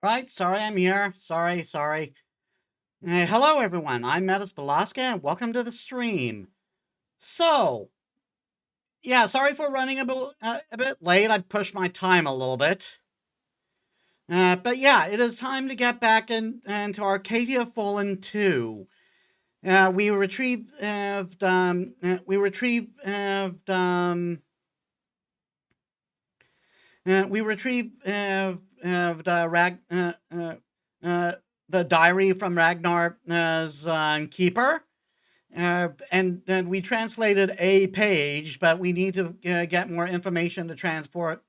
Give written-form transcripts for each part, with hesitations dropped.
Right, sorry I'm here. Sorry. Hello everyone, I'm Metis Balaska and welcome to the stream. So, yeah, sorry for running a bit late. I pushed my time a little bit. But yeah, it is time to get back into Arcadia Fallen 2. We retrieved, we retrieved, we retrieved, the diary from Ragnar's keeper. And we translated a page, but we need to get more information to translate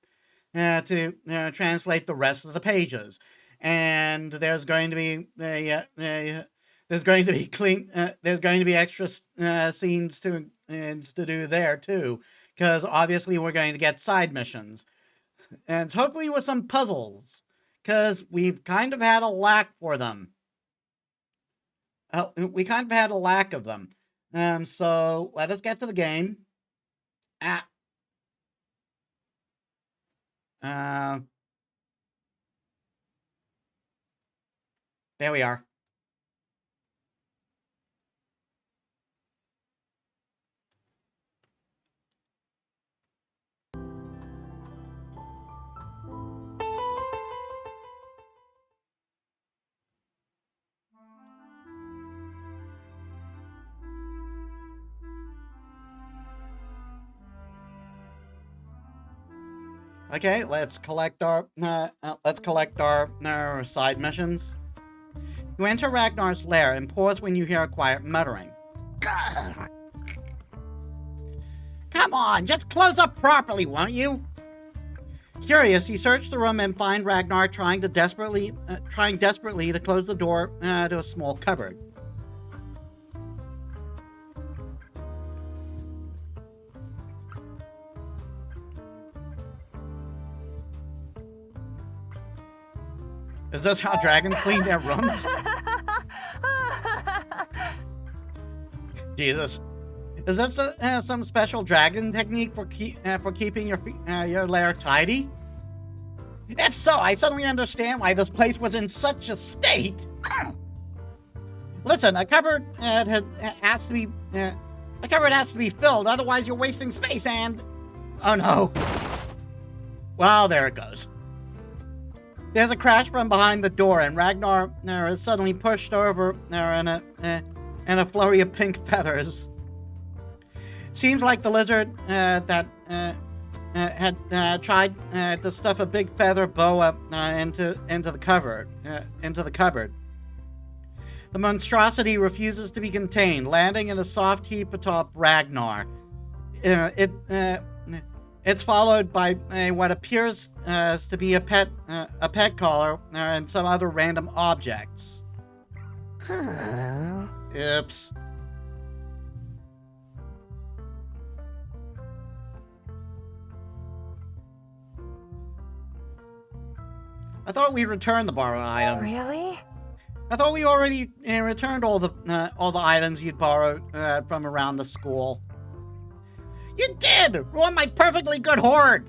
the rest of the pages. And there's going to be there's going to be there's going to be extra scenes to do there too, because obviously we're going to get side missions and hopefully with some puzzles, because we've kind of had a lack for them. We kind of had a lack of them. So let us get to the game. Ah, uh, there we are. Okay, let's collect our side missions. You enter Ragnar's lair and pause when you hear a quiet muttering. Come on, just close up properly, won't you? Curious, you search the room and find Ragnar trying desperately to close the door to a small cupboard. Is this how dragons clean their rooms? Jesus. Is this some special dragon technique for keeping your lair tidy? If so, I suddenly understand why this place was in such a state. Listen, a cupboard has to be filled, otherwise you're wasting space and... Oh no. Well, there it goes. There's a crash from behind the door, and Ragnar is suddenly pushed over in a flurry of pink feathers. Seems like the lizard that had tried to stuff a big feather boa into the cupboard. The monstrosity refuses to be contained, landing in a soft heap atop Ragnar. It's followed by what appears to be a pet collar and some other random objects. Oops. I thought we returned the borrowed items. Really? I thought we already returned all the items you'd borrowed from around the school. You did! Ruin my perfectly good hoard!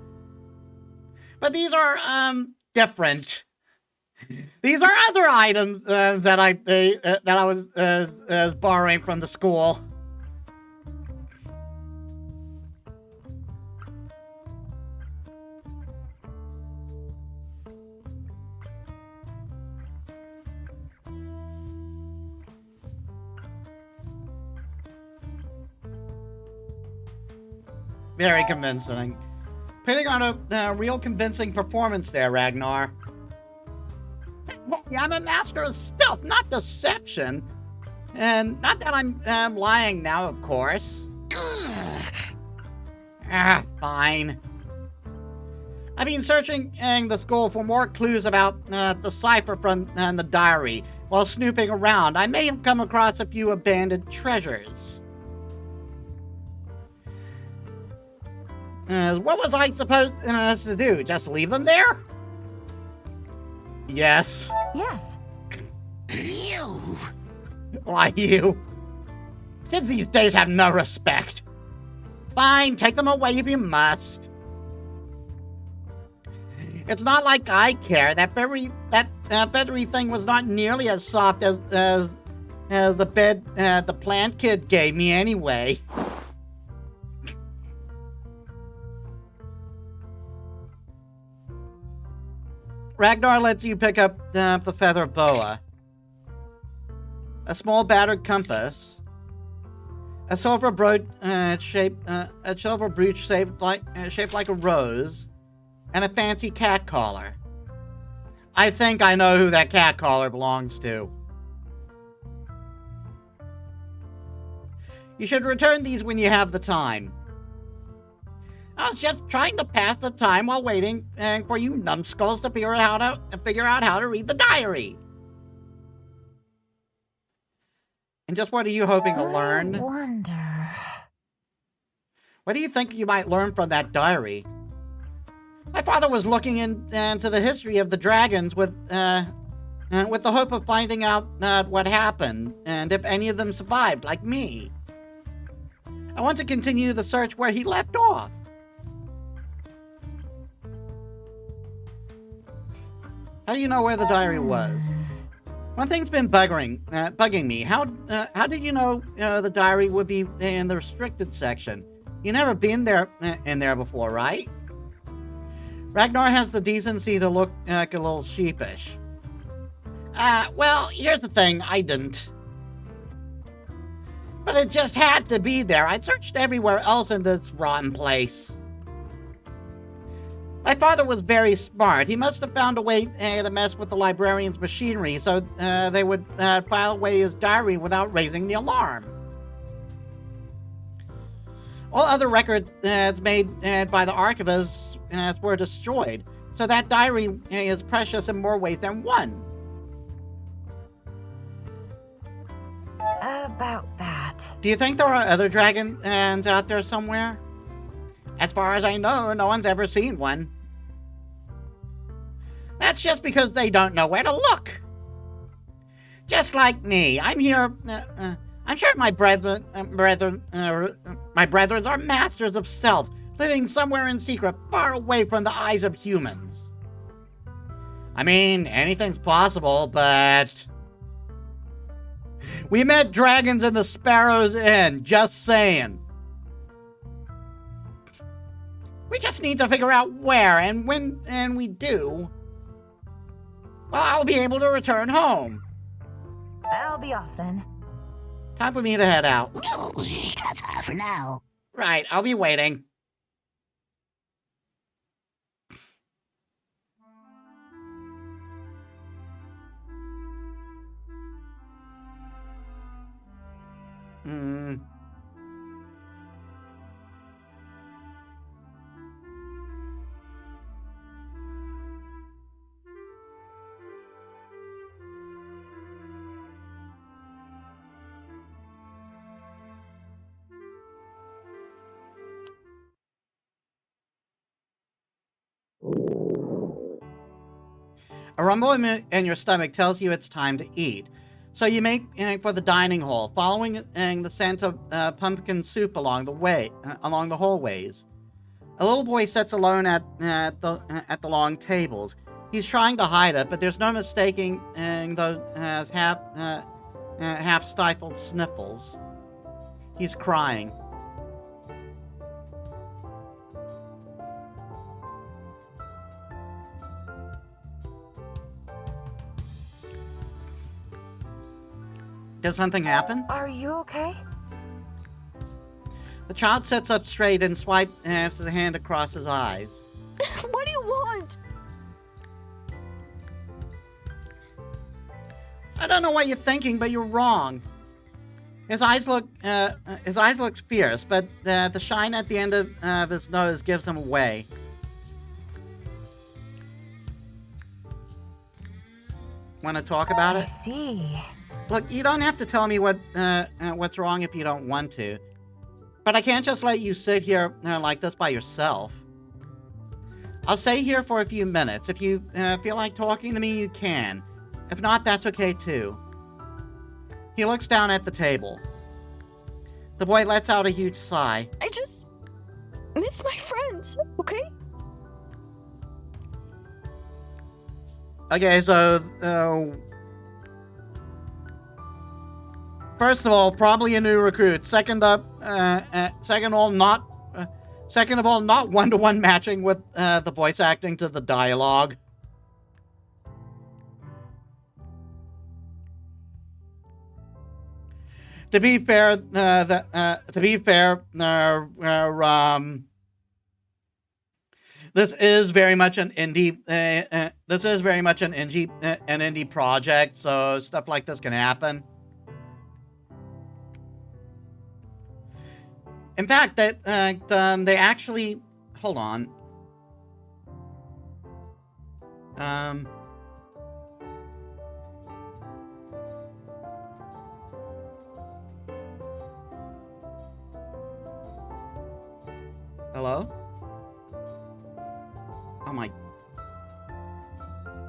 But these are, different. These are other items that I was borrowing from the school. Very convincing. Putting on a real convincing performance there, Ragnar. I'm a master of stealth, not deception. And not that I'm lying now, of course. Fine. I've been searching the school for more clues about the cipher from the diary. While snooping around, I may have come across a few abandoned treasures. What was I supposed to do? Just leave them there? Yes. Yes. You. Why you? Kids these days have no respect. Fine, take them away if you must. It's not like I care. That feathery thing was not nearly as soft as the bed the plant kid gave me anyway. Ragnar lets you pick up the feather boa, a small battered compass, a silver brooch shaped like a rose, and a fancy cat collar. I think I know who that cat collar belongs to. You should return these when you have the time. I was just trying to pass the time while waiting for you numbskulls to figure out how to read the diary. And just what are you hoping to learn? I wonder. What do you think you might learn from that diary? My father was looking into the history of the dragons with the hope of finding out what happened and if any of them survived, like me. I want to continue the search where he left off. How do you know where the diary was? One thing's been bugging me. How did you know the diary would be in the restricted section? You never been there in there before, right? Ragnar has the decency to look a little sheepish. Well, here's the thing, I didn't. But it just had to be there. I'd searched everywhere else in this rotten place. My father was very smart. He must have found a way to mess with the librarian's machinery so they would file away his diary without raising the alarm. All other records made by the archivists were destroyed, so that diary is precious in more ways than one. About that. Do you think there are other dragons out there somewhere? As far as I know, no one's ever seen one. That's just because they don't know where to look. Just like me, I'm here. I'm sure my brethren are masters of stealth, living somewhere in secret, far away from the eyes of humans. I mean, anything's possible, but we met dragons in the Sparrow's Inn, just saying. We just need to figure out where, and when we do, well, I'll be able to return home. I'll be off then. Time for me to head out. Ta-ta for now. Right, I'll be waiting. A rumble in your stomach tells you it's time to eat. So you make for the dining hall, following the scent of pumpkin soup along the hallways. A little boy sits alone at the long tables. He's trying to hide it, but there's no mistaking those half stifled sniffles. He's crying. Did something happen? Are you okay? The child sits up straight and swipes his hand across his eyes. What do you want? I don't know what you're thinking, but you're wrong. His eyes look fierce, but the shine at the end of his nose gives him away. Want to talk about I it? see. Look, you don't have to tell me what's wrong if you don't want to. But I can't just let you sit here like this by yourself. I'll stay here for a few minutes. If you feel like talking to me, you can. If not, that's okay too. He looks down at the table. The boy lets out a huge sigh. I just miss my friends, okay? Okay, so first of all, probably a new recruit. Second of all, not one-to-one matching with the voice acting to the dialogue. To be fair, this is very much an indie. This is very much an indie project, so stuff like this can happen. In fact, that they actually hold on. Hello? Oh my.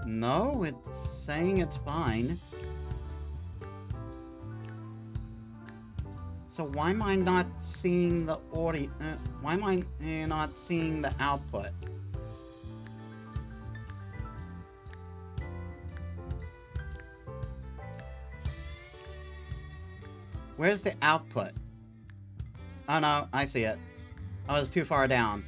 No, it's saying it's fine. So why am I not seeing the audio? Why am I not seeing the output? Where's the output? Oh no, I see it. I was too far down.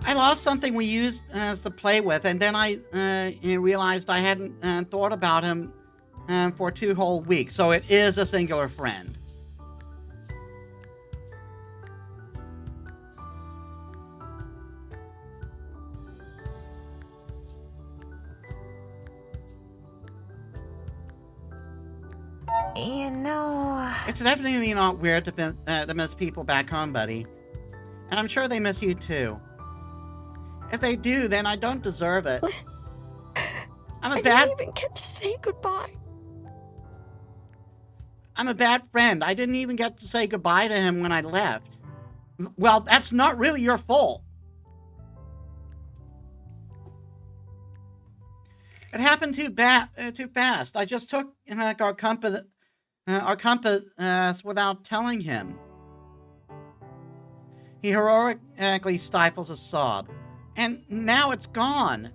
I lost something we used to play with, and then I realized I hadn't thought about him for 2 whole weeks. So it is a singular friend. You know... It's definitely not weird to miss people back home, buddy. And I'm sure they miss you too. If they do, then I don't deserve it. I didn't even get to say goodbye. I'm a bad friend. I didn't even get to say goodbye to him when I left. Well, that's not really your fault. It happened too fast. I just took our compass without telling him. He heroically stifles a sob. And now it's gone.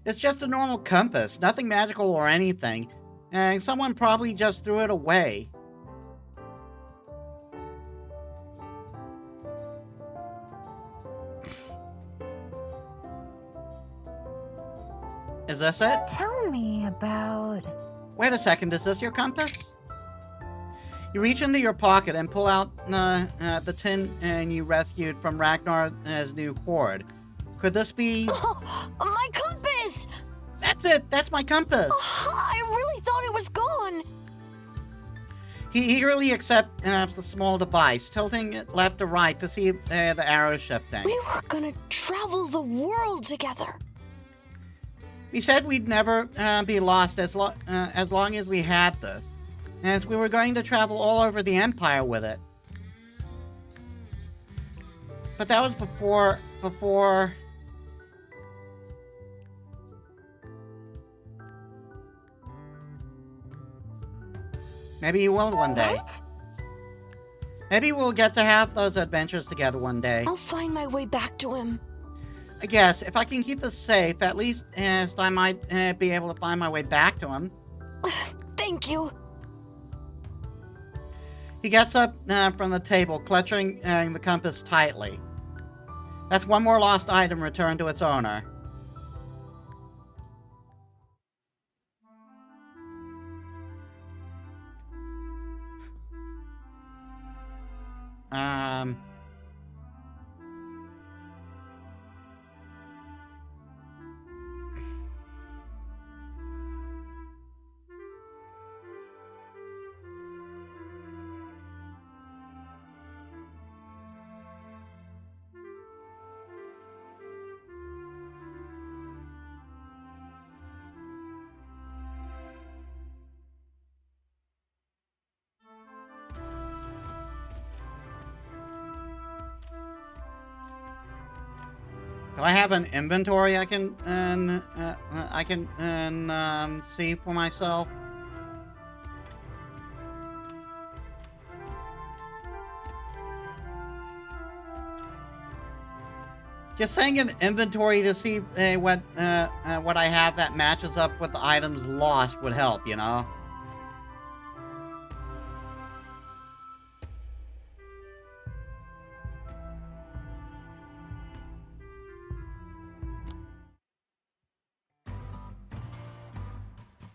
It's just a normal compass, nothing magical or anything. And someone probably just threw it away. Is this it? Tell me about... Wait a second, is this your compass? You reach into your pocket and pull out the tin you rescued from Ragnar's new hoard. Could this be... Oh, my compass! That's it! That's my compass! Oh, I really thought it was gone! He eagerly accepts the small device, tilting it left to right to see the arrow shifting. We were gonna travel the world together. We said we'd never be lost as long as we had this. As we were going to travel all over the Empire with it. But that was before... Maybe you will one day. What? Maybe we'll get to have those adventures together one day. I'll find my way back to him. I guess, if I can keep this safe, at least I might be able to find my way back to him. Thank you. He gets up from the table, clutching the compass tightly. That's one more lost item returned to its owner. Do I have an inventory I can see for myself? Just saying an inventory to see what I have that matches up with the items lost would help, you know?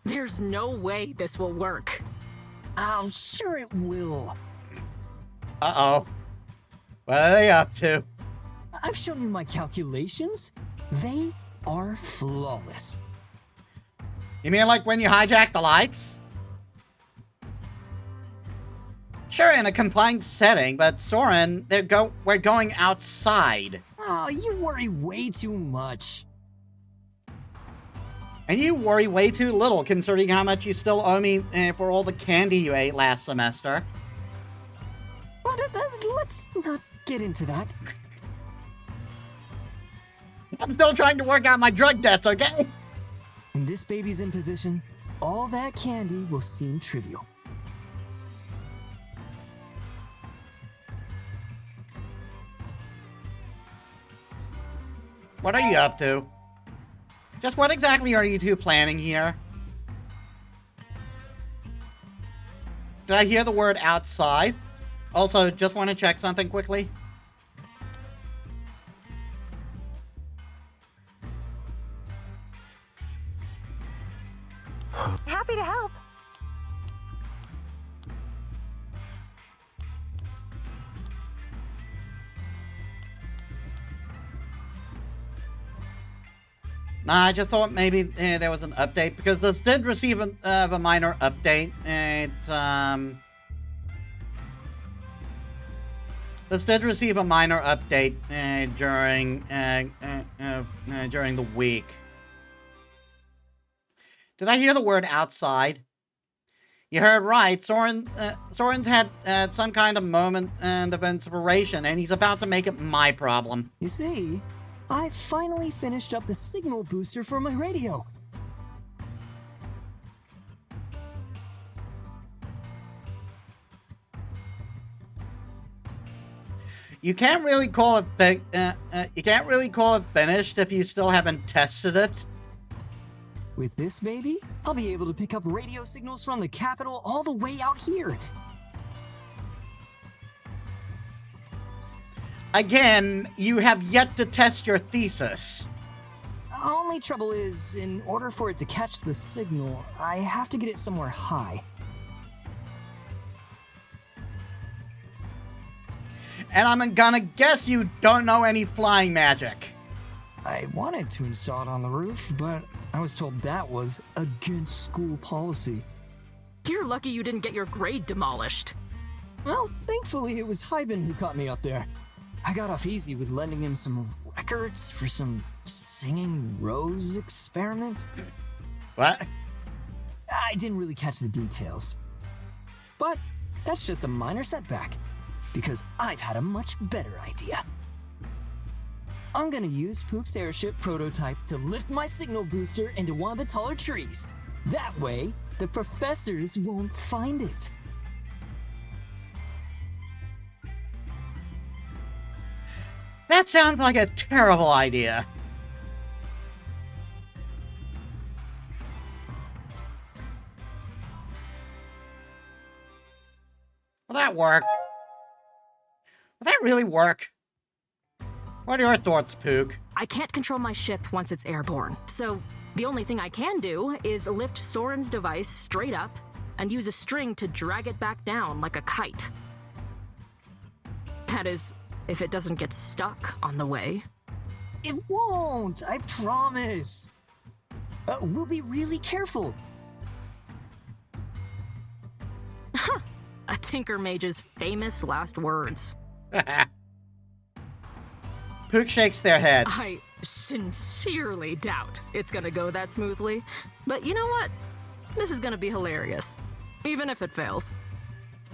There's no way this will work. Oh, sure it will. Uh-oh. What are they up to? I've shown you my calculations. They are flawless. You mean like when you hijack the lights? Sure, in a confined setting, but Soren, we're going outside. Oh, you worry way too much. And you worry way too little, considering how much you still owe me for all the candy you ate last semester. Well, let's not get into that. I'm still trying to work out my drug debts, okay? When this baby's in position, all that candy will seem trivial. What are you up to? Just what exactly are you two planning here? Did I hear the word outside? Also, just want to check something quickly. Happy to help. Nah, I just thought maybe there was an update, because this did receive a minor update. This did receive a minor update during the week. Did I hear the word outside? You heard right. Soren's had some kind of moment of inspiration, and he's about to make it my problem. You see, I finally finished up the signal booster for my radio. You can't really call it finished if you still haven't tested it. With this baby, I'll be able to pick up radio signals from the capital all the way out here. Again, you have yet to test your thesis. Only trouble is, in order for it to catch the signal, I have to get it somewhere high. And I'm gonna guess you don't know any flying magic. I wanted to install it on the roof, but I was told that was against school policy. You're lucky you didn't get your grade demolished. Well, thankfully it was Hyben who caught me up there. I got off easy with lending him some records for some singing rose experiment. What? I didn't really catch the details. But that's just a minor setback, because I've had a much better idea. I'm gonna use Pook's airship prototype to lift my signal booster into one of the taller trees. That way, the professors won't find it. That sounds like a terrible idea. Will that work? Will that really work? What are your thoughts, Pook? I can't control my ship once it's airborne, so the only thing I can do is lift Soren's device straight up and use a string to drag it back down like a kite. That is, if it doesn't get stuck on the way. It won't, I promise. We'll be really careful. A tinker mage's famous last words. Pook shakes their head. I sincerely doubt it's gonna go that smoothly. But you know what? This is gonna be hilarious. Even if it fails.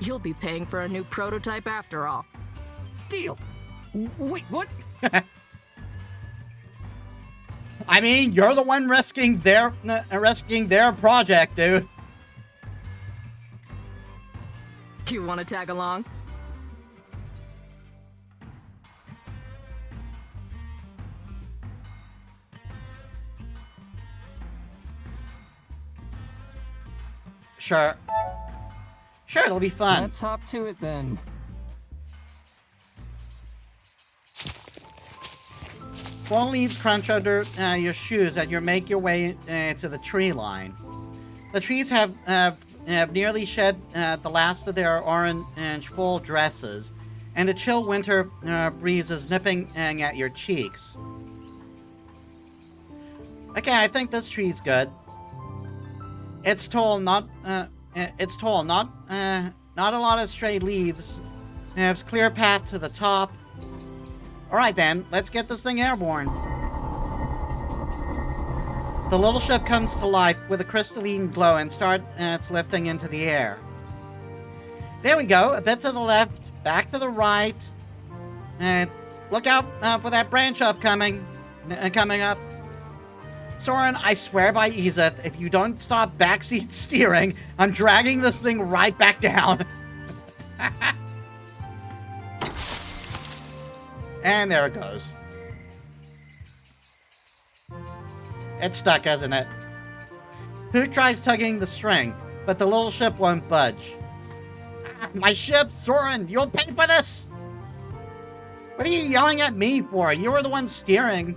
You'll be paying for a new prototype after all. Deal. Wait, what? I mean, you're the one risking their project, dude. You wanna tag along? Sure. Sure, it'll be fun. Let's hop to it then. Fall leaves crunch under your shoes as you make your way to the tree line. The trees have nearly shed the last of their orange fall dresses, and a chill winter breeze is nipping at your cheeks. Okay, I think this tree's good. It's tall, not a lot of stray leaves. It has clear path to the top. Alright then, let's get this thing airborne. The little ship comes to life with a crystalline glow and starts lifting into the air. There we go, a bit to the left, back to the right. And look out for that branch coming up. Soren, I swear by Ezeth, if you don't stop backseat steering, I'm dragging this thing right back down. And there it goes. It's stuck, isn't it? Who tries tugging the string, but the little ship won't budge. My ship, Soren, you'll pay for this! What are you yelling at me for? You were the one steering.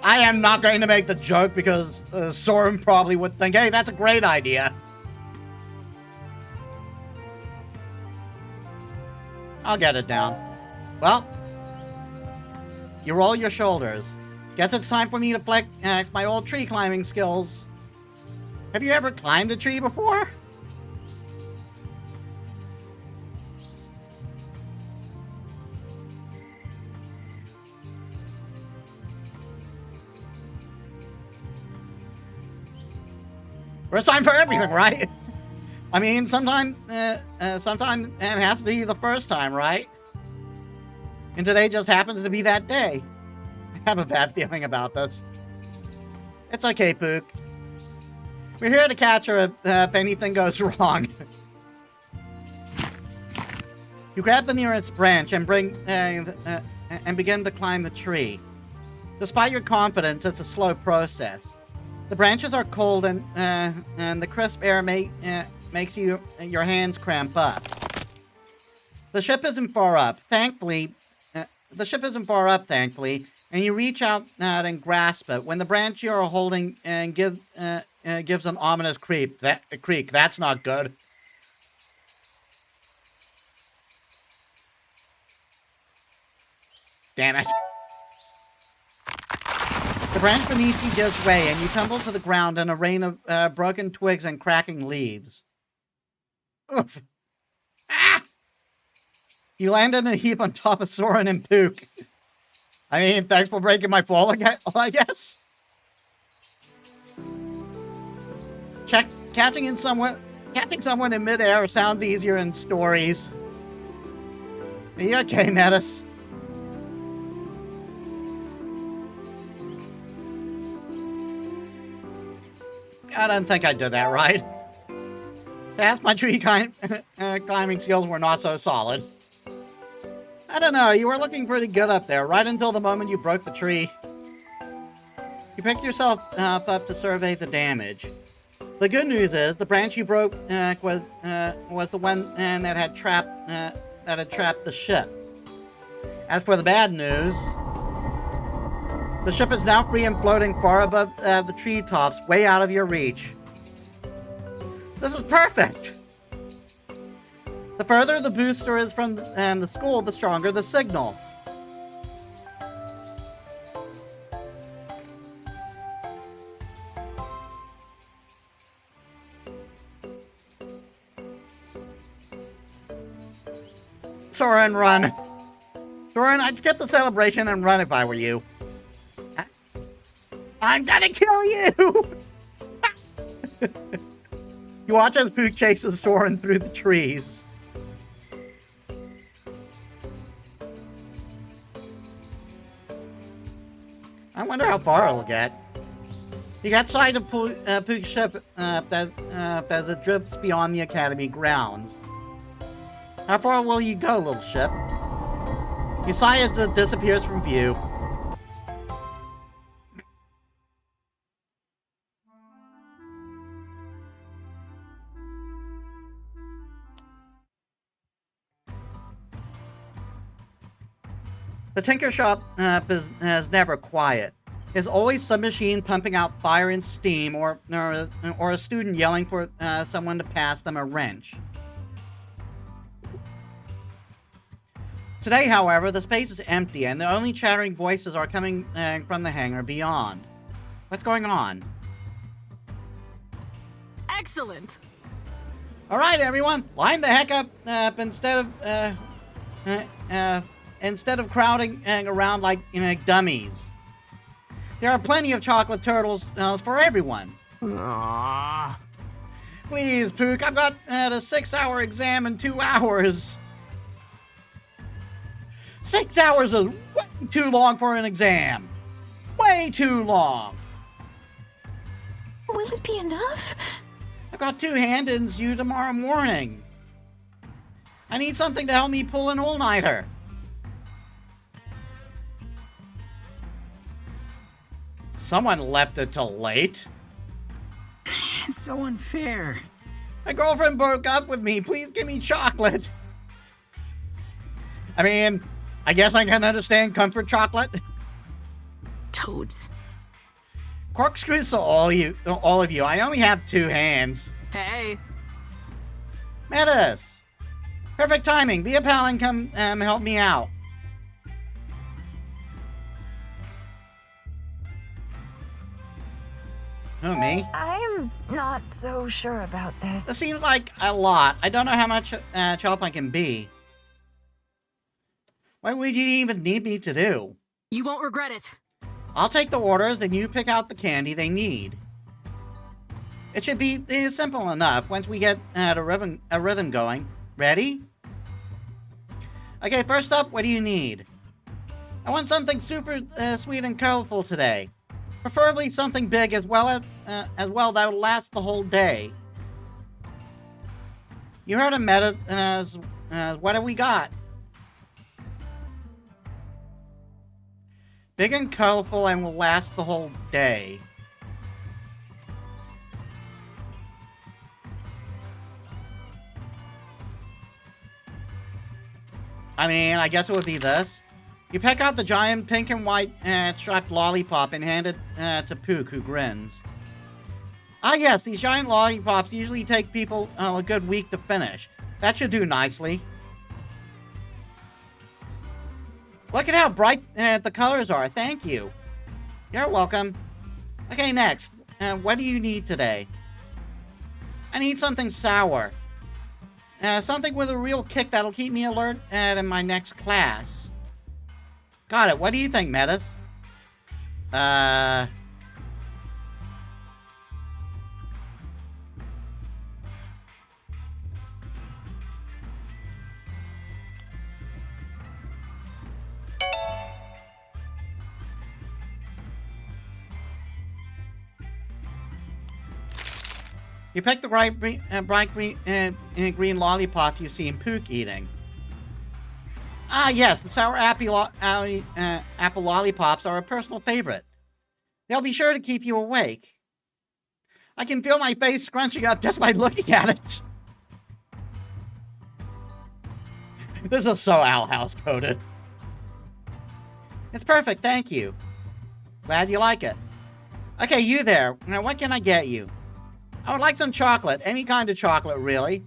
I am not going to make the joke because Soren probably would think, hey, that's a great idea. I'll get it down. Well, you roll your shoulders. Guess it's time for me to flex my old tree climbing skills. Have you ever climbed a tree before? First time for everything, right? I mean, sometimes it has to be the first time, right? And today just happens to be that day. I have a bad feeling about this. It's okay, Pook. We're here to catch her if anything goes wrong. You grab the nearest branch and begin to climb the tree. Despite your confidence, it's a slow process. The branches are cold and the crisp air makes your hands cramp up. The ship isn't far up, thankfully, and you reach out and grasp it when the branch you're holding gives an ominous creak. That's not good. Damn it. The branch beneath you gives way, and you tumble to the ground in a rain of broken twigs and cracking leaves. Oof. Ah! You land in a heap on top of Soren and Pook. I mean, thanks for breaking my fall, I guess. Catching someone in midair sounds easier in stories. Are you okay, Metis? I don't think I did that right. Perhaps my tree climbing skills were not so solid. I don't know, you were looking pretty good up there, right until the moment you broke the tree. You picked yourself up to survey the damage. The good news is, the branch you broke was the one that had trapped the ship. As for the bad news, the ship is now free and floating far above the treetops, way out of your reach. This is perfect! The further the booster is from the school, the stronger the signal. Soren, run! Soren, I'd skip the celebration and run if I were you. I'm gonna kill you! You watch as Pook chases Soren through the trees. I wonder how far it'll get. You got sight of Pook's ship as it drifts beyond the academy grounds. How far will you go, little ship? Usaya disappears from view. The Tinker Shop is never quiet. There's always some machine pumping out fire and steam, or a student yelling for someone to pass them a wrench. Today, however, the space is empty, and the only chattering voices are coming from the hangar beyond. What's going on? Excellent. All right, everyone, line the heck up instead of crowding around like dummies. There are plenty of chocolate turtles for everyone. Aww. Please, Pook, I've got a 6-hour exam in 2 hours. 6 hours is way too long for an exam. Way too long. Will it be enough? I've got 2 hand-ins due tomorrow morning. I need something to help me pull an all-nighter. Someone left it till late. It's so unfair. My girlfriend broke up with me. Please give me chocolate. I mean, I guess I can understand comfort chocolate. Toads. Corkscrews to all of you. I only have 2 hands. Hey. Metis. Perfect timing. Be a pal and come help me out. Who, me? I'm not so sure about this. This seems like a lot. I don't know how much help I can be. What would you even need me to do? You won't regret it. I'll take the orders, then you pick out the candy they need. It should be simple enough once we get a rhythm going. Ready? Okay, first up, what do you need? I want something super sweet and colorful today. Preferably something big as well that will last the whole day. You heard of Metis. What have we got? Big and colorful and will last the whole day. I mean, I guess it would be this. You pick out the giant pink and white striped lollipop and hand it to Pook, who grins. Ah yes, these giant lollipops usually take people a good week to finish. That should do nicely. Look at how bright the colors are. Thank you. You're welcome. Okay, next. What do you need today? I need something sour. Something with a real kick that'll keep me alert in my next class. Got it. What do you think, Metis? You pick the bright green lollipop you see Pook eating. Ah, yes, the sour apple lollipops are a personal favorite. They'll be sure to keep you awake. I can feel my face scrunching up just by looking at it. This is so Owl House coded. It's perfect, thank you. Glad you like it. Okay, you there. Now, what can I get you? I would like some chocolate. Any kind of chocolate, really.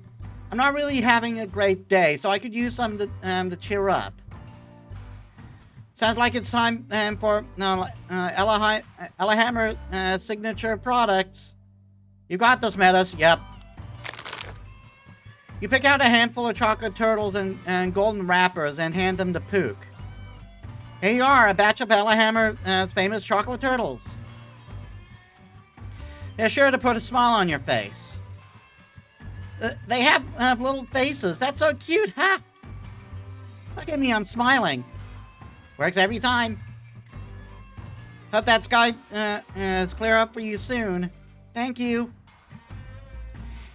I'm not really having a great day, so I could use some to cheer up. Sounds like it's time for Ellehammer signature products. You got this, Metis. Yep. You pick out a handful of chocolate turtles and golden wrappers and hand them to Pook. Here you are, a batch of Ellehammer's famous chocolate turtles. They're sure to put a smile on your face. They have little faces. That's so cute, huh? Look at me, I'm smiling. Works every time. Hope that sky is clear up for you soon. Thank you.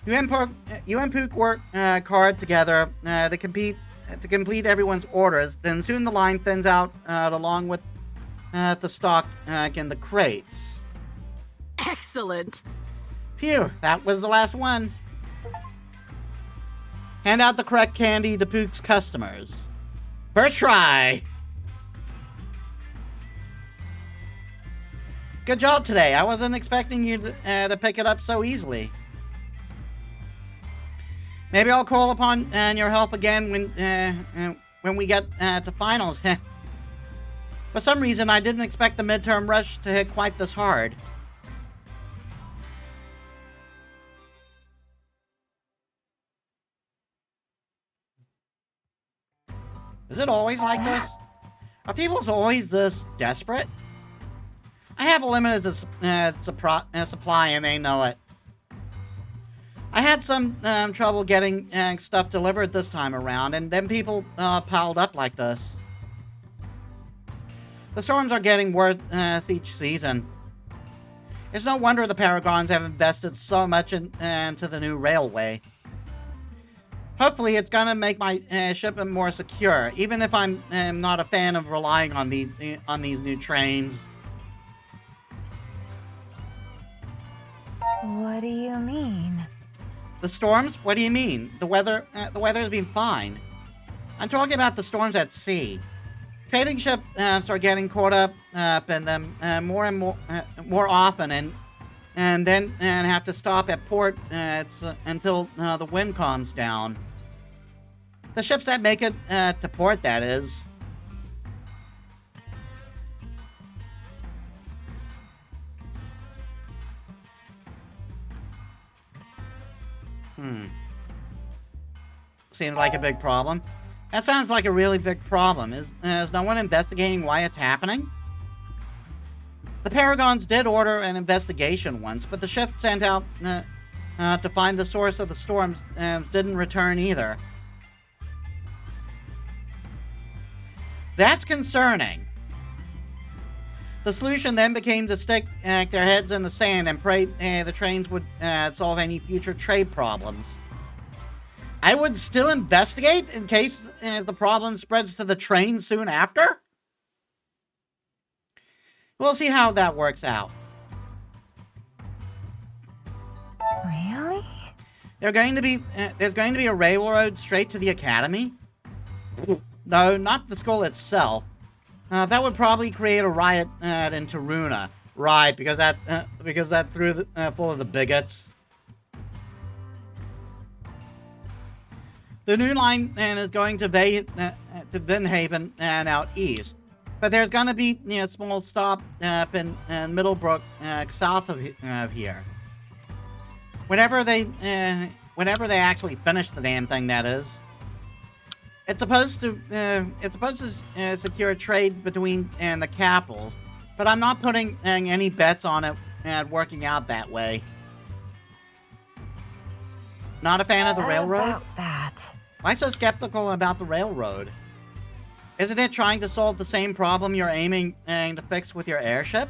You and Pook work hard together to complete everyone's orders. Then soon the line thins out along with the stock in the crates. Excellent. Phew, that was the last one. Hand out the correct candy to Pook's customers. First try. Good job today. I wasn't expecting you to pick it up so easily. Maybe I'll call upon your help again when we get to finals. For some reason, I didn't expect the midterm rush to hit quite this hard. Is it always like this? Are people always this desperate? I have a limited supply and they know it. I had some trouble getting stuff delivered this time around, and then people piled up like this. The storms are getting worse each season. It's no wonder the Paragons have invested so much into the new railway. Hopefully, it's gonna make my shipment more secure, even if I'm not a fan of relying on these new trains. What do you mean? The storms? What do you mean? The weather's been fine. I'm talking about the storms at sea. Trading ships are getting caught up in them more and more often, and then have to stop at port until the wind calms down. The ships that make it to port, that is. Seems like a big problem. That sounds like a really big problem. Is no one investigating why it's happening? The Paragons did order an investigation once, but the ship sent out to find the source of the storms didn't return either. That's concerning. The solution then became to stick their heads in the sand and pray the trains would solve any future trade problems. I would still investigate in case the problem spreads to the train soon after? We'll see how that works out. Really? There's going to be a railroad straight to the academy? No, not the school itself. That would probably create a riot in Taruna. Right, because that's full of the bigots. The new line is going to Vinhaven and out east, but there's going to be a small stop up in Middlebrook, south of here. Whenever they actually finish the damn thing, that is. It's supposed to secure trade between the capitals, but I'm not putting any bets on it working out that way. Not a fan of the railroad? About that. Why so skeptical about the railroad? Isn't it trying to solve the same problem you're aiming to fix with your airship?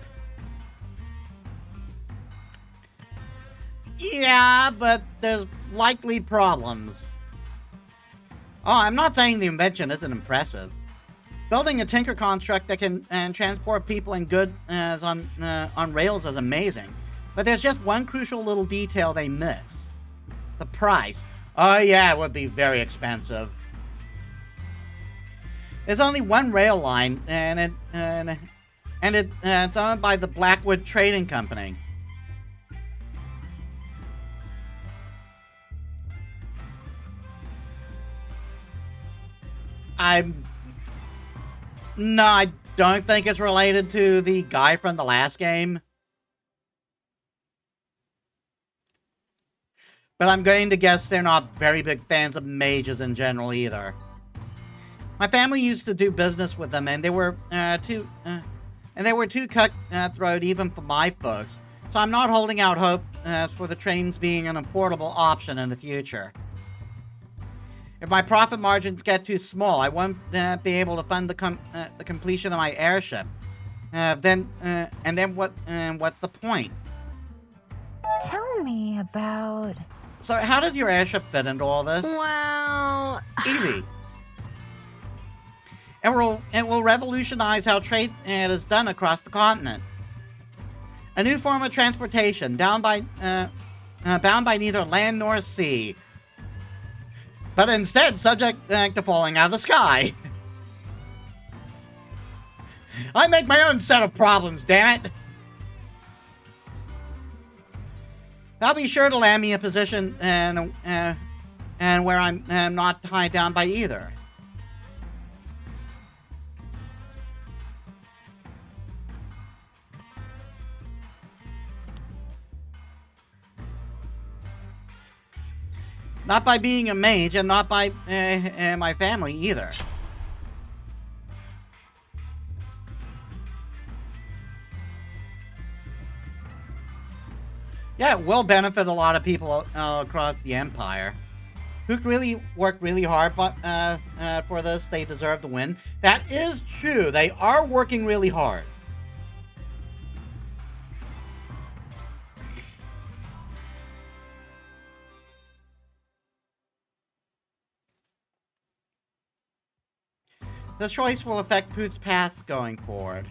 Yeah, but there's likely problems. Oh, I'm not saying the invention isn't impressive. Building a tinker construct that can transport people and goods on rails is amazing. But there's just one crucial little detail they miss. The price. Oh yeah, it would be very expensive. There's only one rail line, and it's owned by the Blackwood Trading Company. No, I don't think it's related to the guy from the last game. But I'm going to guess they're not very big fans of mages in general either. My family used to do business with them, and they were too cutthroat even for my folks. So I'm not holding out hope for the trains being an affordable option in the future. If my profit margins get too small, I won't be able to fund the completion of my airship. Then what's the point? Tell me about So how does your airship fit into all this? Well, Easy. It will revolutionize how trade is done across the continent. A new form of transportation, bound by neither land nor sea, but instead subject to falling out of the sky. I make my own set of problems, damn it! I'll be sure to land me a position and where I'm not tied down by either. Not by being a mage, and not by my family either. Yeah, it will benefit a lot of people across the Empire. Hook really worked really hard for this. They deserve the win. That is true. They are working really hard. This choice will affect Pooth's path going forward.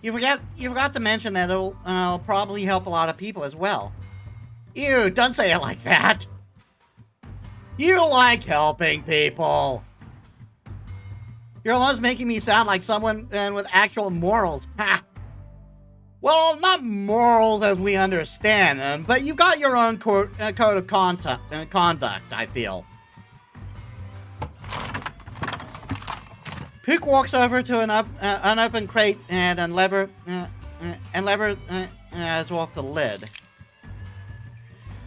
You forgot to mention that it'll probably help a lot of people as well. Ew, don't say it like that. You like helping people. You're almost making me sound like someone with actual morals. Ha! Well, not morals as we understand them, but you've got your own code of conduct, I feel. Pook walks over to an unopened crate and lever as off the lid.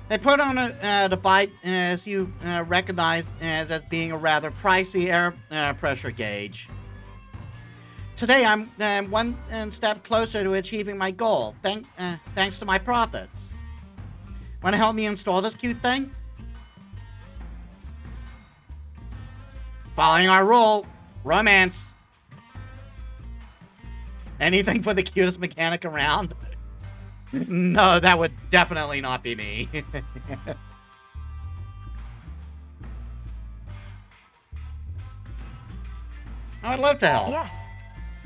They put on a device as you recognize as being a rather pricey air pressure gauge. Today, I'm one step closer to achieving my goal, thanks to my profits. Want to help me install this cute thing? Following our rule, romance. Anything for the cutest mechanic around? No, that would definitely not be me. I'd love to help. Yes.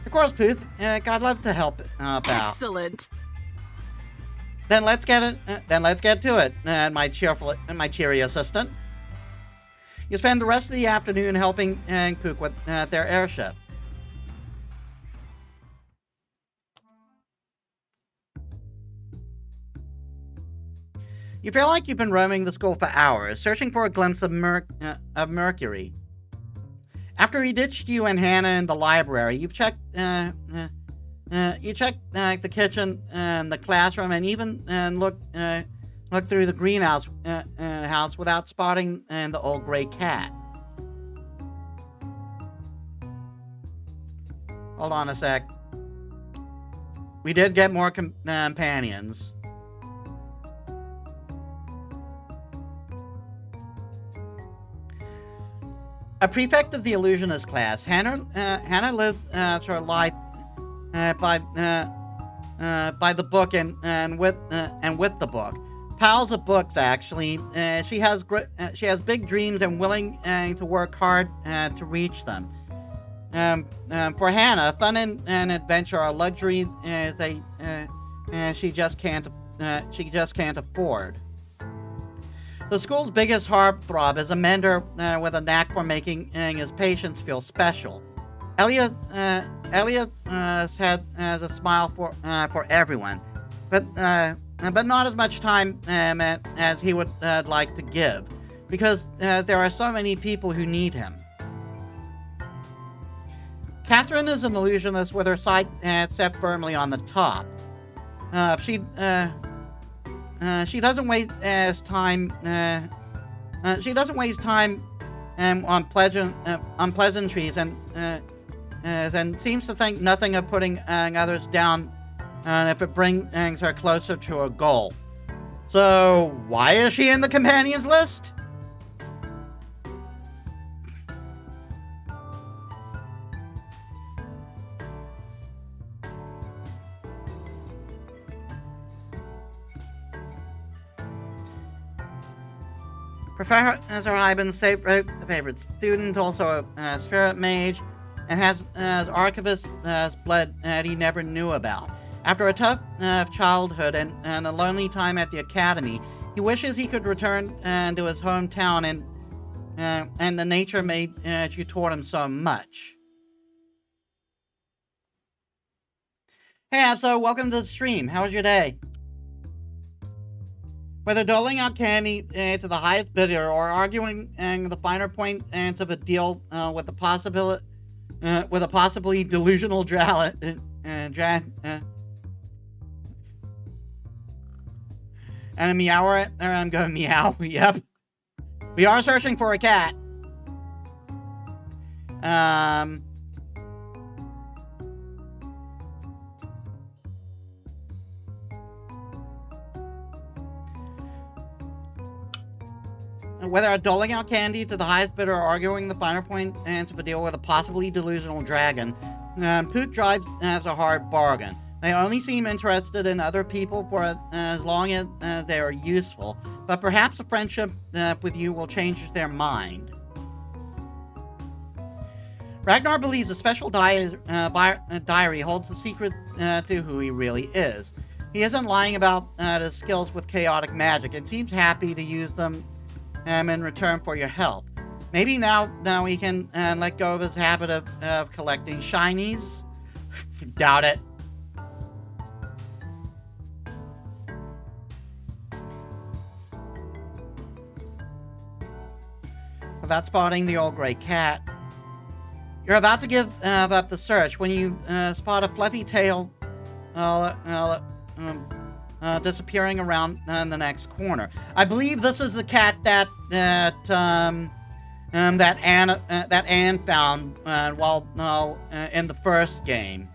Of course, Pooth. I'd love to help out. excellent. Then let's get to it. My cheery assistant. You spend the rest of the afternoon helping Pook with their airship. You feel like you've been roaming the school for hours, searching for a glimpse of Mercury. After he ditched you and Hannah in the library, you've checked the kitchen and the classroom, and even looked through the greenhouse house without spotting the old gray cat. Hold on a sec. We did get more companions. A prefect of the illusionist class, Hannah lived her life by the book and with the book. Pals of books, actually. She has big dreams and willing to work hard to reach them. For Hannah, fun and adventure are luxury she just can't afford. The school's biggest heartthrob is a mender with a knack for making his patients feel special. Elliot has a smile for everyone, but not as much time as he would like to give, because there are so many people who need him. Catherine is an illusionist with her sight set firmly on the top. She doesn't waste time. She doesn't waste time on pleasantries and seems to think nothing of putting others down if it brings her closer to her goal. So why is she in the companions list? Professor Iban's favorite student, also a spirit mage, and has archivist blood that he never knew about. After a tough childhood and a lonely time at the academy, he wishes he could return to his hometown and the nature made you taught him so much. Hey, so welcome to the stream. How was your day? Whether doling out candy to the highest bidder or arguing the finer points of a deal with a possibly delusional and a meower, I'm going meow. Yep. We are searching for a cat. Whether doling out candy to the highest bidder or arguing the finer points of a deal with a possibly delusional dragon, Poot drives as a hard bargain. They only seem interested in other people for as long as they are useful, but perhaps a friendship with you will change their mind. Ragnar believes a special diary holds the secret to who he really is. He isn't lying about his skills with chaotic magic and seems happy to use them in return for your help. Maybe now he can let go of his habit of collecting shinies. Doubt it. Without spotting the old gray cat, you're about to give up the search when you spot a fluffy tail disappearing around the next corner. I believe this is the cat that Anne found while in the first game,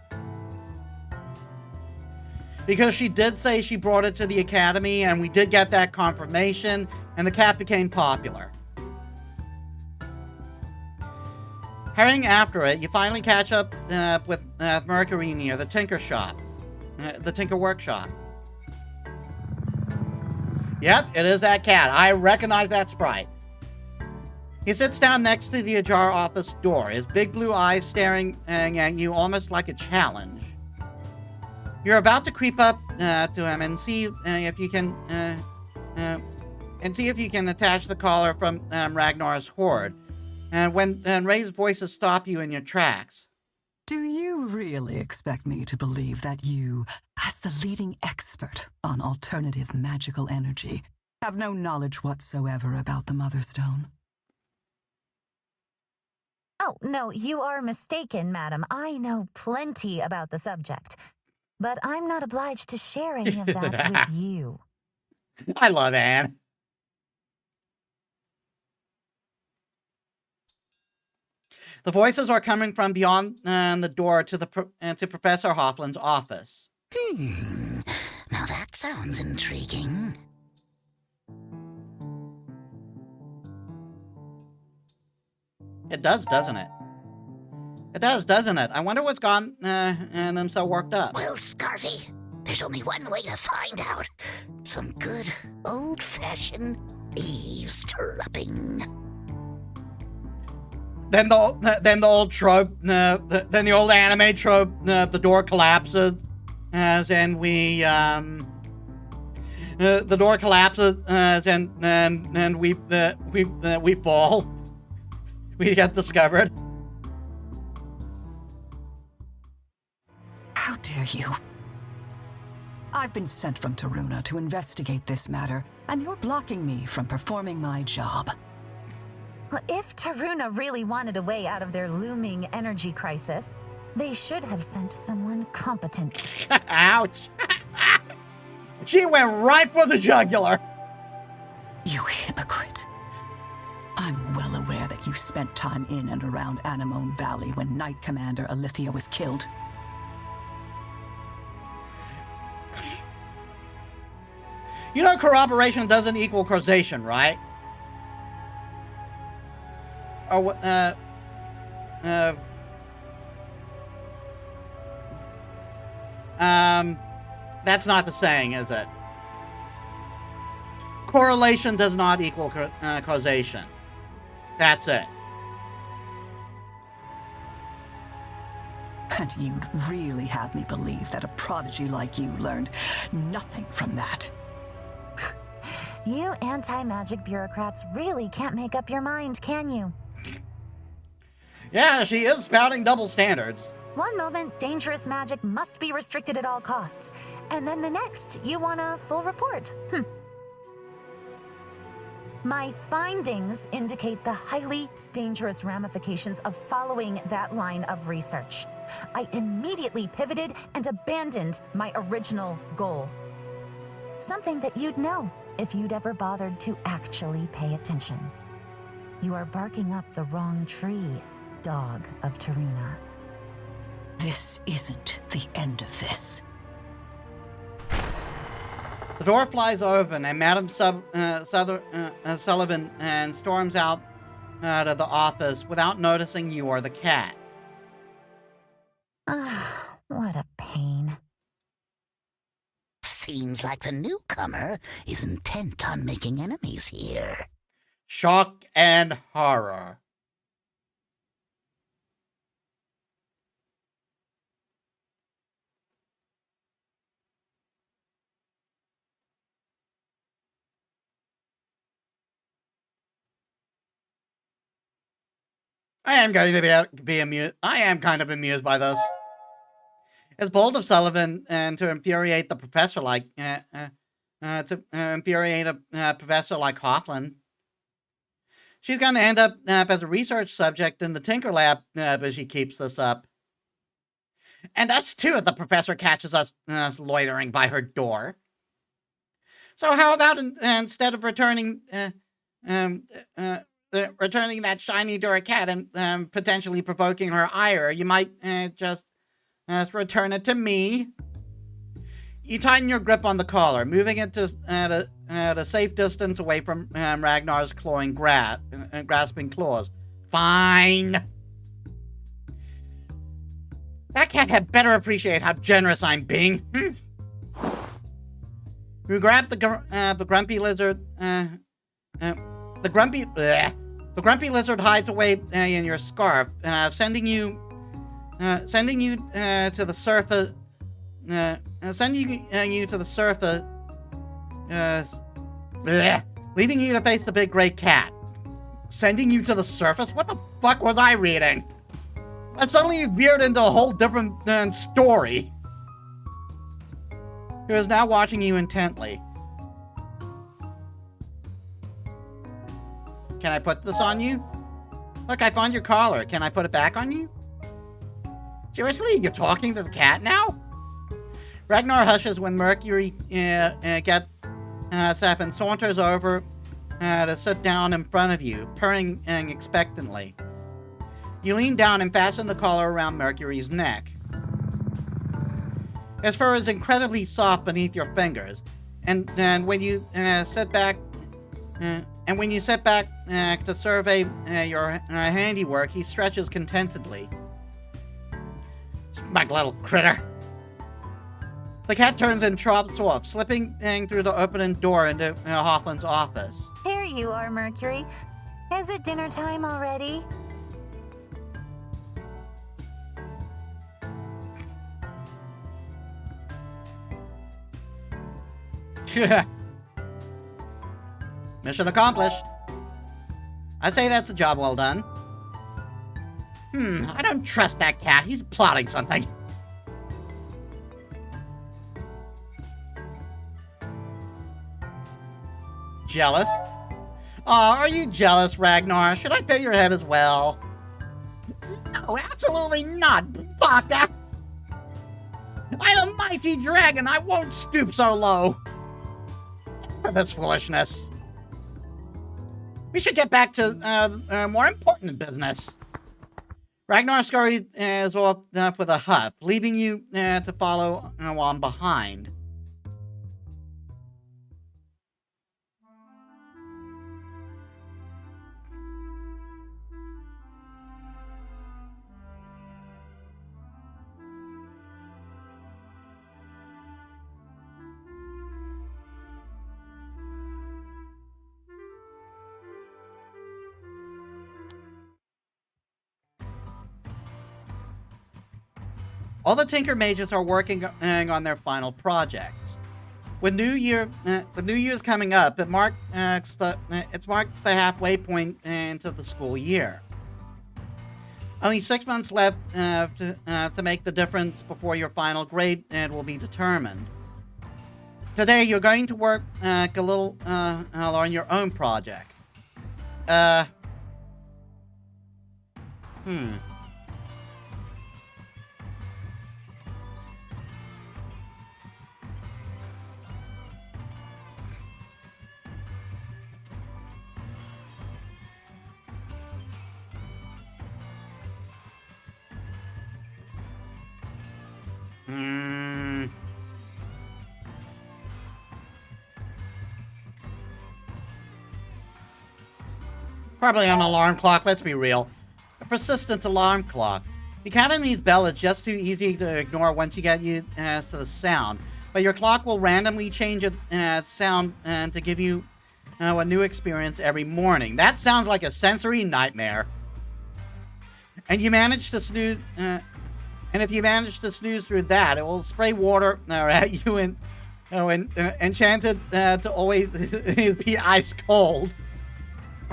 because she did say she brought it to the academy, and we did get that confirmation, and the cat became popular. Hurrying after it, you finally catch up with Mercury near the Tinker Workshop. Yep, it is that cat. I recognize that sprite. He sits down next to the ajar office door, his big blue eyes staring at you almost like a challenge. You're about to creep up to him and see if you can attach the collar from Ragnar's hoard. And when raised voices stop you in your tracks. Do you really expect me to believe that you, as the leading expert on alternative magical energy, have no knowledge whatsoever about the Mother Stone? Oh, no, you are mistaken, madam. I know plenty about the subject. But I'm not obliged to share any of that with you. I love Anne. The voices are coming from beyond the door to Professor Hoffland's office. Now that sounds intriguing. It does, doesn't it? It does, doesn't it? I wonder what's gone and them so worked up. Well, Scarfy, there's only one way to find out. Some good, old-fashioned eavesdropping. Then the old trope, then the old anime trope, the door collapses, as in the door collapses, and we fall. We get discovered. How dare you? I've been sent from Taruna to investigate this matter, and you're blocking me from performing my job. Well, if Taruna really wanted a way out of their looming energy crisis, they should have sent someone competent. Ouch! She went right for the jugular. You hypocrite. I'm well aware that you spent time in and around Anemone Valley when Knight Commander Alithia was killed. You know corroboration doesn't equal causation, right? Or that's not the saying, is it? Correlation does not equal causation. That's it. And you'd really have me believe that a prodigy like you learned nothing from that. You anti-magic bureaucrats really can't make up your mind, can you? Yeah, she is spouting double standards. One moment, dangerous magic must be restricted at all costs. And then the next, you want a full report. My findings indicate the highly dangerous ramifications of following that line of research. I immediately pivoted and abandoned my original goal. Something that you'd know if you'd ever bothered to actually pay attention. You are barking up the wrong tree, dog of Taruna. This isn't the end of this. The door flies open, and Madam Sullivan storms out of the office without noticing you or the cat. Ah, what a pain. Seems like the newcomer is intent on making enemies here. Shock and horror. I am going to be amused. I am kind of amused by this. It's bold of Sullivan and to infuriate the professor like infuriate a professor like Hoffman. She's going to end up as a research subject in the Tinker Lab if she keeps this up. And us too if the professor catches us loitering by her door. So how about instead of returning returning that shiny door cat and potentially provoking her ire, you might just return it to me. You tighten your grip on the collar, moving it to at a safe distance away from Ragnar's clawing grasping claws. Fine. That cat had better appreciate how generous I'm being. You grab the grumpy lizard. The grumpy lizard hides away in your scarf, sending you to the surface. Sending you to the surface. Leaving you to face the big gray cat. Sending you to the surface? What the fuck was I reading? I suddenly veered into a whole different story. He was now watching you intently. Can I put this on you? Look, I found your collar. Can I put it back on you? Seriously, you're talking to the cat now? Ragnar hushes when Mercury gets up and saunters over to sit down in front of you, purring expectantly. You lean down and fasten the collar around Mercury's neck. His fur is incredibly soft beneath your fingers, and when you sit back to survey your handiwork, he stretches contentedly. Smug little critter. The cat turns and trots off, slipping through the opening door into Hoffman's office. There you are, Mercury. Is it dinner time already? Mission accomplished. I say that's a job well done. I don't trust that cat. He's plotting something. Jealous? Aw, are you jealous, Ragnar? Should I pay your head as well? No, absolutely not, Baka! I'm a mighty dragon. I won't stoop so low. For this foolishness. We should get back to more important business. Ragnar scurries off with a huff, leaving you to follow on behind. All the Tinker Mages are working on their final projects. With New Year's coming up, it marks the halfway point into the school year. Only 6 months left to make the difference before your final grade will be determined. Today, you're going to work a little on your own project. Probably an alarm clock, let's be real. A persistent alarm clock. The Academy's bell is just too easy to ignore once you get used to the sound, but your clock will randomly change its sound to give you a new experience every morning. That sounds like a sensory nightmare. And you manage to snooze, and if you manage to snooze through that, it will spray water at you and enchanted to always be ice cold.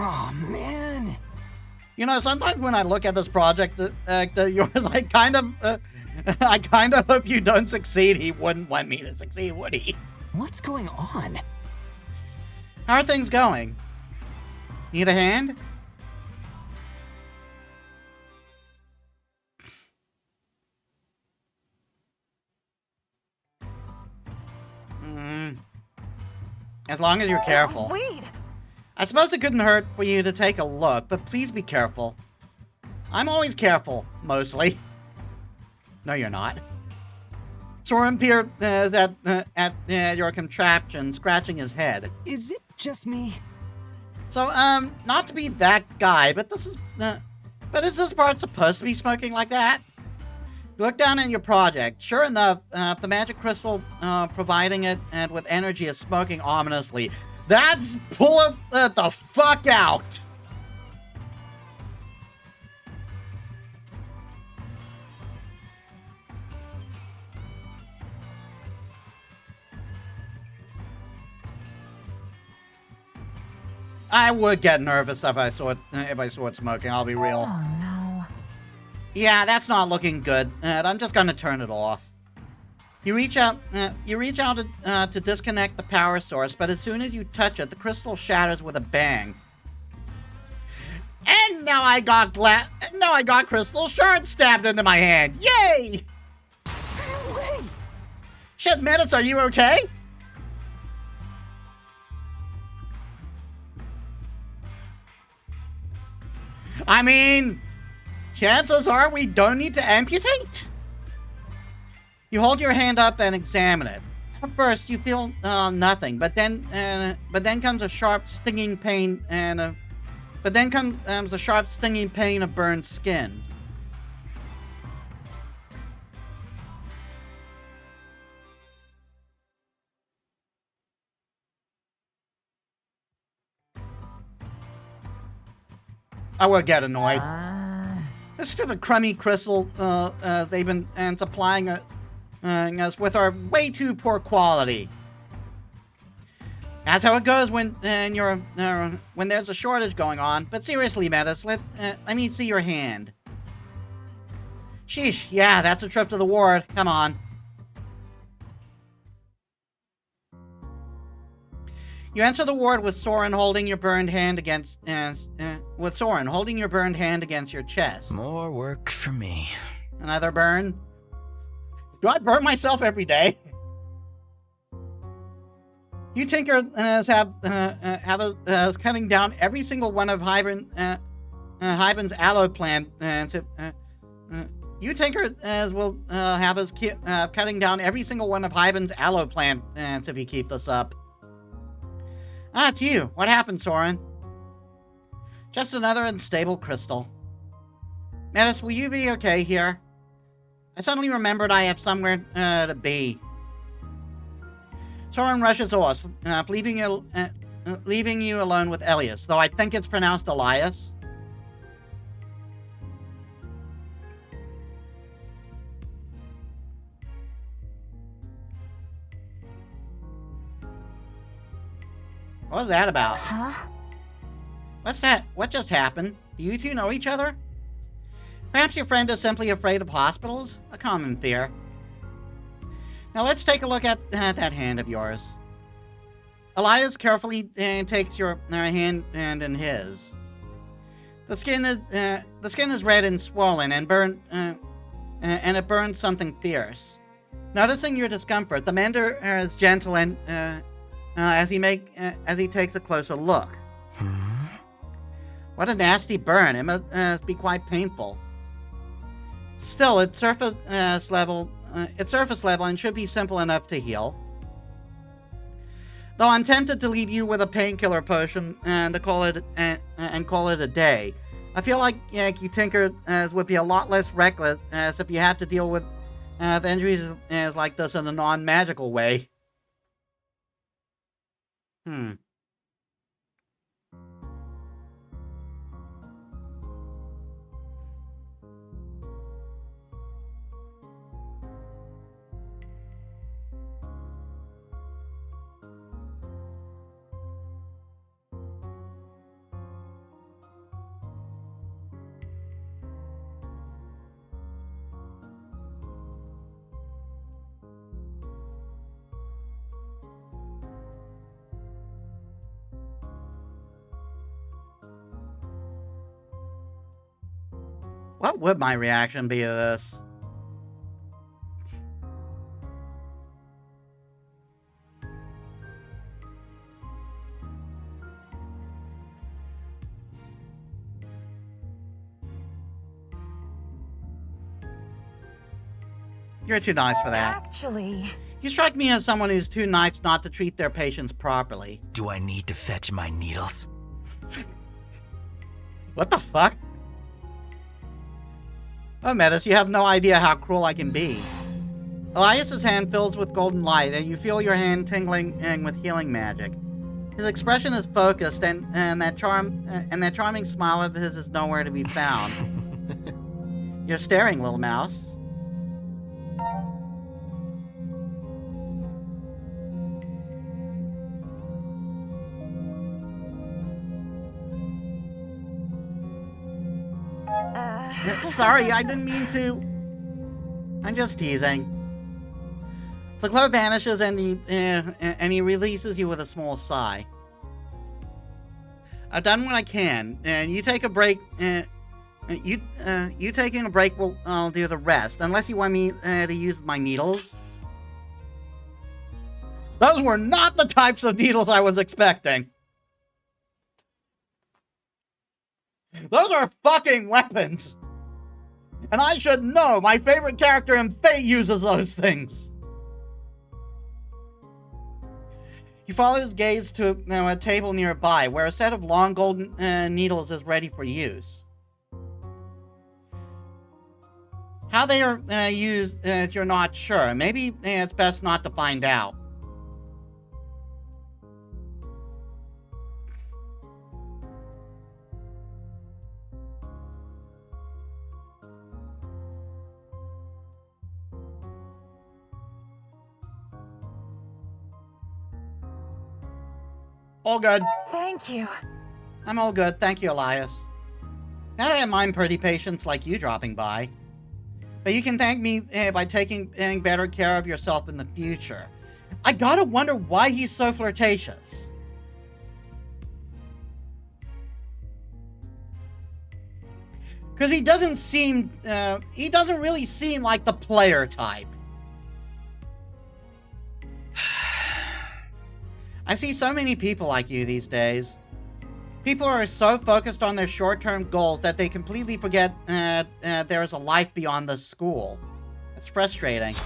Oh, man. You know, sometimes when I look at this project yours, I kind of hope you don't succeed. He wouldn't want me to succeed, would he? What's going on? How are things going? Need a hand? As long as you're careful. Wait! I suppose it couldn't hurt for you to take a look, but please be careful. I'm always careful, mostly. No, you're not. Soren peered at your contraption, scratching his head. Is it just me? So, not to be that guy, but is this part supposed to be smoking like that? You look down at your project. Sure enough, the magic crystal providing it with energy is smoking ominously. That's pull it the fuck out! I would get nervous if I saw it smoking, I'll be real. Oh no. Yeah, that's not looking good. I'm just gonna turn it off. You reach out to disconnect the power source, but as soon as you touch it, the crystal shatters with a bang. And now I got crystal shards stabbed into my hand. Yay! No way! Shit, Metis, are you okay? I mean, chances are we don't need to amputate. You hold your hand up and examine it. At first, you feel nothing, but then comes a sharp, stinging pain, of burned skin. I will get annoyed. This stupid crummy crystal they've been supplying us with are way too poor quality. That's how it goes when there's a shortage going on. But seriously, Metis, let me see your hand. Sheesh, yeah, that's a trip to the ward. Come on. You enter the ward with Soren holding your burned hand against your chest. More work for me. Another burn? Do I burn myself every day? You Tinker is cutting down every single one of Hyben's aloe plant. You Tinker will have us cutting down every single one of Hyben's aloe plants if you keep this up. Ah, it's you. What happened, Soren? Just another unstable crystal. Metis, will you be okay here? I suddenly remembered I have somewhere to be. Soren rushes off, leaving you alone with Elias, though I think it's pronounced Elias. What was that about? Huh? What's that? What just happened? Do you two know each other? Perhaps your friend is simply afraid of hospitals? A common fear. Now let's take a look at that hand of yours. Elias carefully takes your hand in his. The skin is red and swollen and burned, and it burns something fierce. Noticing your discomfort, the mender is gentle and as he takes a closer look. What a nasty burn! It must be quite painful. Still, it's surface level and should be simple enough to heal. Though I'm tempted to leave you with a painkiller potion and call it a day. I feel like you tinker would be a lot less reckless if you had to deal with the injuries like this in a non-magical way. What would my reaction be to this? You're too nice for that. Actually, You strike me as someone who's too nice not to treat their patients properly. Do I need to fetch my needles? What the fuck? Oh, Metis, you have no idea how cruel I can be. Elias's hand fills with golden light, and you feel your hand tingling with healing magic. His expression is focused, and that charming smile of his is nowhere to be found. You're staring, little mouse. Sorry, I didn't mean to. I'm just teasing. The glow vanishes and he releases you with a small sigh. I've done what I can, and you take a break. You taking a break will I'll do the rest, unless you want me to use my needles. Those were not the types of needles I was expecting. Those are fucking weapons. And I should know. My favorite character in Fate uses those things. You follow his gaze to a table nearby, where a set of long golden needles is ready for use. How they are used, you're not sure. Maybe it's best not to find out. All good. thank you. I'm all good, thank you, Elias. Not that I mind pretty patients like you dropping by. But you can thank me by taking better care of yourself in the future. I gotta wonder why he's so flirtatious. Because he doesn't really seem like the player type. I see so many people like you these days. People are so focused on their short-term goals that they completely forget there is a life beyond the school. It's frustrating.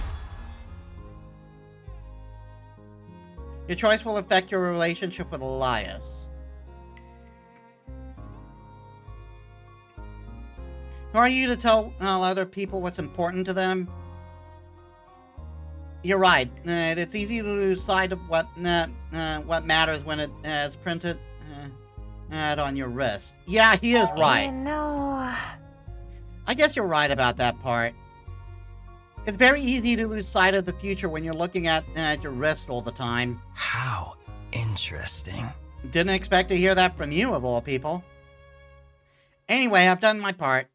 Your choice will affect your relationship with Elias. Who are you to tell other people what's important to them? You're right. It's easy to lose sight of what matters when it's printed on your wrist. Yeah, he is right. I guess you're right about that part. It's very easy to lose sight of the future when you're looking at your wrist all the time. How interesting. Didn't expect to hear that from you, of all people. Anyway, I've done my part.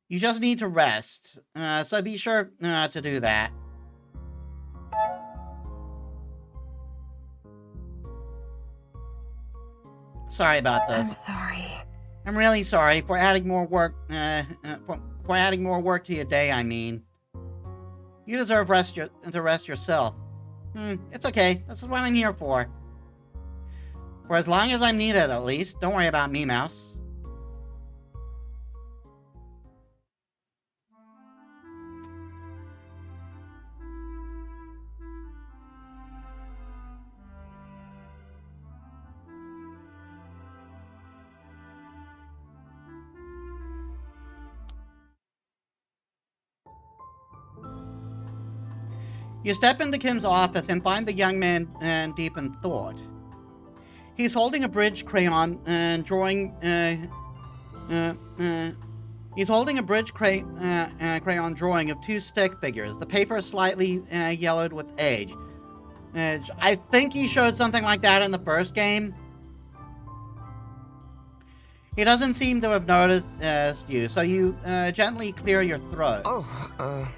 You just need to rest, so be sure to do that. Sorry about this. I'm sorry. I'm really sorry for adding more work, for adding more work to your day, I mean. You deserve to rest yourself. It's okay. This is what I'm here for. For as long as I'm needed, at least. Don't worry about me, Mouse. You step into Kim's office and find the young man deep in thought. He's holding a bridge crayon and drawing. He's holding a bridge crayon drawing of two stick figures. The paper is slightly yellowed with age. I think he showed something like that in the first game. He doesn't seem to have noticed you, so you gently clear your throat. Oh,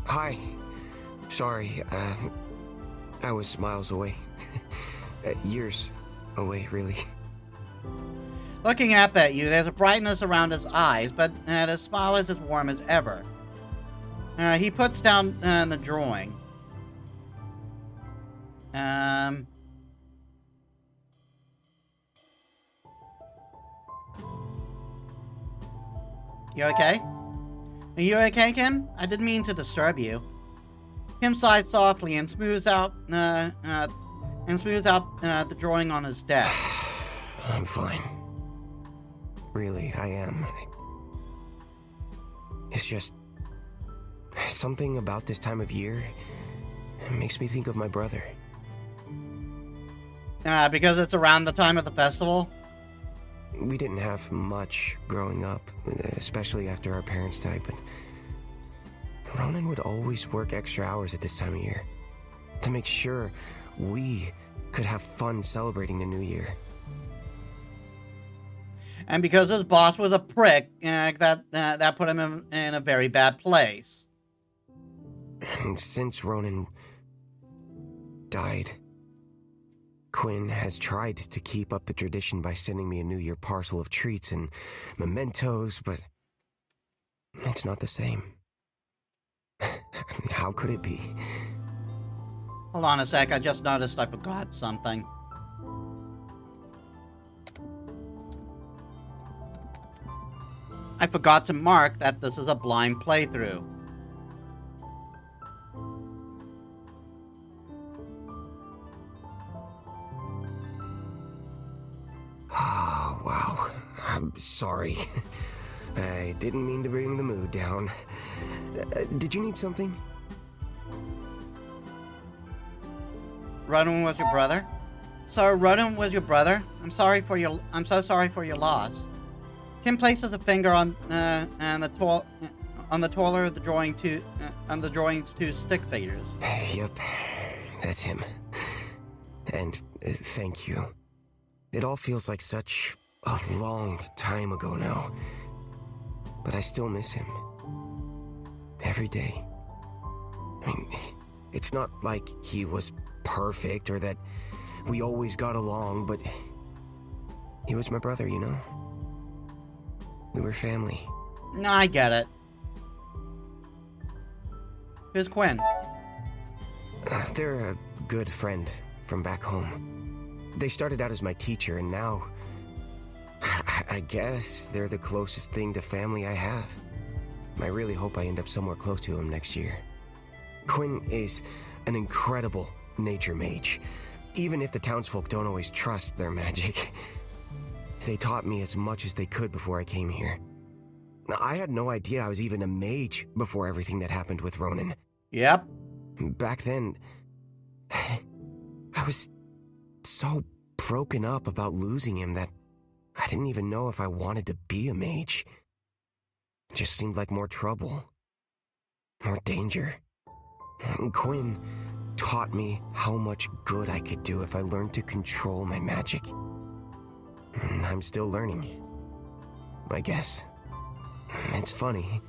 hi. Sorry, I was miles away. Years away, really. Looking up at you, there's a brightness around his eyes, but his smile is as warm as ever. He puts down the drawing. You okay? Are you okay, Kim? I didn't mean to disturb you. Kim sighs softly and smooths out the drawing on his desk. I'm fine. Really, I am. It's just something about this time of year. It makes me think of my brother. Because it's around the time of the festival? We didn't have much growing up, especially after our parents died, but Ronan would always work extra hours at this time of year to make sure we could have fun celebrating the new year. And because his boss was a prick, that put him in a very bad place. And since Ronan died, Quinn has tried to keep up the tradition by sending me a New Year parcel of treats and mementos, but it's not the same. How could it be? Hold on a sec, I just noticed I forgot something. I forgot to mark that this is a blind playthrough. Oh, wow. I'm sorry. I didn't mean to bring the mood down. Did you need something? Ronan was your brother? So Ronan was your brother? I'm so sorry for your loss. Kim places a finger on the taller of the drawing's two stick figures. Yep, that's him. And thank you. It all feels like such a long time ago now. But I still miss him. Every day. I mean, it's not like he was perfect or that we always got along, but he was my brother, you know? We were family. No, I get it. Who's Quinn? They're a good friend from back home. They started out as my teacher, and now I guess they're the closest thing to family I have. I really hope I end up somewhere close to him next year. Quinn is an incredible nature mage, even if the townsfolk don't always trust their magic. They taught me as much as they could before I came here. I had no idea I was even a mage before everything that happened with Ronan. Yep. Back then, I was so broken up about losing him that I didn't even know if I wanted to be a mage. It just seemed like more trouble, more danger. And Quinn taught me how much good I could do if I learned to control my magic. I'm still learning. I guess. It's funny.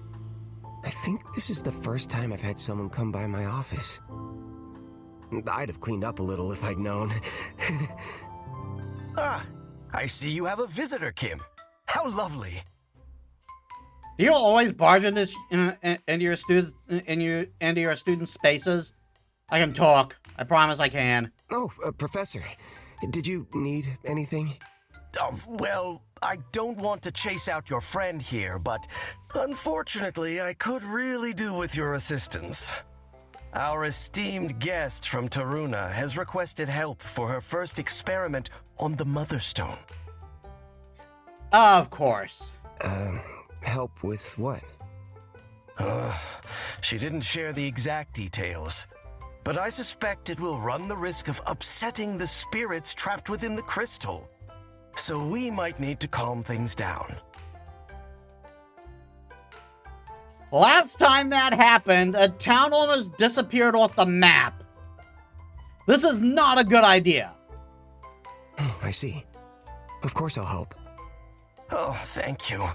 I think this is the first time I've had someone come by my office. I'd have cleaned up a little if I'd known. I see you have a visitor, Kim. How lovely. You always barge into your students' spaces. I can talk. I promise I can. Oh, Professor, did you need anything? Oh, well, I don't want to chase out your friend here, but unfortunately, I could really do with your assistance. Our esteemed guest from Taruna has requested help for her first experiment on the Mother Stone. Of course. Help with what? She didn't share the exact details, but I suspect it will run the risk of upsetting the spirits trapped within the crystal. So we might need to calm things down. Last time that happened, a town almost disappeared off the map. This is not a good idea. Oh, I see. Of course I'll help. Oh, thank you.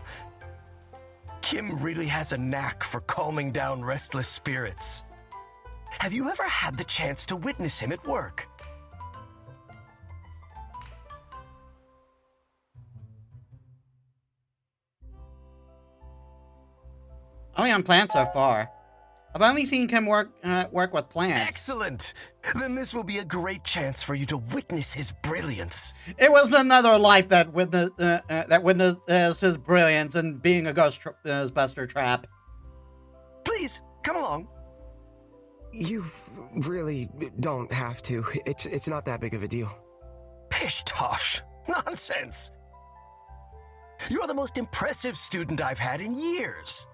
Kim really has a knack for calming down restless spirits. Have you ever had the chance to witness him at work? Only on plants so far. I've only seen Kim work with plants. Excellent! Then this will be a great chance for you to witness his brilliance. It was another life that witnessed his brilliance in being a Ghostbuster trap. Please, come along. You really don't have to. It's not that big of a deal. Pish-tosh. Nonsense. You're the most impressive student I've had in years.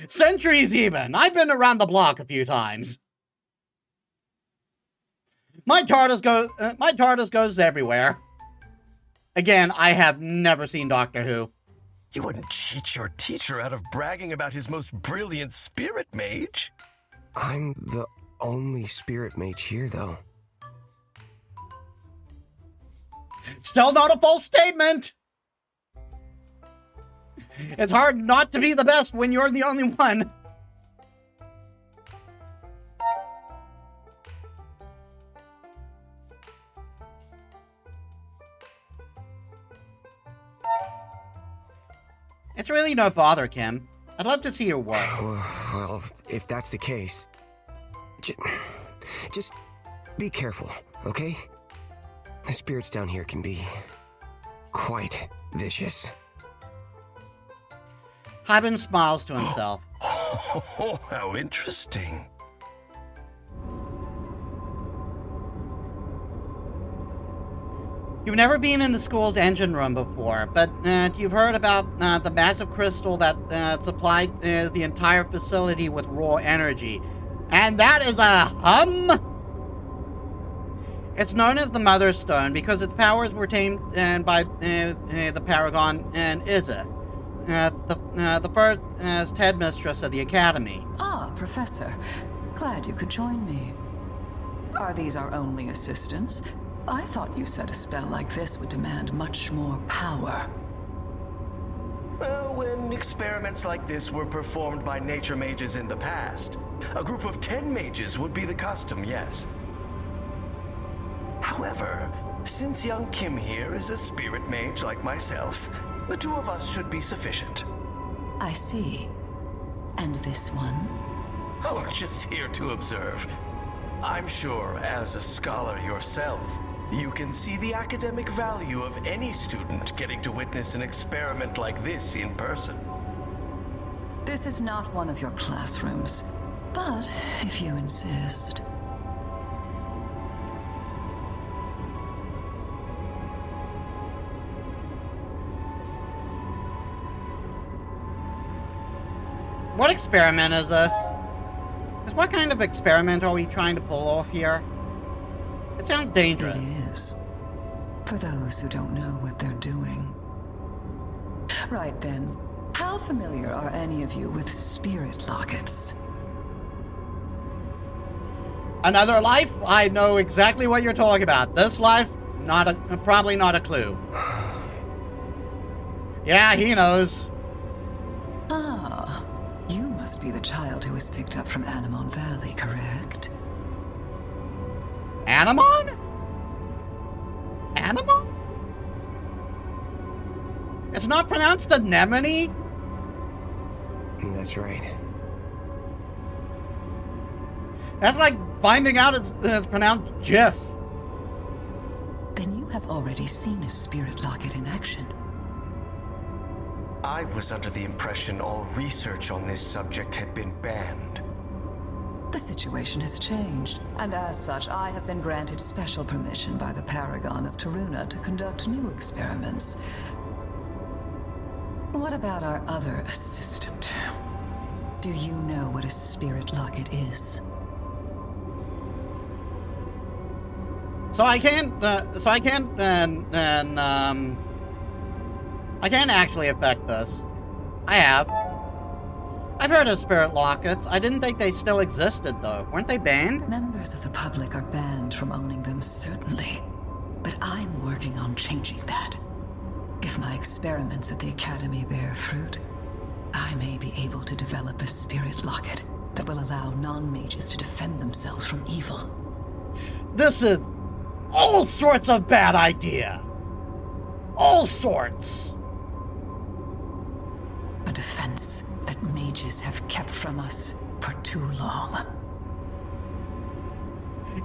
Centuries even. I've been around the block a few times. My TARDIS goes everywhere. Again, I have never seen Doctor Who. You wouldn't cheat your teacher out of bragging about his most brilliant spirit mage. I'm the only spirit mage here, though. Still not a false statement. It's hard not to be the best when you're the only one. It's really no bother, Kim. I'd love to see your work. Well, if that's the case, just be careful, okay? The spirits down here can be quite vicious. Hyben smiles to himself. Oh, how interesting. You've never been in the school's engine room before, but you've heard about the massive crystal that supplied the entire facility with raw energy. And that is a hum! It's known as the Mother Stone because its powers were tamed by the Paragon and Izza, the first headmistress of the Academy. Ah, Professor. Glad you could join me. Are these our only assistants? I thought you said a spell like this would demand much more power. Well, when experiments like this were performed by nature mages in the past, a group of 10 mages would be the custom, yes. However, since young Kim here is a spirit mage like myself, the two of us should be sufficient. I see. And this one? Oh, just here to observe. I'm sure, as a scholar yourself, you can see the academic value of any student getting to witness an experiment like this in person. This is not one of your classrooms, but if you insist. What experiment is this? What kind of experiment are we trying to pull off here? It sounds dangerous. It is. For those who don't know what they're doing. Right then, how familiar are any of you with spirit lockets? Another life? I know exactly what you're talking about. This life? Probably not a clue. Yeah, he knows. Ah, you must be the child who was picked up from Anemone Valley, correct? Anemone? Anemone? It's not pronounced anemone? That's right. That's like finding out it's pronounced Jiff. Then you have already seen a spirit locket in action. I was under the impression all research on this subject had been banned. The situation has changed, and as such, I have been granted special permission by the Paragon of Taruna to conduct new experiments. What about our other assistant? Do you know what a spirit locket is? I can't actually affect this. I've heard of spirit lockets. I didn't think they still existed, though. Weren't they banned? Members of the public are banned from owning them, certainly. But I'm working on changing that. If my experiments at the Academy bear fruit, I may be able to develop a spirit locket that will allow non-mages to defend themselves from evil. This is all sorts of bad idea. All sorts. A defense that mages have kept from us for too long.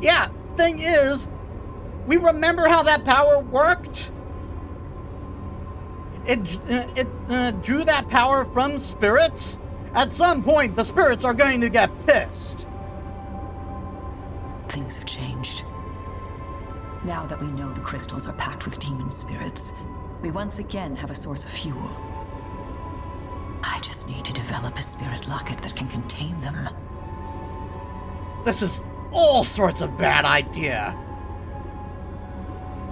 Yeah, thing is, we remember how that power worked? It drew that power from spirits? At some point, the spirits are going to get pissed. Things have changed. Now that we know the crystals are packed with demon spirits, we once again have a source of fuel. I just need to develop a spirit locket that can contain them. This is all sorts of bad idea.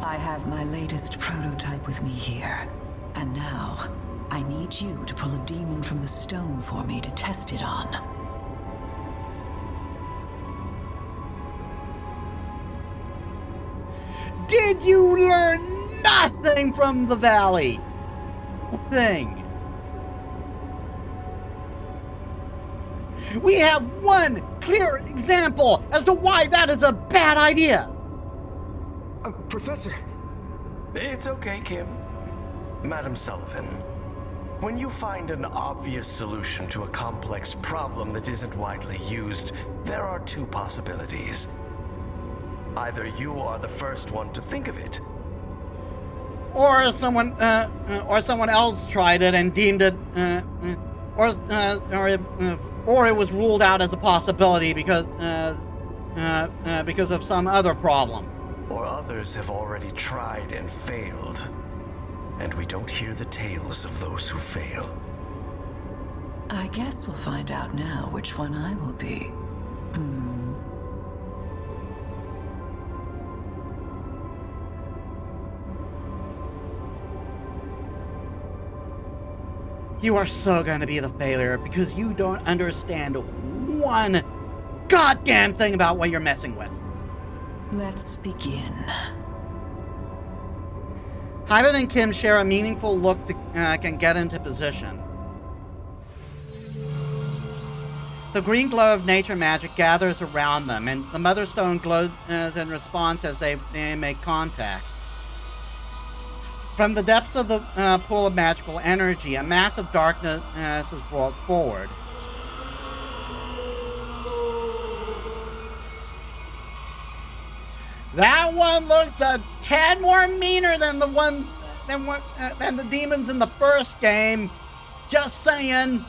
I have my latest prototype with me here. And now, I need you to pull a demon from the stone for me to test it on. Did you learn nothing from the valley? Thing. We have one clear example as to why that is a bad idea. Professor. It's okay, Kim. Madam Sullivan, when you find an obvious solution to a complex problem that isn't widely used, there are two possibilities. Either you are the first one to think of it, or someone else tried it and deemed it, or it was ruled out as a possibility because of some other problem. Or others have already tried and failed, and we don't hear the tales of those who fail. I guess we'll find out now which one I will be. You are so going to be the failure because you don't understand one goddamn thing about what you're messing with. Let's begin. Hyman and Kim share a meaningful look that can get into position. The green glow of nature magic gathers around them, and the Mother Stone glows in response as they make contact. From the depths of the pool of magical energy, a mass of darkness is brought forward. That one looks a tad more meaner than the demons in the first game. Just saying.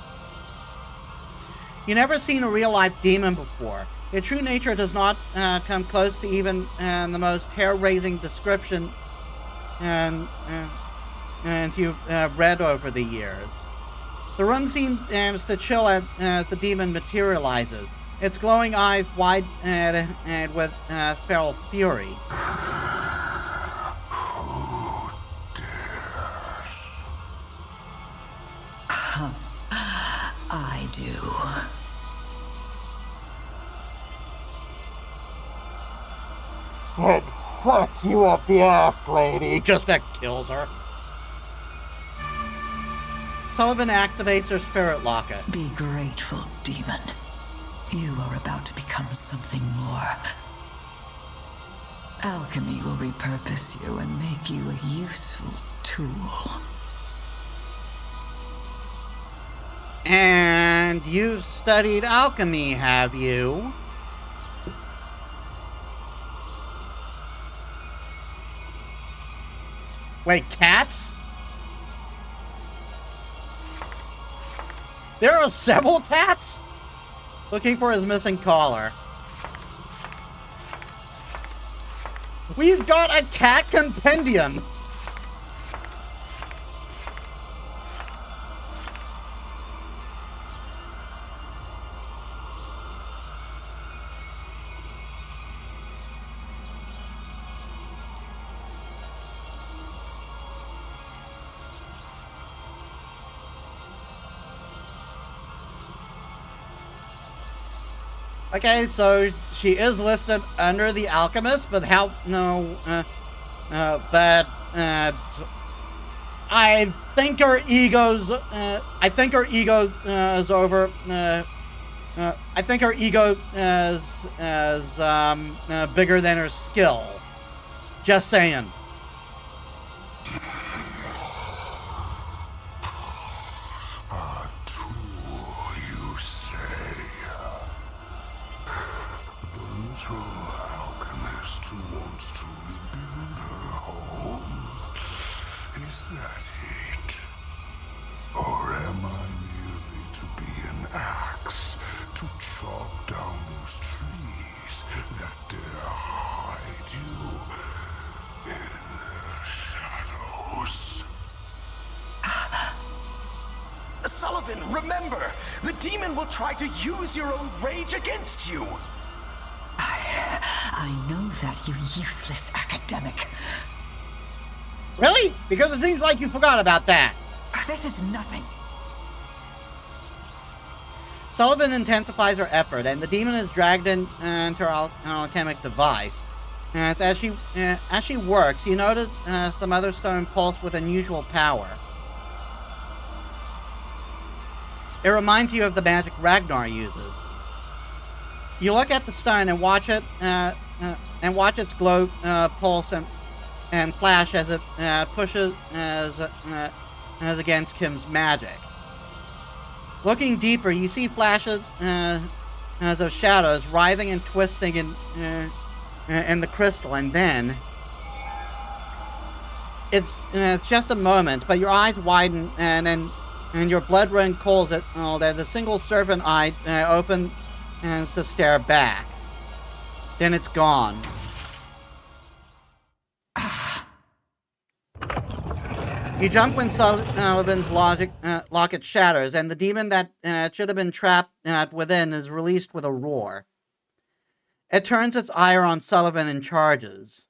You never seen a real-life demon before. Their true nature does not come close to even the most hair-raising description and you've read over the years. The room seems to chill as the demon materializes, its glowing eyes wide and with feral fury. Who dares? I do. And fuck you up the ass, lady. Just that kills her. Sullivan activates her spirit locket. Be grateful, demon. You are about to become something more. Alchemy will repurpose you and make you a useful tool. And you've studied alchemy, have you? Wait, cats? There are several cats? Looking for his missing collar. We've got a cat compendium! Okay, so she is listed under the alchemist, but how? No, but I think her ego's. I think her ego is over. I think her ego is bigger than her skill. Just saying. Sullivan, remember! The demon will try to use your own rage against you! I know that, you useless academic. Really? Because it seems like you forgot about that. This is nothing. Sullivan intensifies her effort, and the demon is dragged into her alchemic device. As she works, you notice the Mother Stone pulse with unusual power. It reminds you of the magic Ragnar uses. You look at the stone and watch it, its glow, pulse, and flash as it pushes as against Kim's magic. Looking deeper, you see flashes as of shadows writhing and twisting in the crystal, and then it's just a moment, but your eyes widen and your blood run coals as a single serpent eye opens to stare back. Then it's gone. You jump when Sullivan's locket shatters, and the demon that should have been trapped within is released with a roar. It turns its ire on Sullivan and charges.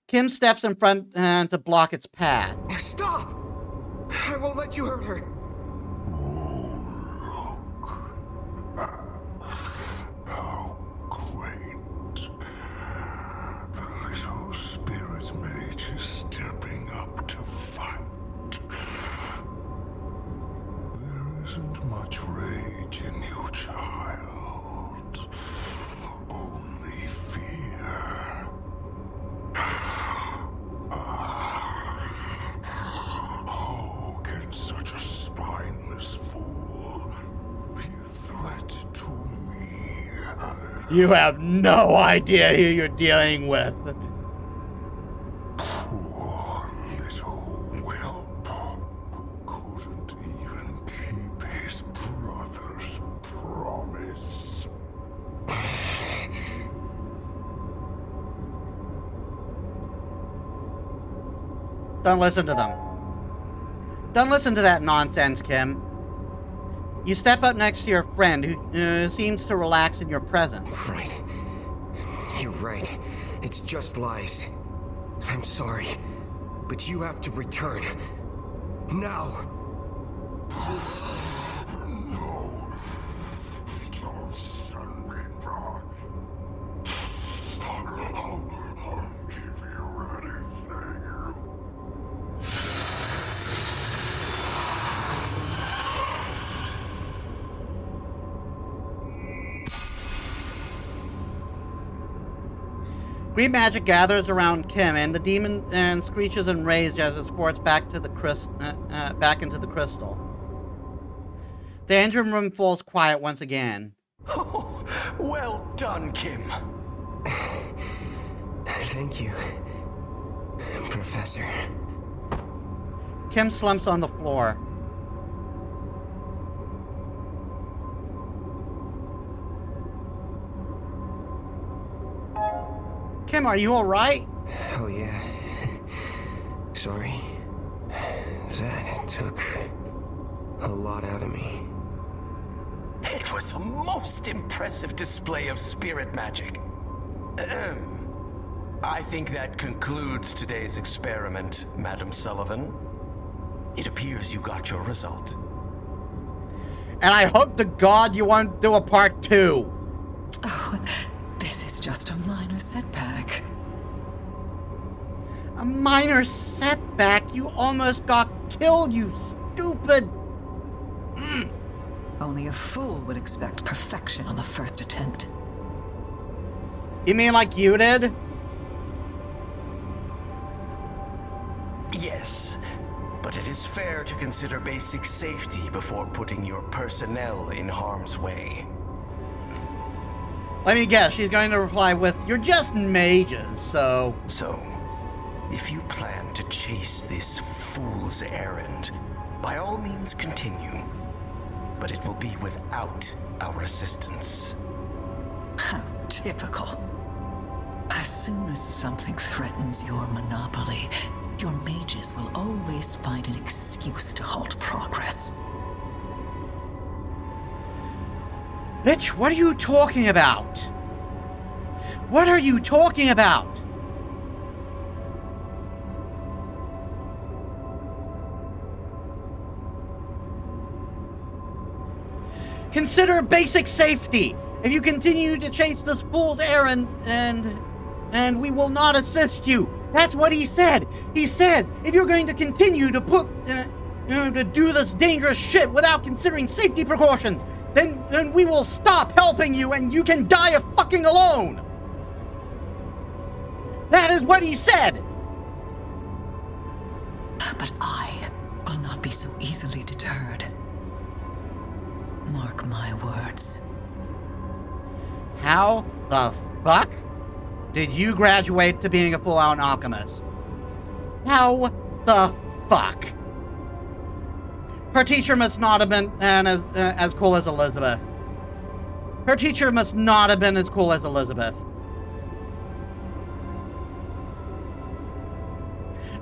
Kim steps in front to block its path. Stop! I won't let you hurt her. How quaint. The little spirit mage is stepping up to fight. There isn't much rage in you, child. Only fear. How can such a spineless fool be a threat to me? You have no idea who you're dealing with. Poor little whelp who couldn't even keep his brother's promise. Don't listen to them. Don't listen to that nonsense, Kim. You step up next to your friend, who seems to relax in your presence. Right. You're right. It's just lies. I'm sorry. But you have to return. Now! No. Don't send me back. Green magic gathers around Kim, and the demon screeches enraged as it sports back to the back into the crystal. The engine room falls quiet once again. Oh, well done, Kim. Thank you, Professor. Kim slumps on the floor. Kim, are you alright? Oh, yeah. Sorry. That took a lot out of me. It was a most impressive display of spirit magic. I think that concludes today's experiment, Madam Sullivan. It appears you got your result. And I hope to God you won't do a part 2. Oh, this is just a minor setback. A minor setback? You almost got killed, you stupid... Only a fool would expect perfection on the first attempt. You mean like you did? Yes, but it is fair to consider basic safety before putting your personnel in harm's way. Let me guess, she's going to reply with, "You're just mages, so..." So, if you plan to chase this fool's errand, by all means continue. But it will be without our assistance. How typical. As soon as something threatens your monopoly, your mages will always find an excuse to halt progress. Bitch, what are you talking about? What are you talking about? Consider basic safety. If you continue to chase this fool's errand, and we will not assist you. That's what he said. He said, if you're going to continue to to do this dangerous shit without considering safety precautions, then we will stop helping you and you can die of fucking alone. That is what he said. But I will not be so easily deterred. Mark my words. How the fuck did you graduate to being a full-out alchemist? How the fuck? Her teacher must not have been as cool as Elizabeth. Her teacher must not have been as cool as Elizabeth.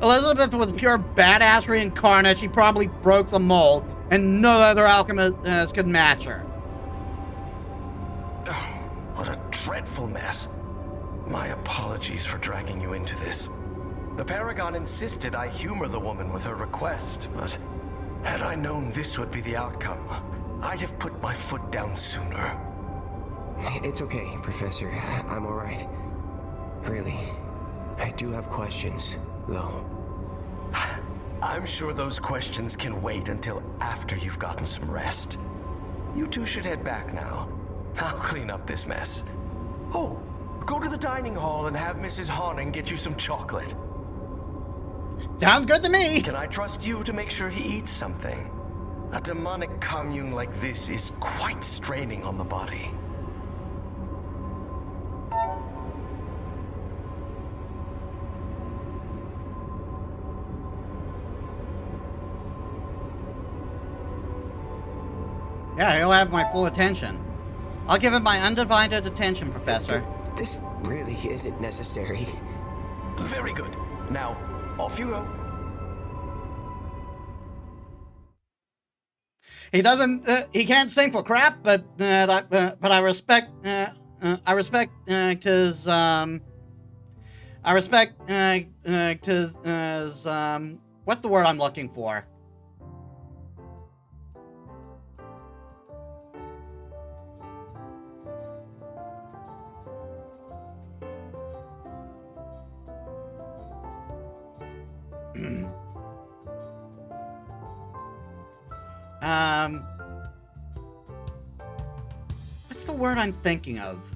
Elizabeth was pure badassery incarnate. She probably broke the mold, and no other alchemist could match her. Oh, what a dreadful mess. My apologies for dragging you into this. The Paragon insisted I humor the woman with her request, but had I known this would be the outcome, I'd have put my foot down sooner. It's okay, Professor. I'm alright. Really. I do have questions, though. I'm sure those questions can wait until after you've gotten some rest. You two should head back now. I'll clean up this mess. Oh, go to the dining hall and have Mrs. Honning get you some chocolate. Sounds good to me. Can I trust you to make sure he eats something? A demonic commune like this is quite straining on the body. Yeah, he'll have my full attention. I'll give him my undivided attention, Professor. This really isn't necessary. Very good. Now, off you go. He doesn't. He can't sing for crap, but I respect. I respect his. I respect his. What's the word I'm looking for? What's the word I'm thinking of?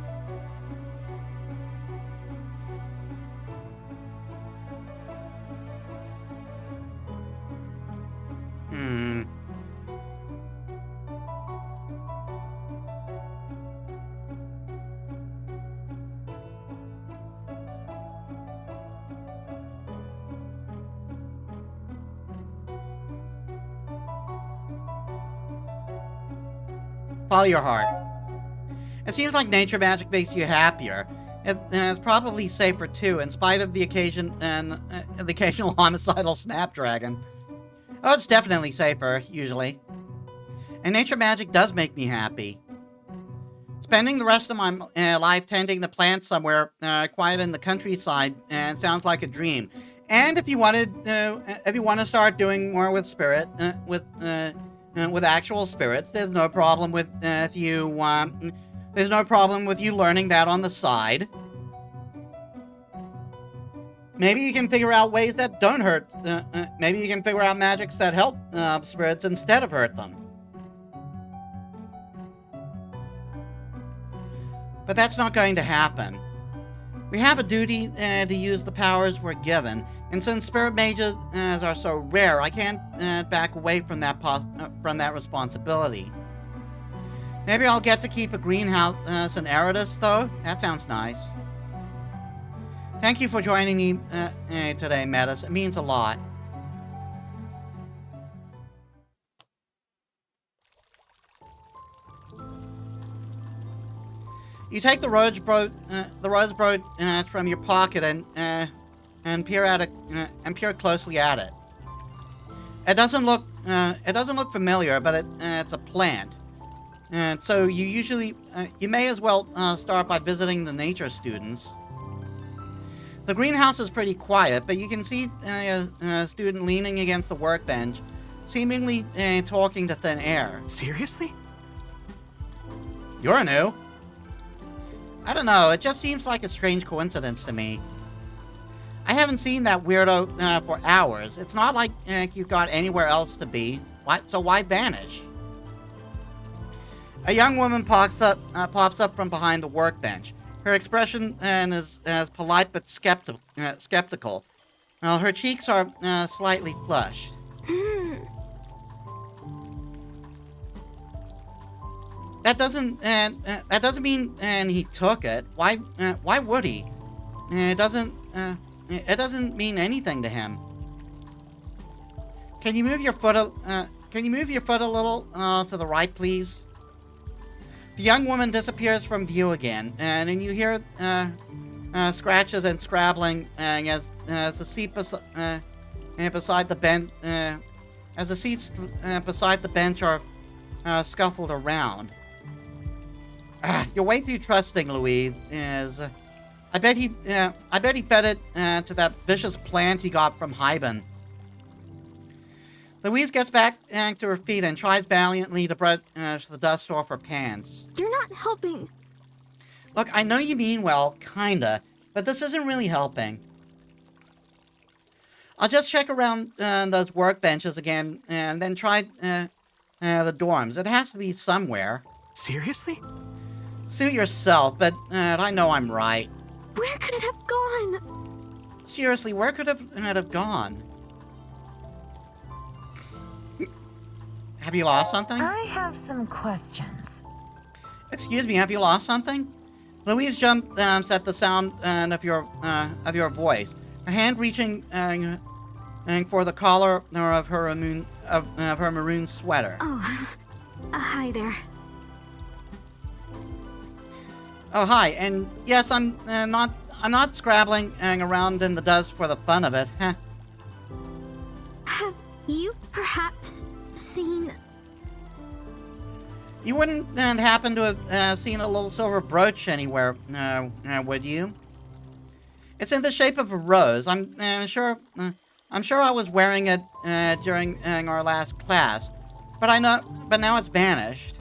Follow your heart. It seems like nature magic makes you happier. It's probably safer too, in spite of the occasional homicidal snapdragon. Oh, it's definitely safer, usually. And nature magic does make me happy. Spending the rest of my life tending the plants somewhere quiet in the countryside sounds like a dream. And if you want to start doing more with with actual spirits, there's no problem with there's no problem with you learning that on the side. Maybe you can figure out ways that don't hurt. Maybe you can figure out magics that help spirits instead of hurt them. But that's not going to happen. We have a duty to use the powers we're given, and since spirit mages are so rare, I can't back away from that responsibility. Maybe I'll get to keep a greenhouse in Eridus, though. That sounds nice. Thank you for joining me today, Metis. It means a lot. You take the rose brooch from your pocket and peer closely at it. It doesn't look familiar, but it's a plant. And so you may as well start by visiting the nature students. The greenhouse is pretty quiet, but you can see a student leaning against the workbench, seemingly talking to thin air. Seriously? You're new. I don't know, it just seems like a strange coincidence to me. I haven't seen that weirdo for hours. It's not like he's got anywhere else to be. So why vanish? A young woman pops up from behind the workbench. Her expression is polite but skeptical. Well, her cheeks are slightly flushed. That doesn't mean he took it. Why would he? It doesn't mean anything to him. Can you move your foot a little to the right, please? The young woman disappears from view again, and then you hear scratches and scrabbling as the seat beside the bench as the seats beside the bench are scuffled around. You're way too trusting, Louise. I bet he fed it to that vicious plant he got from Hyben. Louise gets back to her feet and tries valiantly to brush the dust off her pants. You're not helping. Look, I know you mean well, kinda, but this isn't really helping. I'll just check around those workbenches again and then try the dorms. It has to be somewhere. Seriously? Suit yourself, but I know I'm right. Where could it have gone? Seriously, where could it have gone? Have you lost something? I have some questions. Excuse me, have you lost something? Louise jumped at the sound of your voice. Her hand reaching for the collar of her maroon sweater. Oh, hi there. Oh, hi, and yes, I'm not scrabbling around in the dust for the fun of it. Huh. Have you perhaps seen... You wouldn't happen to have seen a little silver brooch anywhere, would you? It's in the shape of a rose. I'm sure I was wearing it during our last class, but now it's vanished.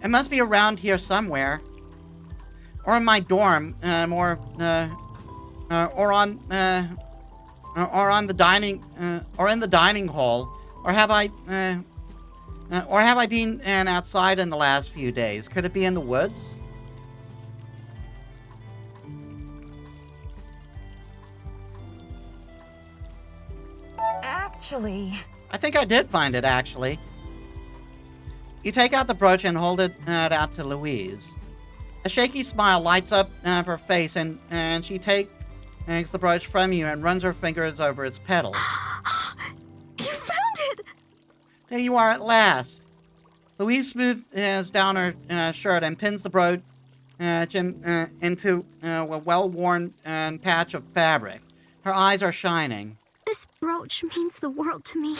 It must be around here somewhere, or in my dorm, or in the dining hall, or have I been outside in the last few days? Could it be in the woods? Actually, I think I did find it, actually. You take out the brooch and hold it out to Louise. A shaky smile lights up her face, and she takes the brooch from you and runs her fingers over its petals. You found it! There you are at last. Louise smooths down her shirt and pins the brooch into a well-worn patch of fabric. Her eyes are shining. This brooch means the world to me.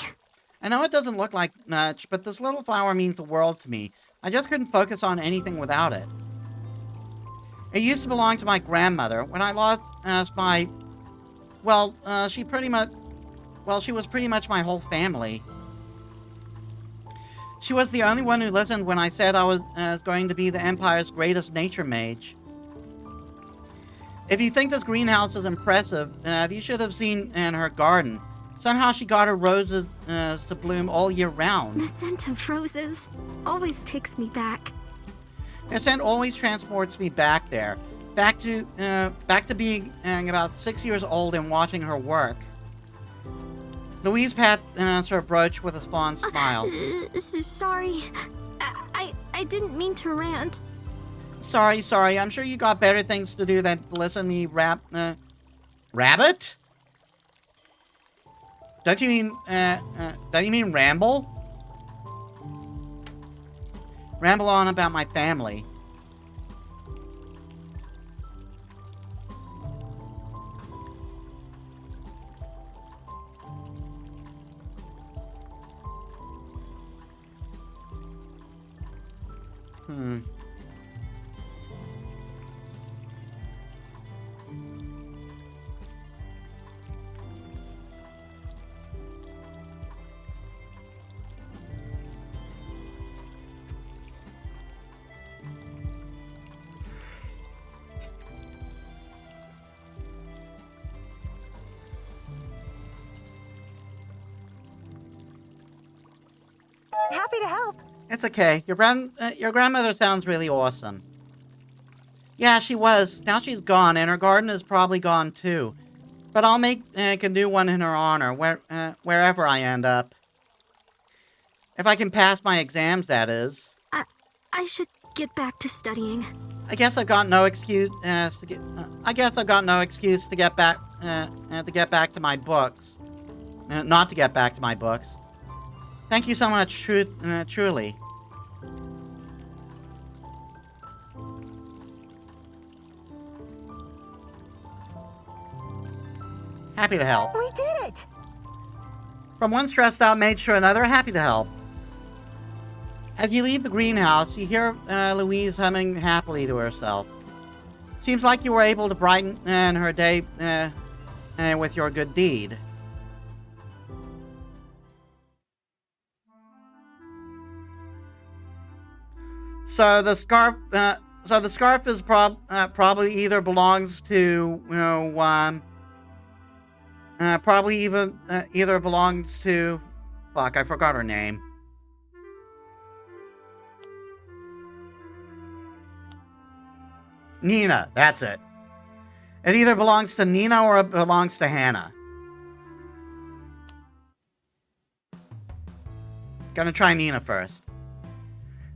I know it doesn't look like much, but this little flower means the world to me. I just couldn't focus on anything without it. It used to belong to my grandmother. When I lost my... Well, she was pretty much my whole family. She was the only one who listened when I said I was going to be the Empire's greatest nature mage. If you think this greenhouse is impressive, you should have seen in her garden. Somehow she got her roses to bloom all year round. The scent of roses always takes me back. Their scent always transports me back there. Back to being about 6 years old and watching her work. Louise pats her brooch with a fond smile. Sorry. I didn't mean to rant. Sorry. I'm sure you got better things to do than listen to me rabbit? Don't you mean ramble? Ramble on about my family. Happy to help. It's okay. Your grandmother sounds really awesome. Yeah, she was. Now she's gone, and her garden is probably gone too. But I'll make a new one in her honor, wherever I end up. If I can pass my exams, that is. I should get back to studying. I guess I've got no excuse to get back to my books. Not to get back to my books. Thank you so much, truly. Happy to help. We did it! From one stressed out mage to another, happy to help. As you leave the greenhouse, you hear Louise humming happily to herself. Seems like you were able to brighten her day with your good deed. So the scarf is probably either belongs to either belongs to, fuck, I forgot her name. Nina, that's it. It either belongs to Nina or it belongs to Hannah. Gonna try Nina first.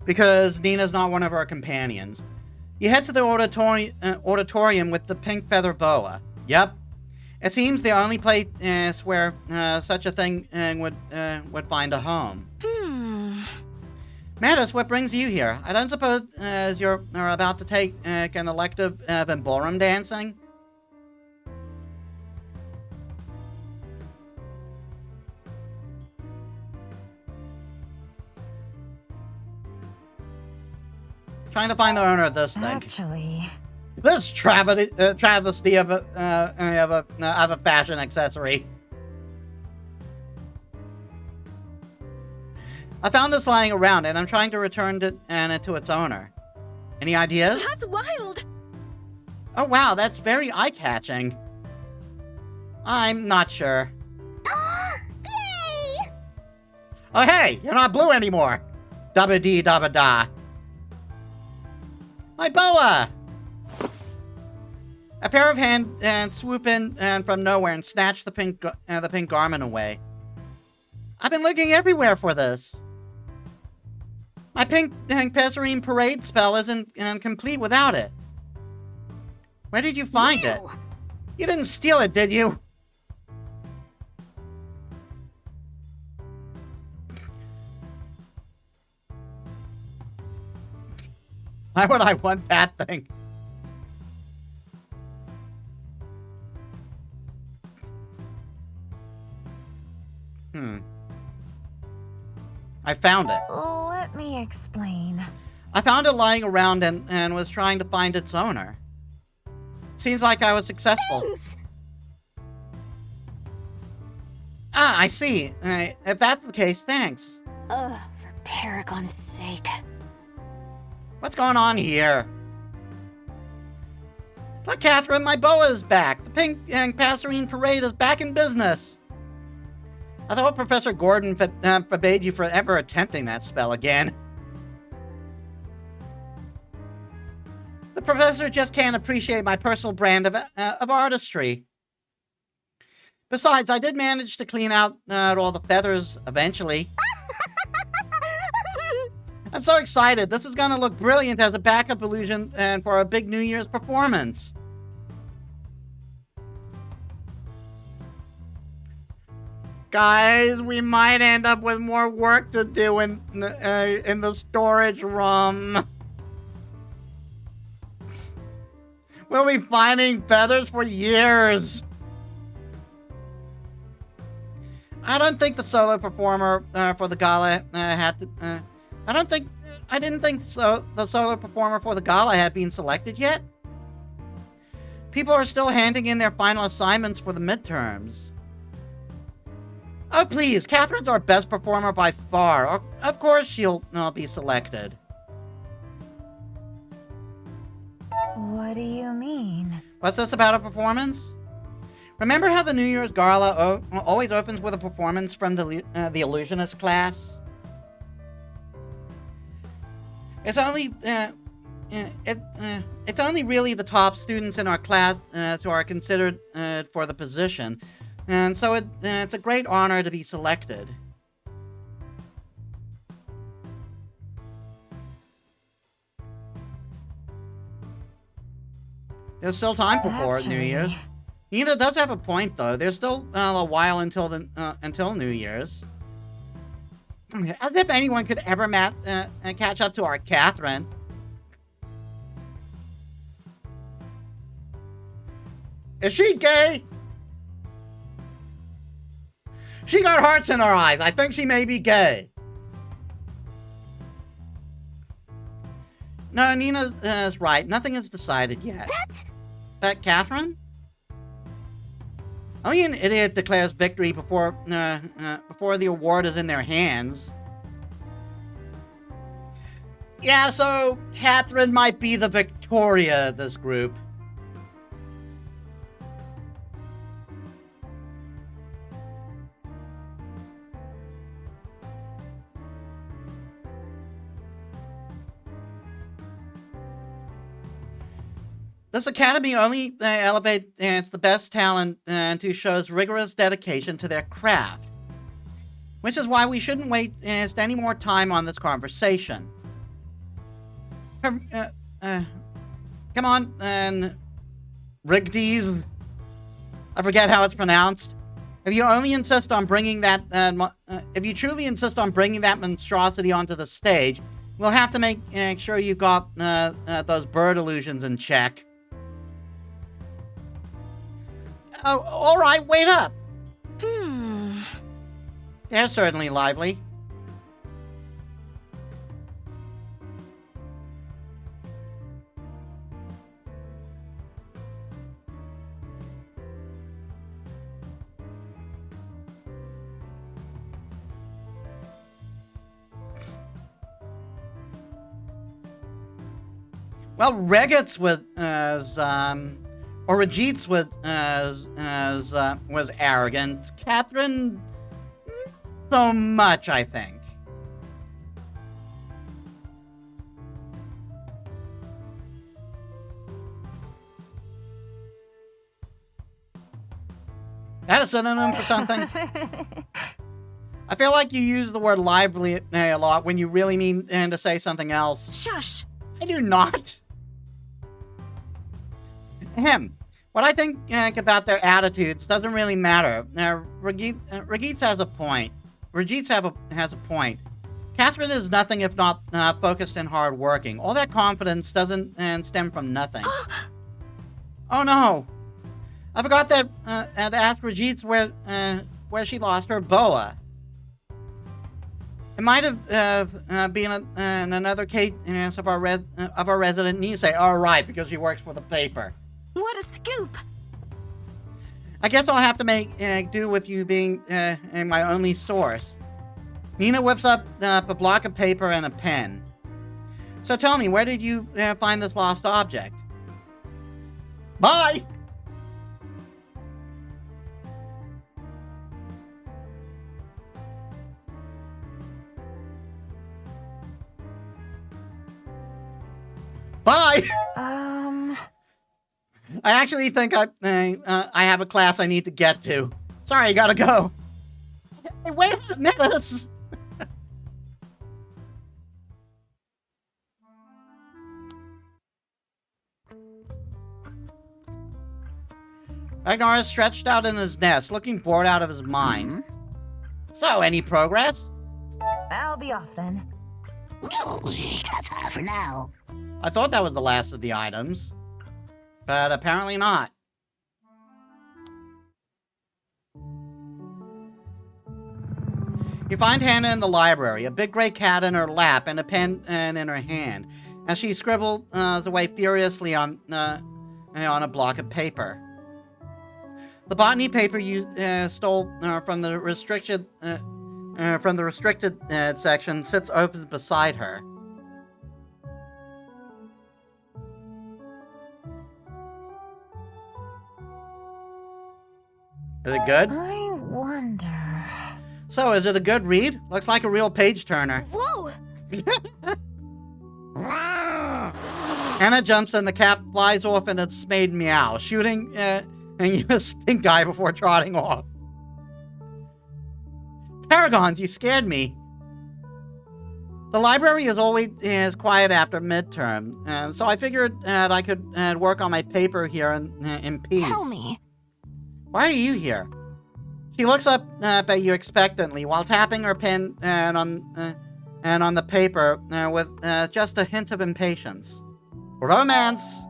Because Nina's not one of our companions. You head to the auditorium with the pink feather boa. Yep. It seems the only place where such a thing would find a home. Metis, what brings you here? I don't suppose you're about to take an elective in ballroom dancing? Trying to find the owner of this thing. Actually, This travesty of a fashion accessory. I found this lying around, and I'm trying to return it to its owner. Any ideas? That's wild! Oh wow, that's very eye-catching. I'm not sure. Yay! Oh hey, you're not blue anymore. Dabba-dee dabba-da. My boa! A pair of hands swoop in from nowhere and snatch the pink garment away. I've been looking everywhere for this. My pink Pesarine parade spell isn't complete without it. Where did you find it? You didn't steal it, did you? Why would I want that thing? I found it. Let me explain. I found it lying around and was trying to find its owner. Seems like I was successful. Thanks. Ah, I see. If that's the case, thanks. Ugh, for Paragon's sake. What's going on here? Look, Catherine, my boa is back. The pink and passerine parade is back in business. I thought Professor Gordon forbade you from ever attempting that spell again. The professor just can't appreciate my personal brand of artistry. Besides, I did manage to clean out all the feathers eventually. I'm so excited. This is going to look brilliant as a backup illusion and for our big New Year's performance. Guys, we might end up with more work to do in the storage room. We'll be finding feathers for years. I don't think the solo performer for the gala had to. I didn't think so. The solo performer for the gala had been selected yet. People are still handing in their final assignments for the midterms. Oh, please. Catherine's our best performer by far. Of course she'll be selected. What do you mean? What's this about a performance? Remember how the New Year's Gala always opens with a performance from the illusionist class? It's only it's only really the top students in our class who are considered for the position, and so it's a great honor to be selected. There's still time before New Year's. Nina does have a point, though. There's still a while until New Year's. As if anyone could ever catch up to our Catherine. Is she gay? She got hearts in her eyes. I think she may be gay. No, Nina is right. Nothing is decided yet. That Catherine? Only an idiot declares victory before the award is in their hands. Yeah, so Catherine might be the Victoria of this group. This academy only elevates the best talent and who shows rigorous dedication to their craft. Which is why we shouldn't waste any more time on this conversation. Come on, Rigdes. I forget how it's pronounced. If you truly insist on bringing that monstrosity onto the stage, we'll have to make sure you've got those bird illusions in check. Oh, all right, wait up. They're certainly lively. Well, Regitz was Origitz was arrogant. Catherine, so much, I think. That a synonym for something? I feel like you use the word lively a lot when you really mean to say something else. Shush! I do not. What I think about their attitudes doesn't really matter. Regitz has a point. Regitz has a point. Catherine is nothing if not focused and hardworking. All that confidence doesn't stem from nothing. Oh no! I forgot that at asked Brigitte where she lost her boa. It might have been in another case of our resident Nisei. All right, because she works for the paper. What a scoop! I guess I'll have to make do with you being my only source. Nina whips up a block of paper and a pen. So tell me, where did you find this lost object? Bye! Bye! I actually think I have a class I need to get to. Sorry, I gotta go. Hey, wait a minute, Metis! Ragnar is stretched out in his nest, looking bored out of his mind. So, any progress? I'll be off then. Ta-ta for now. I thought that was the last of the items, but apparently not. You find Hannah in the library, a big gray cat in her lap and a pen in her hand, as she scribbles away furiously on a block of paper. The botany paper you stole from the restricted section sits open beside her. Is it good? I wonder. So, is it a good read? Looks like a real page turner. Whoa! Hannah jumps and the cat flies off in a dismayed meow, shooting a stink eye before trotting off. Paragons, you scared me. The library is always quiet after midterm, so I figured that I could work on my paper here in peace. Tell me. Why are you here? She looks up at you expectantly while tapping her pen on the paper with just a hint of impatience. Romance.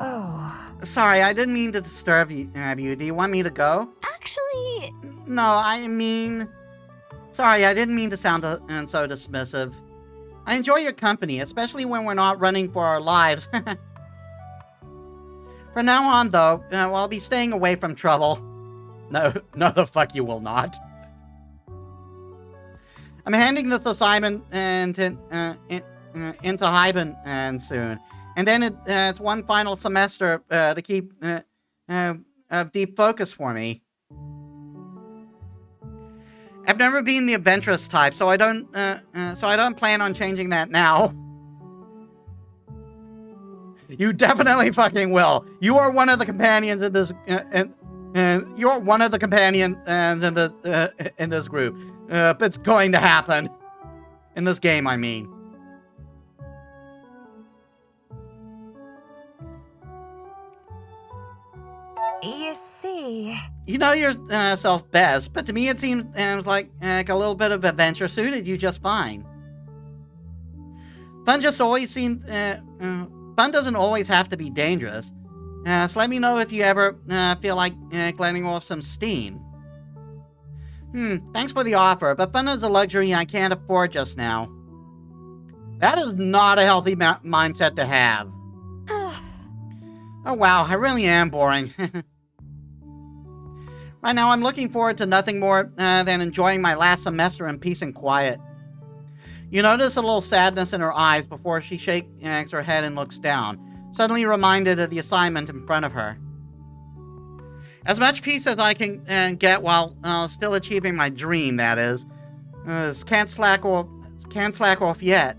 Oh. Sorry, I didn't mean to disturb you. Do you want me to go? Actually... No, I mean... Sorry, I didn't mean to sound so dismissive. I enjoy your company, especially when we're not running for our lives. From now on, though, I'll be staying away from trouble. No, the fuck you will not. I'm handing this assignment into Hyben soon. And then it's one final semester to keep of deep focus for me. I've never been the adventurous type, so I don't plan on changing that now. You definitely fucking will. You are one of the companions in this, and you're one of the companions in this group. It's going to happen in this game. I mean. You see... You know yourself best, but to me it seems like a little bit of adventure suited you just fine. Fun doesn't always have to be dangerous. So let me know if you ever feel like letting off some steam. Thanks for the offer, but fun is a luxury I can't afford just now. That is not a healthy mindset to have. Oh wow, I really am boring. Right now, I'm looking forward to nothing more than enjoying my last semester in peace and quiet. You notice a little sadness in her eyes before she shakes her head and looks down, suddenly reminded of the assignment in front of her. As much peace as I can get while still achieving my dream, that is. Can't slack off yet.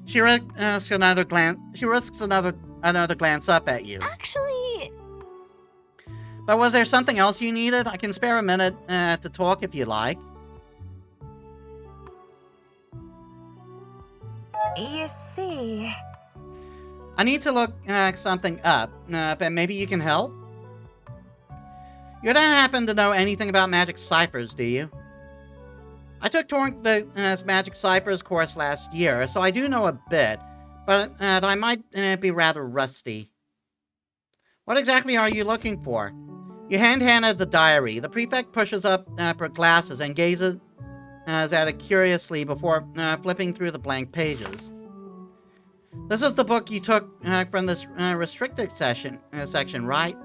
She risks another glance up at you. Actually... But was there something else you needed? I can spare a minute to talk if you like. You see... I need to look something up, and maybe you can help? You don't happen to know anything about magic ciphers, do you? I took the magic ciphers course last year, so I do know a bit, but I might be rather rusty. What exactly are you looking for? You hand Hannah the diary. The prefect pushes up her glasses and gazes at it curiously before flipping through the blank pages. This is the book you took from this restricted section, right?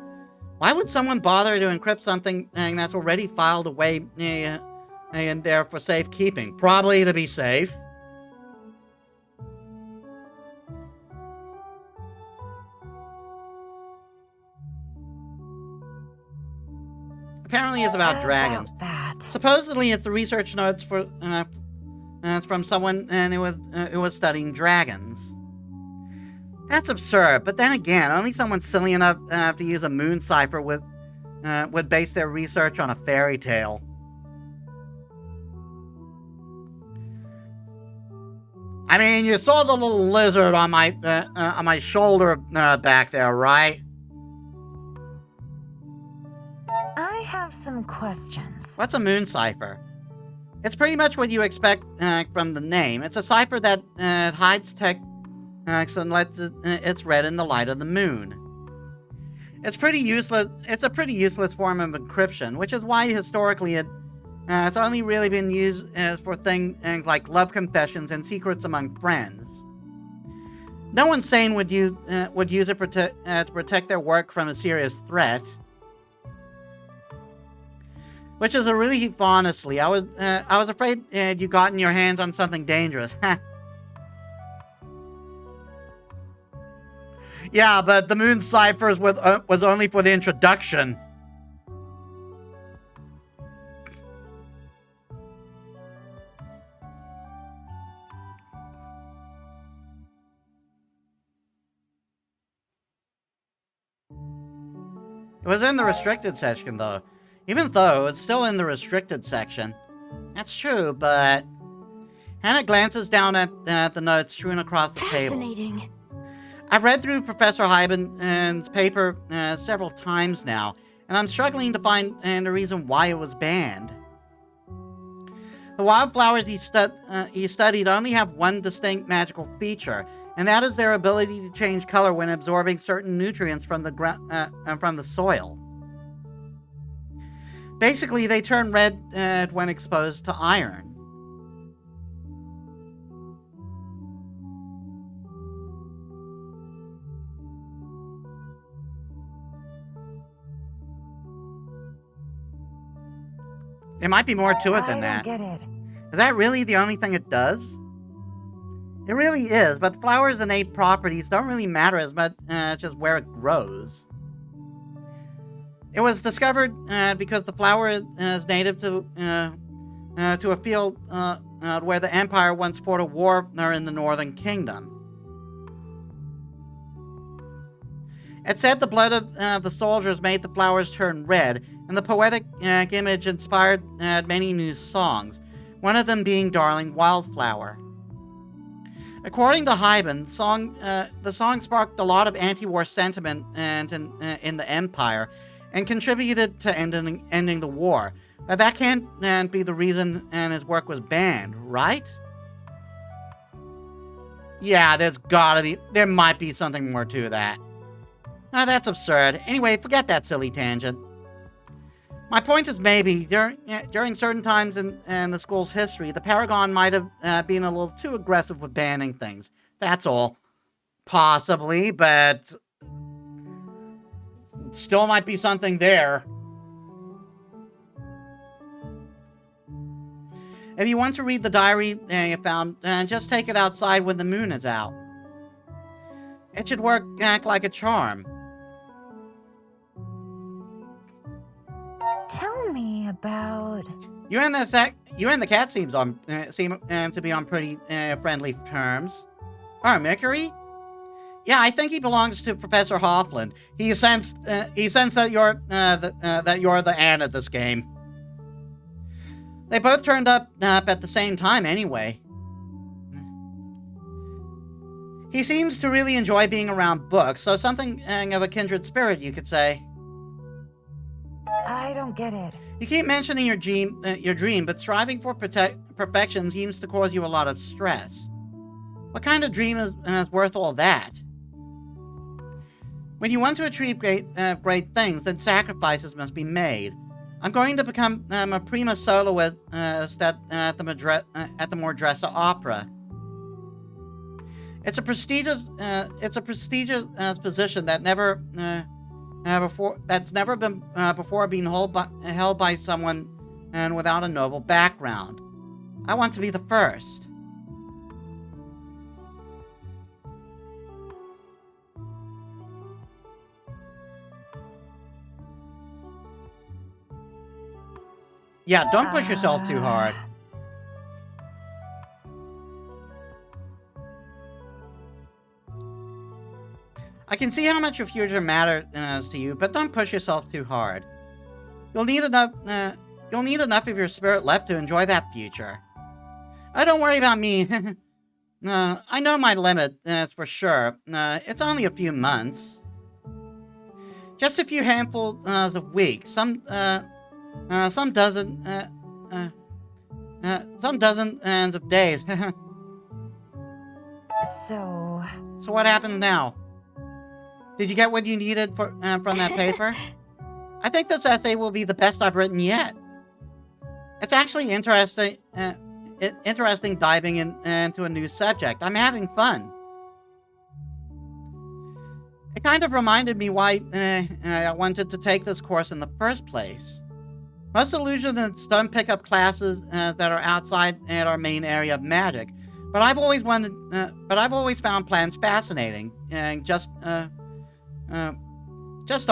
Why would someone bother to encrypt something that's already filed away in there for safekeeping? Probably to be safe. Apparently it's about dragons. Supposedly it's the research notes from someone who was studying dragons. That's absurd, but then again, only someone silly enough to use a moon cipher would base their research on a fairy tale. I mean, you saw the little lizard on my shoulder back there, right? I have some questions. What's a moon cipher? It's pretty much what you expect from the name. It's a cipher that hides text and lets it's read in the light of the moon. It's pretty useless. It's a pretty useless form of encryption, which is why historically it's only really been used for things like love confessions and secrets among friends. No one sane would use it to protect their work from a serious threat. Which is a relief, honestly. I was afraid you gotten your hands on something dangerous. Yeah, but the moon ciphers was only for the introduction. It was in the restricted section, though. Even though it's still in the restricted section. That's true, but... Hannah glances down at the notes strewn across the table. Fascinating. I've read through Professor Hyben's paper several times now, and I'm struggling to find a reason why it was banned. The wildflowers he studied only have one distinct magical feature, and that is their ability to change color when absorbing certain nutrients from the soil. Basically, they turn red when exposed to iron. There might be more to it than that. I don't get it. Is that really the only thing it does? It really is, but the flower's innate properties don't really matter as much as just where it grows. It was discovered because the flower is native to a field where the Empire once fought a war in the Northern Kingdom. It said the blood of the soldiers made the flowers turn red, and the poetic image inspired many new songs, one of them being Darling Wildflower. According to Hyben, the song sparked a lot of anti-war sentiment in the Empire, and contributed to ending the war. But that can't be the reason his work was banned, right? Yeah, there might be something more to that. No, that's absurd. Anyway, forget that silly tangent. My point is maybe, during certain times in the school's history, the Paragon might have been a little too aggressive with banning things. That's all. Possibly, but... still might be something there. If you want to read the diary you found, just take it outside when the moon is out. It should act like a charm. Tell me about... You and the cat seem to be on pretty friendly terms. Oh, Mercury? Yeah, I think he belongs to Professor Hoffland. He sensed that you're the Anne at this game. They both turned up at the same time anyway. He seems to really enjoy being around books, so something of a kindred spirit, you could say. I don't get it. You keep mentioning your dream, but striving for perfection seems to cause you a lot of stress. What kind of dream is worth all that? When you want to achieve great things, then sacrifices must be made. I'm going to become a prima soloist at the Mordressa Opera. It's a prestigious position that that's never been before been held by someone without a noble background. I want to be the first. Yeah, don't push yourself too hard. I can see how much your future matters to you, but don't push yourself too hard. You'll need enough of your spirit left to enjoy that future. Oh, don't worry about me. I know my limit, for sure. It's only a few months. Just a few handfuls of weeks. Some dozens of days. So what happens now? Did you get what you needed from that paper? I think this essay will be the best I've written yet. It's actually interesting diving into a new subject. I'm having fun. It kind of reminded me why I wanted to take this course in the first place. Most illusionists don't pick up classes that are outside our main area of magic, but I've always found plants fascinating and just a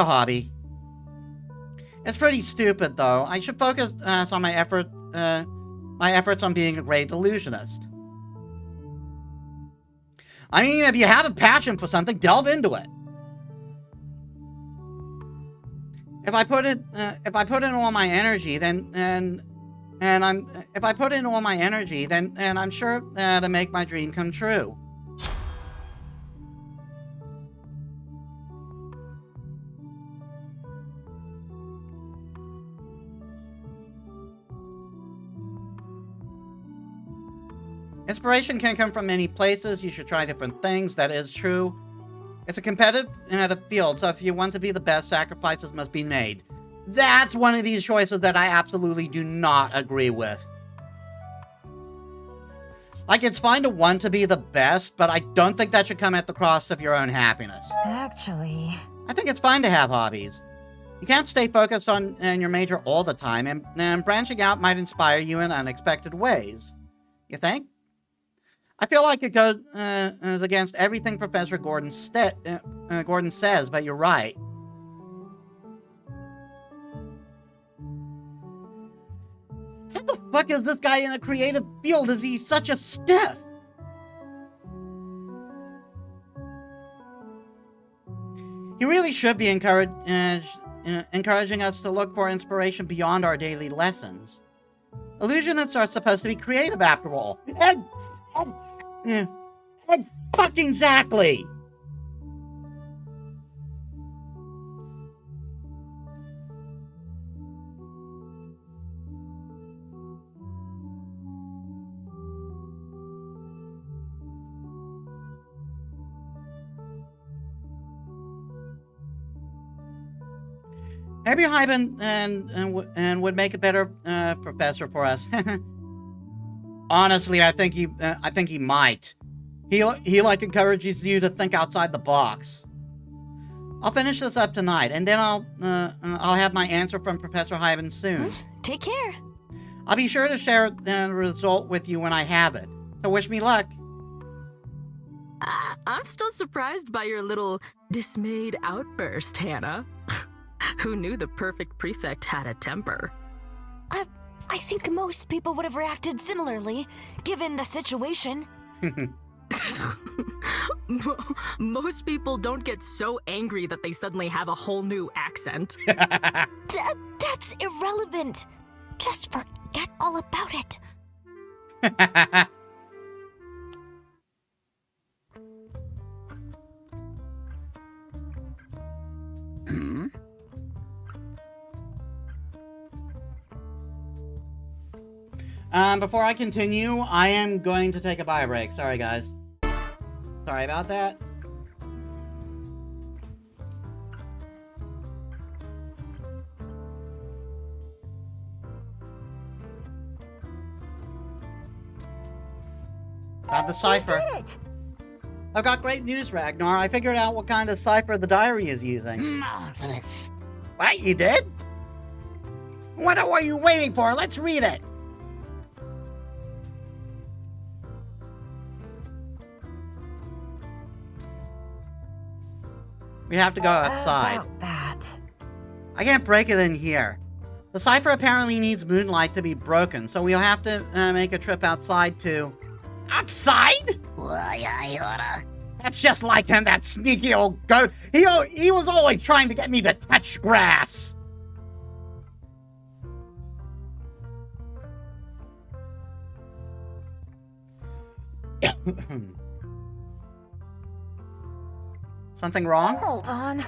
hobby. It's pretty stupid, though. I should focus on my efforts on being a great illusionist. I mean, if you have a passion for something, delve into it. If I put in all my energy, then I'm sure to make my dream come true. Inspiration can come from many places. You should try different things. That is true. It's a competitive field, so if you want to be the best, sacrifices must be made. That's one of these choices that I absolutely do not agree with. Like, it's fine to want to be the best, but I don't think that should come at the cost of your own happiness. actually, I think it's fine to have hobbies. You can't stay focused on your major all the time, and branching out might inspire you in unexpected ways. You think? I feel like it goes against everything Professor Gordon says, but you're right. How the fuck is this guy in a creative field? Is he such a stiff? He really should be encouraging us to look for inspiration beyond our daily lessons. Illusionists are supposed to be creative, after all. Fucking exactly! Maybe Hyben and would make a better professor for us. Honestly, I think he might. He like encourages you to think outside the box. I'll finish this up tonight, and then I'll have my answer from Professor Hyben soon. Take care. I'll be sure to share the result with you when I have it. So wish me luck. I'm still surprised by your little dismayed outburst, Hannah. Who knew the perfect prefect had a temper? I think most people would have reacted similarly, given the situation. Most people don't get so angry that they suddenly have a whole new accent. That's irrelevant. Just forget all about it. Hmm? Before I continue, I am going to take a bio break. Sorry, guys. Sorry about that. Got the cipher. You did it! I've got great news, Ragnar. I figured out what kind of cipher the diary is using. Marvelous. What, you did? What are you waiting for? Let's read it. We have to go outside. About that. I can't break it in here. The cipher apparently needs moonlight to be broken, so we'll have to make a trip outside to... Outside? Why, I oughta. That's just like him, that sneaky old goat. He was always trying to get me to touch grass. Something wrong? Hold on.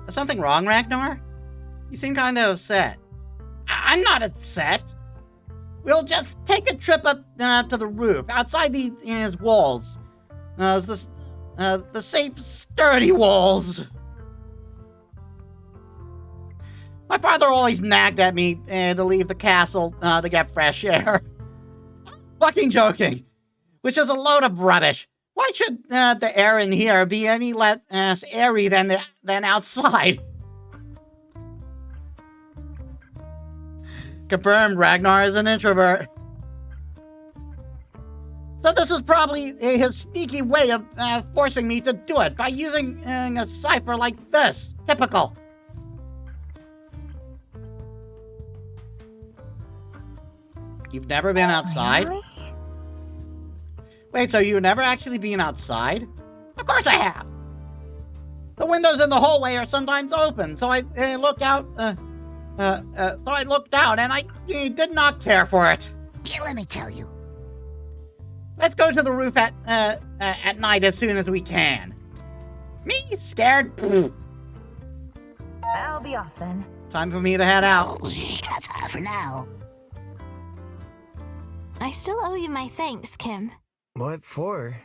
Is something wrong, Ragnar? You seem kind of upset. I'm not upset. We'll just take a trip up to the roof, outside his walls. The safe, sturdy walls. My father always nagged at me to leave the castle to get fresh air. Fucking joking. Which is a load of rubbish. Why should the air in here be any less airy than outside? Confirmed, Ragnar is an introvert. So this is probably his sneaky way of forcing me to do it by using a cipher like this. Typical. You've never been outside? Really? Wait, so you've never actually been outside? Of course I have. The windows in the hallway are sometimes open, so I look out. So I looked out, and I did not care for it. Yeah, let me tell you. Let's go to the roof at night as soon as we can. Me scared? I'll be off then. Time for me to head out. Ta-ta for now. I still owe you my thanks, Kim. What for?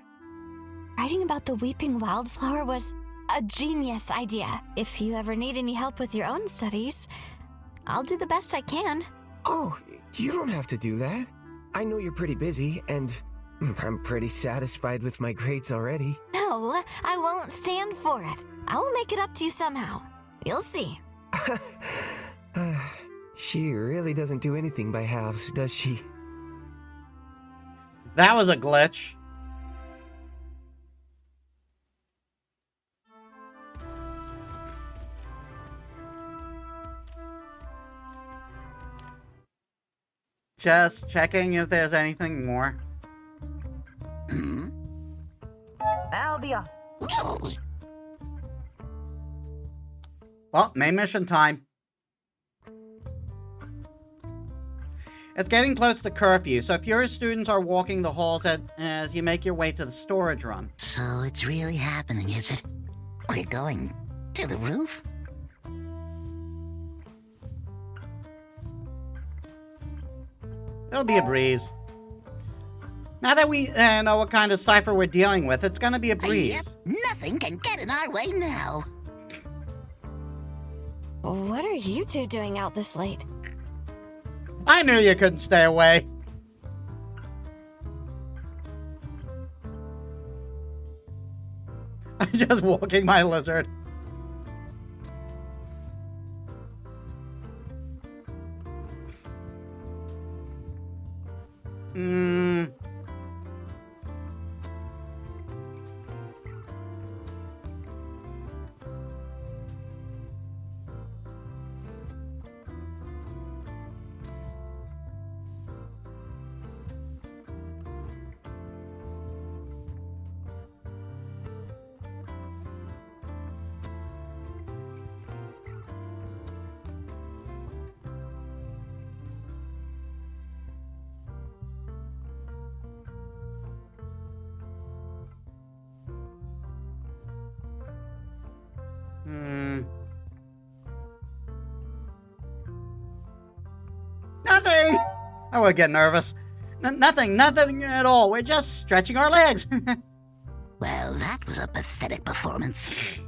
Writing about the weeping wildflower was a genius idea. If you ever need any help with your own studies, I'll do the best I can. Oh, you don't have to do that. I know you're pretty busy, and I'm pretty satisfied with my grades already. No, I won't stand for it. I will make it up to you somehow. You'll see. She really doesn't do anything by halves, does she? That was a glitch. Just checking if there's anything more. Hmm? I'll be off. Well, main mission time. It's getting close to curfew, so if your students are walking the halls as you make your way to the storage room. So it's really happening, is it? We're going to the roof? It'll be a breeze. Now that we know what kind of cipher we're dealing with, it's gonna be a breeze. Yep, nothing can get in our way now. What are you two doing out this late? I knew you couldn't stay away. I'm just walking my lizard. I would get nervous. Nothing at all. We're just stretching our legs. Well, that was a pathetic performance.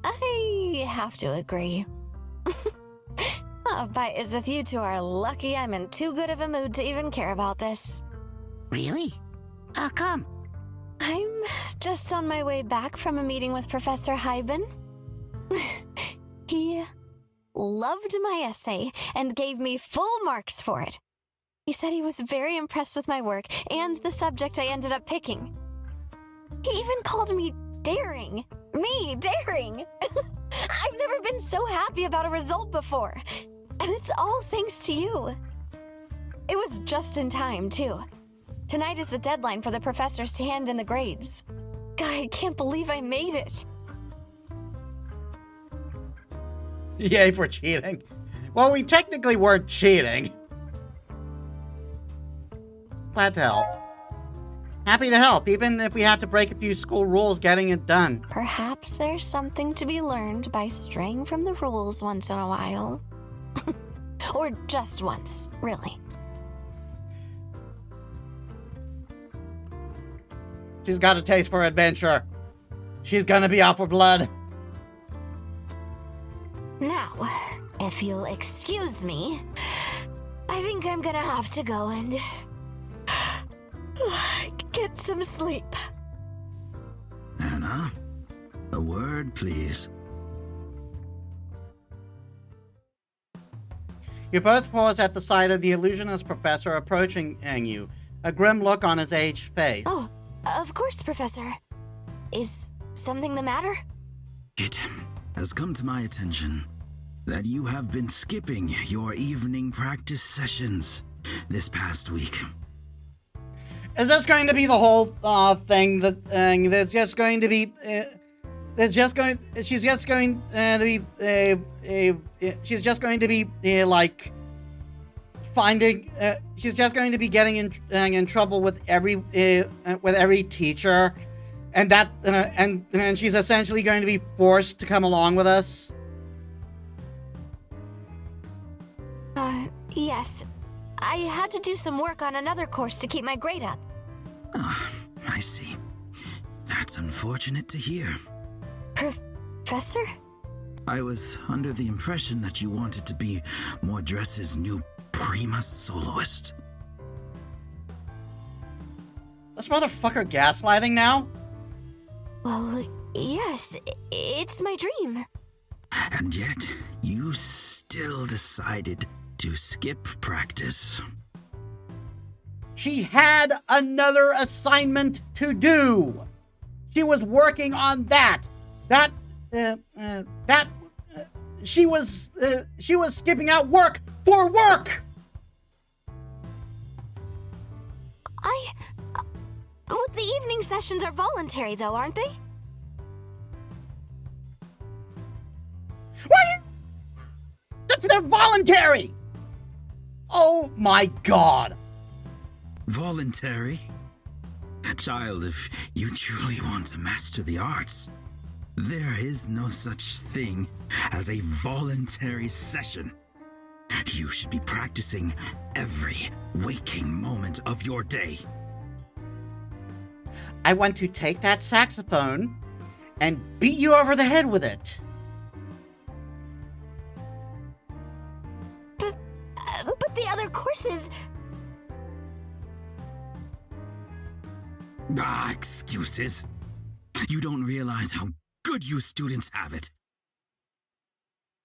I have to agree. But as if you two are lucky I'm in too good of a mood to even care about this. Really? How come? I'm just on my way back from a meeting with Professor Hyben. He loved my essay and gave me full marks for it. He said he was very impressed with my work and the subject I ended up picking. He even called me daring. Me, daring! I've never been so happy about a result before. And it's all thanks to you. It was just in time, too. Tonight is the deadline for the professors to hand in the grades. God, I can't believe I made it. Yay for cheating. Well, we technically weren't cheating. Glad to help. Happy to help, even if we had to break a few school rules getting it done. Perhaps there's something to be learned by straying from the rules once in a while. Or just once, really. She's got a taste for adventure. She's gonna be out for blood. Now, if you'll excuse me, I think I'm gonna have to go and get some sleep. Anna, a word, please. You both pause at the sight of the illusionist professor approaching you, a grim look on his aged face. Oh, of course, Professor. Is something the matter? It has come to my attention that you have been skipping your evening practice sessions this past week. Is this going to be the whole thing that there's just going to be she's just going to be like finding she's just going to be getting in trouble with every teacher, and that and she's essentially going to be forced to come along with us? Yes. I had to do some work on another course to keep my grade up. Ah, I see. That's unfortunate to hear. Professor? I was under the impression that you wanted to be Mordress's new prima soloist. This motherfucker gaslighting now? Well, yes, it's my dream. And yet, you still decided to skip practice. She had another assignment to do. She was working on that. She was skipping out work for work. The evening sessions are voluntary, though, aren't they? What? They're voluntary. Oh my God. Voluntary? Child, if you truly want to master the arts, there is no such thing as a voluntary session. You should be practicing every waking moment of your day. I want to take that saxophone and beat you over the head with it. But the other courses... Excuses. You don't realize how good you students have it.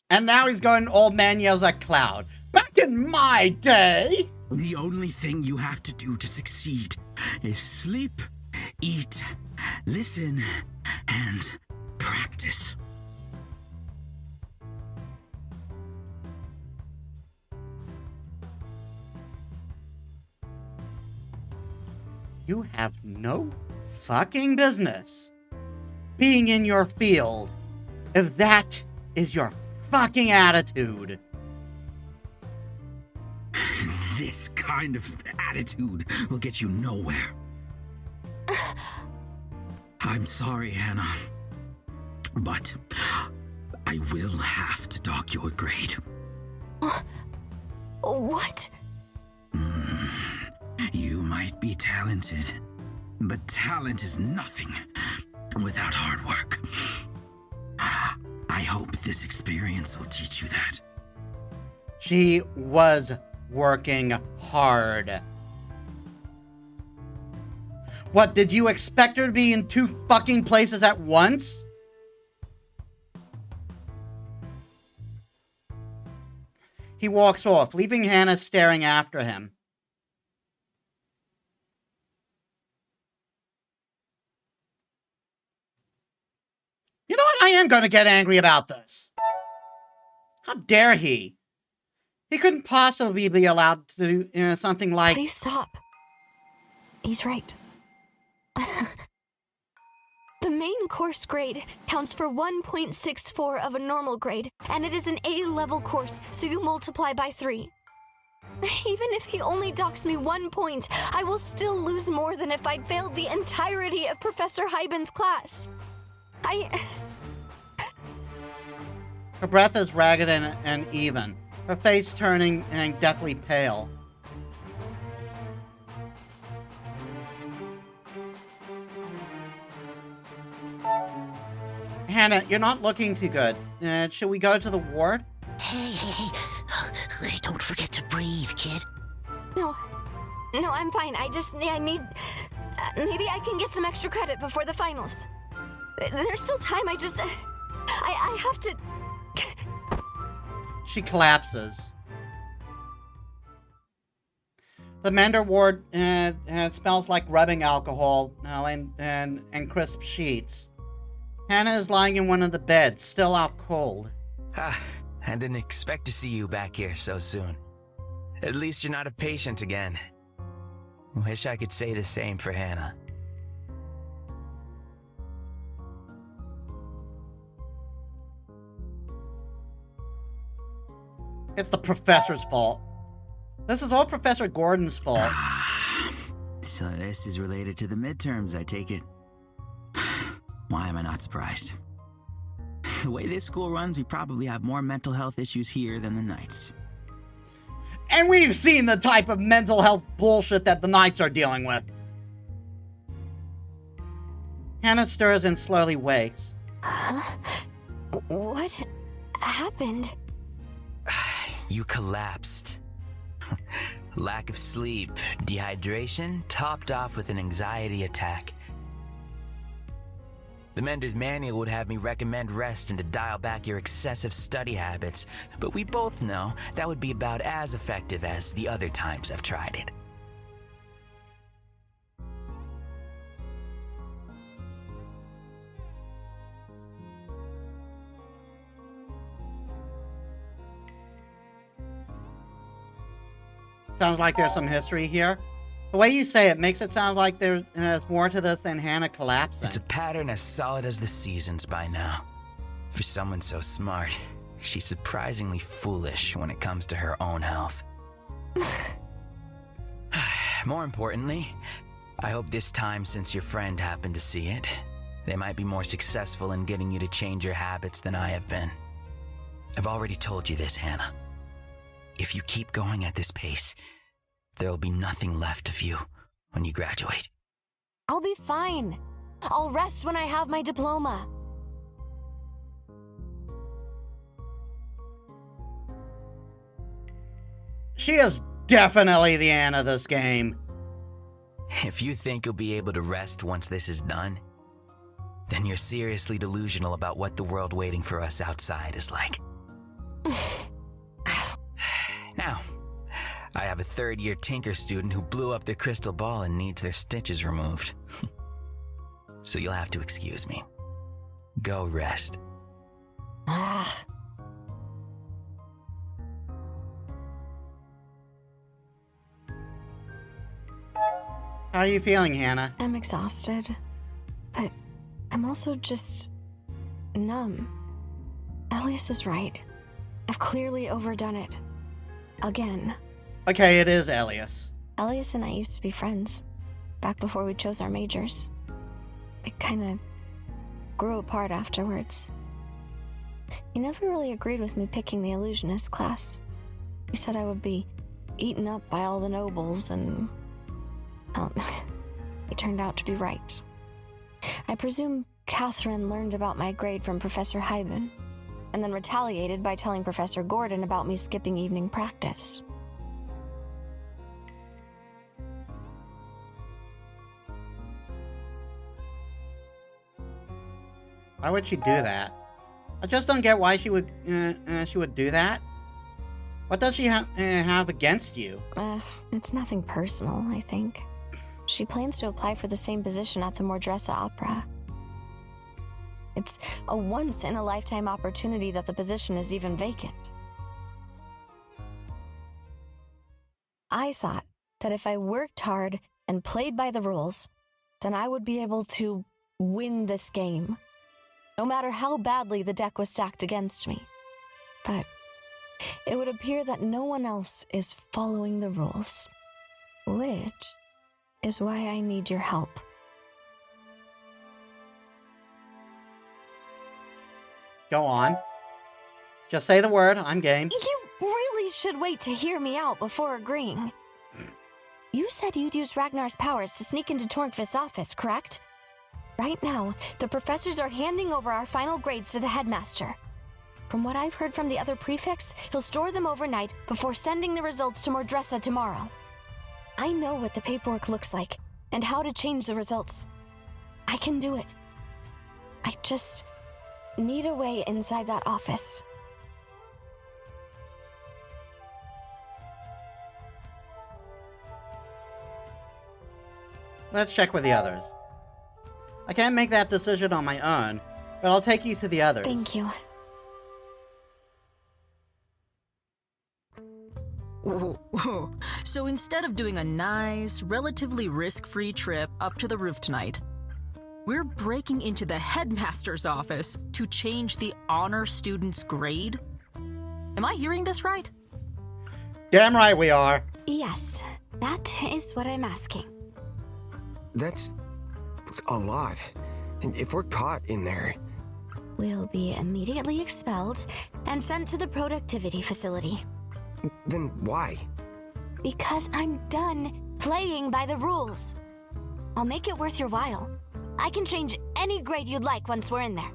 And now he's going old man yells at cloud. Back in my day! The only thing you have to do to succeed is sleep, eat, listen, and practice. You have no fucking business being in your field if that is your fucking attitude. This kind of attitude will get you nowhere. I'm sorry, Hannah, but I will have to dock your grade. What? might be talented, but talent is nothing without hard work. I hope this experience will teach you that. She was working hard. What, did you expect her to be in 2 fucking places at once? He walks off, leaving Hannah staring after him. You know what? I am going to get angry about this. How dare he? He couldn't possibly be allowed to do something like... Please stop. He's right. The main course grade counts for 1.64 of a normal grade, and it is an A-level course, so you multiply by 3. Even if he only docks me 1 point, I will still lose more than if I'd failed the entirety of Professor Hyben's class. Her breath is ragged and even, her face turning and deathly pale. Hannah, you're not looking too good. Should we go to the ward? Hey, don't forget to breathe, kid. No, I'm fine. I need... maybe I can get some extra credit before the finals. There's still time. I have to... She collapses. The Mender ward smells like rubbing alcohol and crisp sheets. Hannah is lying in one of the beds, still out cold. I didn't expect to see you back here so soon. At least you're not a patient again. Wish I could say the same for Hannah. It's the professor's fault. This is all Professor Gordon's fault. So this is related to the midterms, I take it. Why am I not surprised? The way this school runs, we probably have more mental health issues here than the Knights. And we've seen the type of mental health bullshit that the Knights are dealing with. Hannah stirs and slowly wakes. What happened? You collapsed. Lack of sleep, dehydration, topped off with an anxiety attack. The Mender's manual would have me recommend rest and to dial back your excessive study habits, but we both know that would be about as effective as the other times I've tried it. Sounds like there's some history here. The way you say it makes it sound like there's more to this than Hannah collapsing. It's a pattern as solid as the seasons by now. For someone so smart, she's surprisingly foolish when it comes to her own health. More importantly, I hope this time, since your friend happened to see it, they might be more successful in getting you to change your habits than I have been. I've already told you this, Hannah. If you keep going at this pace, there will be nothing left of you when you graduate. I'll be fine. I'll rest when I have my diploma. She is definitely the Anne of this game. If you think you'll be able to rest once this is done, then you're seriously delusional about what the world waiting for us outside is like. Now, I have a third-year Tinker student who blew up their crystal ball and needs their stitches removed. So you'll have to excuse me. Go rest. How are you feeling, Hannah? I'm exhausted, but I'm also just numb. Elias is right. I've clearly overdone it. Again. Okay, it is Elias. Elias and I used to be friends, back before we chose our majors. It kinda grew apart afterwards. He never really agreed with me picking the illusionist class. He said I would be eaten up by all the nobles and He turned out to be right. I presume Catherine learned about my grade from Professor Hyben, and then retaliated by telling Professor Gordon about me skipping evening practice. Why would she do that? I just don't get why she would do that. What does she have against you? It's nothing personal, I think. She plans to apply for the same position at the Mordressa Opera. It's a once-in-a-lifetime opportunity that the position is even vacant. I thought that if I worked hard and played by the rules, then I would be able to win this game, no matter how badly the deck was stacked against me. But it would appear that no one else is following the rules, which is why I need your help. Go on. Just say the word, I'm game. You really should wait to hear me out before agreeing. You said you'd use Ragnar's powers to sneak into Tornquist's office, correct? Right now, the professors are handing over our final grades to the headmaster. From what I've heard from the other prefects, he'll store them overnight before sending the results to Mordressa tomorrow. I know what the paperwork looks like and how to change the results. I can do it. I just need a way inside that office. Let's check with the others. I can't make that decision on my own, but I'll take you to the others. Thank you. Whoa. So instead of doing a nice, relatively risk-free trip up to the roof tonight, we're breaking into the headmaster's office to change the honor student's grade? Am I hearing this right? Damn right we are. Yes, that is what I'm asking. That's a lot. And if we're caught in there... We'll be immediately expelled and sent to the productivity facility. Then why? Because I'm done playing by the rules. I'll make it worth your while. I can change any grade you'd like once we're in there.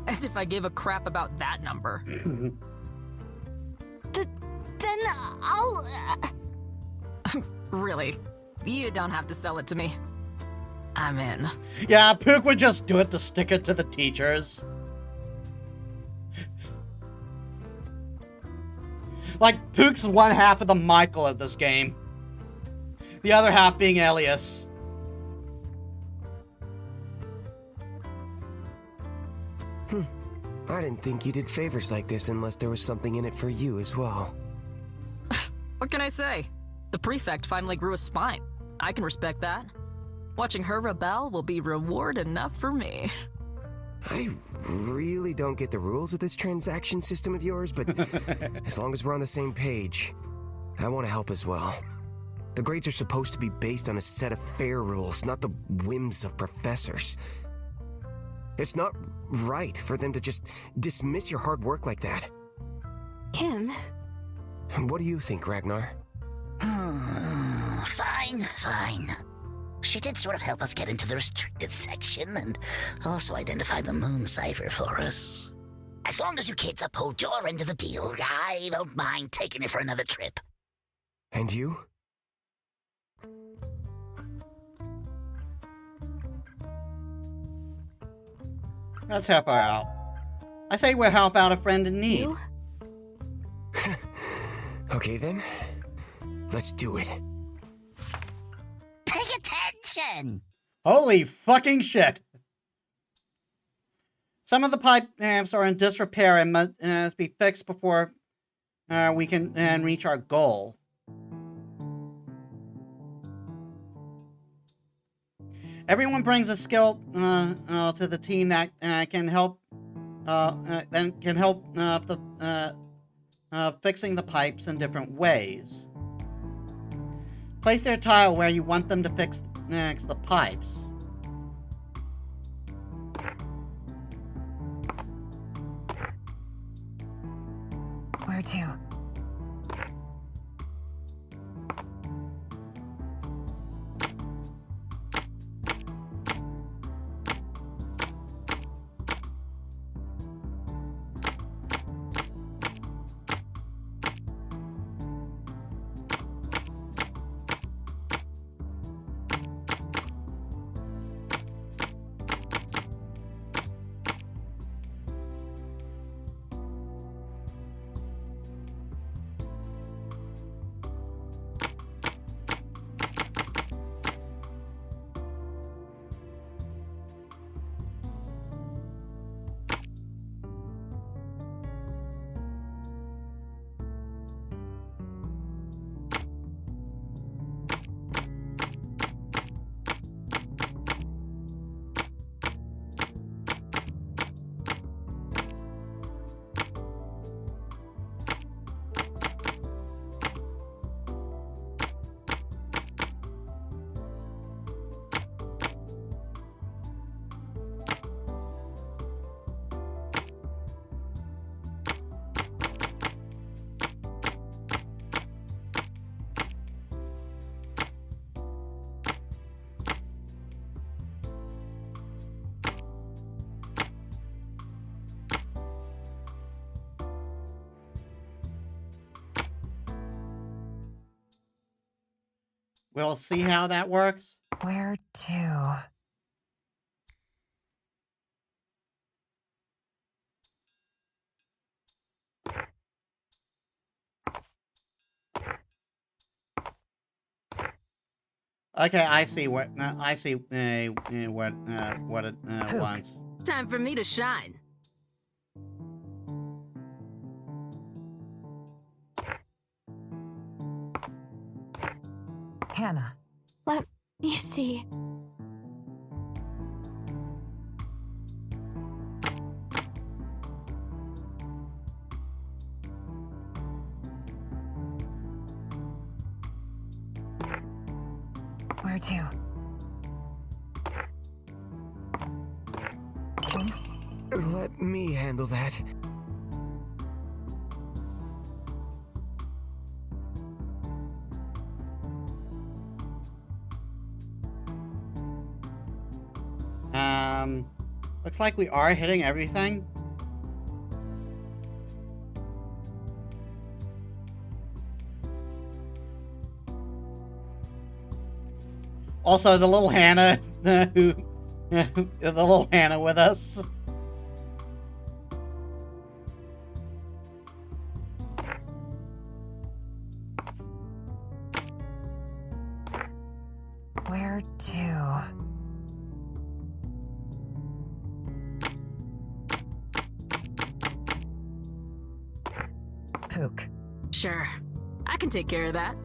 As if I gave a crap about that number. Then I'll... Really? You don't have to sell it to me. I'm in. Yeah, Pook would just do it to stick it to the teachers. Like, Pook's one half of the Michael of this game. The other half being Elias. I didn't think you did favors like this unless there was something in it for you as well. What can I say? The prefect finally grew a spine. I can respect that. Watching her rebel will be reward enough for me. I really don't get the rules of this transaction system of yours, but as long as we're on the same page, I want to help as well. The grades are supposed to be based on a set of fair rules, not the whims of professors. It's not right for them to just dismiss your hard work like that. Kim? What do you think, Ragnar? Fine. She did sort of help us get into the restricted section and also identify the moon cipher for us. As long as you kids uphold your end of the deal, I don't mind taking you for another trip. And you? Let's help her out. I say we'll help out a friend in need. You? Okay then, let's do it. Pay attention! Holy fucking shit! Some of the pipe amps are in disrepair and must be fixed before we can reach our goal. Everyone brings a skill to the team that can help fixing the pipes in different ways. Place their tile where you want them to fix the pipes. Where to? We'll see how that works. Where to? Okay, I see what I see. What it wants. Time for me to shine. Hannah. Let me see. Where to? Let me handle that. Looks like we are hitting everything. Also, the little Hannah, the little Hannah with us. Where to? Pook. Sure, I can take care of that.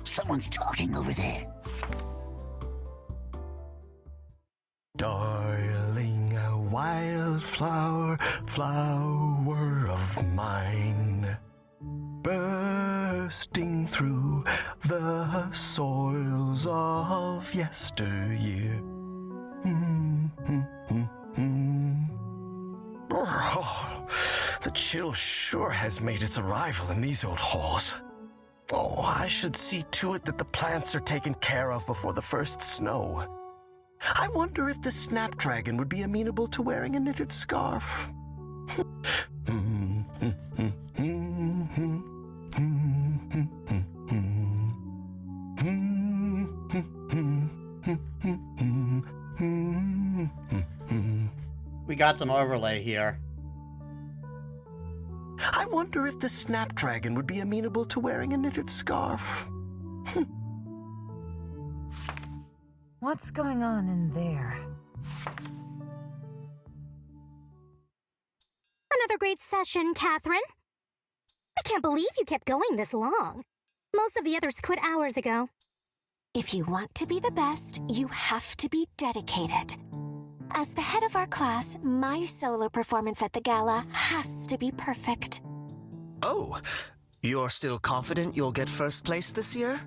Someone's talking over there. Darling, a wildflower, flower of mine, bursting through the soils of yesteryear. Oh, the chill sure has made its arrival in these old halls. Oh, I should see to it that the plants are taken care of before the first snow. I wonder if the snapdragon would be amenable to wearing a knitted scarf. We got some overlay here. I wonder if the snapdragon would be amenable to wearing a knitted scarf. What's going on in there? Another great session, Catherine. I can't believe you kept going this long. Most of the others quit hours ago. If you want to be the best, you have to be dedicated. As the head of our class, my solo performance at the gala has to be perfect. Oh, you're still confident you'll get first place this year?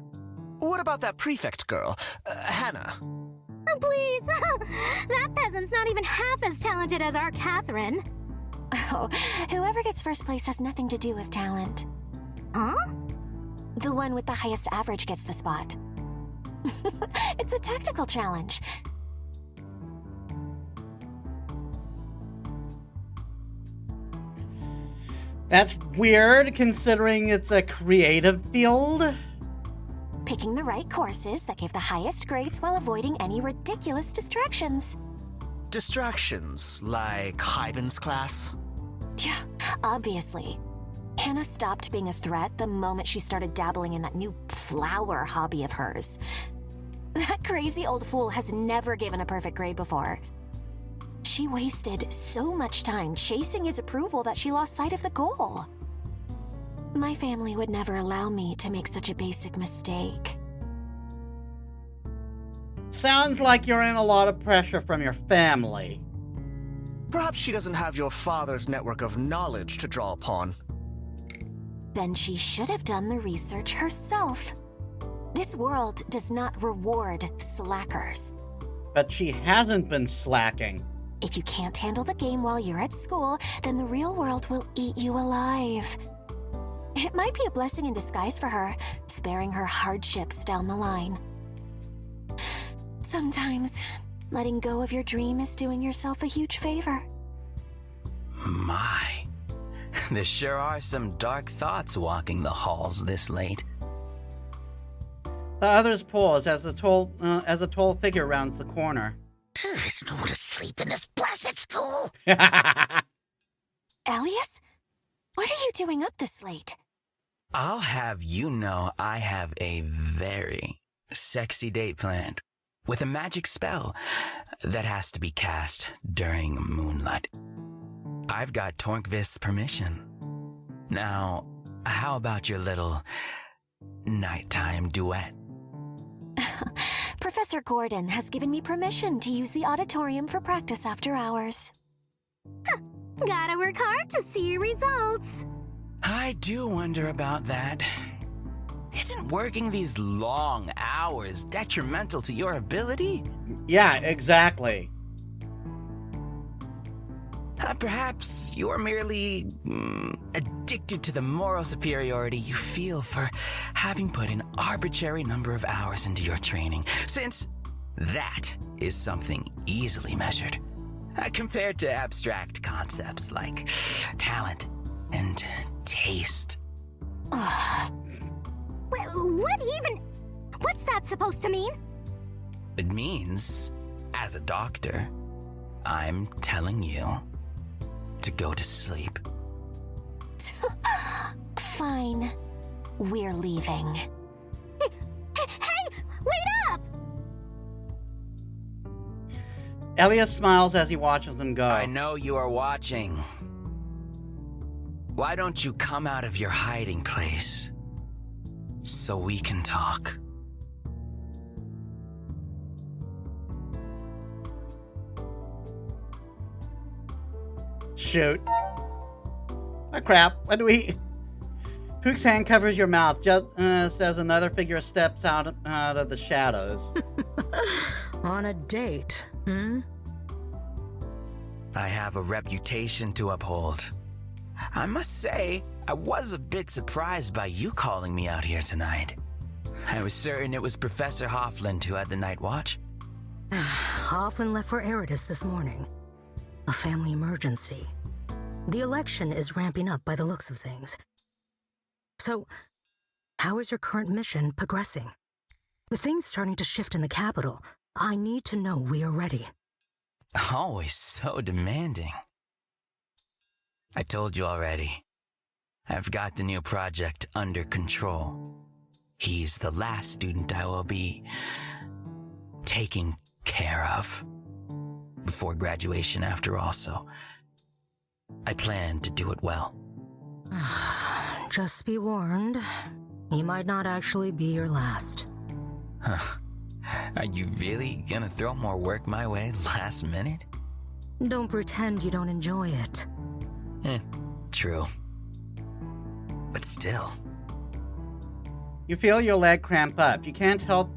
What about that prefect girl, Hannah? Oh, please! That peasant's not even half as talented as our Catherine. Oh, whoever gets first place has nothing to do with talent. Huh? The one with the highest average gets the spot. It's a tactical challenge. That's weird, considering it's a creative field. Picking the right courses that give the highest grades while avoiding any ridiculous distractions. Distractions, like Hyben's class? Yeah, obviously. Hannah stopped being a threat the moment she started dabbling in that new flower hobby of hers. That crazy old fool has never given a perfect grade before. She wasted so much time chasing his approval that she lost sight of the goal. My family would never allow me to make such a basic mistake. Sounds like you're in a lot of pressure from your family. Perhaps she doesn't have your father's network of knowledge to draw upon. Then she should have done the research herself. This world does not reward slackers. But she hasn't been slacking. If you can't handle the game while you're at school, then the real world will eat you alive. It might be a blessing in disguise for her, sparing her hardships down the line. Sometimes, Letting go of your dream is doing yourself a huge favor. My, there sure are some dark thoughts walking the halls this late. The others pause as a tall figure rounds the corner. There's no one asleep in this blasted school. Elias? What are you doing up this late? I'll have you know I have a very sexy date planned with a magic spell that has to be cast during moonlight. I've got Tornkvist's permission. Now, how about your little nighttime duet? Professor Gordon has given me permission to use the auditorium for practice after hours. Gotta work hard to see your results. I do wonder about that. Isn't working these long hours detrimental to your ability? Yeah, exactly. Perhaps you're merely addicted to the moral superiority you feel for having put an arbitrary number of hours into your training, since that is something easily measured, compared to abstract concepts like talent and taste. What's that supposed to mean? It means, as a doctor, I'm telling you to go to sleep. Fine. We're leaving. Hey, wait up! Elias smiles as he watches them go. I know you are watching. Why don't you come out of your hiding place so we can talk? Shoot. Oh crap, what do we... Pook's hand covers your mouth just as another figure steps out of the shadows. On a date, I have a reputation to uphold. I must say, I was a bit surprised by you calling me out here tonight. I was certain it was Professor Hoffland who had the night watch. Hoffland left for Eridus this morning. A family emergency. The election is ramping up by the looks of things. So, how is your current mission progressing? With things starting to shift in the capital, I need to know we are ready. Always so demanding. I told you already. I've got the new project under control. He's the last student I will be taking care of before graduation after all, so I plan to do it well. Just be warned, he might not actually be your last. Huh. Are you really gonna throw more work my way last minute? Don't pretend you don't enjoy it. True. But still. You feel your leg cramp up. You can't help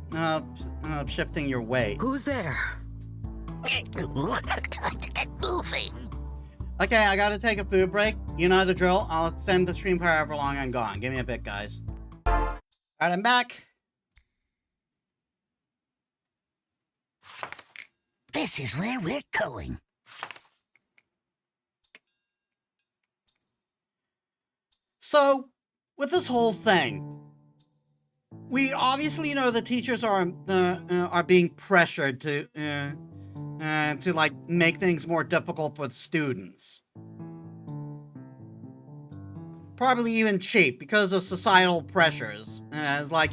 shifting your weight. Who's there? Time to get moving. Okay, I gotta take a food break. You know the drill. I'll extend the stream for however long I'm gone. Give me a bit, guys. Alright, I'm back. This is where we're going. So, with this whole thing, we obviously know the teachers are being pressured to like make things more difficult for the students. Probably even cheap because of societal pressures. It's like,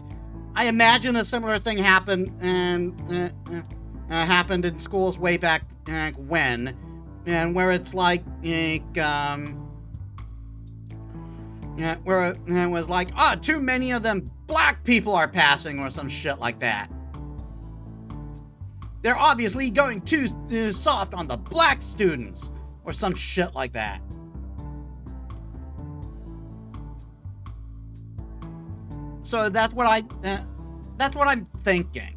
I imagine a similar thing happened happened in schools way back when, and where it's like where it was like, too many of them black people are passing or some shit like that. They're obviously going too soft on the black students or some shit like that. So that's what I'm thinking.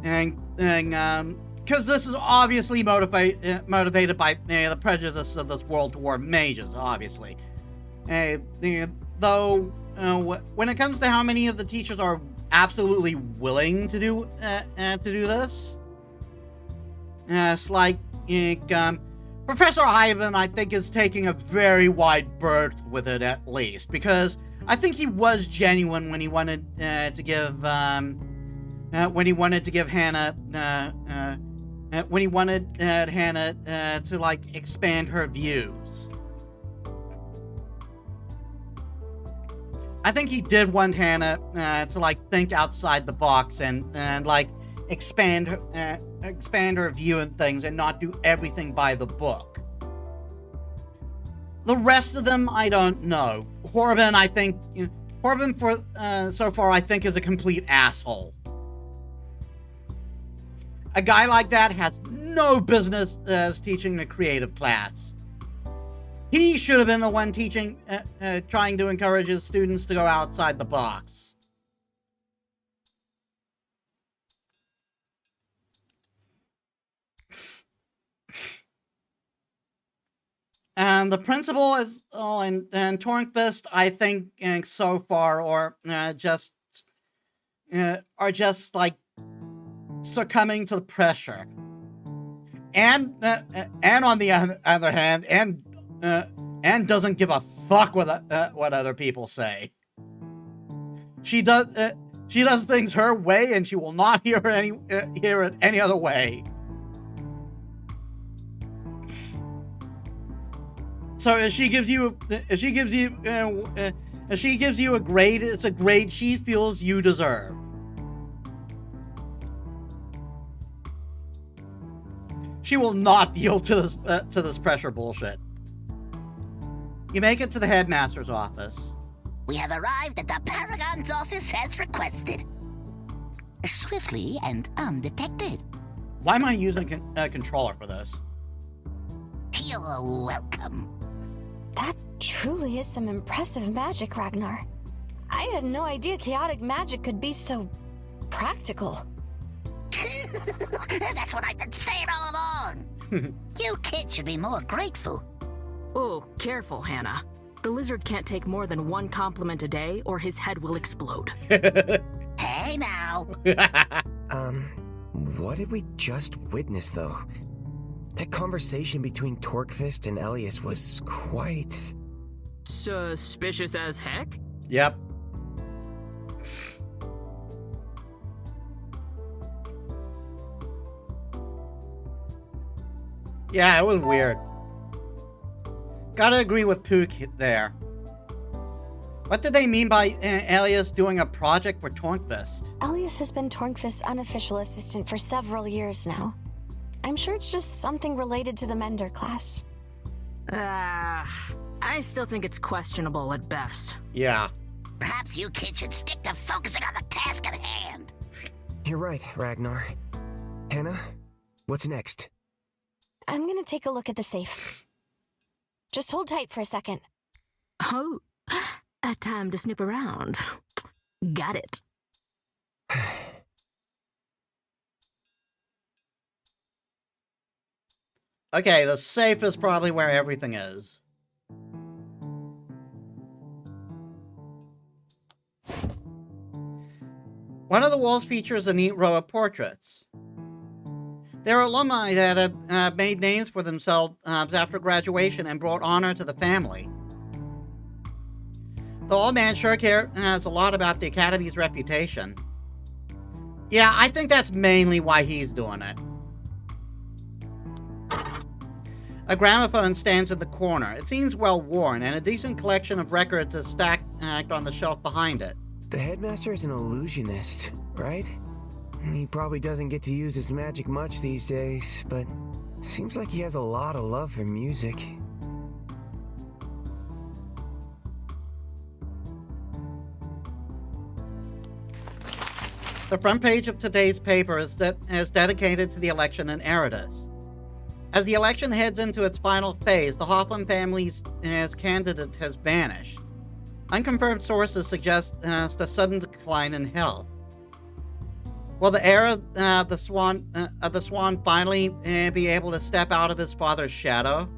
And because this is obviously motivated by the prejudice of this world toward mages, obviously. Though when it comes to how many of the teachers are absolutely willing to do this, Professor Ivan, I think, is taking a very wide berth with it, at least, because I think he was genuine when he wanted to give Hannah to like expand her views. I think he did want Hannah to like think outside the box and like expand her view and things and not do everything by the book. The rest of them, I don't know. Corbin, I think, Corbin for so far, I think, is a complete asshole. A guy like that has no business teaching a creative class. He should have been the one teaching, trying to encourage his students to go outside the box. And the principal is, and Tornquist, I think, so far, are just like succumbing to the pressure. And on the other hand, and doesn't give a fuck what other people say. She does things her way, and she will not hear it any other way. So if she gives you a grade, it's a grade she feels you deserve. She will not yield to this pressure bullshit. You make it to the headmaster's office. We have arrived at the Paragon's office as requested. Swiftly and undetected. Why am I using a controller for this? You're welcome. That truly is some impressive magic, Ragnar. I had no idea chaotic magic could be so practical. That's what I've been saying all along. You kids should be more grateful. Oh, careful, Hannah. The lizard can't take more than one compliment a day, or his head will explode. Hey now. What did we just witness, though? That conversation between Torquist and Elias was quite... suspicious as heck? Yep. Yeah, it was weird. Gotta agree with Pook there. What did they mean by Elias doing a project for Tornquist? Elias has been Tornquist's unofficial assistant for several years now. I'm sure it's just something related to the Mender class. I still think it's questionable at best. Yeah. Perhaps you kids should stick to focusing on the task at hand. You're right, Ragnar. Hannah, what's next? I'm gonna take a look at the safe. Just hold tight for a second. Oh, a time to snoop around. Got it. Okay, the safe is probably where everything is. One of the walls features a neat row of portraits. They're alumni that have made names for themselves after graduation and brought honor to the family. The old man sure cares a lot about the Academy's reputation. Yeah, I think that's mainly why he's doing it. A gramophone stands in the corner. It seems well worn, and a decent collection of records is stacked on the shelf behind it. The headmaster is an illusionist, right? He probably doesn't get to use his magic much these days, but seems like he has a lot of love for music. The front page of today's paper is dedicated to the election in Eridus. As the election heads into its final phase, the Hoffman family's candidate has vanished. Unconfirmed sources suggest a sudden decline in health. Will the heir of the Swan finally be able to step out of his father's shadow?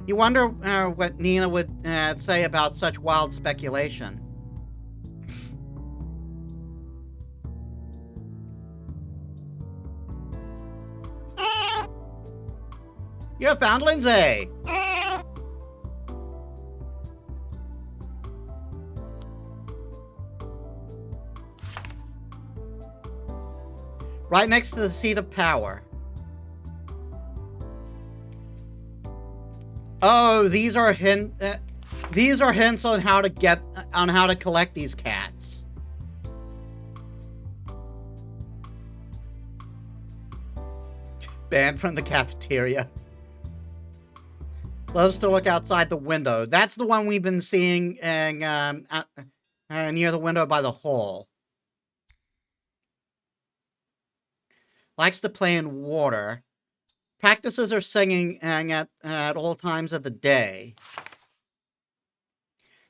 You wonder what Nina would say about such wild speculation. You have found Lindsay! Right next to the seat of power. Oh, these are hints on how to collect these cats. Banned from the cafeteria. Loves to look outside the window. That's the one we've been seeing near the window by the hole. Likes to play in water. Practices her singing at all times of the day.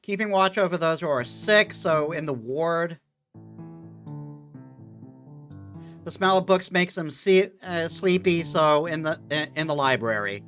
Keeping watch over those who are sick, so in the ward. The smell of books makes them sleepy, so in the library.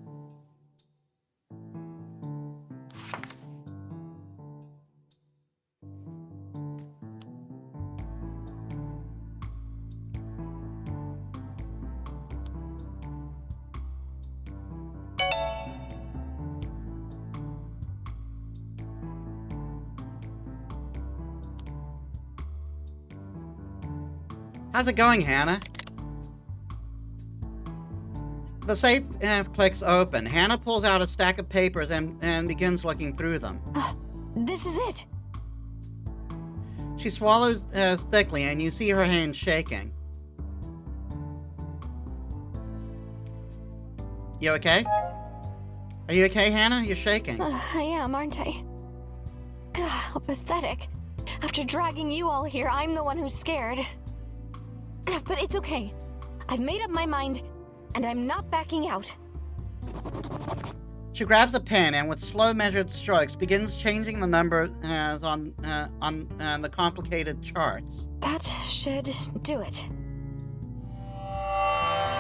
How's it going, Hannah? The safe clicks open. Hannah pulls out a stack of papers and begins looking through them. This is it. She swallows thickly, and you see her hands shaking. You okay? Are you okay, Hannah? You're shaking. I am, aren't I? God, how pathetic. After dragging you all here, I'm the one who's scared. But it's okay. I've made up my mind, and I'm not backing out. She grabs a pen and with slow measured strokes begins changing the numbers on the complicated charts. That should do it.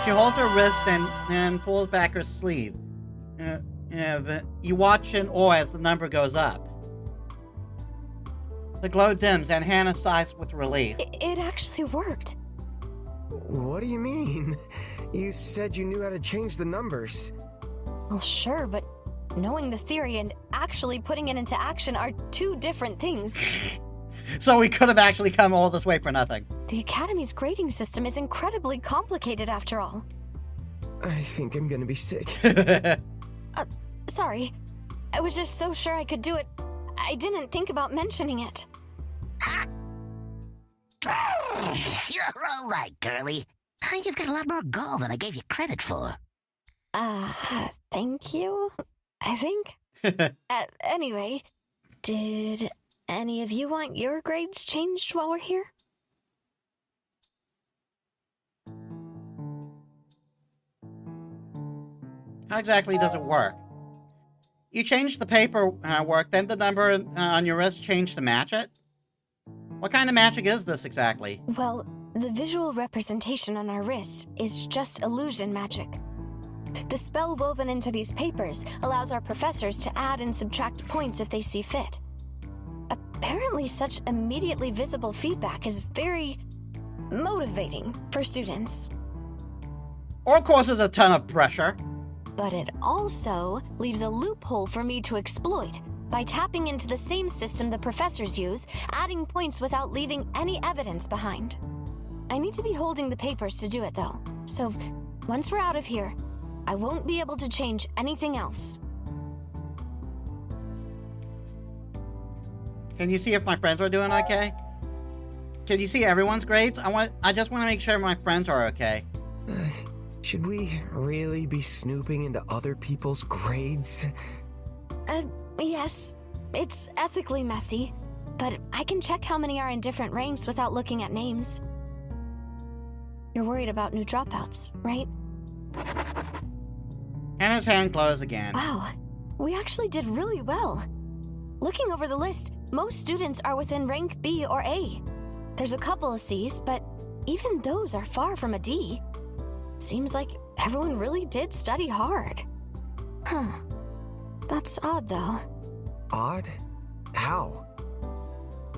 She holds her wrist and pulls back her sleeve. You watch in awe as the number goes up. The glow dims and Hannah sighs with relief. It actually worked. What do you mean? You said you knew how to change the numbers. Well, sure, but knowing the theory and actually putting it into action are two different things. So we could have actually come all this way for nothing. The Academy's grading system is incredibly complicated after all. I think I'm gonna be sick. Sorry. I was just so sure I could do it. I didn't think about mentioning it. You're all right, girlie. You've got a lot more gall than I gave you credit for. Thank you, I think. Anyway, did any of you want your grades changed while we're here? How exactly does it work? You change the paperwork, then the number on your wrist changed to match it? What kind of magic is this exactly? Well, the visual representation on our wrists is just illusion magic. The spell woven into these papers allows our professors to add and subtract points if they see fit. Apparently, such immediately visible feedback is very motivating for students. Or causes a ton of pressure. But it also leaves a loophole for me to exploit by tapping into the same system the professors use, adding points without leaving any evidence behind. I need to be holding the papers to do it, though. So, once we're out of here, I won't be able to change anything else. Can you see if my friends are doing okay? Can you see everyone's grades? I just want to make sure my friends are okay. Should we really be snooping into other people's grades? Yes. It's ethically messy, but I can check how many are in different ranks without looking at names. You're worried about new dropouts, right? Hannah's hand glows again. Wow, we actually did really well. Looking over the list, most students are within rank B or A. There's a couple of C's, but even those are far from a D. Seems like everyone really did study hard. Huh. That's odd, though. Odd? How?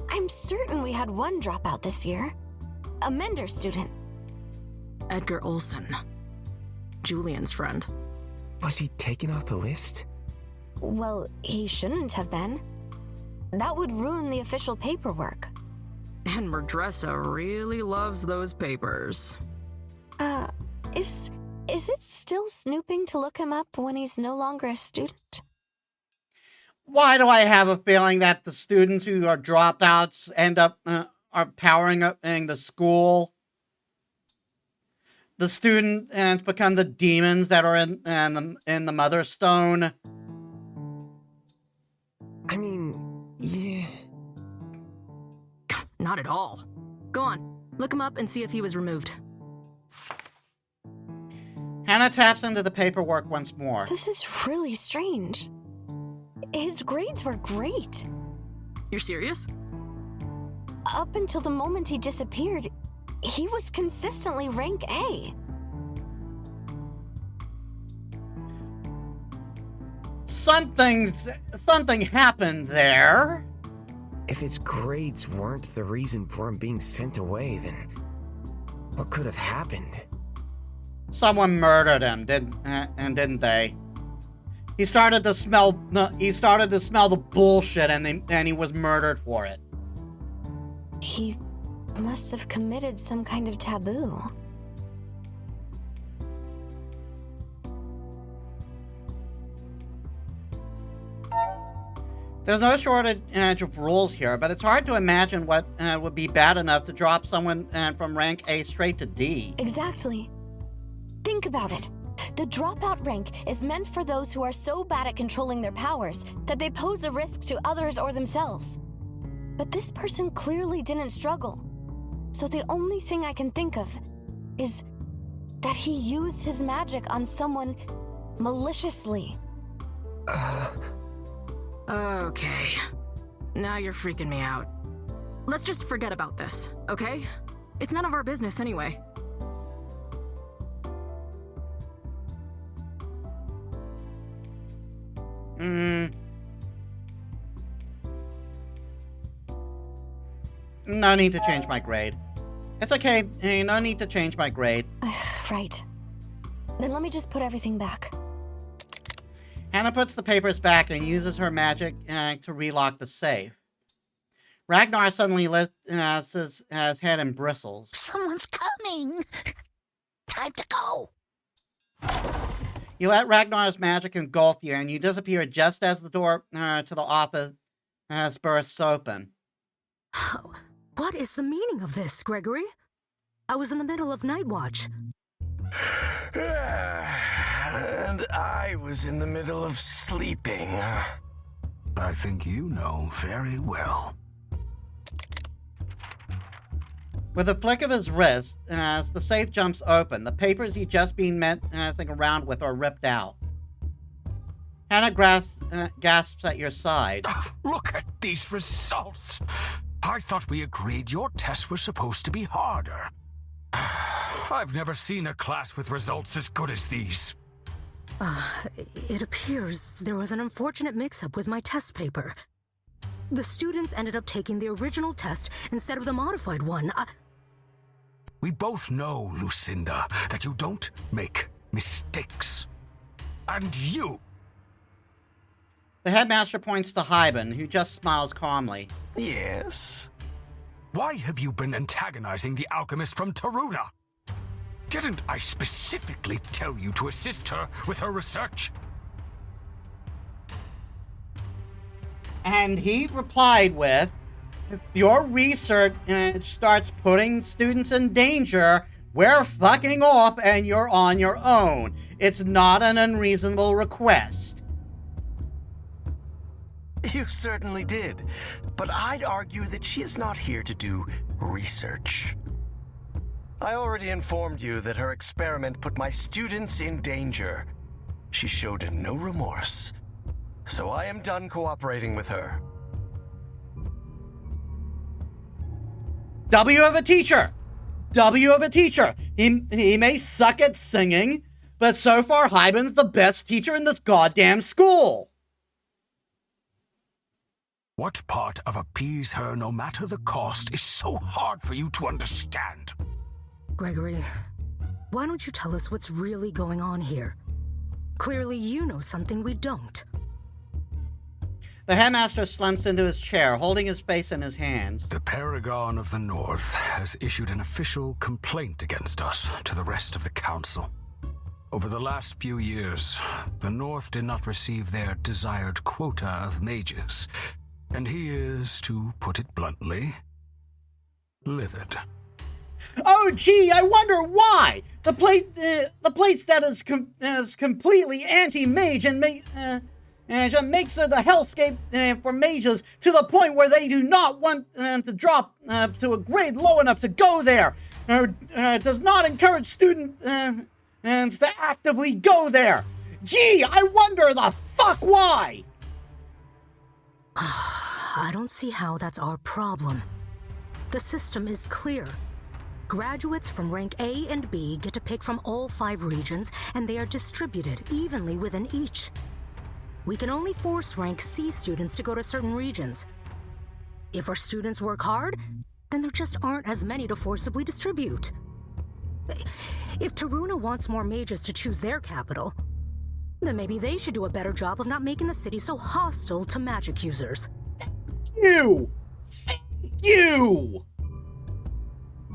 I'm certain we had one dropout this year. A Mender student. Edgar Olson. Julian's friend. Was he taken off the list? Well, he shouldn't have been. That would ruin the official paperwork. And Murdressa really loves those papers. Is it still snooping to look him up when he's no longer a student? Why do I have a feeling that the students who are dropouts end up are powering up in the school? The students become the demons that are in the Mother Stone. I mean, yeah. Not at all. Go on, look him up and see if he was removed. Hannah taps into the paperwork once more. This is really strange. His grades were great. You're serious? Up until the moment he disappeared, he was consistently rank A. Something happened there. If his grades weren't the reason for him being sent away, then what could have happened? Someone murdered him, didn't they? He started to smell the bullshit, and he was murdered for it. He must have committed some kind of taboo. There's no shortage of rules here, but it's hard to imagine what would be bad enough to drop someone from rank A straight to D. Exactly. Think about it. The dropout rank is meant for those who are so bad at controlling their powers that they pose a risk to others or themselves. But this person clearly didn't struggle. So the only thing I can think of is that he used his magic on someone maliciously. Okay. Now you're freaking me out. Let's just forget about this, okay? It's none of our business anyway. No need to change my grade. It's okay. No need to change my grade. Right. Then let me just put everything back. Hannah puts the papers back and uses her magic to relock the safe. Ragnar suddenly lifts his head and bristles. Someone's coming! Time to go! You let Ragnar's magic engulf you, and you disappear just as the door to the office bursts open. What is the meaning of this, Gregory? I was in the middle of night watch. And I was in the middle of sleeping. I think you know very well. With a flick of his wrist, as the safe jumps open, the papers you've just been messing around with are ripped out. Hannah gasps at your side. Look at these results! I thought we agreed your tests were supposed to be harder. I've never seen a class with results as good as these. It appears there was an unfortunate mix-up with my test paper. The students ended up taking the original test instead of the modified one. We both know, Lucinda, that you don't make mistakes. And you! The headmaster points to Hyben, who just smiles calmly. Yes? Why have you been antagonizing the alchemist from Taruna? Didn't I specifically tell you to assist her with her research? And he replied with, if your research starts putting students in danger, we're fucking off and you're on your own. It's not an unreasonable request. You certainly did, but I'd argue that she is not here to do research. I already informed you that her experiment put my students in danger. She showed no remorse, so I am done cooperating with her. W of a teacher! W of a teacher! He may suck at singing, but so far Hyben's the best teacher in this goddamn school! What part of appease her no matter the cost is so hard for you to understand? Gregory, why don't you tell us what's really going on here? Clearly you know something we don't. The headmaster slumps into his chair, holding his face in his hands. The Paragon of the North has issued an official complaint against us to the rest of the council. Over the last few years, the North did not receive their desired quota of mages, and he is, to put it bluntly, livid. Oh, gee, I wonder why! The place that is completely anti-mage and makes it a hellscape for mages to the point where they do not want to drop to a grade low enough to go there, does not encourage students to actively go there. Gee, I wonder the fuck why! I don't see how that's our problem. The system is clear. Graduates from rank A and B get to pick from all 5 regions, and they are distributed evenly within each. We can only force rank C students to go to certain regions. If our students work hard, then there just aren't as many to forcibly distribute. If Taruna wants more mages to choose their capital, then maybe they should do a better job of not making the city so hostile to magic users. You!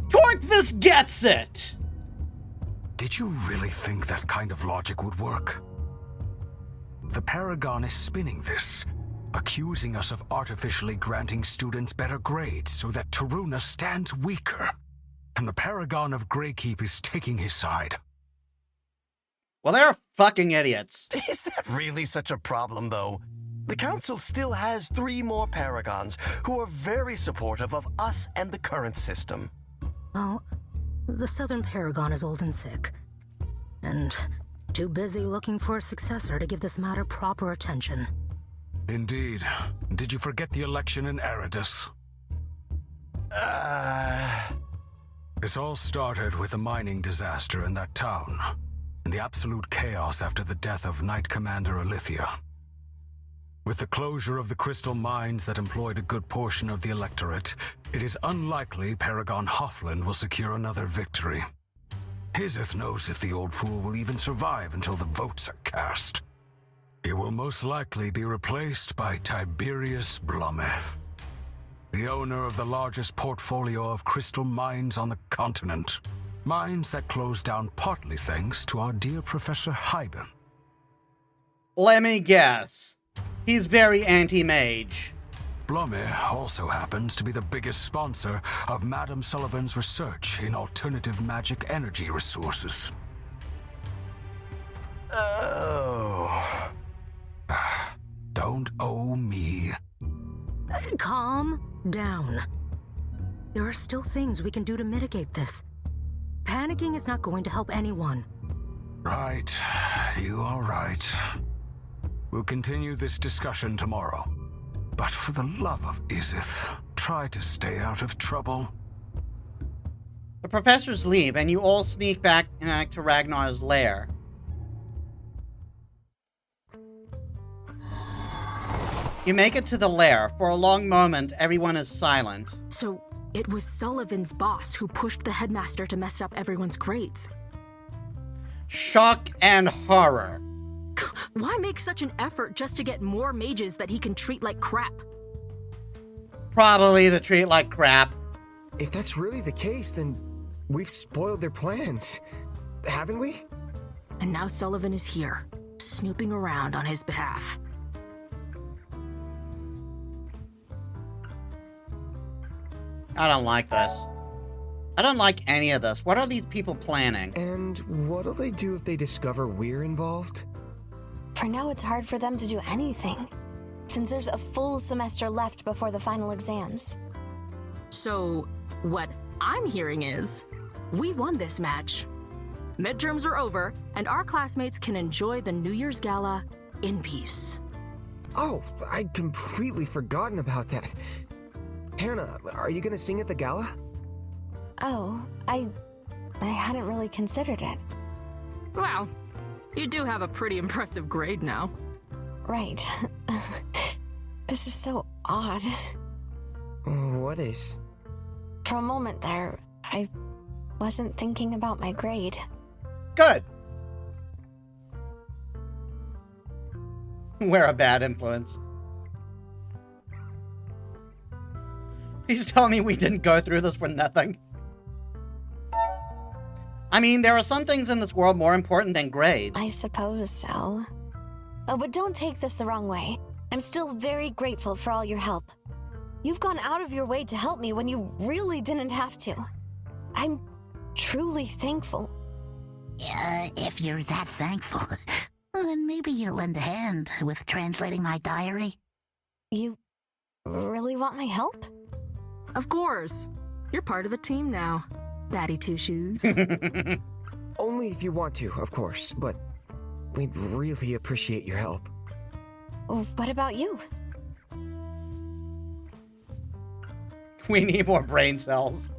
Torquevus gets it! Did you really think that kind of logic would work? The Paragon is spinning this, accusing us of artificially granting students better grades so that Taruna stands weaker, and the Paragon of Greykeep is taking his side. Well, they're fucking idiots. Is that really such a problem, though? The council still has 3 more Paragons who are very supportive of us and the current system. Well, the Southern Paragon is old and sick, and too busy looking for a successor to give this matter proper attention. Indeed. Did you forget the election in Eridus? This all started with a mining disaster in that town, and the absolute chaos after the death of Knight Commander Alithia. With the closure of the crystal mines that employed a good portion of the electorate, it is unlikely Paragon Hoffland will secure another victory. Hizith knows if the old fool will even survive until the votes are cast. He will most likely be replaced by Tiberius Blumme, the owner of the largest portfolio of crystal mines on the continent. Mines that closed down partly thanks to our dear Professor Hyben. Let me guess. He's very anti-mage. Blumme also happens to be the biggest sponsor of Madame Sullivan's research in alternative magic energy resources. Oh. Don't owe me. Calm down. There are still things we can do to mitigate this. Panicking is not going to help anyone. Right. You are right. We'll continue this discussion tomorrow. But for the love of Izith, try to stay out of trouble. The professors leave, and you all sneak back to Ragnar's lair. You make it to the lair. For a long moment, everyone is silent. So, it was Sullivan's boss who pushed the headmaster to mess up everyone's grades. Shock and horror. Why make such an effort just to get more mages that he can treat like crap? Probably to treat like crap. If that's really the case, then we've spoiled their plans, haven't we? And now Sullivan is here, snooping around on his behalf. I don't like this. I don't like any of this. What are these people planning? And what'll they do if they discover we're involved? For now, it's hard for them to do anything, since there's a full semester left before the final exams. So, what I'm hearing is, we won this match. Midterms are over, and our classmates can enjoy the New Year's Gala in peace. Oh, I'd completely forgotten about that. Hannah, are you gonna sing at the gala? Oh, I hadn't really considered it. Wow. You do have a pretty impressive grade now. Right. This is so odd. What is? For a moment there, I wasn't thinking about my grade. Good. We're a bad influence. He's telling me we didn't go through this for nothing. I mean, there are some things in this world more important than grades. I suppose so. Oh, but don't take this the wrong way. I'm still very grateful for all your help. You've gone out of your way to help me when you really didn't have to. I'm truly thankful. If you're that thankful, well, then maybe you'll lend a hand with translating my diary. You really want my help? Of course. You're part of the team now, Batty Two Shoes. Only if you want to, of course, but we'd really appreciate your help. What about you? We need more brain cells.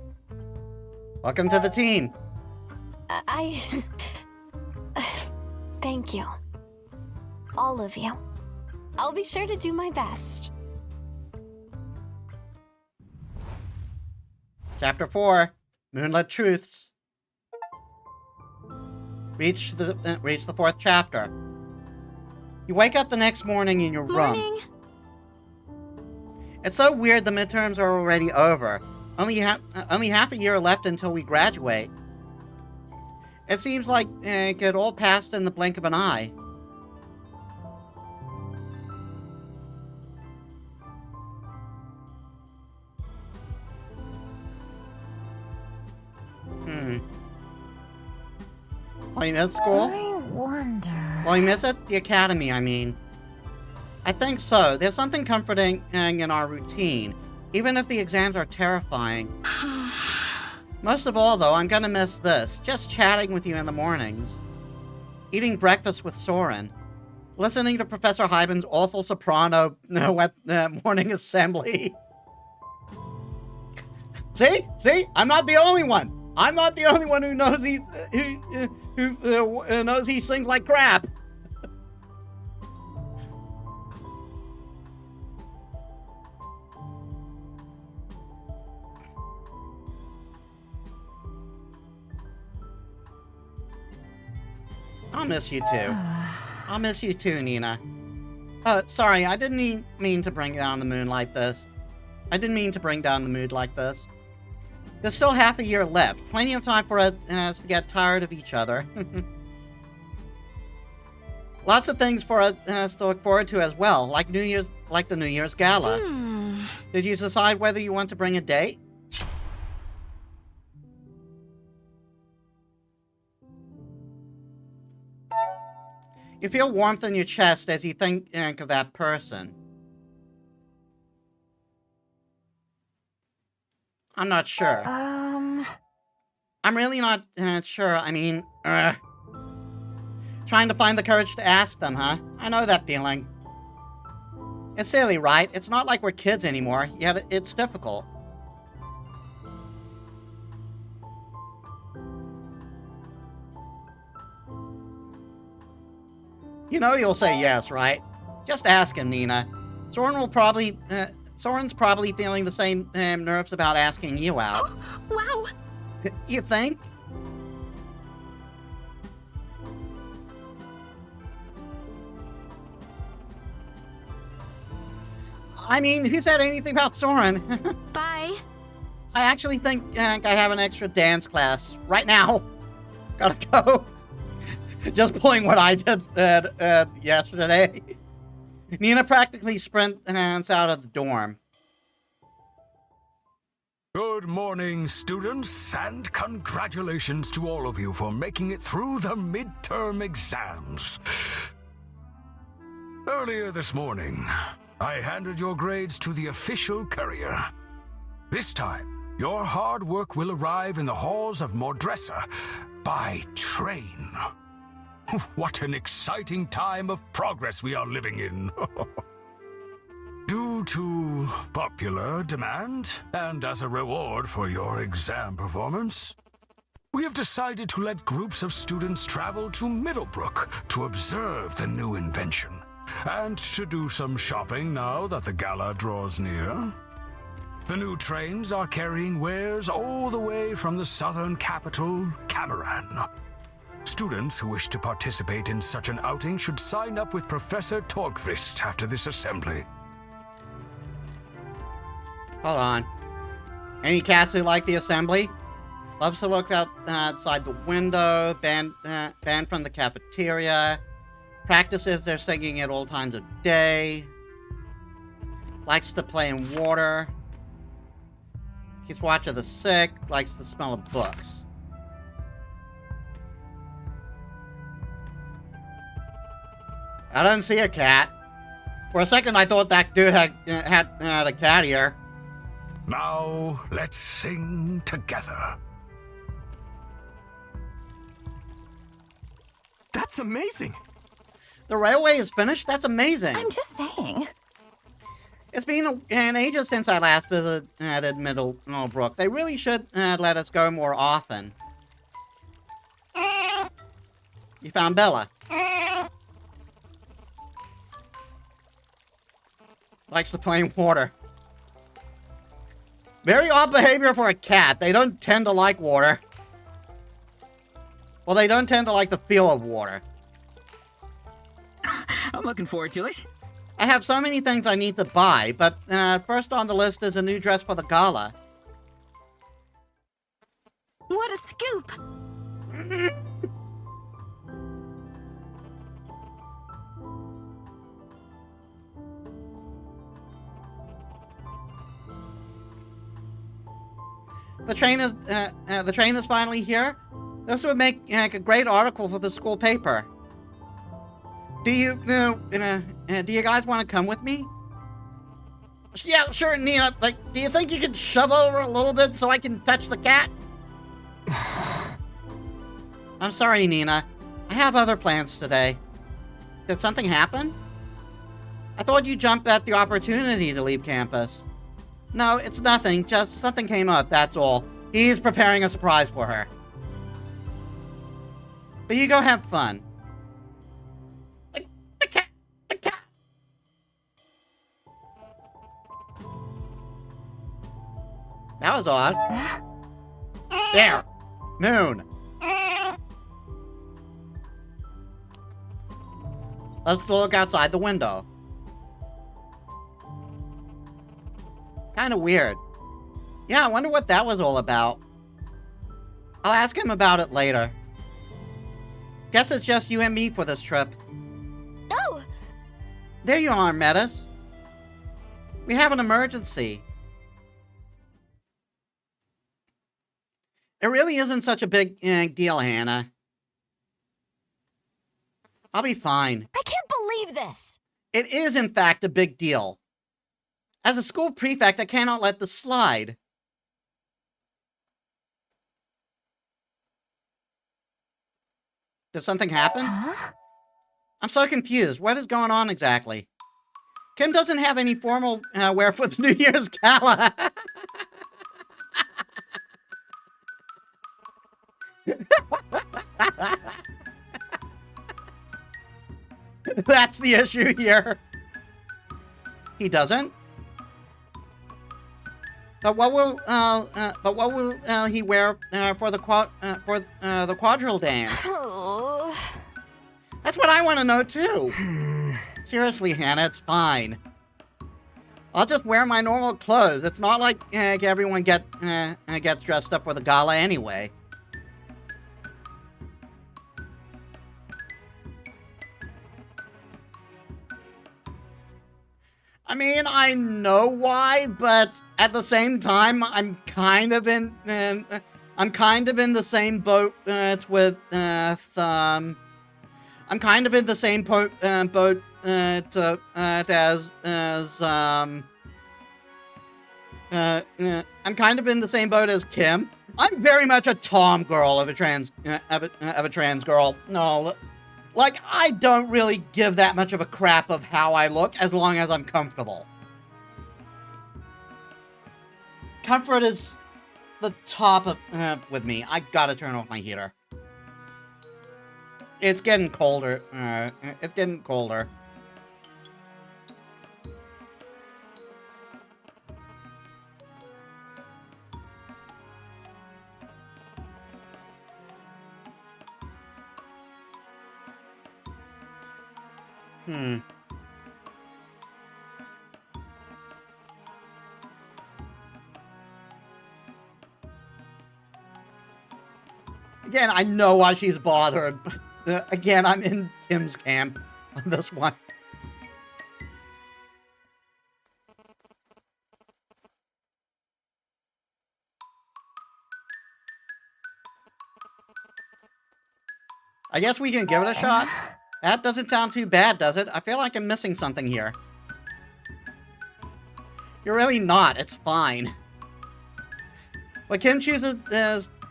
Welcome to the team. Thank you. All of you. I'll be sure to do my best. Chapter 4, Moonlit Truths. Reach the fourth chapter. You wake up the next morning in your room. It's so weird the midterms are already over. Only half a year left until we graduate. It seems like it could all pass in the blink of an eye. Will you miss school? I wonder... Will you miss it? The academy, I mean. I think so. There's something comforting in our routine, even if the exams are terrifying. Most of all, though, I'm gonna miss this. Just chatting with you in the mornings. Eating breakfast with Soren. Listening to Professor Hyben's awful soprano morning assembly. See? I'm not the only one. I'm not the only one who knows he sings like crap. I'll miss you too. I'll miss you too, Nina. Sorry, I didn't mean to bring down the mood like this. There's still half a year left. Plenty of time for us to get tired of each other. Lots of things for us to look forward to as well, like the New Year's Gala. Did you decide whether you want to bring a date? You feel warmth in your chest as you think of that person. I'm not sure. I'm really not sure. I mean, trying to find the courage to ask them, huh? I know that feeling. It's silly, right? It's not like we're kids anymore, yet it's difficult. You know you'll say yes, right? Just ask him, Nina. Soren's probably feeling the same nerves about asking you out. Wow! You think? I mean, who said anything about Soren? Bye. I actually think I have an extra dance class right now. Gotta go. Just pulling what I did yesterday. Nina practically sprints out of the dorm. Good morning, students, and congratulations to all of you for making it through the midterm exams. Earlier this morning, I handed your grades to the official courier. This time, your hard work will arrive in the halls of Mordressa by train. What an exciting time of progress we are living in. Due to popular demand, and as a reward for your exam performance, we have decided to let groups of students travel to Middlebrook to observe the new invention, and to do some shopping now that the gala draws near. The new trains are carrying wares all the way from the southern capital, Cameron. Students who wish to participate in such an outing should sign up with Professor Torgvist after this assembly. Hold on. Any cats who like the assembly? Loves to look outside the window, banned from the cafeteria. Practices their singing at all times of day. Likes to play in water. Keeps watch of the sick. Likes the smell of books. I don't see a cat. For a second, I thought that dude had a cat here. Now, let's sing together. That's amazing. The railway is finished? That's amazing. I'm just saying. It's been an ages since I last visited Middlebrook. They really should let us go more often. You found Bella. Likes to play in water. Very odd behavior for a cat. They don't tend to like water. Well, they don't tend to like the feel of water. I'm looking forward to it. I have so many things I need to buy, but first on the list is a new dress for the gala. What a scoop! The train is finally here. This would make a great article for the school paper. Do you guys want to come with me? Yeah, sure, Nina. Like, do you think you could shove over a little bit so I can touch the cat? I'm sorry, Nina. I have other plans today. Did something happen? I thought you jumped at the opportunity to leave campus. No, it's nothing. Just something came up, that's all. He's preparing a surprise for her. But you go have fun. The cat! The cat! That was odd. There! Moon! Let's look outside the window. Kind of weird. Yeah, I wonder what that was all about. I'll ask him about it later. Guess it's just you and me for this trip. Oh! There you are, Metis. We have an emergency. It really isn't such a big deal, Hannah. I'll be fine. I can't believe this! It is, in fact, a big deal. As a school prefect, I cannot let this slide. Did something happen? Huh? I'm so confused. What is going on exactly? Kim doesn't have any formal wear for the New Year's gala. That's the issue here. He doesn't. But what will he wear for the quadrille dance? Oh. That's what I want to know too. Seriously, Hannah, it's fine. I'll just wear my normal clothes. It's not like everyone gets dressed up for the gala anyway. I mean, I know why, but at the same time, I'm kind of in the same boat with Thumb. I'm kind of in the same boat I'm kind of in the same boat as Kim. I'm very much a Tom girl of a trans girl. No. Like, I don't really give that much of a crap of how I look as long as I'm comfortable. Comfort is the top of, with me. I gotta turn off my heater. It's getting colder. It's getting colder. Again, I know why she's bothered, but again, I'm in Kim's camp on this one. I guess we can give it a shot. That doesn't sound too bad, does it? I feel like I'm missing something here. You're really not. It's fine. What Kim chooses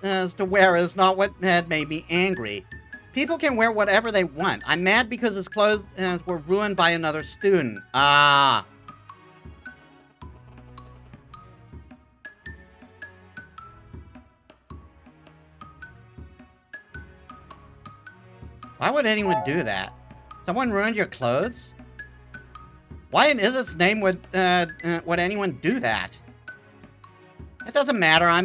as to wear is not what had made me angry. People can wear whatever they want. I'm mad because his clothes were ruined by another student. Ah. Why would anyone do that? Someone ruined your clothes? Why in Izzat's name would anyone do that? It doesn't matter. I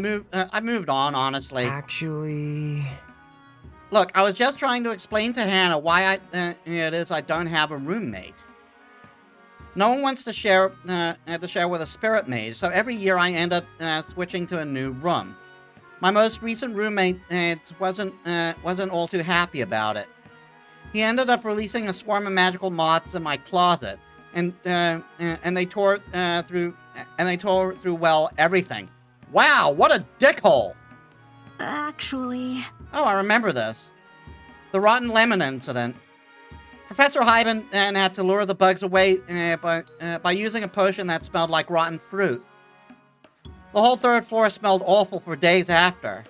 moved on, honestly. Actually... Look, I was just trying to explain to Hannah why it is I don't have a roommate. No one wants to share with a spirit mage, so every year I end up switching to a new room. My most recent roommate wasn't all too happy about it. He ended up releasing a swarm of magical moths in my closet, and they tore through well everything. Wow, what a dickhole! Actually... Oh, I remember this. The rotten lemon incident. Professor Hyben had to lure the bugs away by using a potion that smelled like rotten fruit. The whole third floor smelled awful for days after.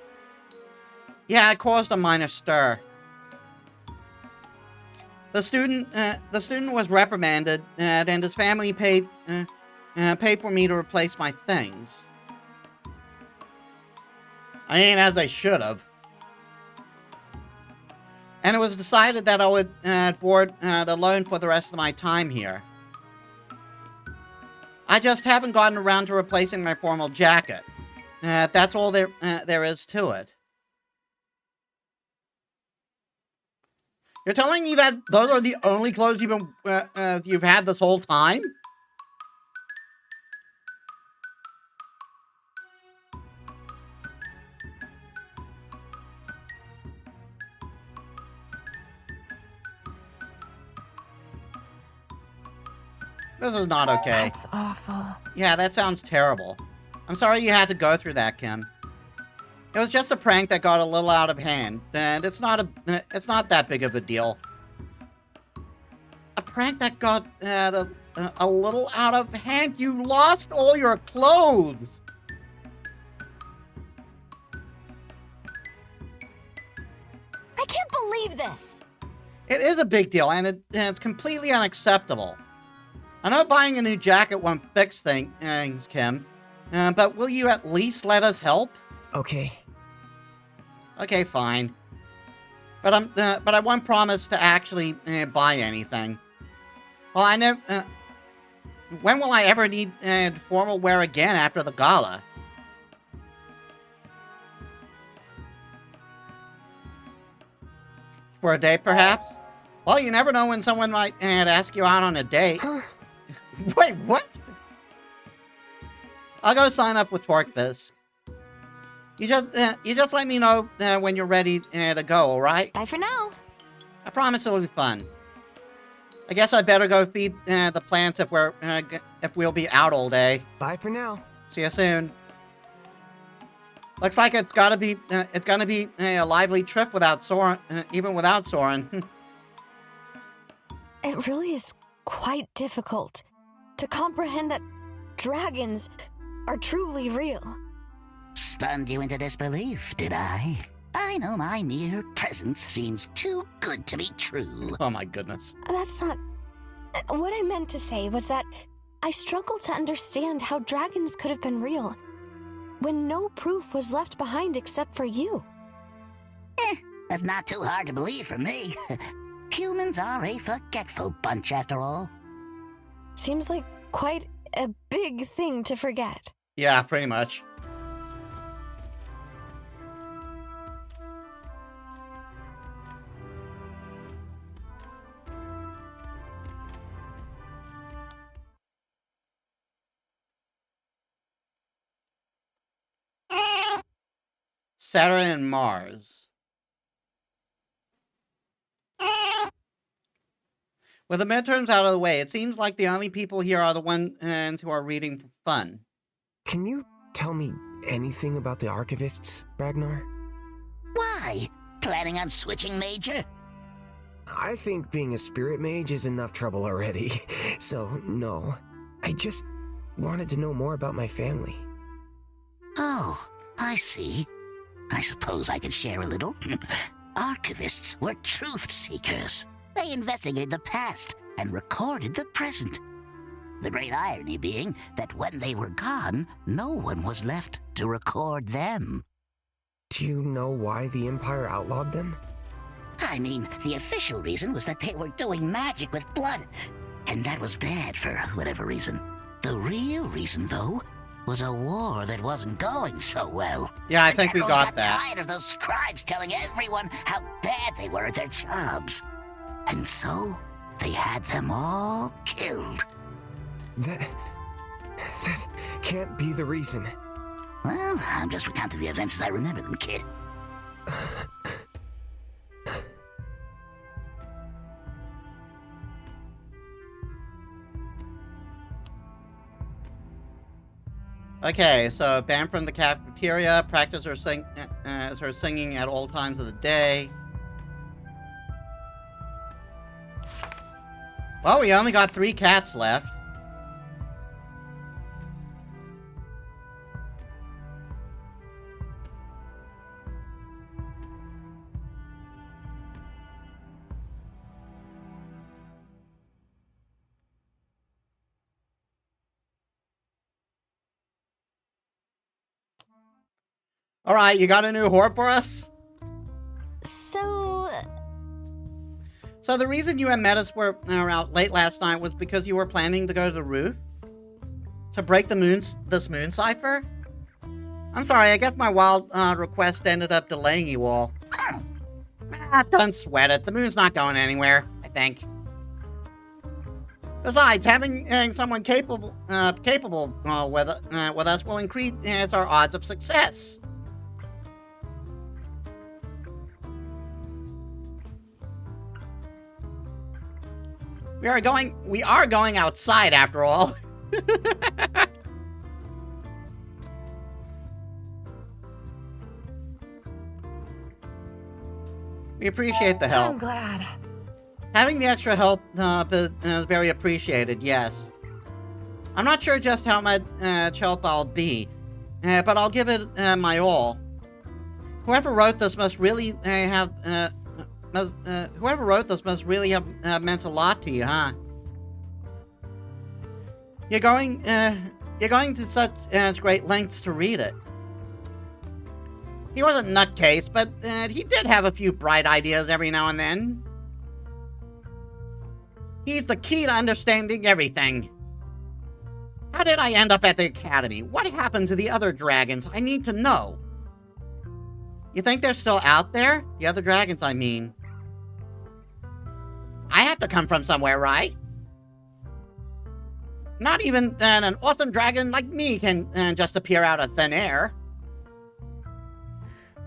Yeah, it caused a minor stir. The student was reprimanded, and his family paid for me to replace my things. I mean, as they should have. And it was decided that I would board alone for the rest of my time here. I just haven't gotten around to replacing my formal jacket. That's all there is to it. You're telling me that those are the only clothes you've had this whole time? This is not okay. That's awful. Yeah, that sounds terrible. I'm sorry you had to go through that, Kim. It was just a prank that got a little out of hand, and it's not that big of a deal. A prank that got a little out of hand? You lost all your clothes! I can't believe this! It is a big deal, and it's completely unacceptable. I know buying a new jacket won't fix things, Kim, but will you at least let us help? Okay. Okay, fine. But I won't promise to actually buy anything. Well, I never. When will I ever need formal wear again after the gala? For a date, perhaps? Well, you never know when someone might ask you out on a date. Wait, what? I'll go sign up with Torquefisk. You just let me know when you're ready to go, all right? Bye for now. I promise it'll be fun. I guess I better go feed the plants if we'll be out all day. Bye for now. See you soon. Looks like it's gonna be a lively trip without Soren, even without Soren. It really is quite difficult to comprehend that dragons are truly real. Stunned you into disbelief, did I? I know my mere presence seems too good to be true. Oh my goodness. That's not... What I meant to say was that I struggle to understand how dragons could have been real when no proof was left behind except for you. That's not too hard to believe for me. Humans are a forgetful bunch after all. Seems like quite a big thing to forget. Yeah, pretty much. Saturn and Mars. With the midterms out of the way, it seems like the only people here are the ones who are reading for fun. Can you tell me anything about the Archivists, Ragnar? Why? Planning on switching, Major? I think being a spirit mage is enough trouble already, so no. I just wanted to know more about my family. Oh, I see. I suppose I could share a little. Archivists were truth seekers. They investigated the past and recorded the present. The great irony being that when they were gone, no one was left to record them. Do you know why the Empire outlawed them? I mean, the official reason was that they were doing magic with blood, and that was bad for whatever reason. The real reason, though, was a war that wasn't going so well. Yeah, I think we got that. Tired of those scribes telling everyone how bad they were at their jobs. And so, they had them all killed. That can't be the reason. Well, I'm just recounting the events as I remember them, kid. Okay, so banned from the cafeteria, practice her singing at all times of the day. Well, we only got 3 cats left. All right, you got a new whore for us? So the reason you and Metis were out late last night was because you were planning to go to the roof? To break this moon cipher? I'm sorry, I guess my wild request ended up delaying you all. Don't sweat it. The moon's not going anywhere, I think. Besides, having someone capable with us will increase our odds of success. We are going outside after all. We appreciate the help. I'm glad. Having the extra help is very appreciated, yes. I'm not sure just how much help I'll be, but I'll give it my all. Whoever wrote this must really have meant a lot to you, huh? You're going to such great lengths to read it. He wasn't nutcase, but he did have a few bright ideas every now and then. He's the key to understanding everything. How did I end up at the Academy? What happened to the other dragons? I need to know. You think they're still out there? The other dragons, I mean. I had to come from somewhere, right? Not even an awesome dragon like me can just appear out of thin air.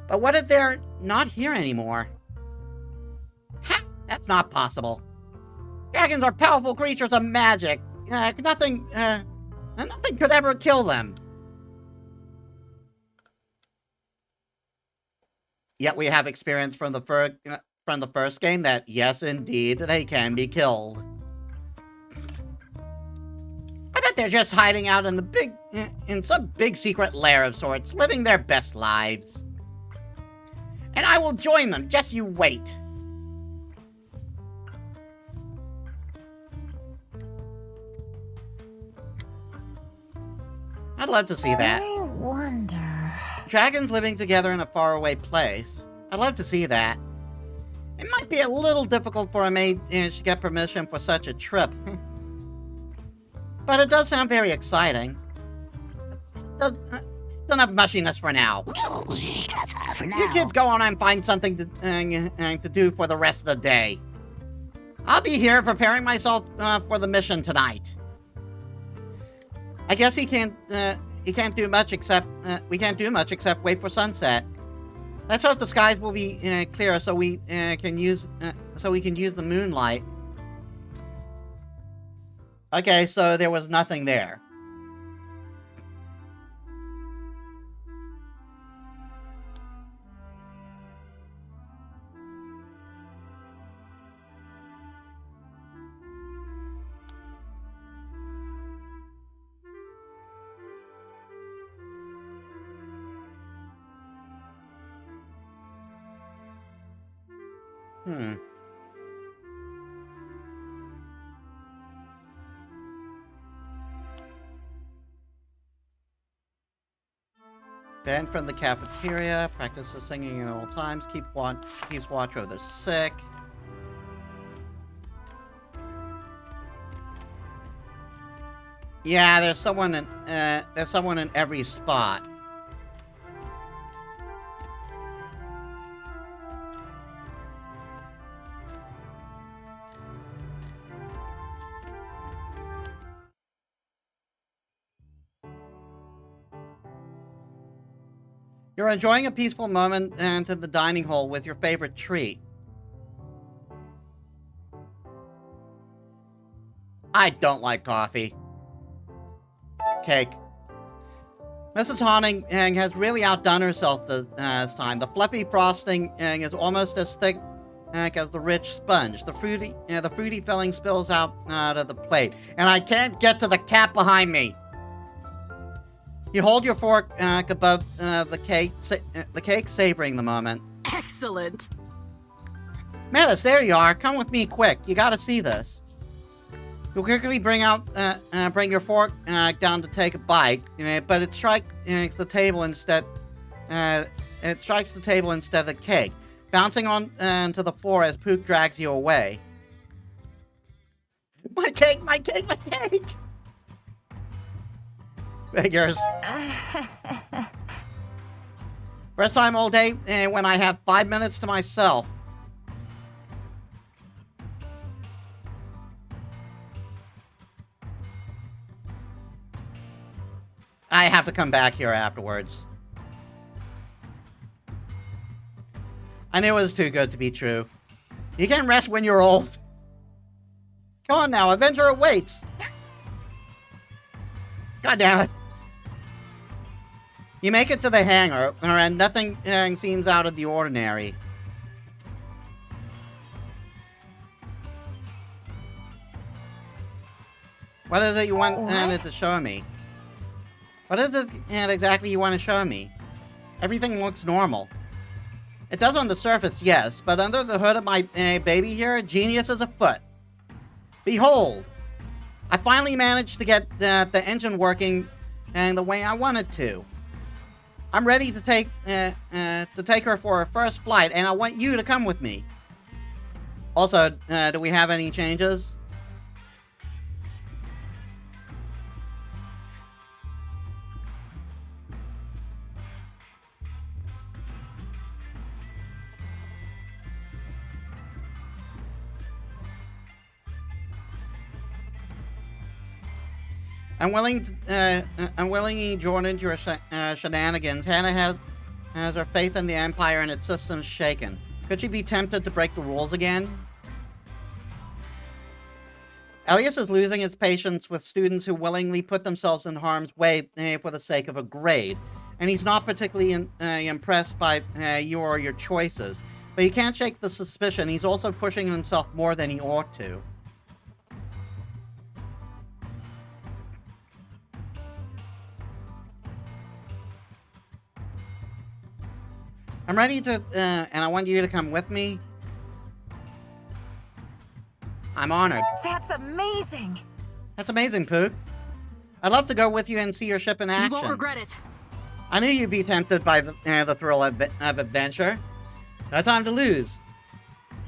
But what if they're not here anymore? Ha! That's not possible. Dragons are powerful creatures of magic. Nothing could ever kill them. Yet we have experience from the first game that, yes, indeed, they can be killed. I bet they're just hiding out in some big secret lair of sorts, living their best lives. And I will join them, just you wait. I'd love to see that. I wonder... Dragons living together in a faraway place. I'd love to see that. It might be a little difficult for a mage to get permission for such a trip. But it does sound very exciting. Don't have mushiness for now. For now. You kids go on and find something to do for the rest of the day. I'll be here preparing myself for the mission tonight. I guess we can't do much except wait for sunset. Let's hope the skies will be clear so we can use the moonlight. Okay, so there was nothing there. Banned from the cafeteria. Practices singing at all times. Keeps watch over the sick. Yeah, there's someone in every spot. You're enjoying a peaceful moment into the dining hall with your favorite treat. I don't like coffee. Cake. Mrs. Hawning has really outdone herself this time. The fluffy frosting is almost as thick as the rich sponge. The fruity filling spills out of the plate, and I can't get to the cat behind me. You hold your fork above the cake, savoring the moment. Excellent. Metis, there you are. Come with me, quick. You gotta see this. You'll quickly bring your fork down to take a bite, but it strikes the table instead. It strikes the table instead of the cake, bouncing on to the floor as Pook drags you away. My cake! My cake! My cake! Figures. First time all day when I have 5 minutes to myself. I have to come back here afterwards. I knew it was too good to be true. You can't rest when you're old. Come on now, Avenger awaits. God damn it. You make it to the hangar, and nothing seems out of the ordinary. What is it you want it to show me? What is it exactly you want to show me? Everything looks normal. It does on the surface, yes, but under the hood of my baby here, genius is afoot. Behold! I finally managed to get the engine working the way I wanted to. I'm ready to take her for her first flight, and I want you to come with me. Also, do we have any changes? Unwillingly drawn into your shenanigans, Hannah has her faith in the Empire and its systems shaken. Could she be tempted to break the rules again? Elias is losing his patience with students who willingly put themselves in harm's way for the sake of a grade, and he's not particularly impressed by you or your choices. But he can't shake the suspicion he's also pushing himself more than he ought to. I'm ready to, and I want you to come with me. I'm honored. That's amazing. That's amazing, Pook. I'd love to go with you and see your ship in action. You won't regret it. I knew you'd be tempted by the thrill of adventure. No time to lose.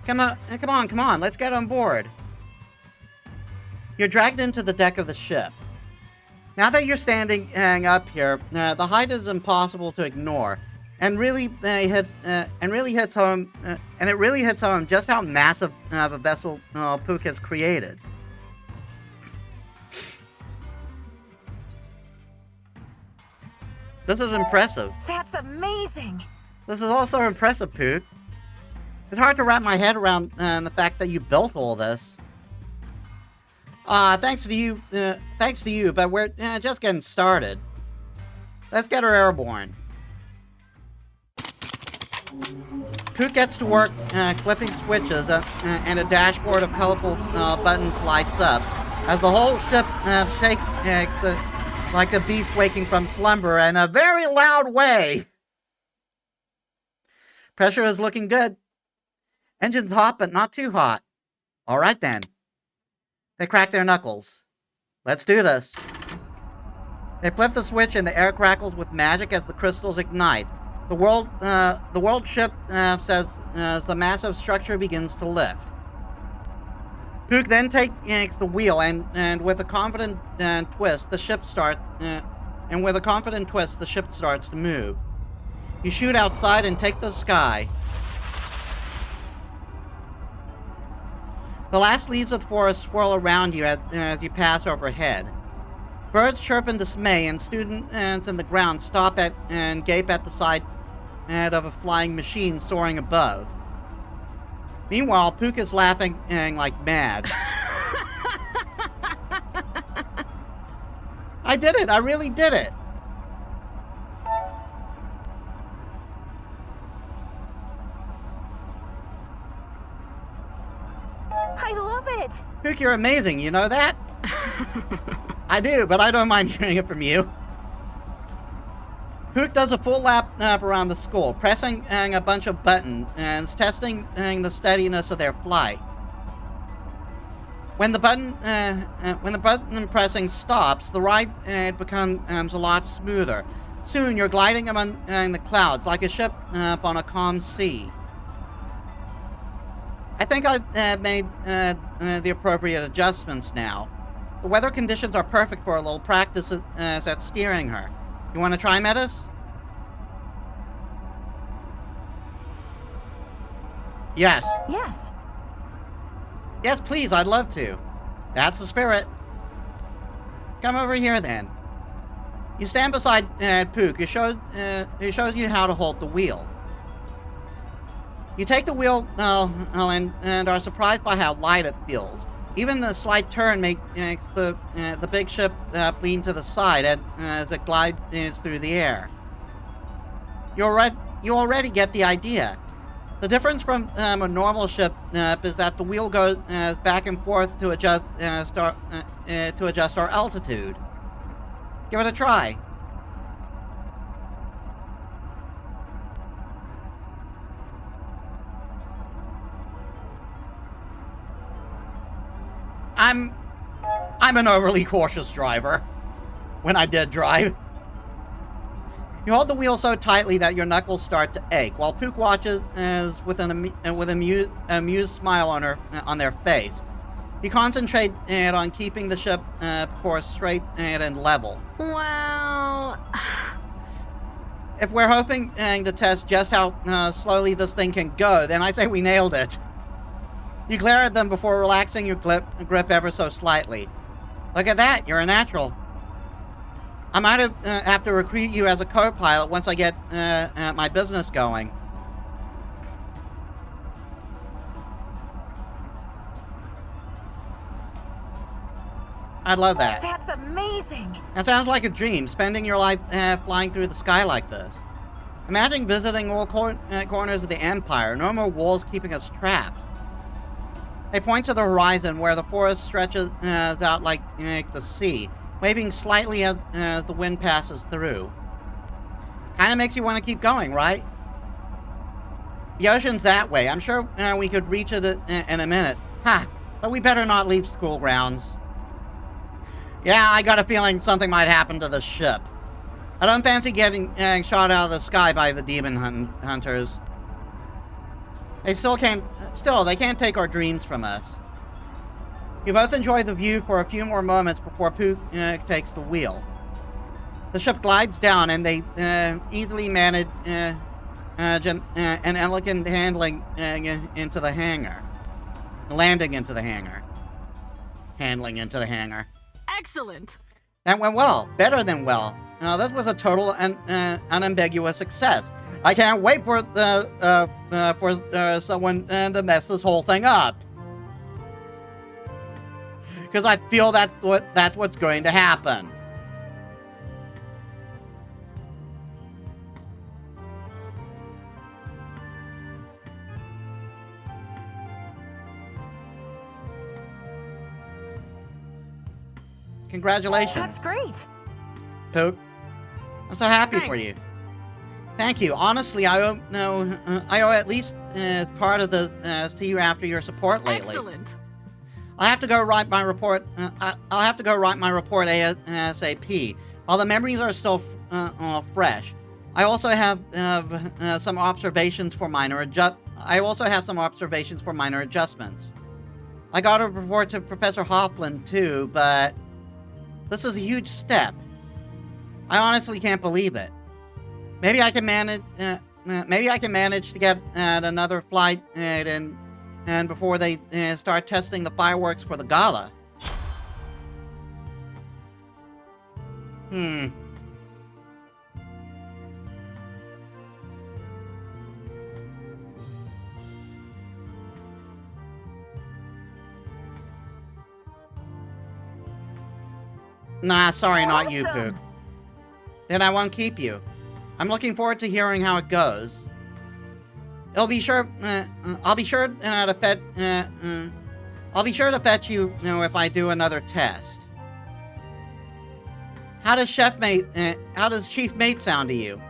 Come on, let's get on board. You're dragged into the deck of the ship. Now that you're standing up here, the height is impossible to ignore. And it really hits home just how massive of a vessel Pook has created. This is impressive. That's amazing. This is also impressive, Pook. It's hard to wrap my head around the fact that you built all this. Thanks to you, but we're just getting started. Let's get her airborne. Pook gets to work flipping switches and a dashboard of colorful buttons lights up as the whole ship shakes like a beast waking from slumber in a very loud way. Pressure is looking good. Engine's hot, but not too hot. All right, then. They crack their knuckles. Let's do this. They flip the switch and the air crackles with magic as the crystals ignite. The world ship says as the massive structure begins to lift. Pook then takes the wheel and with a confident twist, the ship starts to move. You shoot outside and take the sky. The last leaves of the forest swirl around you as you pass overhead. Birds chirp in dismay, and students in the ground stop and gape at the side of a flying machine soaring above. Meanwhile, Pook is laughing like mad. I did it! I really did it! I love it! Pook, you're amazing, you know that? I do, but I don't mind hearing it from you. Pook does a full lap around the school, pressing a bunch of buttons and testing the steadiness of their flight. When the button pressing stops, the ride becomes a lot smoother. Soon, you're gliding among the clouds like a ship on a calm sea. I think I've made the appropriate adjustments now. The weather conditions are perfect for a little practice at steering her. You want to try, Metis? Yes. Yes. Yes, please, I'd love to. That's the spirit. Come over here, then. You stand beside Pook, who shows you how to hold the wheel. You take the wheel and are surprised by how light it feels. Even the slight turn makes the big ship lean to the side as it glides through the air. You already get the idea. The difference from a normal ship is that the wheel goes back and forth to adjust our altitude. Give it a try. I'm an overly cautious driver. When I did drive. You hold the wheel so tightly that your knuckles start to ache, while Pook watches with an amused smile on their face. You concentrate on keeping the ship course straight and level. Well... If we're hoping to test just how slowly this thing can go, then I say we nailed it. You glare at them before relaxing your grip ever so slightly. Look at that, you're a natural. I might have to recruit you as a co-pilot once I get my business going. I'd love that. That's amazing. That sounds like a dream, spending your life flying through the sky like this. Imagine visiting all corners of the Empire, no more walls keeping us trapped. They point to the horizon where the forest stretches out like the sea, waving slightly as the wind passes through. Kinda makes you want to keep going, right? The ocean's that way. I'm sure we could reach it in a minute. But we better not leave school grounds. Yeah, I got a feeling something might happen to the ship. I don't fancy getting shot out of the sky by the demon hunters. They can't take our dreams from us. You both enjoy the view for a few more moments before Pook takes the wheel. The ship glides down and they easily manage an elegant handling into the hangar. Landing into the hangar. Handling into the hangar. Excellent! That went well. Better than well. This was a total and unambiguous success. I can't wait for someone to mess this whole thing up. Because I feel that's what's going to happen. Congratulations. That's great. Pook. I'm so happy for Thanks. you. Thank you. Honestly, I owe at least part of the to you after your support lately. Excellent. I'll have to go write my report. I'll have to go write my report ASAP. While the memories are still fresh, I also have some observations for minor adjustments. I got a report to Professor Hoffman too, but this is a huge step. I honestly can't believe it. Maybe I can manage. Maybe I can manage to get another flight and before they start testing the fireworks for the gala. Nah, sorry, not you, Pook. Then I won't keep you. I'm looking forward to hearing how it goes. I'll be sure to fetch you, if I do another test. How does Chief Mate sound to you?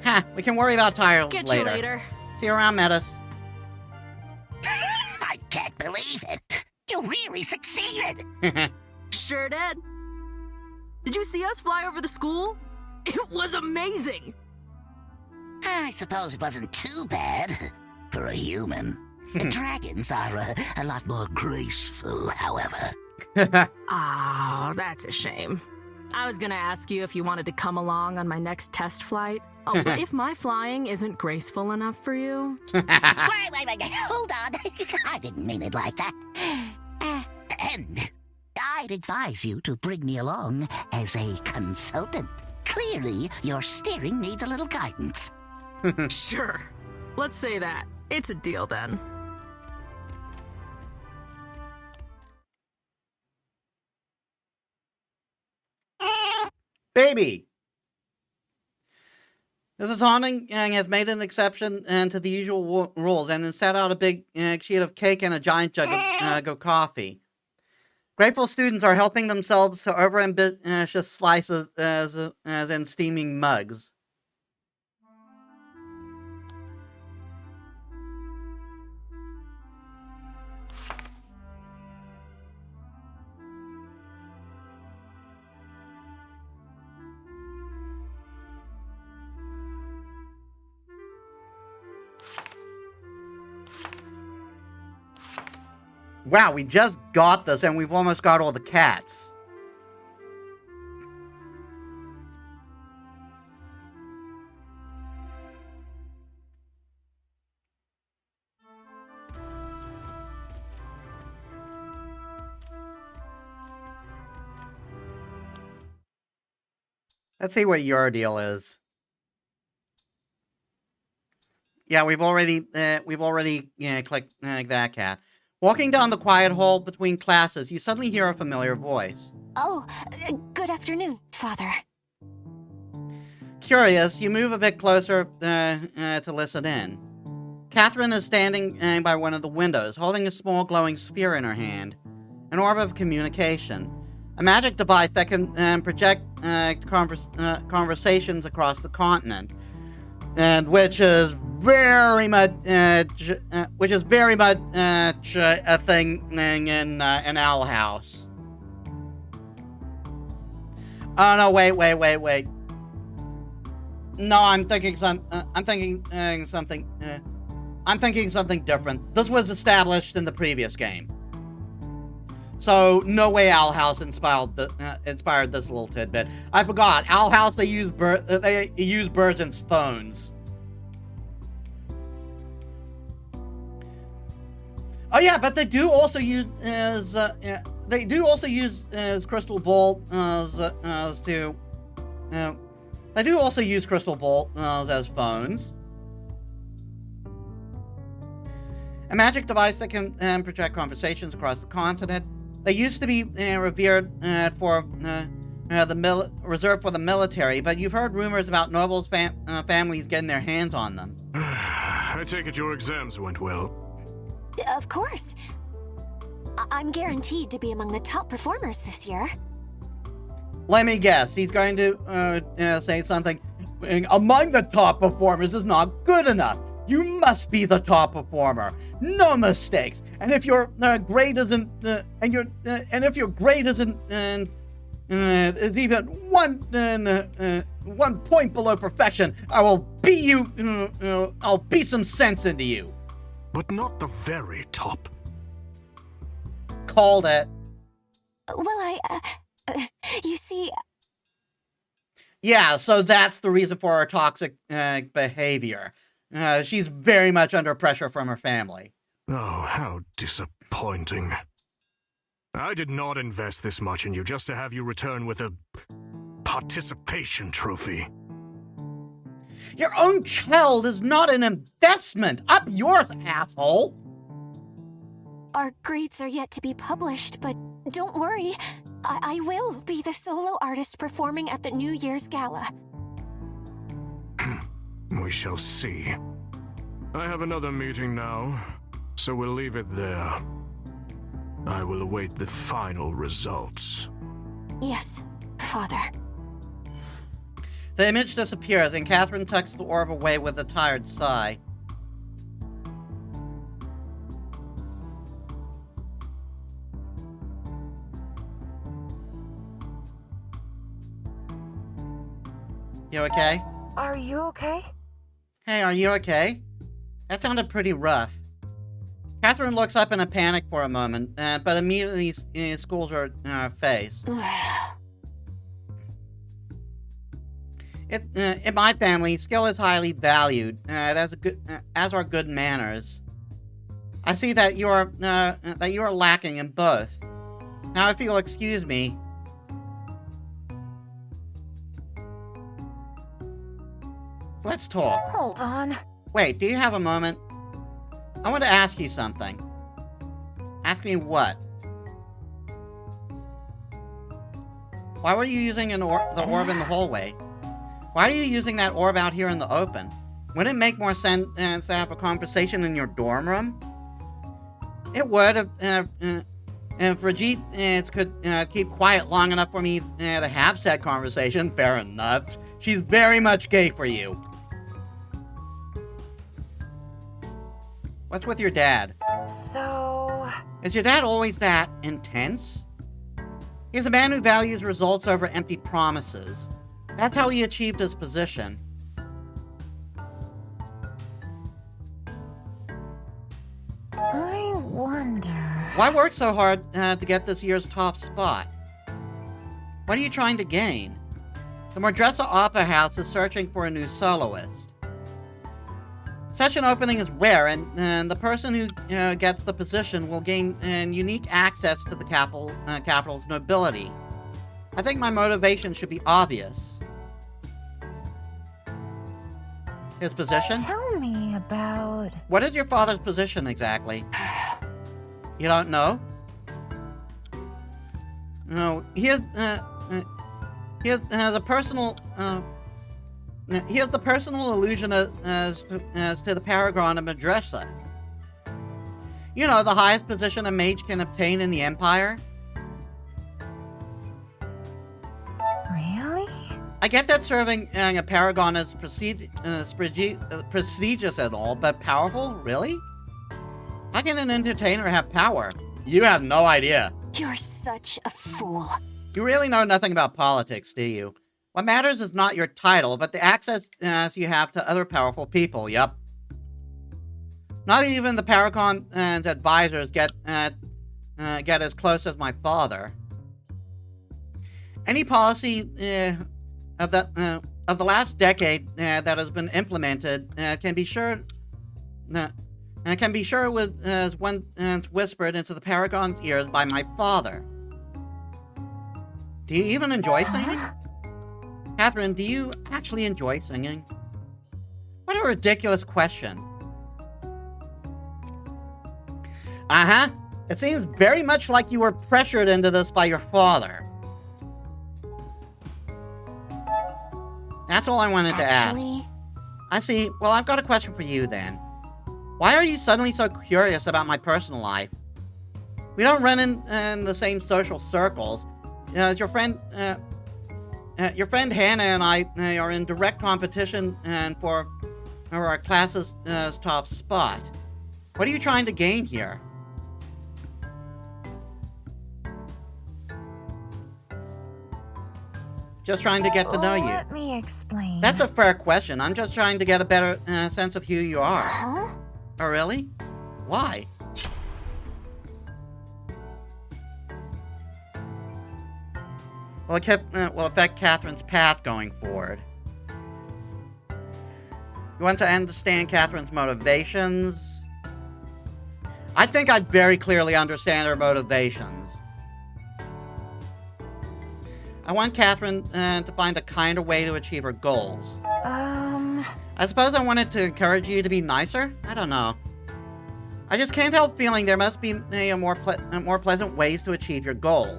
Ha, we can worry about titles Get later. you later. See you around, Metis. I can't believe it. You really succeeded. Sure did. Did you see us fly over the school? It was amazing. I suppose it wasn't too bad for a human. Dragons are a lot more graceful, however. Oh, that's a shame. I was gonna ask you if you wanted to come along on my next test flight. Oh, but if my flying isn't graceful enough for you... Wait, hold on. I didn't mean it like that. And I'd advise you to bring me along as a consultant. Clearly, your steering needs a little guidance. Sure. Let's say that. It's a deal then. Baby! Mrs. Haunting has made an exception to the usual rules and has set out a big sheet of cake and a giant jug of coffee. Grateful students are helping themselves to overambitious slices as in steaming mugs. Wow, we just got this and we've almost got all the cats. Let's see what your deal is. Yeah, we've already clicked that cat. Walking down the quiet hall between classes, you suddenly hear a familiar voice. Oh, good afternoon, Father. Curious, you move a bit closer to listen in. Catherine is standing by one of the windows, holding a small glowing sphere in her hand, an orb of communication, a magic device that can project conversations across the continent, and which is very much a thing in Owl House. Oh no! Wait. No, I'm thinking something. I'm thinking something different. This was established in the previous game, so no way Owl House inspired this little tidbit. I forgot. Owl House they use Burgeon's phones. Oh yeah, but they do also use crystal ball to They do also use crystal balls as phones. A magic device that can project conversations across the continent. They used to be revered reserved for the military, but you've heard rumors about nobles' families getting their hands on them. I take it your exams went well. Of course. I'm guaranteed to be among the top performers this year. Let me guess, he's going to say something. Among the top performers is not good enough. You must be the top performer. No mistakes. And if your grade isn't, and if your grade isn't, is even one point below perfection, I will beat you. I'll beat some sense into you. But not the very top. Called it. Well, you see... Yeah, so that's the reason for her toxic behavior. She's very much under pressure from her family. Oh, how disappointing. I did not invest this much in you just to have you return with a participation trophy. Your own child is not an investment. Up yours, asshole. Our grades are yet to be published, but don't worry. I will be the solo artist performing at the New Year's Gala. We shall see. I have another meeting now, so we'll leave it there. I will await the final results. Yes, Father. The image disappears, and Catherine tucks the orb away with a tired sigh. You okay? Are you okay? Hey, are you okay? That sounded pretty rough. Catherine looks up in a panic for a moment, but immediately schools her face. In my family, skill is highly valued, as are good manners. I see that you are lacking in both. Now, if you'll excuse me. Let's talk. Hold on. Wait, do you have a moment? I want to ask you something. Ask me what? Why were you using the orb in the hallway? Why are you using that orb out here in the open? Wouldn't it make more sense to have a conversation in your dorm room? It would if Brigitte could keep quiet long enough for me to have said conversation. Fair enough. She's very much gay for you. What's with your dad? So... Is your dad always that intense? He's a man who values results over empty promises. That's how he achieved his position. I wonder... Why work so hard to get this year's top spot? What are you trying to gain? The Mordressa Opera House is searching for a new soloist. Such an opening is rare, and the person who gets the position will gain unique access to the capital's nobility. I think my motivation should be obvious. His position? Tell me about... What is your father's position exactly? You don't know? No, he has a personal... He has the personal illusion as to the paragon of Mordressa. You know, the highest position a mage can obtain in the Empire. Really? I get that serving a paragon is prestigious and all, but powerful? Really? How can an entertainer have power? You have no idea. You're such a fool. You really know nothing about politics, do you? What matters is not your title, but the access you have to other powerful people, yep. Not even the Paragon's advisors get as close as my father. Any policy of the last decade that has been implemented can be sure was once whispered into the Paragon's ears by my father. Do you even enjoy singing? Catherine, do you actually enjoy singing? What a ridiculous question. Uh-huh. It seems very much like you were pressured into this by your father. That's all I wanted to ask. I see. Well, I've got a question for you then. Why are you suddenly so curious about my personal life? We don't run in the same social circles. Your friend Hannah and I are in direct competition and for our class's top spot. What are you trying to gain here? Just trying to get to know you. Let me explain. That's a fair question. I'm just trying to get a better sense of who you are. Huh? Oh, really? Why? Well, it will affect Catherine's path going forward. You want to understand Catherine's motivations? I think I very clearly understand her motivations. I want Catherine to find a kinder way to achieve her goals. I suppose I wanted to encourage you to be nicer? I don't know. I just can't help feeling there must be more pleasant ways to achieve your goals.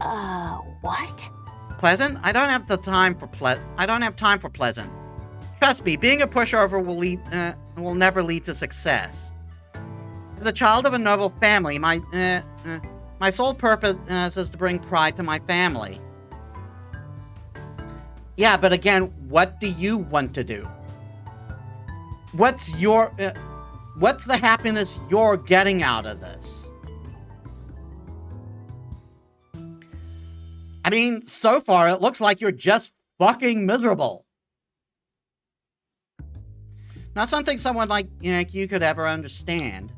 What? Pleasant? I don't have time for pleasant. Trust me, being a pushover will never lead to success. As a child of a noble family, my sole purpose is to bring pride to my family. Yeah, but again, what do you want to do? What's the happiness you're getting out of this? I mean, so far it looks like you're just fucking miserable. Not something someone like you could ever understand.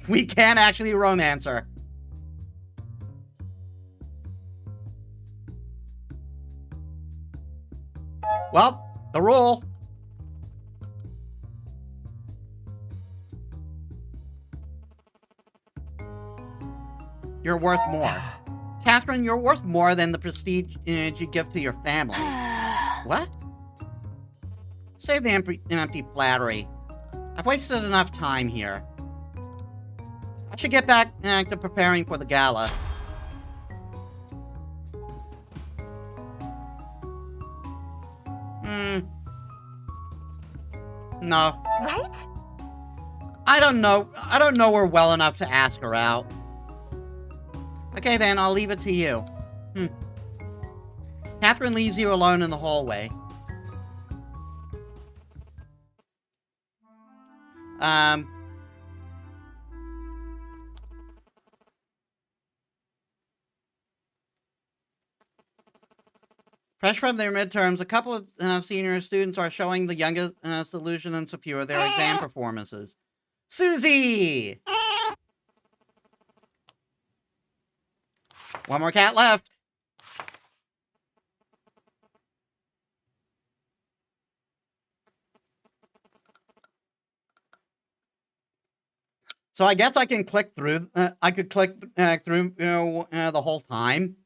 We can't actually romance her. Well, the rule. You're worth more. Catherine, you're worth more than the prestige you give to your family. What? Save the empty flattery. I've wasted enough time here. I should get back to preparing for the gala. No. Right? I don't know her well enough to ask her out. Okay then, I'll leave it to you. Catherine leaves you alone in the hallway. Fresh from their midterms, a couple of senior students are showing the youngest illusionists a few of their exam performances. Susie! One more cat left. So I guess I can click through. I could click through the whole time.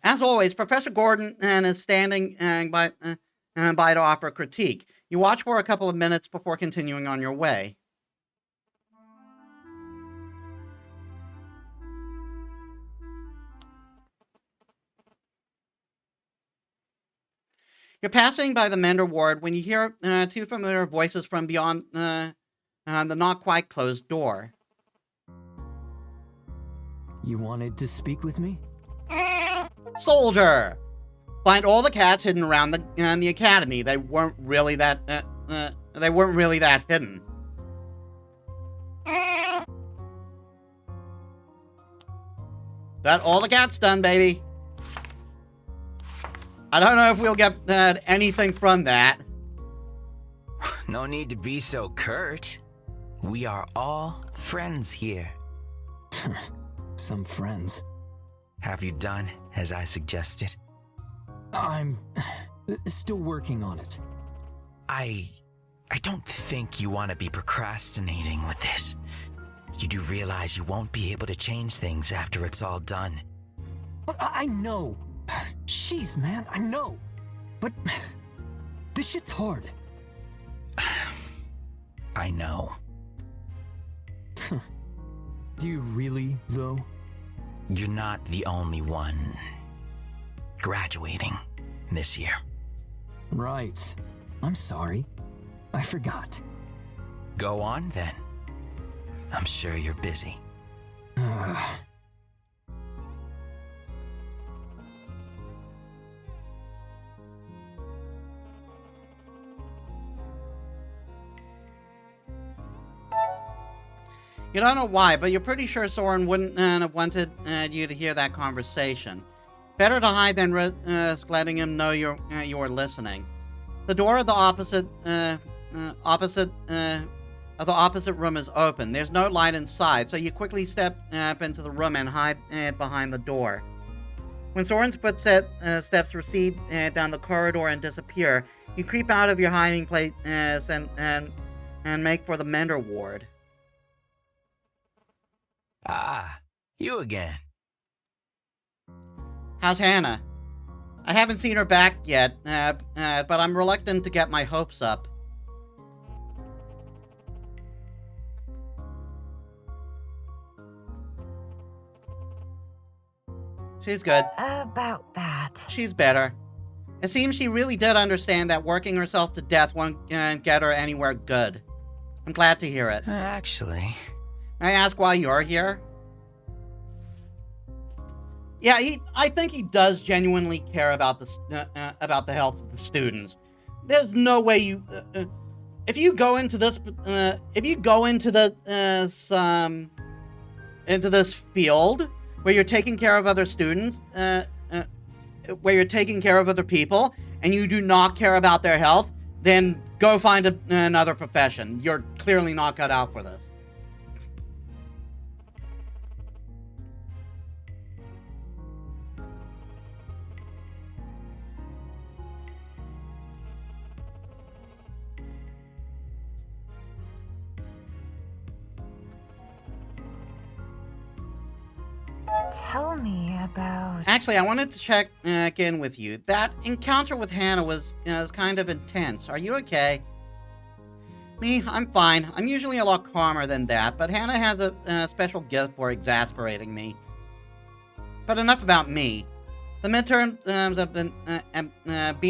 As always, Professor Gordon is standing by to offer a critique. You watch for a couple of minutes before continuing on your way. You're passing by the Mender ward when you hear two familiar voices from beyond the not quite closed door. You wanted to speak with me? Soldier! Find all the cats hidden around the academy. They weren't really that hidden. That all the cats done, baby. I don't know if we'll get anything from that. No need to be so curt. We are all friends here. Some friends. Have you done as I suggested? I'm still working on it. I don't think you want to be procrastinating with this. You do realize you won't be able to change things after it's all done. I know. Jeez, man, I know. But this shit's hard. I know. Do you really, though? You're not the only one graduating this year. Right. I'm sorry. I forgot. Go on, then. I'm sure you're busy. You don't know why, but you're pretty sure Soren wouldn't have wanted you to hear that conversation. Better to hide than risk letting him know you were listening. The door of the opposite room is open. There's no light inside, so you quickly step up into the room and hide behind the door. When Soren's footsteps recede down the corridor and disappear, you creep out of your hiding place and make for the Mender ward. Ah, you again. How's Hannah? I haven't seen her back yet, but I'm reluctant to get my hopes up. She's good. About that. She's better. It seems she really did understand that working herself to death won't get her anywhere good. I'm glad to hear it. Actually... May I ask why you're here? Yeah, I think he does genuinely care about the health of the students. There's no way you, if you go into this field where you're taking care of other students, where you're taking care of other people, and you do not care about their health, then go find another profession. You're clearly not cut out for this. Tell me about... Actually, I wanted to check in with you. That encounter with Hannah was kind of intense. Are you okay? Me, I'm fine. I'm usually a lot calmer than that, but Hannah has a special gift for exasperating me. But enough about me. The midterms have been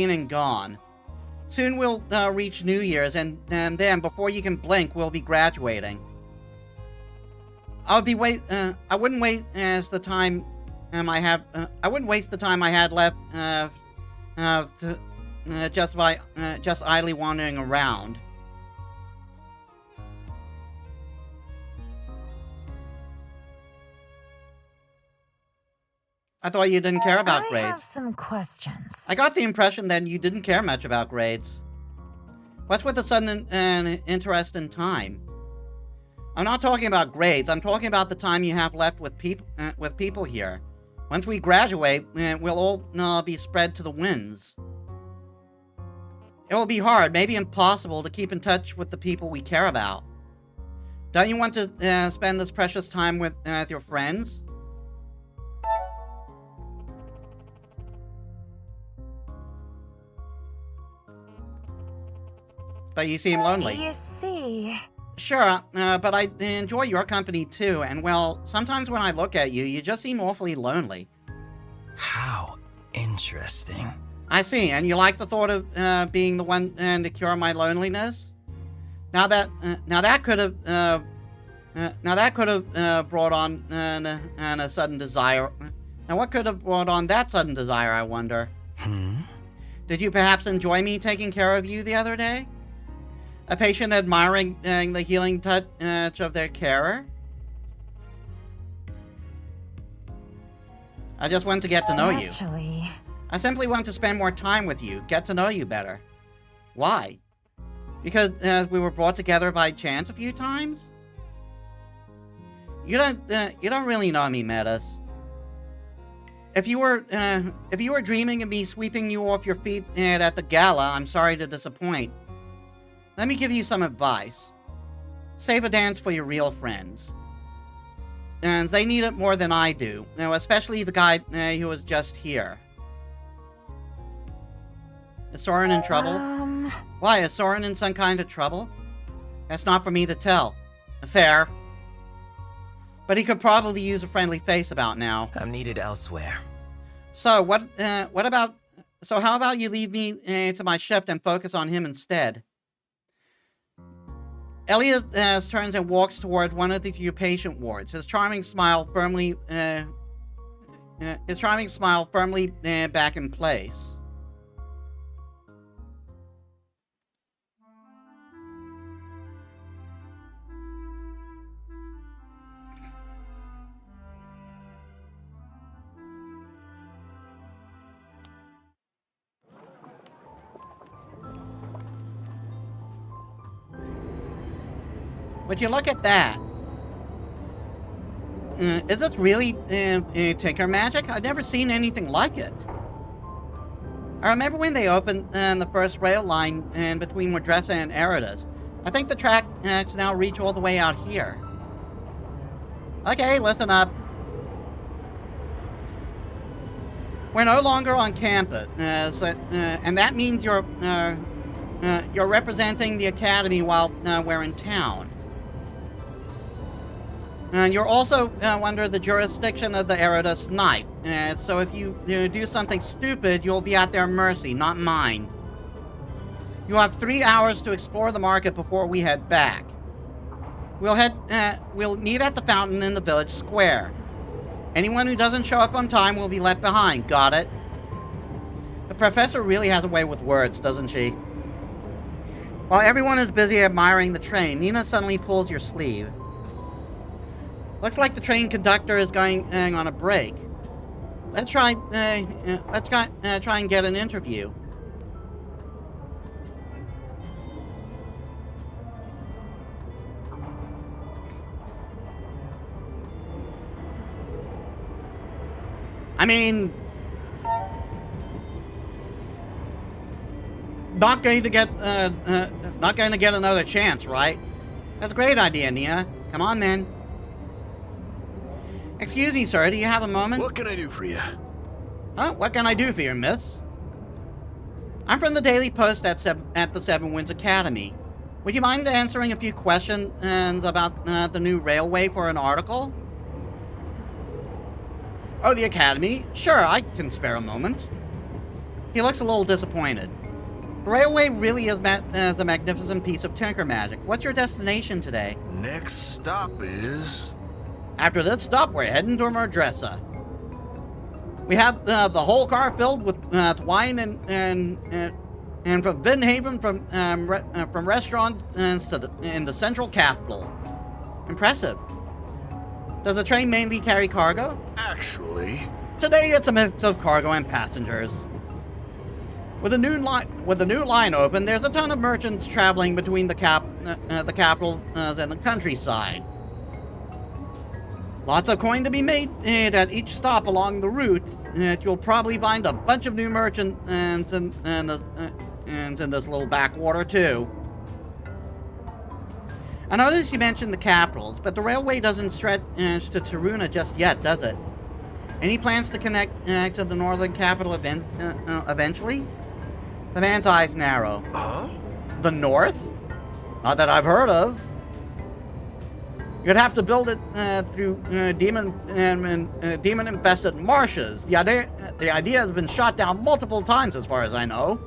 and gone. Soon we'll reach New Year's, and then, before you can blink, we'll be graduating. I wouldn't waste the time I had left just idly wandering around. I thought you didn't care about grades. I have some questions. I got the impression that you didn't care much about grades. What's with the sudden interest in time? I'm not talking about grades. I'm talking about the time you have left with people here. Once we graduate, we'll all be spread to the winds. It will be hard, maybe impossible, to keep in touch with the people we care about. Don't you want to spend this precious time with your friends? But you seem lonely. You see... Sure, but I enjoy your company too, and well, sometimes when I look at you, you just seem awfully lonely. How interesting. I see, and you like the thought of being the one to cure my loneliness? Now that could have brought on a sudden desire. Now what could have brought on that sudden desire, I wonder? Did you perhaps enjoy me taking care of you the other day? A patient admiring the healing touch of their carer? I just want to get to know you. I simply want to spend more time with you, get to know you better. Why? Because we were brought together by chance a few times? You don't really know me, Metis. If you were dreaming of me sweeping you off your feet at the gala, I'm sorry to disappoint. Let me give you some advice. Save a dance for your real friends. And they need it more than I do, especially the guy who was just here. Is Soren in trouble? Why, is Soren in some kind of trouble? That's not for me to tell. Fair. But he could probably use a friendly face about now. I'm needed elsewhere. So, how about you leave me to my shift and focus on him instead? Elliot turns and walks toward one of the few patient wards. His charming smile firmly back in place. Would you look at that? Is this really tinker magic? I've never seen anything like it. I remember when they opened the first rail line between Modressa and Eridas. I think the tracks now reach all the way out here. Okay, listen up. We're no longer on campus, and that means you're representing the Academy while we're in town. And you're also under the jurisdiction of the Eridas Knight. So if you do something stupid, you'll be at their mercy, not mine. You have 3 hours to explore the market before we head back. We'll meet at the fountain in the village square. Anyone who doesn't show up on time will be left behind, got it? The professor really has a way with words, doesn't she? While everyone is busy admiring the train, Nina suddenly pulls your sleeve. Looks like the train conductor is going on a break. Let's try and get an interview. I mean, not going to get another chance, right? That's a great idea, Nia. Come on, then. Excuse me, sir, do you have a moment? What can I do for you? Huh? What can I do for you, miss? I'm from the Daily Post at the Seven Winds Academy. Would you mind answering a few questions about the new railway for an article? Oh, the Academy? Sure, I can spare a moment. He looks a little disappointed. The railway really is a magnificent piece of tinker magic. What's your destination today? Next stop is... After this stop, we're heading to Modressa. We have the whole car filled with wine and from Vinhaven from restaurants in the central capital. Impressive. Does the train mainly carry cargo? Actually, today it's a mix of cargo and passengers. With the new line open, there's a ton of merchants traveling between the capital and the countryside. Lots of coin to be made at each stop along the route. You'll probably find a bunch of new merchants in this little backwater too. I noticed you mentioned the capitals, but the railway doesn't stretch to Taruna just yet, does it? Any plans to connect to the northern capital eventually? The man's eyes narrow. Huh? The north? Not that I've heard of. You'd have to build it through demon-infested marshes. The idea has been shot down multiple times, as far as I know.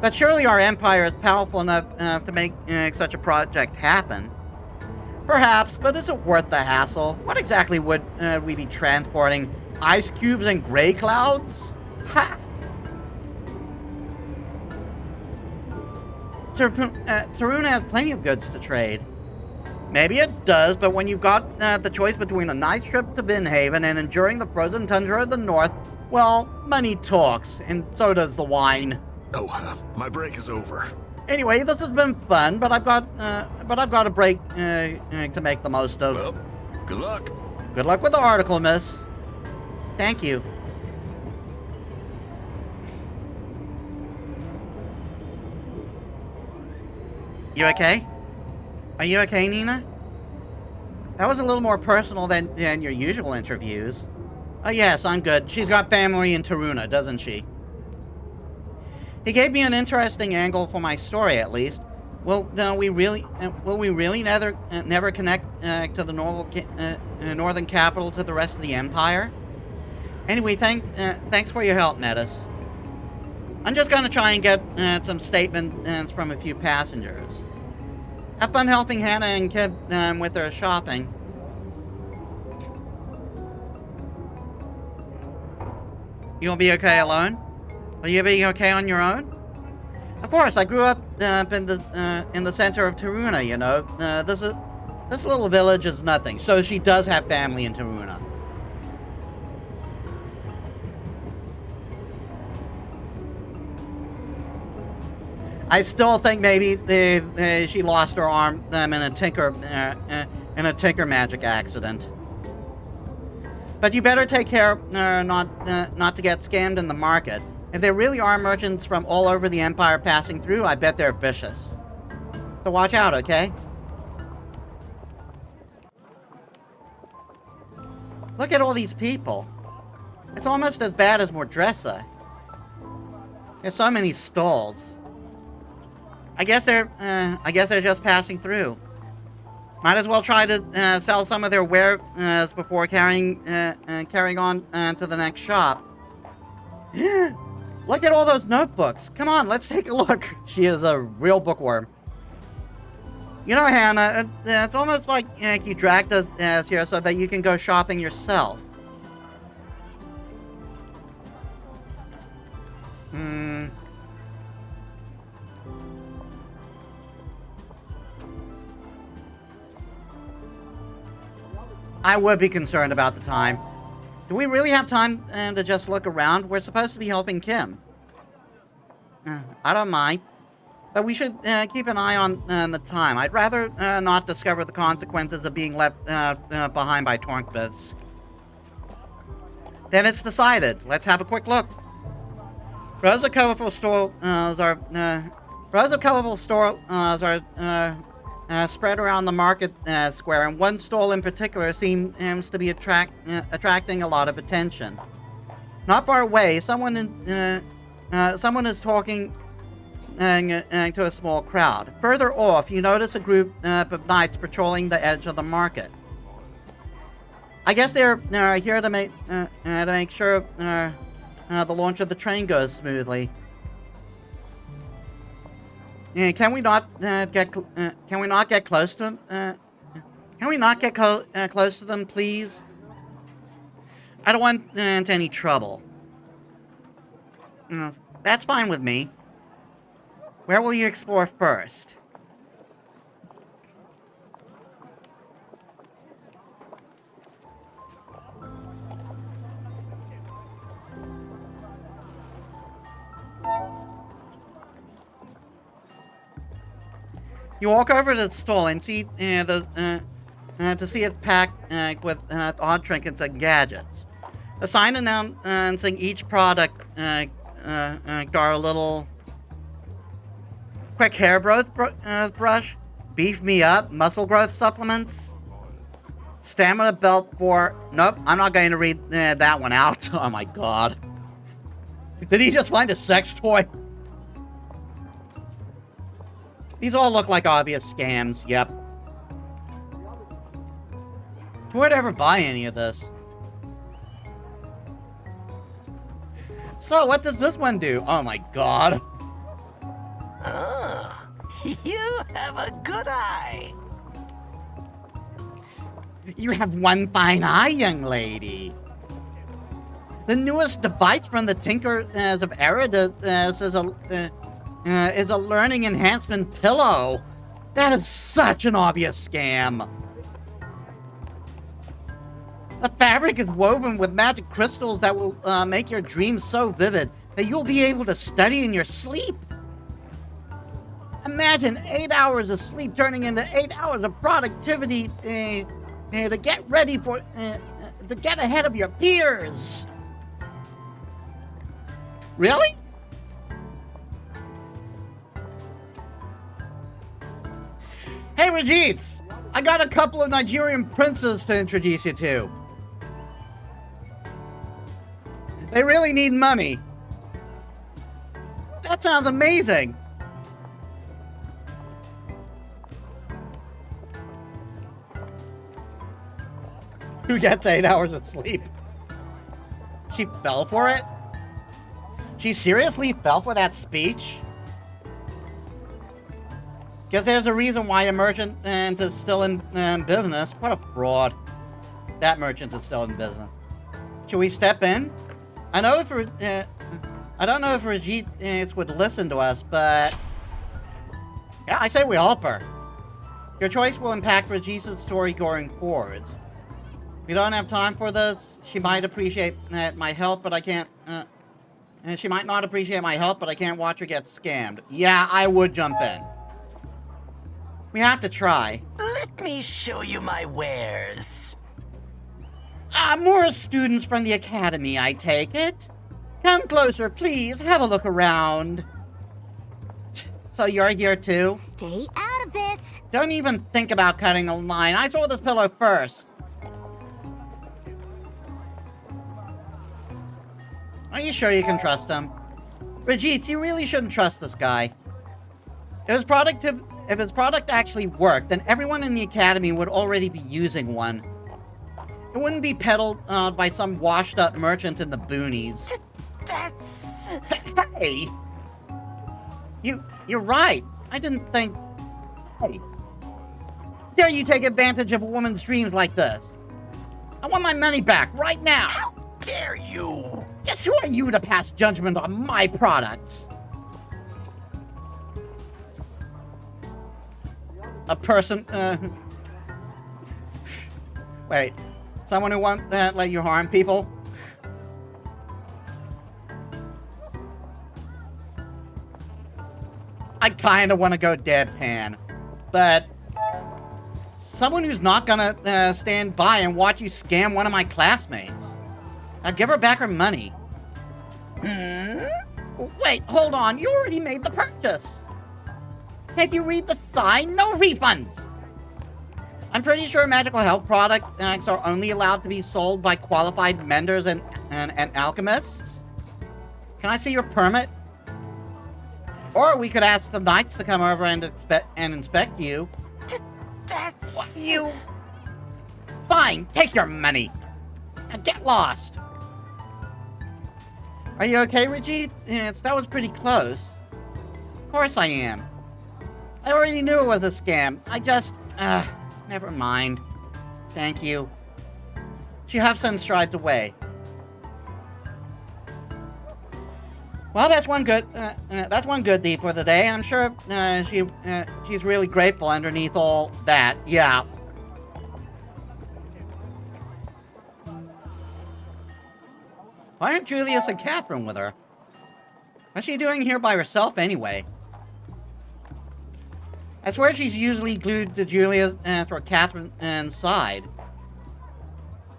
But surely our empire is powerful enough to make such a project happen. Perhaps, but is it worth the hassle? What exactly would we be transporting? Ice cubes and gray clouds? Ha! Taruna has plenty of goods to trade. Maybe it does, but when you've got the choice between a nice trip to Vinhaven and enduring the frozen tundra of the north, well, money talks, and so does the wine. Oh, my break is over. Anyway, this has been fun, but I've got a break to make the most of. Well, good luck. Good luck with the article, miss. Thank you. You okay? Are you okay, Nina? That was a little more personal than your usual interviews. Oh yes, I'm good. She's got family in Taruna, doesn't she? He gave me an interesting angle for my story, at least. Will we really never connect to the northern capital to the rest of the Empire? Anyway, thanks for your help, Metis. I'm just going to try and get some statements from a few passengers. Have fun helping Hannah and Kib with their shopping. You'll be okay alone? Will you be okay on your own? Of course, I grew up in the center of Taruna, you know. This little village is nothing, so she does have family in Taruna. I still think maybe she lost her arm in a tinker magic accident. But you better take care not to get scammed in the market. If there really are merchants from all over the Empire passing through, I bet they're vicious. So watch out, okay? Look at all these people. It's almost as bad as Mordressa. There's so many stalls. I guess they're just passing through. Might as well try to sell some of their wares before carrying on to the next shop. Look at all those notebooks. Come on, let's take a look. She is a real bookworm. You know, Hannah, it's almost like you dragged us here so that you can go shopping yourself. I would be concerned about the time. Do we really have time to just look around? We're supposed to be helping Kim. I don't mind. But we should keep an eye on the time. I'd rather not discover the consequences of being left behind by Tornkvist. Then it's decided. Let's have a quick look. Rows of colorful stores are spread around the market square, and one stall in particular seems to be attracting a lot of attention. Not far away, someone is talking to a small crowd. Further off, you notice a group of knights patrolling the edge of the market. I guess they're here to make sure the launch of the train goes smoothly. Can we not get close to them? Can we not get close to them, please? I don't want any trouble. That's fine with me. Where will you explore first? You walk over to the stall and see to see it packed with odd trinkets and gadgets. A sign announcing each product are a little quick hair growth brush, beef me up, muscle growth supplements, stamina belt for... Nope, I'm not going to read that one out. Oh my god. Did he just find a sex toy? These all look like obvious scams, yep. Who would ever buy any of this? So, what does this one do? Oh my god. Oh, you have a good eye. You have one fine eye, young lady. The newest device from the Tinkers of Eridus is a learning enhancement pillow. That is such an obvious scam. The fabric is woven with magic crystals that will make your dreams so vivid that you'll be able to study in your sleep. Imagine 8 hours of sleep turning into 8 hours of productivity to get ready for, to get ahead of your peers. Really? Hey, Rajit, I got a couple of Nigerian princes to introduce you to. They really need money. That sounds amazing. Who gets 8 hours of sleep? She fell for it? She seriously fell for that speech? Guess there's a reason why a merchant is still in business. What a fraud. That merchant is still in business. Should we step in? I don't know if Brigitte would listen to us, but yeah, I say we help her. Your choice will impact Brigitte's story going forwards. We don't have time for this. She might appreciate my help, but I can't. She might not appreciate my help, but I can't watch her get scammed. Yeah, I would jump in. We have to try. Let me show you my wares. More students from the academy, I take it. Come closer, please. Have a look around. So you're here too? Stay out of this. Don't even think about cutting a line. I saw this pillow first. Are you sure you can trust him? Brigitte, you really shouldn't trust this guy. If his product actually worked, then everyone in the academy would already be using one. It wouldn't be peddled by some washed-up merchant in the boonies. Hey! You're right. I didn't think... Hey. Dare you take advantage of a woman's dreams like this? I want my money back, right now! How dare you! Just who are you to pass judgment on my products? A person, Wait. Someone who won't let you harm people? I kinda wanna go deadpan, but someone who's not gonna stand by and watch you scam one of my classmates. I'll give her back her money. Wait, hold on, you already made the purchase. Can't you read the sign? No refunds! I'm pretty sure magical health products are only allowed to be sold by qualified menders and alchemists. Can I see your permit? Or we could ask the knights to come over and inspect you. That's... What, you... Fine, take your money. And get lost. Are you okay, Brigitte? That was pretty close. Of course I am. I already knew it was a scam. I just... never mind. Thank you. She huffs and strides away. Well, that's one good deed for the day. I'm sure she's really grateful underneath all that. Yeah. Why aren't Julius and Catherine with her? What's she doing here by herself anyway? I swear she's usually glued to Julius or Catherine's side.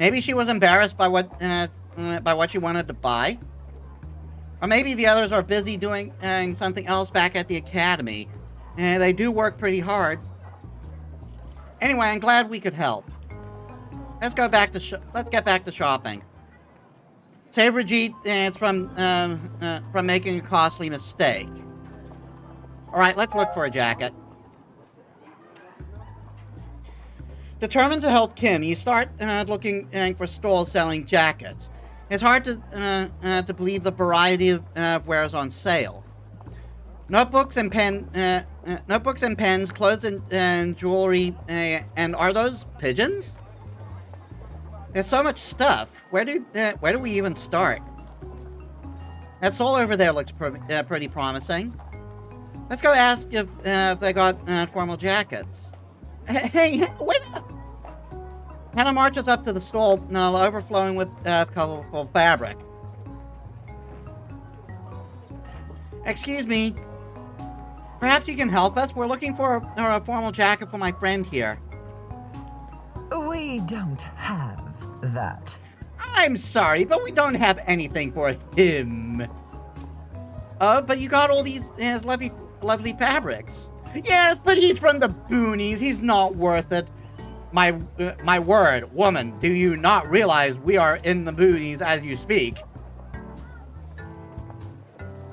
Maybe she was embarrassed by what she wanted to buy. Or maybe the others are busy doing something else back at the academy. They do work pretty hard. Anyway, I'm glad we could help. Let's get back to shopping. Save Brigitte from making a costly mistake. All right, let's look for a jacket. Determined to help Kim, you start looking for stalls selling jackets. It's hard to believe the variety of wares on sale. Notebooks and pens, clothes and jewelry, and are those pigeons? There's so much stuff. Where do we even start? That stall over there looks pretty promising. Let's go ask if they got formal jackets. Hey, wait up! Hannah marches up to the stall, overflowing with colorful fabric. Excuse me. Perhaps you can help us? We're looking for a formal jacket for my friend here. We don't have that. I'm sorry, but we don't have anything for him. Oh, but you got all these lovely fabrics. Yes, but he's from the boonies. He's not worth it. My word, woman, do you not realize we are in the boonies as you speak?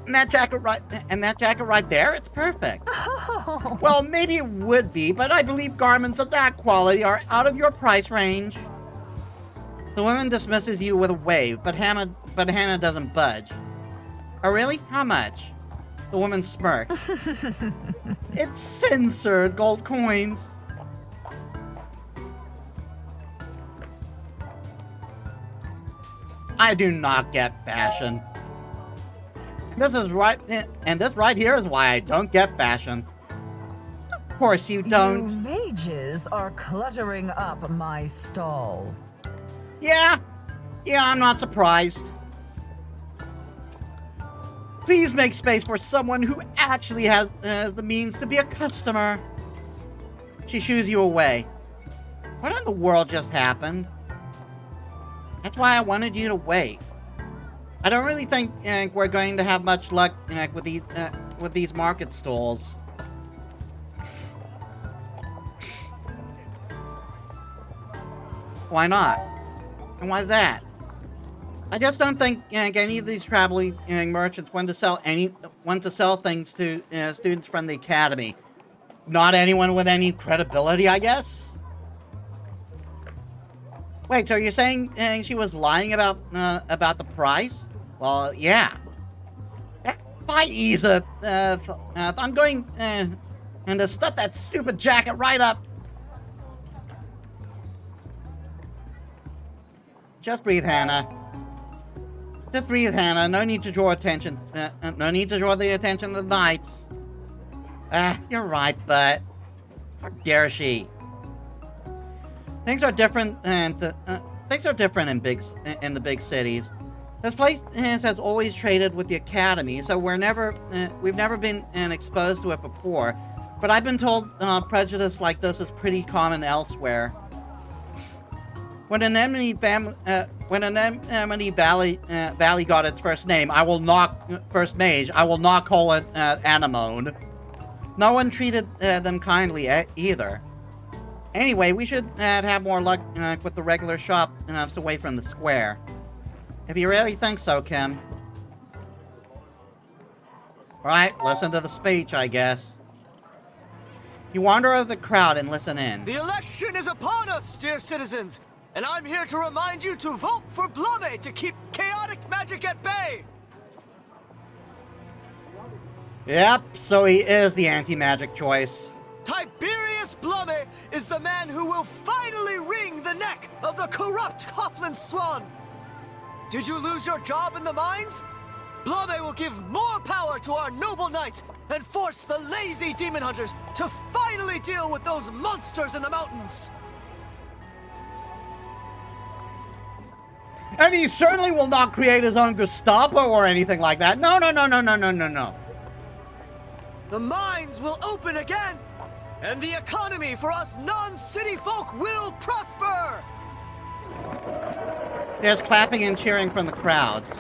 And that jacket right there, it's perfect. Oh. Well, maybe it would be, but I believe garments of that quality are out of your price range. The woman dismisses you with a wave, but Hannah doesn't budge. Oh, really? How much? The woman smirks. It's censored gold coins. I do not get fashion. This right here is why I don't get fashion. Of course you don't. You mages are cluttering up my stall. Yeah, I'm not surprised. Please make space for someone who actually has the means to be a customer. She shoos you away. What in the world just happened? That's why I wanted you to wait. I don't really think we're going to have much luck with these market stalls. Why not? And why's that? I just don't think any of these traveling merchants want to sell things to students from the academy. Not anyone with any credibility, I guess. Wait, so you're saying she was lying about the price? Well, yeah. If I ease it, I'm going and to stuff that stupid jacket right up. Just breathe, Hannah. Just breathe, Hannah. No need to draw attention. No need to draw the attention of the knights. You're right, but how dare she? Things are different, and things are different in the big cities. This place has always traded with the academy, so we've never been exposed to it before. But I've been told prejudice like this is pretty common elsewhere. When Anemone Valley got its first name, first mage, I will not call it Anemone. No one treated them kindly either. Anyway, we should have more luck with the regular shop away from the square. If you really think so, Kim. Right, listen to the speech, I guess. You wander over the crowd and listen in. The election is upon us, dear citizens! And I'm here to remind you to vote for Blume to keep chaotic magic at bay! Yep, so he is the anti-magic choice. Tiberius Blume is the man who will finally wring the neck of the corrupt Coughlin Swan! Did you lose your job in the mines? Blume will give more power to our noble knights and force the lazy demon hunters to finally deal with those monsters in the mountains! And he certainly will not create his own Gestapo or anything like that. No. The mines will open again, and the economy for us non-city folk will prosper! There's clapping and cheering from the crowds.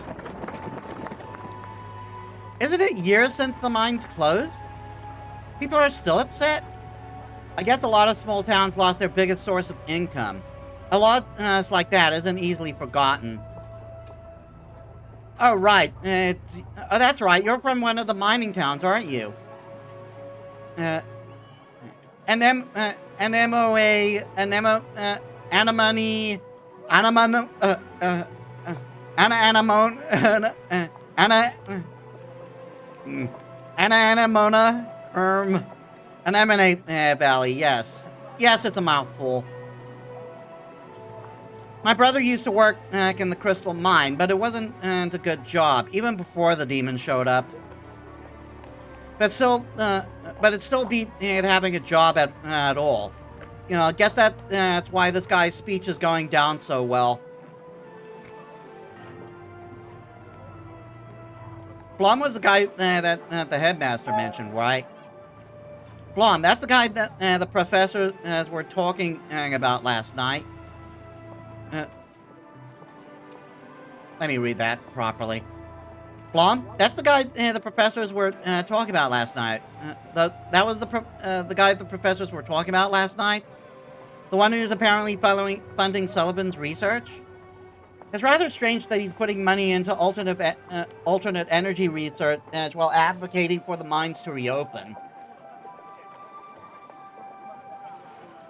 Isn't it years since the mines closed? People are still upset? I guess a lot of small towns lost their biggest source of income. A loss like that isn't easily forgotten. Oh, right. That's right. You're from one of the mining towns, aren't you? Anemone, Anemone Valley, yes. Yes, it's a mouthful. My brother used to work in the crystal mine, but it wasn't a good job, even before the demon showed up. But it still beat having a job at all. You know, I guess that's why this guy's speech is going down so well. Blum was the guy that the headmaster mentioned, right? Blum, that's the guy that the professors were talking about last night. Let me read that properly. Blum, that's the guy the professors were talking about last night. That was the guy the professors were talking about last night? The one who's apparently funding Sullivan's research? It's rather strange that he's putting money into alternate energy research as well advocating for the mines to reopen.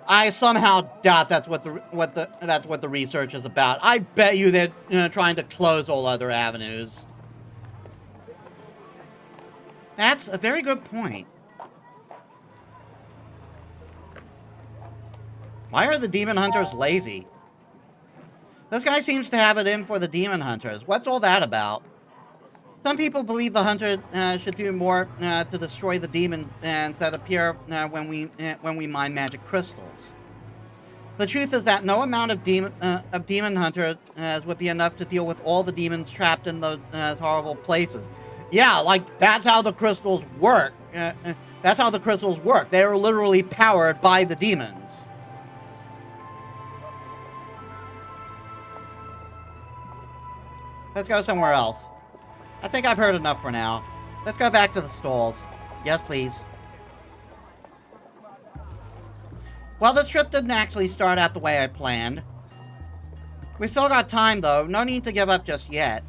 I somehow doubt that's what the research is about. I bet you they're trying to close all other avenues. That's a very good point. Why are the demon hunters lazy? This guy seems to have it in for the demon hunters. What's all that about? Some people believe the hunter should do more to destroy the demons that appear when we mine magic crystals. The truth is that no amount of demon hunters would be enough to deal with all the demons trapped in those horrible places. Yeah, like that's how the crystals work. That's how the crystals work. They are literally powered by the demons. Let's go somewhere else. I think I've heard enough for now. Let's go back to the stalls. Yes, please. Well, this trip didn't actually start out the way I planned. We still got time, though. No need to give up just yet.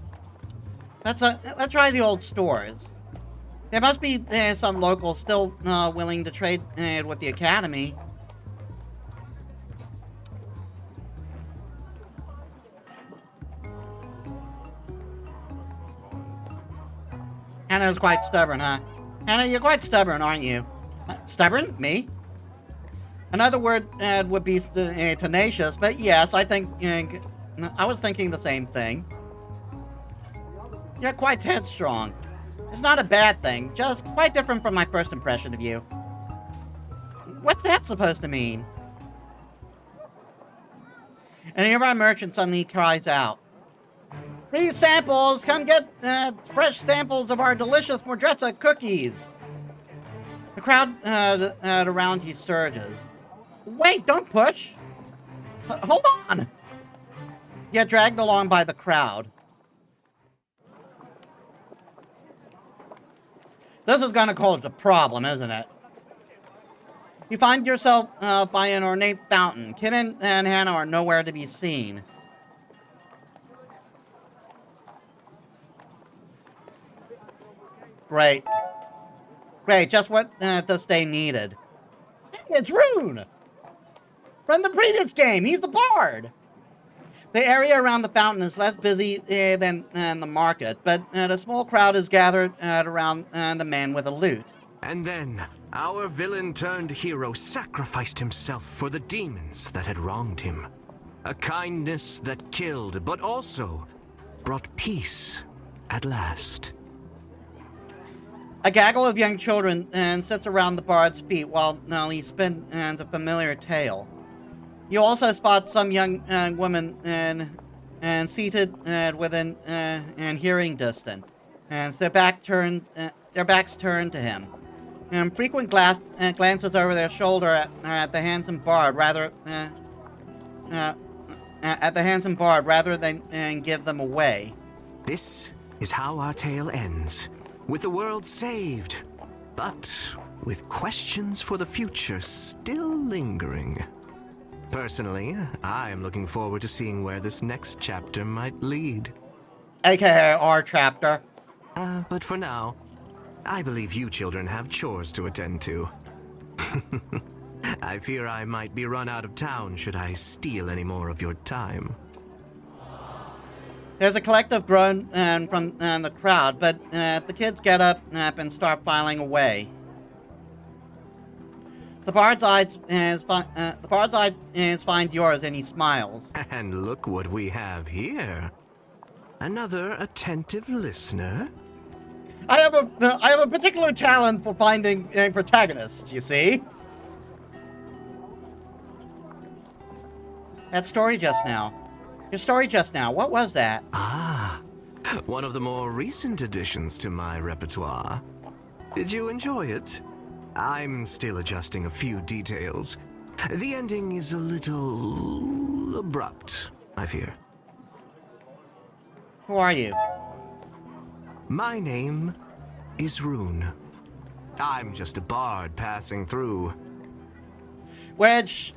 Let's try the old stores. There must be some locals still willing to trade with the Academy. Hannah's quite stubborn, huh? Hannah, you're quite stubborn, aren't you? Stubborn? Me? Another word would be tenacious, but yes, I think... I was thinking the same thing. You're quite headstrong. It's not a bad thing, just quite different from my first impression of you. What's that supposed to mean? And here our merchant suddenly cries out. Free samples! Come get fresh samples of our delicious Mordressa cookies! The crowd around you surges. Wait, don't push! Hold on! Get dragged along by the crowd. This is gonna cause a problem, isn't it? You find yourself by an ornate fountain. Kim and Hannah are nowhere to be seen. Great. Great, just what this day needed. It's Rune! From the previous game, he's the bard! The area around the fountain is less busy than the market, but a small crowd is gathered around the man with a lute. And then, our villain-turned-hero sacrificed himself for the demons that had wronged him. A kindness that killed, but also brought peace at last. A gaggle of young children sits around the bard's feet while he spins a familiar tale. You also spot some young women and seated within hearing distance, and their backs turned to him. And frequent glances over their shoulder at the handsome bard rather than give them away. This is how our tale ends. With the world saved, but with questions for the future still lingering. Personally, I am looking forward to seeing where this next chapter might lead. AKA our chapter. But for now, I believe you children have chores to attend to. I fear I might be run out of town should I steal any more of your time. There's a collective groan from the crowd, but the kids get up and start filing away. The bard's eyes find yours, and he smiles. And look what we have here. Another attentive listener. I have a particular talent for finding protagonists, you see. That story just now. Your story just now, what was that? Ah, one of the more recent additions to my repertoire. Did you enjoy it? I'm still adjusting a few details. The ending is a little abrupt, I fear. Who are you? My name is Rune. I'm just a bard passing through. Which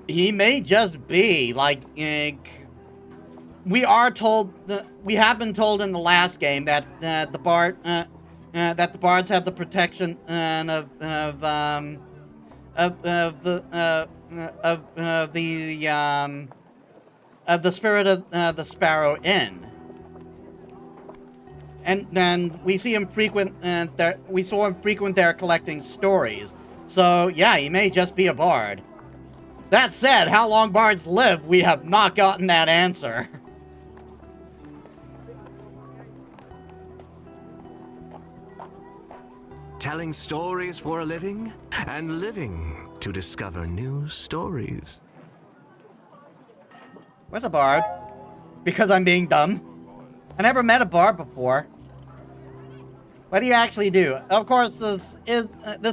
he may just be, like, we are told we have been told in the last game that the bards have the protection of the spirit of the Sparrow Inn. And then we see him frequent there. We saw him frequent there collecting stories. So yeah, he may just be a bard. That said, how long bards live, we have not gotten that answer. Telling stories for a living, and living to discover new stories. Where's a bard? Because I'm being dumb. I never met a bard before. What do you actually do? Of course, this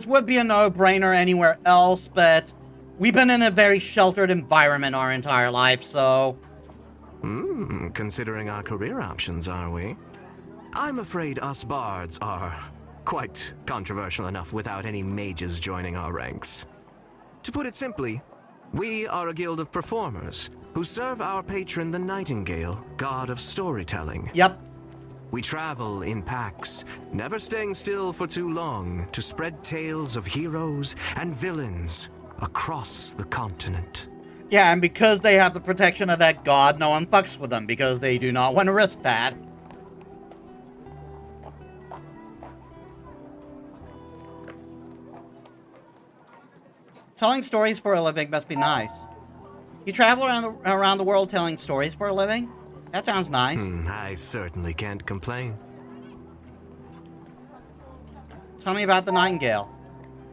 would be a no-brainer anywhere else, but we've been in a very sheltered environment our entire life, so... Considering our career options, are we? I'm afraid us bards are quite controversial enough without any mages joining our ranks. To put it simply, we are a guild of performers who serve our patron the Nightingale, god of storytelling. Yep. We travel in packs, never staying still for too long, to spread tales of heroes and villains across the continent. Yeah, and because they have the protection of that god, no one fucks with them, because they do not want to risk that. Telling stories for a living must be nice. You travel around the world telling stories for a living? That sounds nice. I certainly can't complain. Tell me about the Nightingale.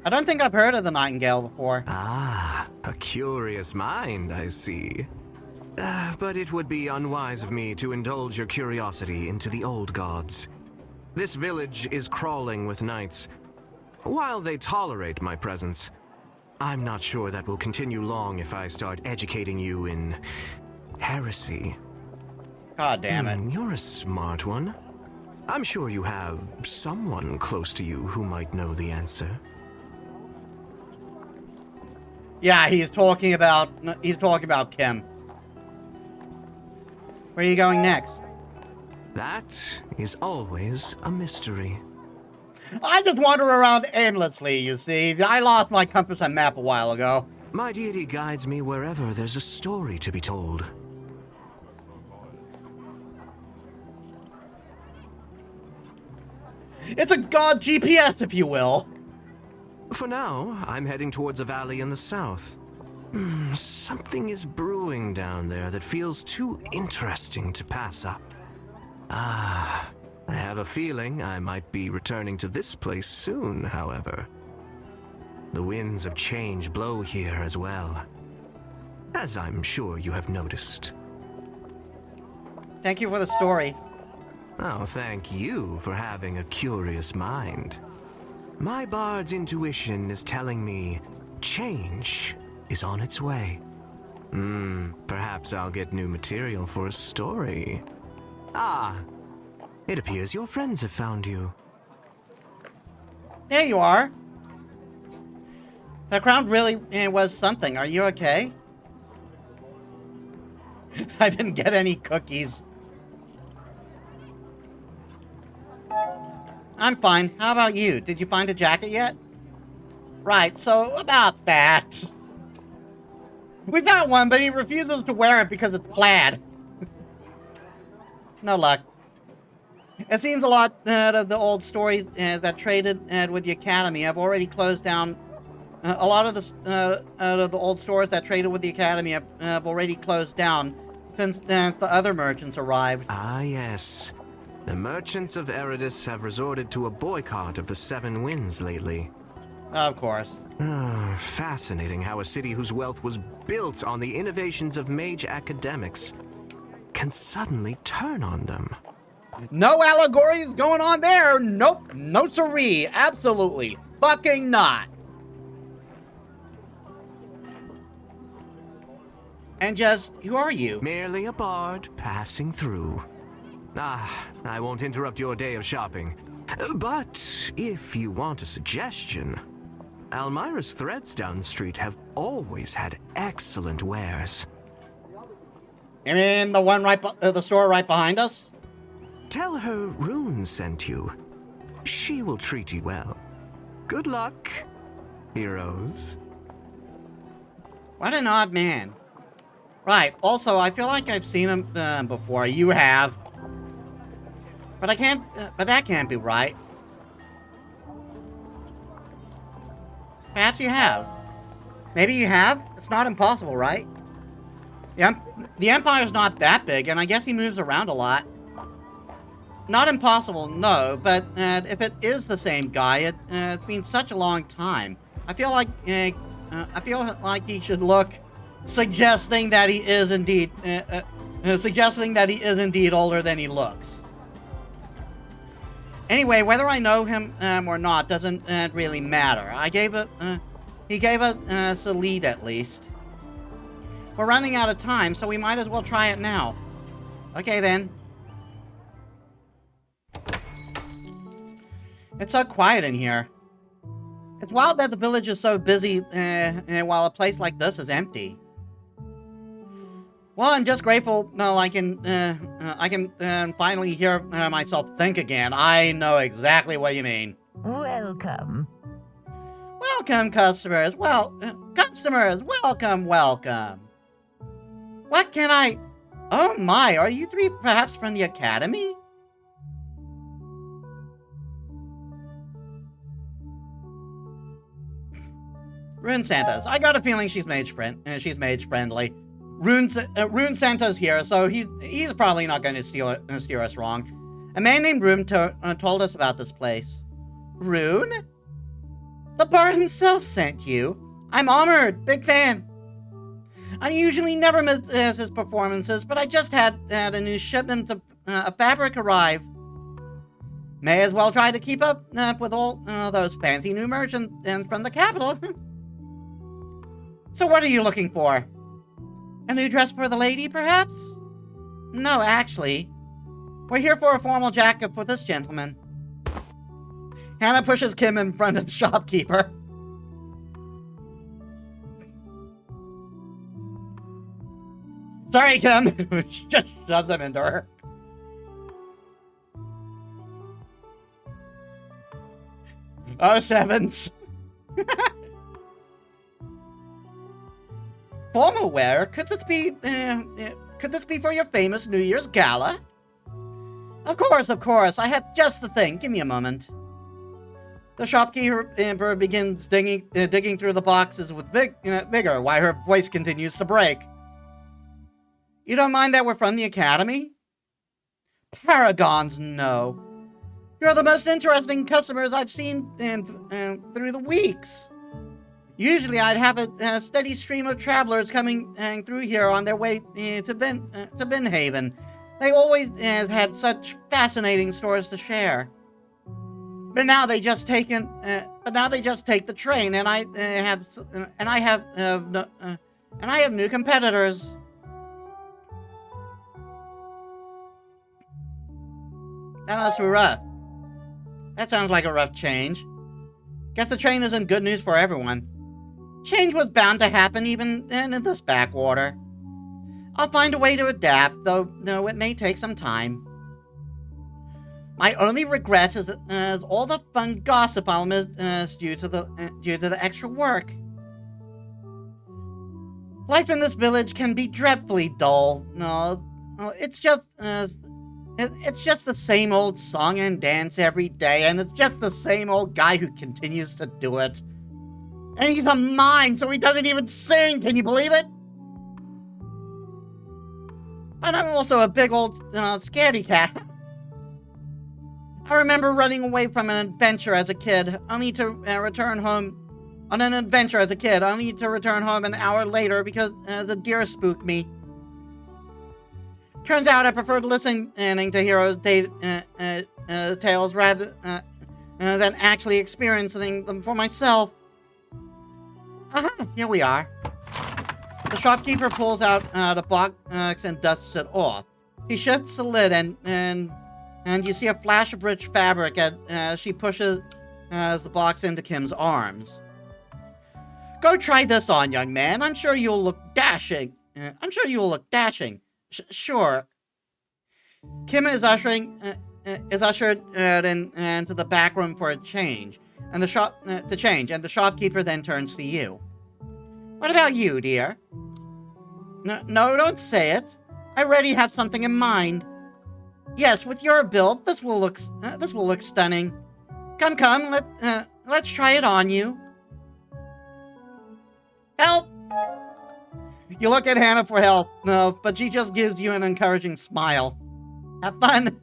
I don't think I've heard of the Nightingale before. Ah, a curious mind, I see. But it would be unwise of me to indulge your curiosity into the old gods. This village is crawling with knights. While they tolerate my presence, I'm not sure that will continue long if I start educating you in heresy. God damn it. You're a smart one. I'm sure you have someone close to you who might know the answer. Yeah, he's talking about Kim. Where are you going next? That is always a mystery. I just wander around endlessly, you see. I lost my compass and map a while ago. My deity guides me wherever there's a story to be told. It's a god GPS, if you will. For now, I'm heading towards a valley in the south. Something is brewing down there that feels too interesting to pass up. I have a feeling I might be returning to this place soon, however. The winds of change blow here as well, as I'm sure you have noticed. Thank you for the story. Oh, thank you for having a curious mind. My bard's intuition is telling me change is on its way. Perhaps I'll get new material for a story. It appears your friends have found you. There you are. That crowd really was something. Are you okay? I didn't get any cookies. I'm fine. How about you? Did you find a jacket yet? Right, so about that. We found one, but he refuses to wear it because it's plaid. No luck. It seems a lot of the old stories that traded with the Academy have already closed down. A lot of the old stores that traded with the Academy have already closed down since the other merchants arrived. Ah, yes. The merchants of Eridus have resorted to a boycott of the Seven Winds lately. Of course. Fascinating how a city whose wealth was built on the innovations of mage academics can suddenly turn on them. No allegories going on there. Nope. No siree. Absolutely. Fucking not. And just, who are you? Merely a bard passing through. I won't interrupt your day of shopping. But if you want a suggestion, Almira's threads down the street have always had excellent wares. You mean the one the store right behind us? Tell her Rune sent you. She will treat you well. Good luck, heroes. What an odd man. Right, also, I feel like I've seen him before. You have. But that can't be right. Perhaps you have. Maybe you have? It's not impossible, right? The Empire's not that big, and I guess he moves around a lot. Not impossible, no, but if it is the same guy, it's been such a long time. I feel like he should look, suggesting that he is indeed older than he looks. Anyway, whether I know him or not doesn't really matter. He gave us a lead at least. We're running out of time, so we might as well try it now. Okay then. It's so quiet in here. It's wild that the village is so busy while a place like this is empty. Well, I'm just grateful I can finally hear myself think again. I know exactly what you mean. Welcome. Welcome, customers. Customers, welcome. What can I... Oh my, are you three perhaps from the Academy? Rune Santa's. I got a feeling she's mage friendly. Rune Santa's here, so he's probably not going to steer us wrong. A man named Rune told us about this place. Rune? The bard himself sent you. I'm honored. Big fan. I usually never miss his performances, but I just had a new shipment of fabric arrive. May as well try to keep up with all those fancy new merchants from the capital. So what are you looking for? A new dress for the lady, perhaps? No, actually. We're here for a formal jacket for this gentleman. Hannah pushes Kim in front of the shopkeeper. Sorry, Kim. Just shove them into her. Oh, sevens. Formal wear? Could this be for your famous New Year's gala? Of course. I have just the thing. Give me a moment. The shopkeeper begins digging through the boxes with vigor while her voice continues to break. You don't mind that we're from the Academy? Paragons, no. You're the most interesting customers I've seen through the weeks. Usually I'd have a steady stream of travelers coming through here on their way to Vinhaven. They always had such fascinating stories to share. But now they just take the train, and I have new competitors. That must be rough. That sounds like a rough change. Guess the train isn't good news for everyone. Change was bound to happen even in this backwater. I'll find a way to adapt, though it may take some time. My only regret is all the fun gossip I'll miss due to the extra work. Life in this village can be dreadfully dull. No, it's just the same old song and dance every day, and it's just the same old guy who continues to do it. And he's a mime, so he doesn't even sing. Can you believe it? But I'm also a big old scaredy cat. I remember running away from an adventure as a kid, only to return home an hour later because the deer spooked me. Turns out I preferred listening to heroes' tales rather than actually experiencing them for myself. Aha, here we are. The shopkeeper pulls out the box and dusts it off. He shifts the lid and you see a flash of rich fabric as she pushes the box into Kim's arms. Go try this on, young man. I'm sure you'll look dashing. Sure. Kim is ushered into the back room for a change, and the shopkeeper then turns to you. What about you, dear? No, don't say it. I already have something in mind. Yes, with your build, this will look stunning. Come, let's try it on you. Help! You look at Hannah for help, but she just gives you an encouraging smile. Have fun.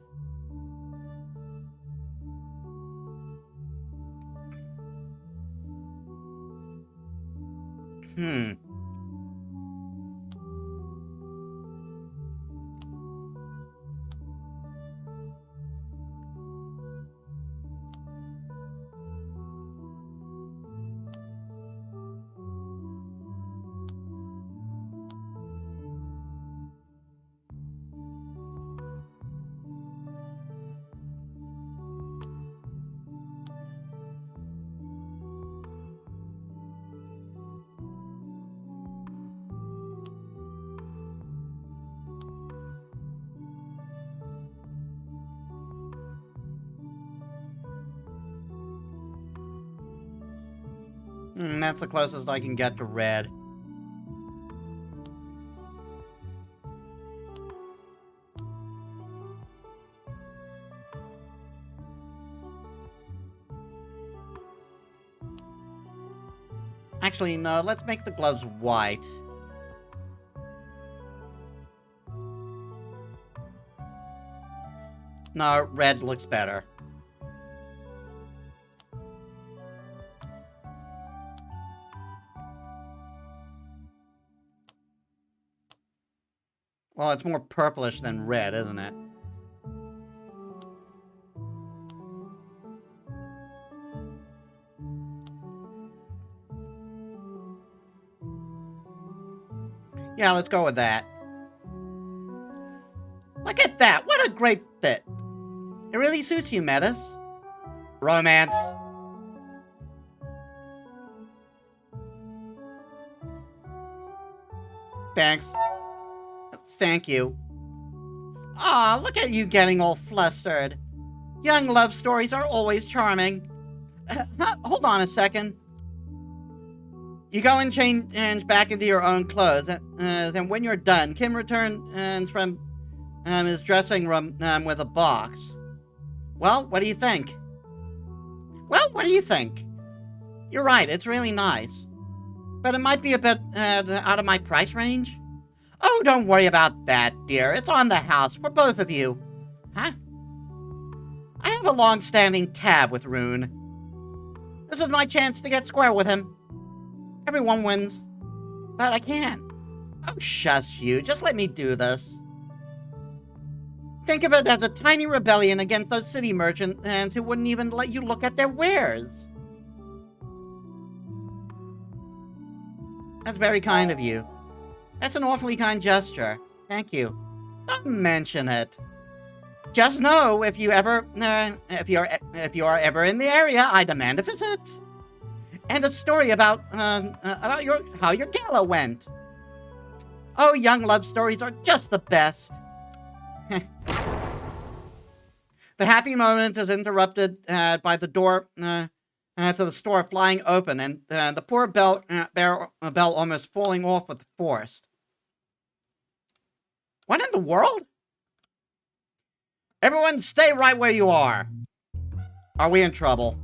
That's the closest I can get to red. Actually, no, let's make the gloves white. No, red looks better. Well, it's more purplish than red, isn't it? Yeah, let's go with that. Look at that! What a great fit! It really suits you, Metis. Romance. Thanks. Thank you. Aw, look at you getting all flustered. Young love stories are always charming. Hold on a second. You go and change back into your own clothes, and when you're done, Kim returns from his dressing room with a box. Well, what do you think? You're right, it's really nice. But it might be a bit out of my price range. Oh, don't worry about that, dear. It's on the house for both of you. Huh? I have a long-standing tab with Rune. This is my chance to get square with him. Everyone wins. But I can't. Oh, shush you. Just let me do this. Think of it as a tiny rebellion against those city merchants who wouldn't even let you look at their wares. That's very kind of you. That's an awfully kind gesture. Thank you. Don't mention it. Just know if you are ever in the area, I demand a visit. And a story about how your gala went. Oh, young love stories are just the best. The happy moment is interrupted by the door to the store flying open, and the poor bell almost falling off with force. What in the world? Everyone stay right where you are. Are we in trouble?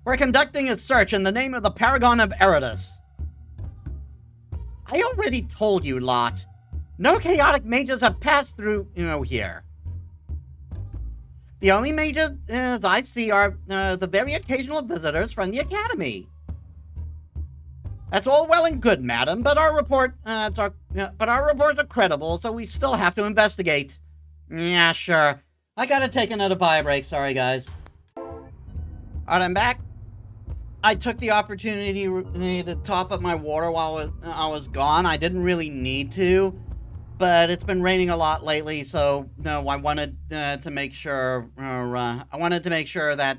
We're conducting a search in the name of the Paragon of Eridus. I already told you, lot. No chaotic mages have passed through, here. The only mages I see are the very occasional visitors from the Academy. That's all well and good, madam, but our reports are credible, so we still have to investigate. Yeah, sure. I gotta take another bio break. Sorry, guys. Alright, I'm back. I took the opportunity to top up my water while I was gone. I didn't really need to, but it's been raining a lot lately, so no, I wanted to make sure. I wanted to make sure that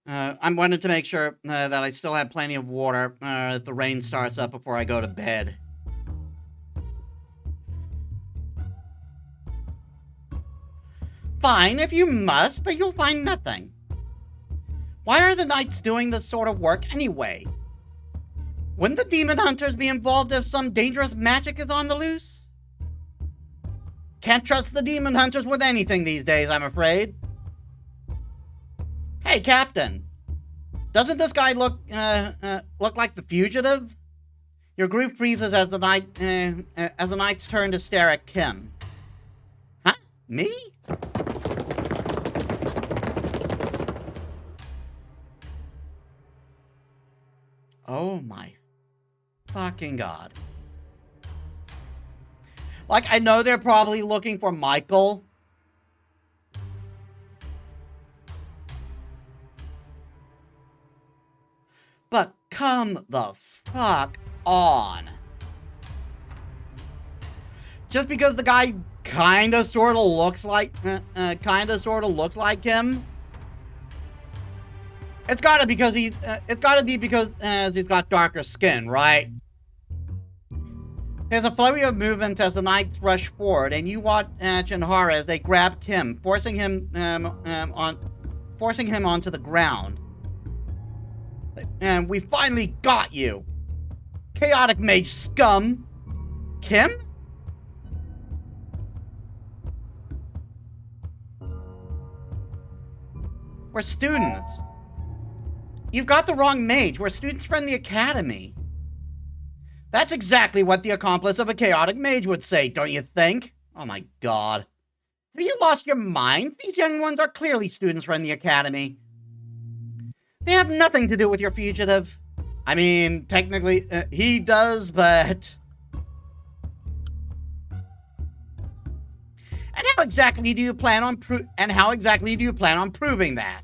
I wanted to make sure that I still have plenty of water if the rain starts up before I go to bed. Fine, if you must, but you'll find nothing. Why are the knights doing this sort of work anyway? Wouldn't the demon hunters be involved if some dangerous magic is on the loose? Can't trust the demon hunters with anything these days, I'm afraid. Hey, Captain. Doesn't this guy look like the fugitive? Your group freezes as the knights turn to stare at Kim. Huh? Me? Oh my fucking God. Like, I know they're probably looking for Michael. But come the fuck on. Just because the guy kinda sorta looks like him. It's gotta be because he's got darker skin, right? There's a flurry of movement as the knights rush forward, and you watch Jinhara as they grab Kim, forcing him onto the ground. And we finally got you, chaotic mage scum. Kim? We're students. You've got the wrong mage. We're students from the academy. That's exactly what the accomplice of a chaotic mage would say, don't you think? Oh my God. Have you lost your mind? These young ones are clearly students from the academy. They have nothing to do with your fugitive. I mean, technically, he does, but... And how exactly do you plan on proving that?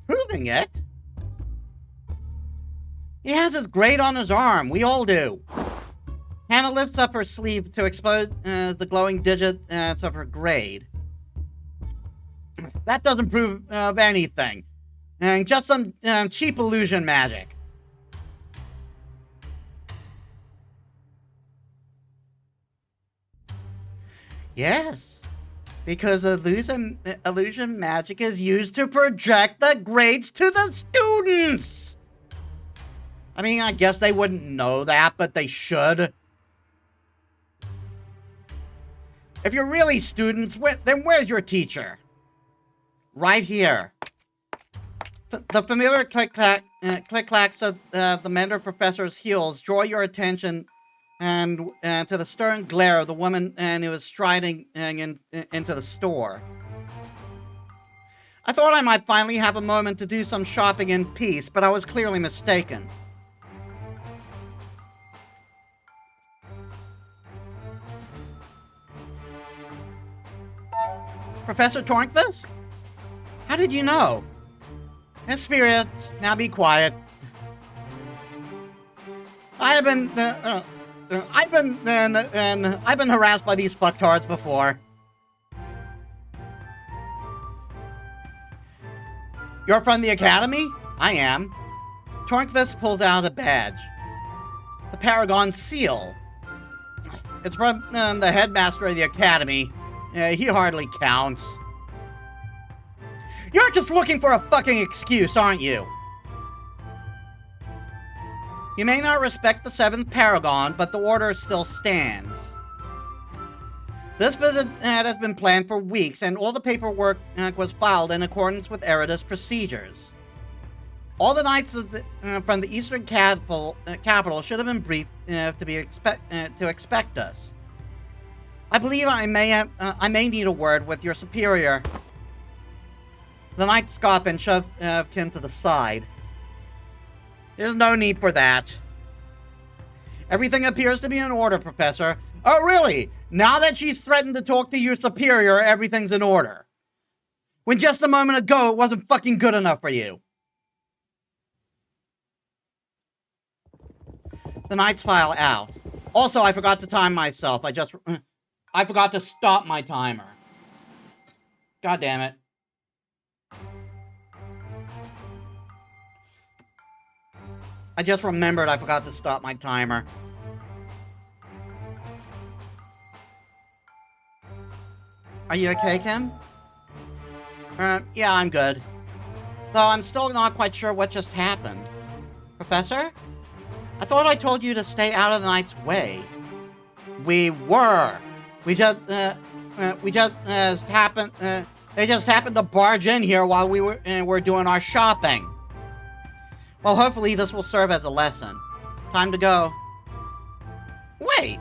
Proving it? He has his grade on his arm. We all do. Hannah lifts up her sleeve to expose the glowing digits of her grade. That doesn't prove of anything. And just some cheap illusion magic. Yes, because illusion magic is used to project the grades to the students. I mean, I guess they wouldn't know that, but they should. If you're really students, then where's your teacher? Right here. The familiar click-clacks of the mentor professor's heels draw your attention and to the stern glare of the woman who is striding into the store. I thought I might finally have a moment to do some shopping in peace, but I was clearly mistaken. Professor Tornkvist? How did you know? Miss Spirits, now be quiet. I've been harassed by these fucktards before. You're from the academy? I am. Tornkvist pulls out a badge. The Paragon Seal. It's from the headmaster of the academy. He hardly counts. You're just looking for a fucking excuse, aren't you? You may not respect the 7th Paragon, but the order still stands. This visit has been planned for weeks, and all the paperwork was filed in accordance with Erida's procedures. All the knights from the Eastern capital should have been briefed to expect us. I believe I may need a word with your superior. The knight scoffed and shoved Kim to the side. There's no need for that. Everything appears to be in order, Professor. Oh, really? Now that she's threatened to talk to your superior, everything's in order. When just a moment ago, it wasn't fucking good enough for you. The knights file out. Also, I forgot to time myself. I forgot to stop my timer. God damn it. I just remembered I forgot to stop my timer. Are you okay, Kim? Yeah, I'm good. Though I'm still not quite sure what just happened. Professor? I thought I told you to stay out of the Knight's way. We were. They just happened to barge in here while we were doing our shopping. Well, hopefully this will serve as a lesson. Time to go. Wait!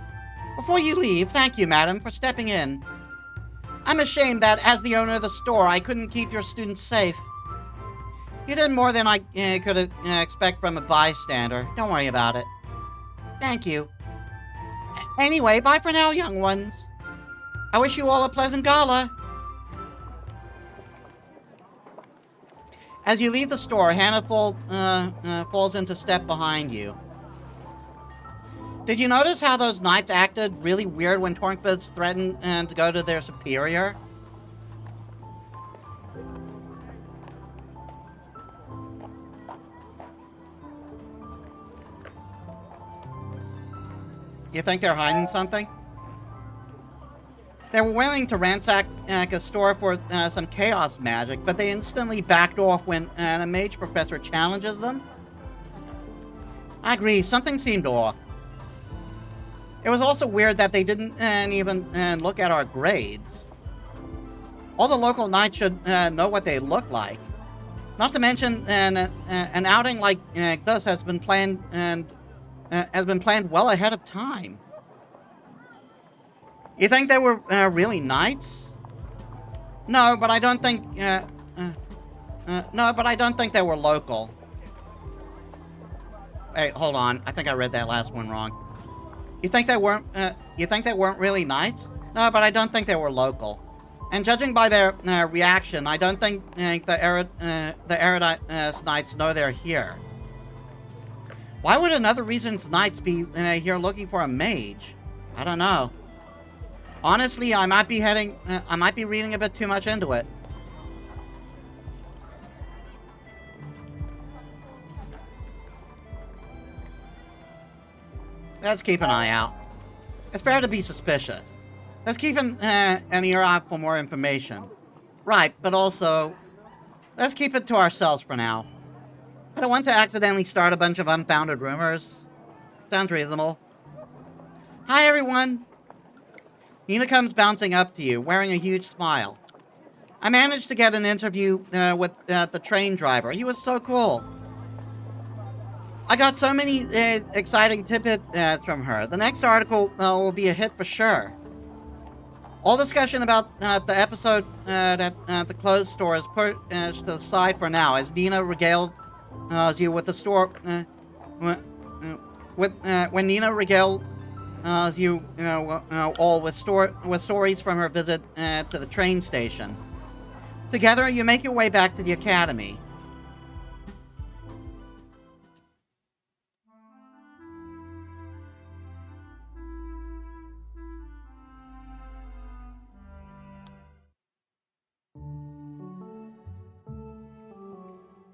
Before you leave, thank you, madam, for stepping in. I'm ashamed that, as the owner of the store, I couldn't keep your students safe. You did more than I could expect from a bystander. Don't worry about it. Thank you. Anyway, bye for now, young ones. I wish you all a pleasant gala. As you leave the store, Hannah falls into step behind you. Did you notice how those knights acted really weird when Tornquist threatened to go to their superior? You think they're hiding something? They were willing to ransack a store for some chaos magic, but they instantly backed off when a mage professor challenges them. I agree, something seemed off. It was also weird that they didn't even look at our grades. All the local knights should know what they look like. Not to mention, an outing like this has been planned well ahead of time. You think they were really knights? No, but I don't think. No, but I don't think they were local. Hey, hold on. I think I read that last one wrong. You think they weren't? You think they weren't really knights? No, but I don't think they were local. And judging by their reaction, I don't think the erudite knights know they're here. Why would another reason's knights be here looking for a mage? I don't know. Honestly, I might be reading a bit too much into it. Let's keep an eye out. It's fair to be suspicious. Let's keep an ear out for more information. Right, but also, let's keep it to ourselves for now. I don't want to accidentally start a bunch of unfounded rumors. Sounds reasonable. Hi, everyone. Nina comes bouncing up to you, wearing a huge smile. I managed to get an interview with the train driver. He was so cool. I got so many exciting tidbits from her. The next article will be a hit for sure. All discussion about the episode at the clothes store is put to the side for now, as Nina regales you with the store. When Nina regales you all with stories from her visit to the train station. Together, you make your way back to the academy.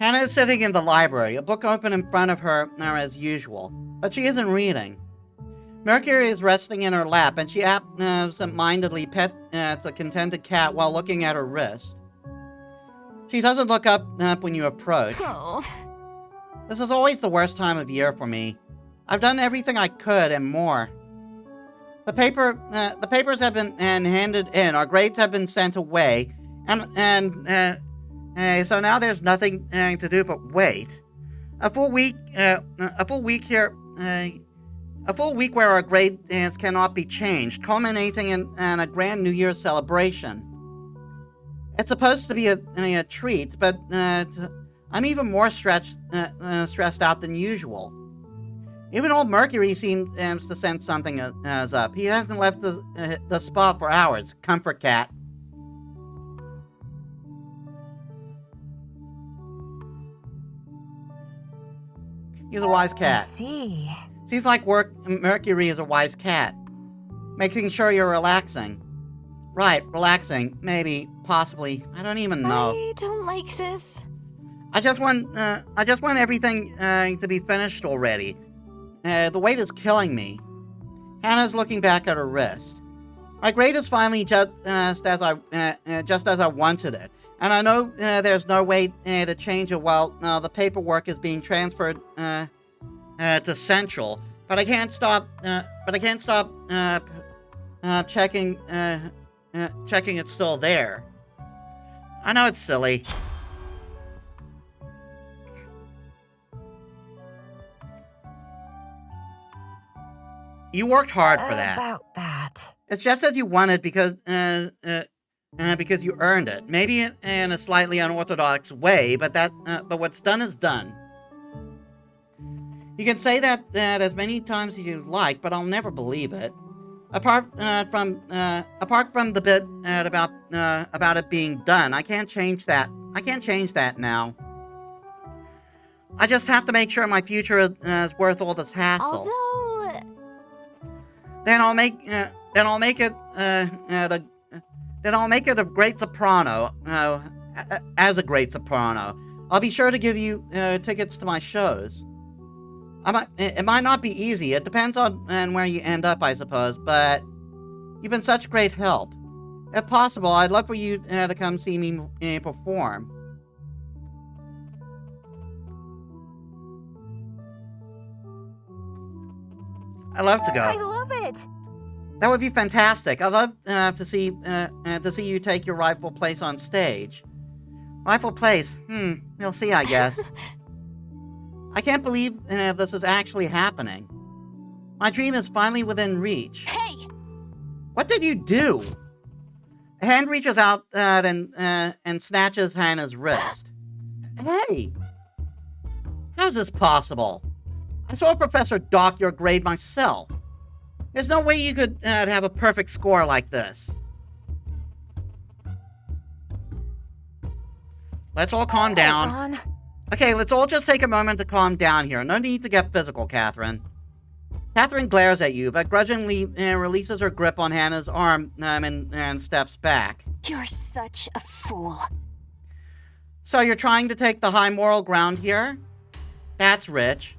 Hannah is sitting in the library, a book open in front of her as usual, but she isn't reading. Mercury is resting in her lap, and she absent-mindedly pets the contented cat while looking at her wrist. She doesn't look up when you approach. Oh. This is always the worst time of year for me. I've done everything I could and more. The papers have been handed in, our grades have been sent away, and so now there's nothing to do but wait. A full week here. A full week where our grades cannot be changed, culminating in a grand New Year's celebration. It's supposed to be a treat, but I'm even more stressed out than usual. Even old Mercury seems to sense something is up. He hasn't left the spot for hours. Comfort cat. He's a wise cat. I see. Seems like Mercury is a wise cat. Making sure you're relaxing. Right, relaxing. Maybe, possibly. I don't even know. I don't like this. I just want everything to be finished already. The weight is killing me. Hannah's looking back at her wrist. My grade is finally just as I wanted it, and I know there's no way to change it while the paperwork is being transferred to Central. But I can't stop. Checking it's still there. I know it's silly. You worked hard for that. About that. It's just as you wanted because you earned it. Maybe in a slightly unorthodox way, but what's done is done. You can say that as many times as you like, but I'll never believe it. Apart from the bit about it being done, I can't change that. I can't change that now. I just have to make sure my future is worth all this hassle. Although... Then I'll make it a great soprano. As a great soprano, I'll be sure to give you tickets to my shows. It might not be easy. It depends on where you end up, I suppose. But you've been such great help. If possible, I'd love for you to come see me perform. I'd love to go. I love it. That would be fantastic. I'd love to see you take your rightful place on stage. Rightful place? We'll see, I guess. I can't believe this is actually happening. My dream is finally within reach. Hey! What did you do? A hand reaches out and snatches Hannah's wrist. Hey! How's this possible? I saw Professor dock your grade myself. There's no way you could have a perfect score like this. Let's all calm down. Okay, let's all just take a moment to calm down here. No need to get physical, Catherine. Catherine glares at you, but grudgingly releases her grip on Hannah's arm and steps back. You're such a fool. So you're trying to take the high moral ground here? That's rich.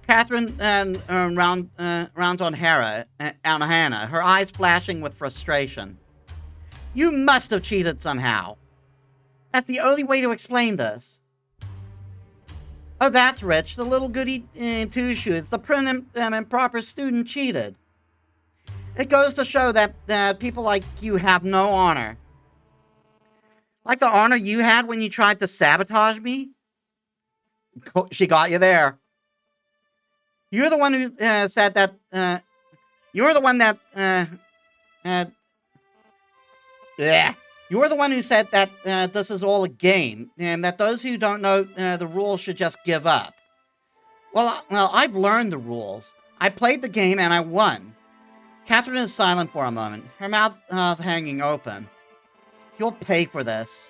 Catherine rounds on Hannah, her eyes flashing with frustration. You must have cheated somehow. That's the only way to explain this. Oh, that's rich. The little goody two-shoes, the prim and proper student cheated. It goes to show that people like you have no honor. Like the honor you had when you tried to sabotage me? She got you there. You're the one who said that, you're the one that, You're the one who said that this is all a game, and that those who don't know the rules should just give up. Well, I've learned the rules. I played the game and I won. Catherine is silent for a moment, her mouth hanging open. You'll pay for this.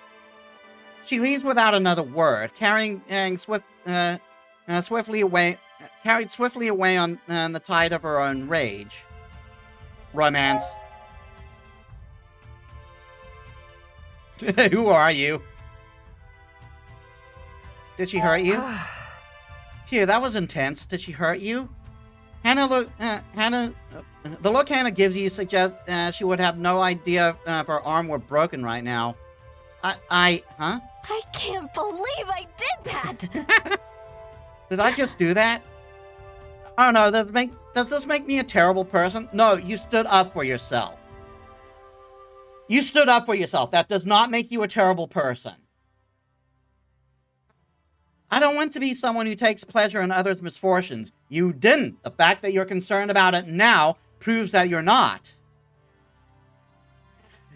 She leaves without another word, carried swiftly away on the tide of her own rage. Romance. Who are you? Did she hurt you? Phew, that was intense. Did she hurt you? The look Hannah gives you suggests she would have no idea if her arm were broken right now. Huh? I can't believe I did that! Did I just do that? Oh no, does this make me a terrible person? No, you stood up for yourself. You stood up for yourself. That does not make you a terrible person. I don't want to be someone who takes pleasure in others' misfortunes. You didn't. The fact that you're concerned about it now proves that you're not.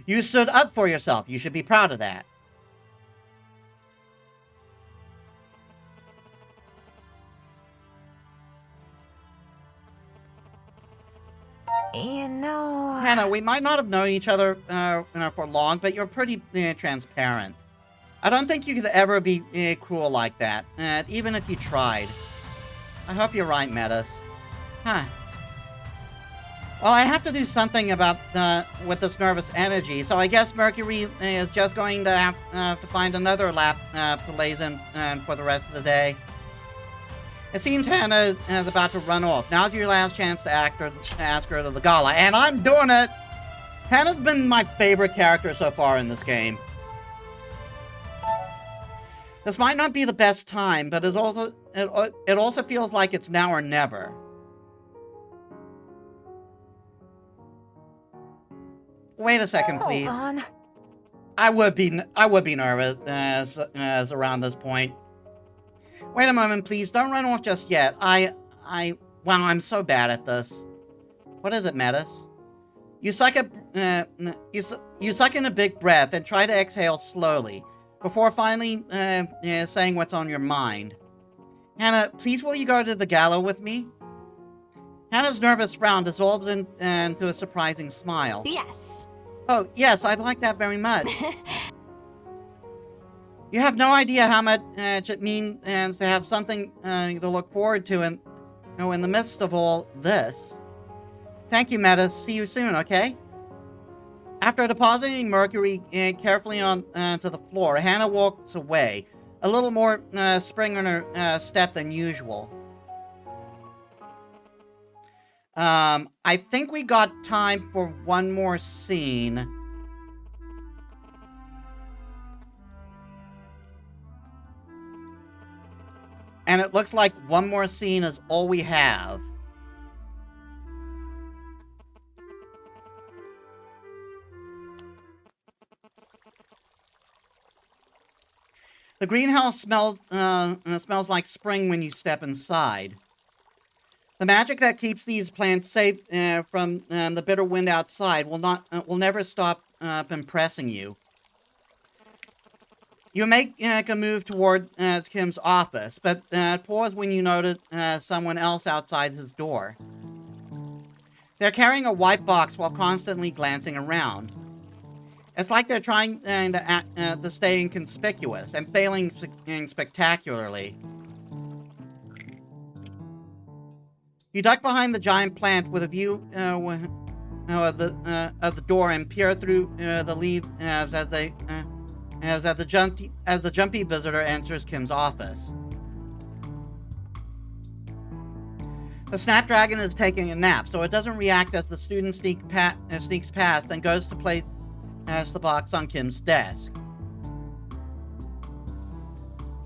You stood up for yourself. You should be proud of that. You know... Hannah, we might not have known each other for long, but you're pretty transparent. I don't think you could ever be cruel like that, even if you tried. I hope you're right, Metis. Huh. Well, I have to do something about with this nervous energy, so I guess Mercury is just going to have to find another lap to laze in for the rest of the day. It seems Hannah is about to run off. Now's your last chance to ask her to the gala, and I'm doing it! Hannah's been my favorite character so far in this game. This might not be the best time, but it also feels like it's now or never. Wait a second, please. Hold on. I would be nervous as around this point. Wait a moment, please. Don't run off just yet. Wow, I'm so bad at this. What is it, Metis? You suck in a big breath and try to exhale slowly before finally saying what's on your mind. Hannah, please will you go to the gala with me? Hannah's nervous frown dissolves into a surprising smile. Yes. Oh, yes, I'd like that very much. You have no idea how much it means to have something to look forward to in the midst of all this. Thank you, Metis. See you soon, okay? After depositing Mercury carefully onto the floor, Hannah walks away, a little more spring in her step than usual. I think we got time for one more scene. And it looks like one more scene is all we have. The greenhouse smells like spring when you step inside. The magic that keeps these plants safe from the bitter wind outside will never stop impressing you. You make a move toward Kim's office, but pause when you notice someone else outside his door. They're carrying a white box while constantly glancing around. It's like they're trying to stay inconspicuous and failing spectacularly. You duck behind the giant plant with a view of the door and peer through the leaves as the jumpy visitor enters Kim's office. The Snapdragon is taking a nap, so it doesn't react as the student sneaks past and goes to place the box on Kim's desk.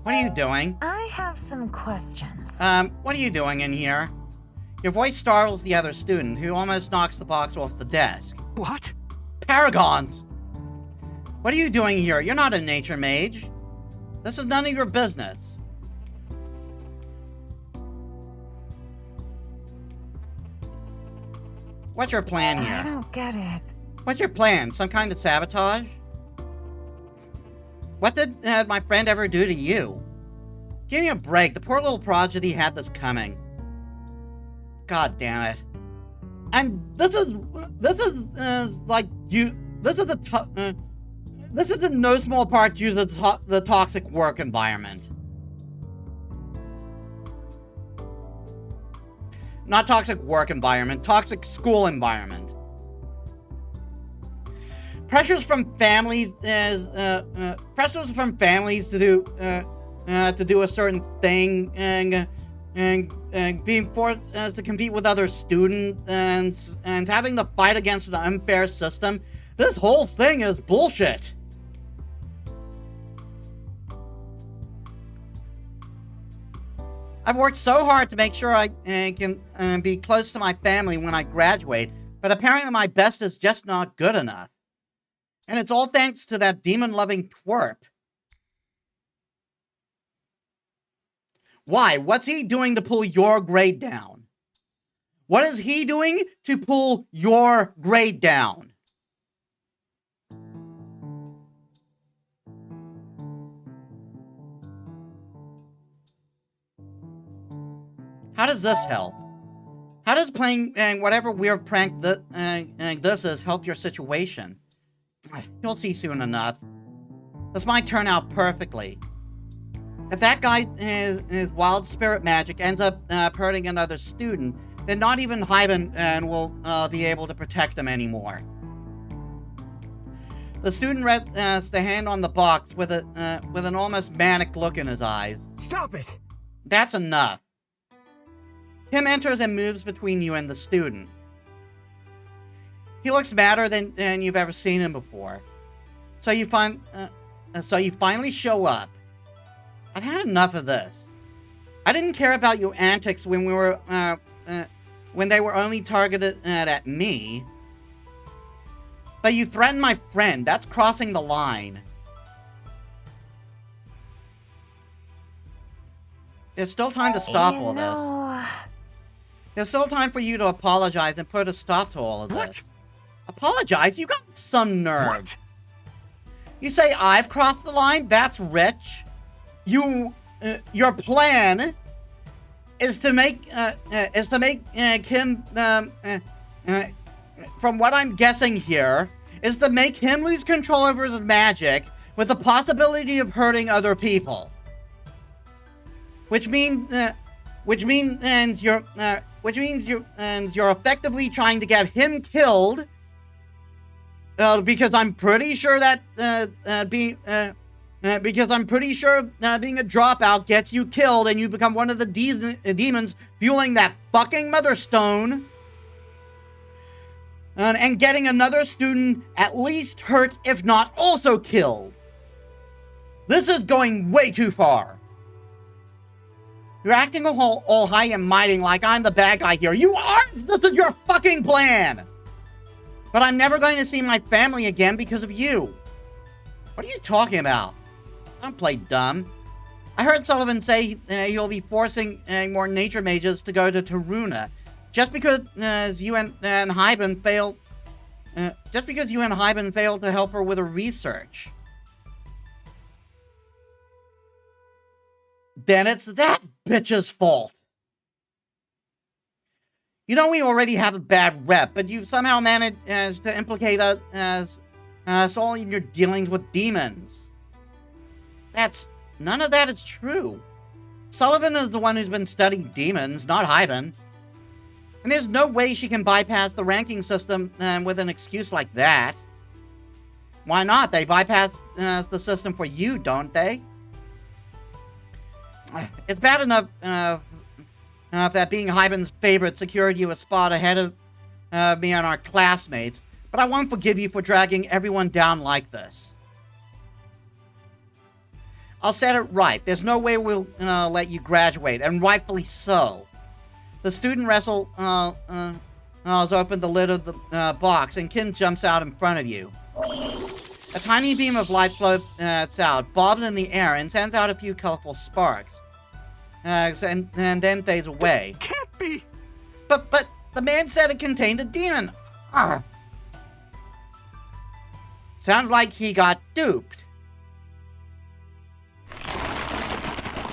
What are you doing? I have some questions. What are you doing in here? Your voice startles the other student, who almost knocks the box off the desk. What? Paragons! What are you doing here? You're not a nature mage. This is none of your business. What's your plan here? I don't get it. What's your plan? Some kind of sabotage? What did my friend ever do to you? Give me a break. The poor little prodigy had this coming. God damn it. And this is in no small part due to the toxic work environment. Not toxic work environment, toxic school environment. Pressures from families to do a certain thing and being forced to compete with other students and having to fight against an unfair system. This whole thing is bullshit. I've worked so hard to make sure I can be close to my family when I graduate, but apparently my best is just not good enough. And it's all thanks to that demon-loving twerp. Why? What's he doing to pull your grade down? What is he doing to pull your grade down? How does this help? How does playing whatever weird prank this is help your situation? You'll see soon enough. This might turn out perfectly. If that guy, his wild spirit magic, ends up hurting another student, then not even Hyben will be able to protect him anymore. The student rests the hand on the box with an almost manic look in his eyes. Stop it! That's enough. Kim enters and moves between you and the student. He looks madder than you've ever seen him before. So you finally show up. I've had enough of this. I didn't care about your antics when they were only targeted at me. But you threatened my friend. That's crossing the line. There's still time to stop all this. There's still time for you to apologize and put a stop to all of this. What? Apologize? You got some nerve. What? You say I've crossed the line? That's rich. Your plan is to make Kim, from what I'm guessing here, is to make him lose control over his magic with the possibility of hurting other people. Which means you're effectively trying to get him killed. Because I'm pretty sure that being a dropout gets you killed and you become one of the demons fueling that fucking Mother Stone. And getting another student at least hurt, if not also killed. This is going way too far. You're acting all high and mighty like I'm the bad guy here. You aren't! This is your fucking plan! But I'm never going to see my family again because of you. What are you talking about? Don't play dumb. I heard Sullivan say he'll be forcing more nature mages to go to Taruna. Just because you and Hyben failed... just because you and Hyben failed to help her with her research. Then it's that bitch's fault. You know we already have a bad rep, but you've somehow managed to implicate us all in your dealings with demons. None of that is true. Sullivan is the one who's been studying demons, not Hyben. And there's no way she can bypass the ranking system with an excuse like that. Why not? They bypass the system for you, don't they? It's bad enough that being Hyben's favorite secured you a spot ahead of me and our classmates, but I won't forgive you for dragging everyone down like this. I'll set it right. There's no way we'll let you graduate, and rightfully so. The student wrestle has opened the lid of the box, and Kim jumps out in front of you. A tiny beam of light floats out, bobs in the air, and sends out a few colorful sparks. And then fades away. This can't be! But the man said it contained a demon. Sounds like he got duped.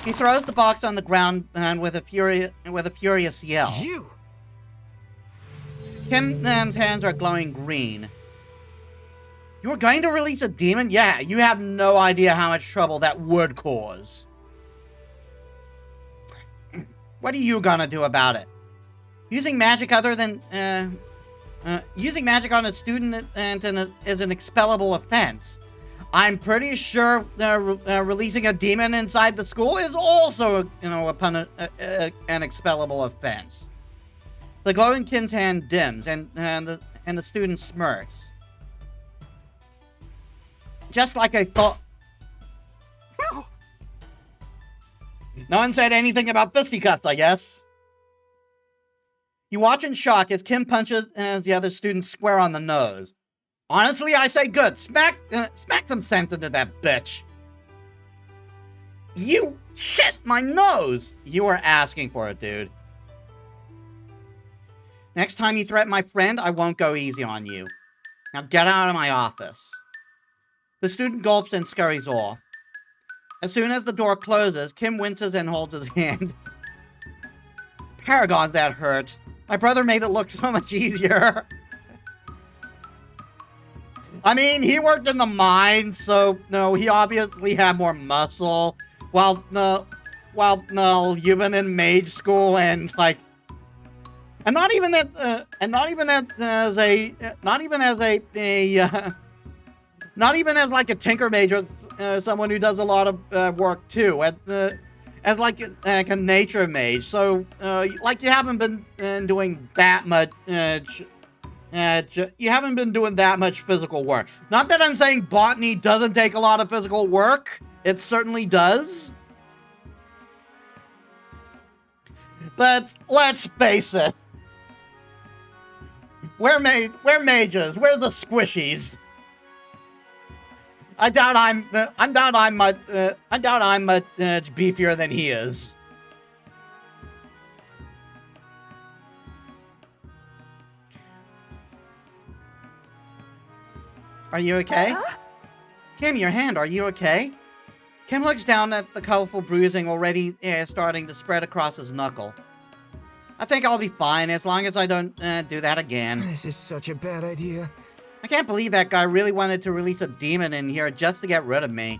He throws the box on the ground with a furious yell. You! Kim's hands are glowing green. You're going to release a demon? Yeah, you have no idea how much trouble that would cause. What are you gonna do about it? Using magic other than using magic on a student is an expellable offense. I'm pretty sure releasing a demon inside the school is also, an expellable offense. The glowing Kin's hand dims, and the student smirks. Just like I thought. No! No one said anything about fisticuffs, I guess. You watch in shock as Kim punches the other student square on the nose. Honestly, I say good. Smack some sense into that bitch. You shit my nose! You were asking for it, dude. Next time you threaten my friend, I won't go easy on you. Now get out of my office. The student gulps and scurries off. As soon as the door closes, Kim winces and holds his hand. Paragons, that hurts. My brother made it look so much easier. I mean, he worked in the mines, so no, he obviously had more muscle. While you've been in mage school and And not even that, not even as like a tinker mage or someone who does a lot of work too, as like a nature mage. So like you haven't been doing that much. You haven't been doing that much physical work. Not that I'm saying botany doesn't take a lot of physical work. It certainly does. But let's face it. We're mages. We're the squishies. I doubt I'm much beefier than he is. Are you okay? Kim, your hand, are you okay? Kim looks down at the colorful bruising already starting to spread across his knuckle. I think I'll be fine as long as I don't do that again. This is such a bad idea. I can't believe that guy really wanted to release a demon in here just to get rid of me.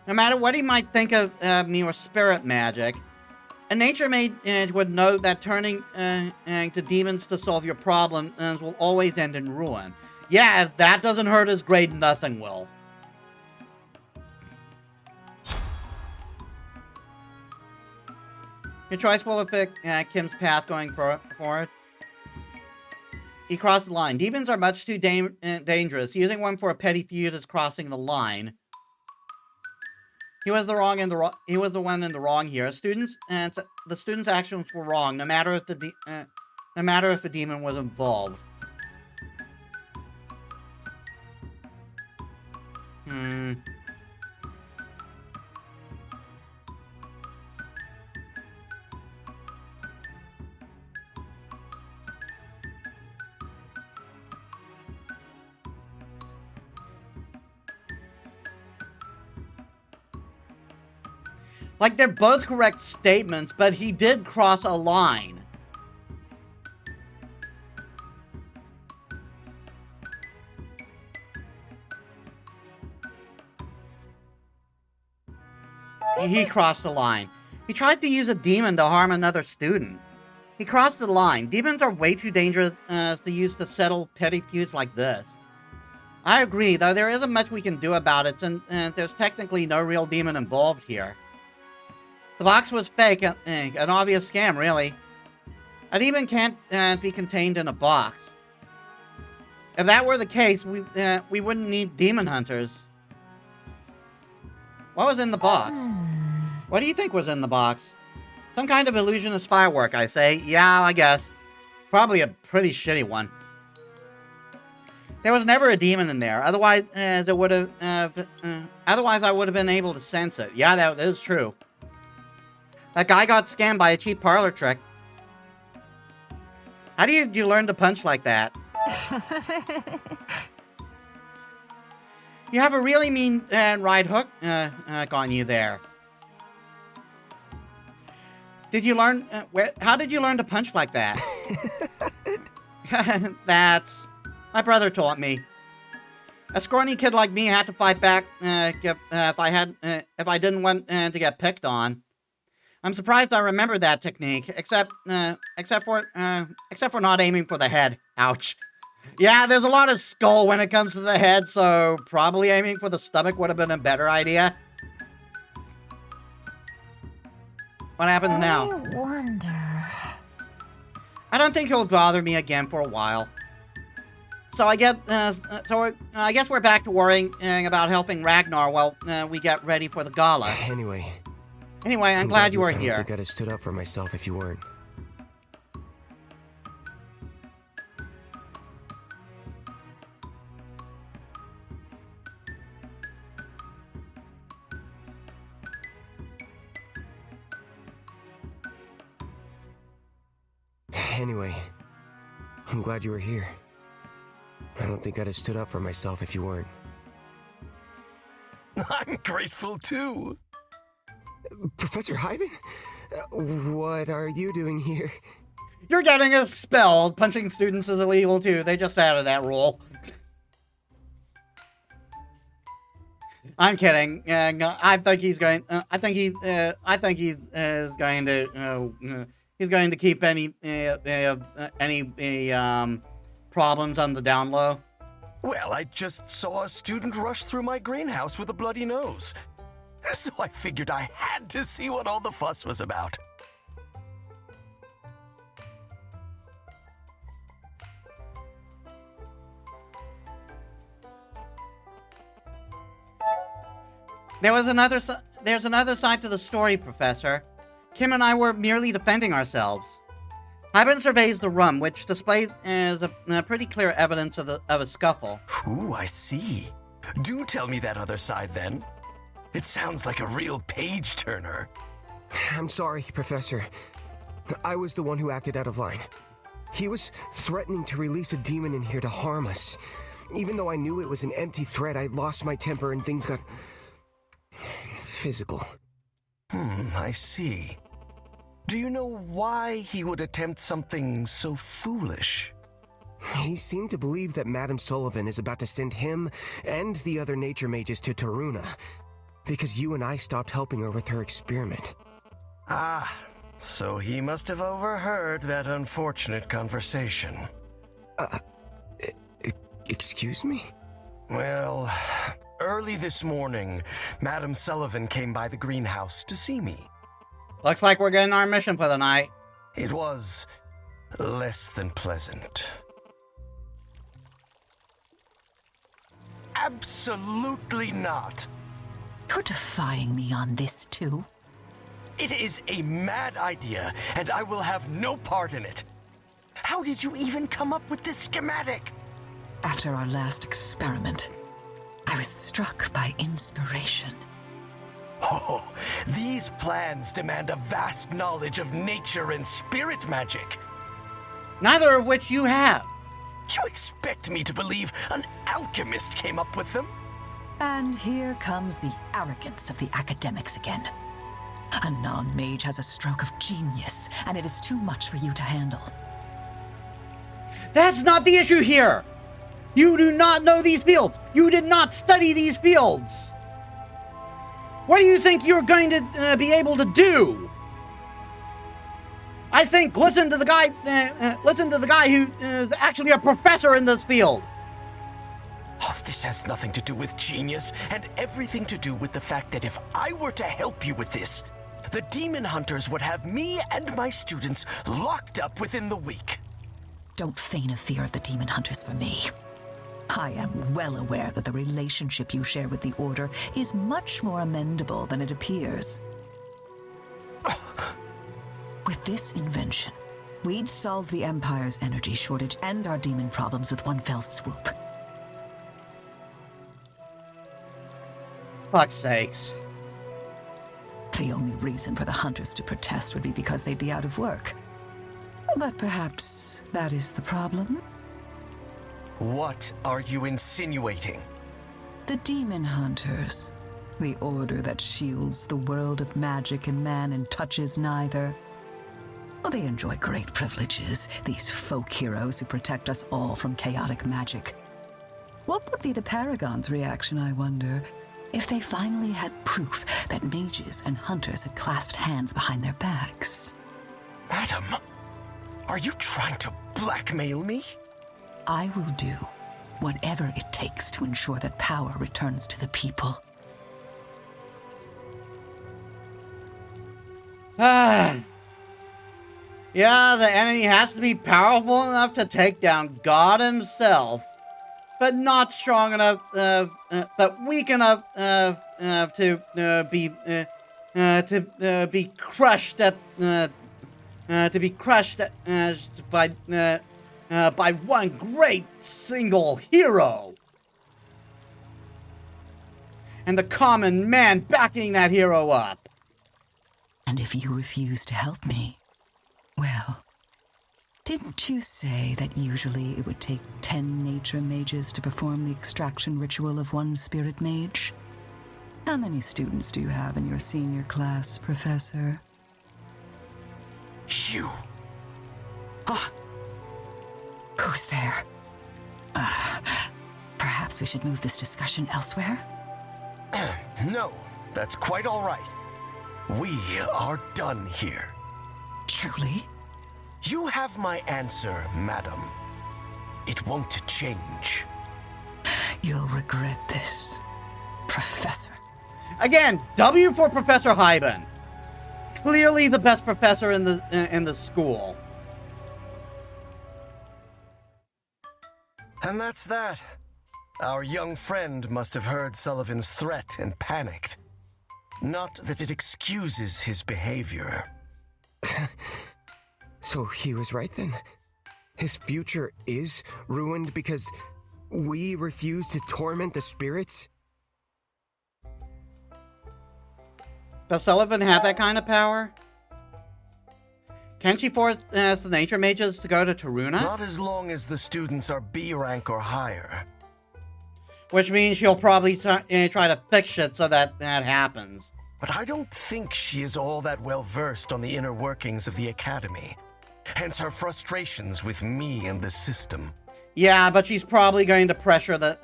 No matter what he might think of me or spirit magic, a nature mage would know that turning to demons to solve your problems will always end in ruin. Yeah, if that doesn't hurt his grade, nothing will. Your choice will affect Kim's path going forward. He crossed the line. Demons are much too dangerous. Using one for a petty feud is crossing the line. He was the one in the wrong here. The students' actions were wrong, no matter if a demon was involved. Like, they're both correct statements, but he did cross a line. He crossed the line. He tried to use a demon to harm another student. He crossed the line. Demons are way too dangerous to use to settle petty feuds like this. I agree, though there isn't much we can do about it, and there's technically no real demon involved here. The box was fake, an obvious scam, really. A demon can't be contained in a box. If that were the case, we wouldn't need demon hunters. What was in the box? What do you think was in the box? Some kind of illusionist firework, I say. Yeah, I guess. Probably a pretty shitty one. There was never a demon in there. Otherwise, I would have been able to sense it. Yeah, that is true. That guy got scammed by a cheap parlor trick. How do you learn to punch like that? You have a really mean right hook on you there. Did you learn... how did you learn to punch like that? That's... My brother taught me. A scrawny kid like me had to fight back if I didn't want to get picked on. I'm surprised I remember that technique, except for not aiming for the head. Ouch. Yeah, there's a lot of skull when it comes to the head, so probably aiming for the stomach would have been a better idea. What happens now? I wonder... I don't think he'll bother me again for a while. So I guess we're back to worrying about helping Ragnar while we get ready for the gala. Anyway, I'm glad you were here. I think I'd have stood up for myself if you weren't. Anyway, I'm glad you were here. I don't think I'd have stood up for myself if you weren't. I'm grateful too. Professor Hyben? What are you doing here? You're getting expelled. Punching students is illegal too. They just added that rule. I'm kidding. I think he's going. I think he is going to he's going to keep any problems on the down low? Well, I just saw a student rush through my greenhouse with a bloody nose. So I figured I had to see what all the fuss was about. There's another side to the story, Professor. Kim and I were merely defending ourselves. Hyben surveys the room, which displayed as a pretty clear evidence of a scuffle. Ooh, I see. Do tell me that other side, then. It sounds like a real page-turner. I'm sorry, Professor. I was the one who acted out of line. He was threatening to release a demon in here to harm us. Even though I knew it was an empty threat, I lost my temper and things got physical. I see. Do you know why he would attempt something so foolish? He seemed to believe that Madame Sullivan is about to send him and the other nature mages to Taruna, because you and I stopped helping her with her experiment. Ah, so he must have overheard that unfortunate conversation. Excuse me? Well, early this morning, Madame Sullivan came by the greenhouse to see me. Looks like we're getting our mission for the night. It was less than pleasant. Absolutely not. You're defying me on this, too? It is a mad idea, and I will have no part in it. How did you even come up with this schematic? After our last experiment, I was struck by inspiration. Oh, these plans demand a vast knowledge of nature and spirit magic. Neither of which you have. You expect me to believe an alchemist came up with them? And here comes the arrogance of the academics again. A non-mage has a stroke of genius, and it is too much for you to handle. That's not the issue here! You do not know these fields! You did not study these fields! What do you think you're going to be able to do? I think listen to the guy who is actually a professor in this field. Oh, this has nothing to do with genius, and everything to do with the fact that if I were to help you with this, the demon hunters would have me and my students locked up within the week. Don't feign a fear of the demon hunters for me. I am well aware that the relationship you share with the Order is much more amendable than it appears. With this invention, we'd solve the Empire's energy shortage and our demon problems with one fell swoop. Fuck's sakes. The only reason for the hunters to protest would be because they'd be out of work. But perhaps that is the problem? What are you insinuating? The demon hunters. The order that shields the world of magic and man and touches neither. Oh, they enjoy great privileges, these folk heroes who protect us all from chaotic magic. What would be the Paragon's reaction, I wonder, if they finally had proof that mages and hunters had clasped hands behind their backs? Madam, are you trying to blackmail me? I will do whatever it takes to ensure that power returns to the people. Yeah, the enemy has to be powerful enough to take down God himself, but not strong enough, but weak enough to be crushed by one great single hero, and the common man backing that hero up. And if you refuse to help me, well, didn't you say that usually it would take 10 nature mages to perform the extraction ritual of one spirit mage? How many students do you have in your senior class, Professor? You. Who's there? Perhaps we should move this discussion elsewhere? No, that's quite all right. We are done here. Truly? You have my answer, madam. It won't change. You'll regret this, Professor. Again, W for Professor Hyben. Clearly the best professor in the school. And that's that. Our young friend must have heard Sullivan's threat and panicked. Not that it excuses his behavior. So he was right then? His future is ruined because we refuse to torment the spirits? Does Sullivan have that kind of power? Can she force the nature mages to go to Taruna? Not as long as the students are B rank or higher. Which means she'll probably try to fix it so that happens. But I don't think she is all that well versed on the inner workings of the Academy. Hence her frustrations with me and the system. Yeah, but she's probably going to pressure the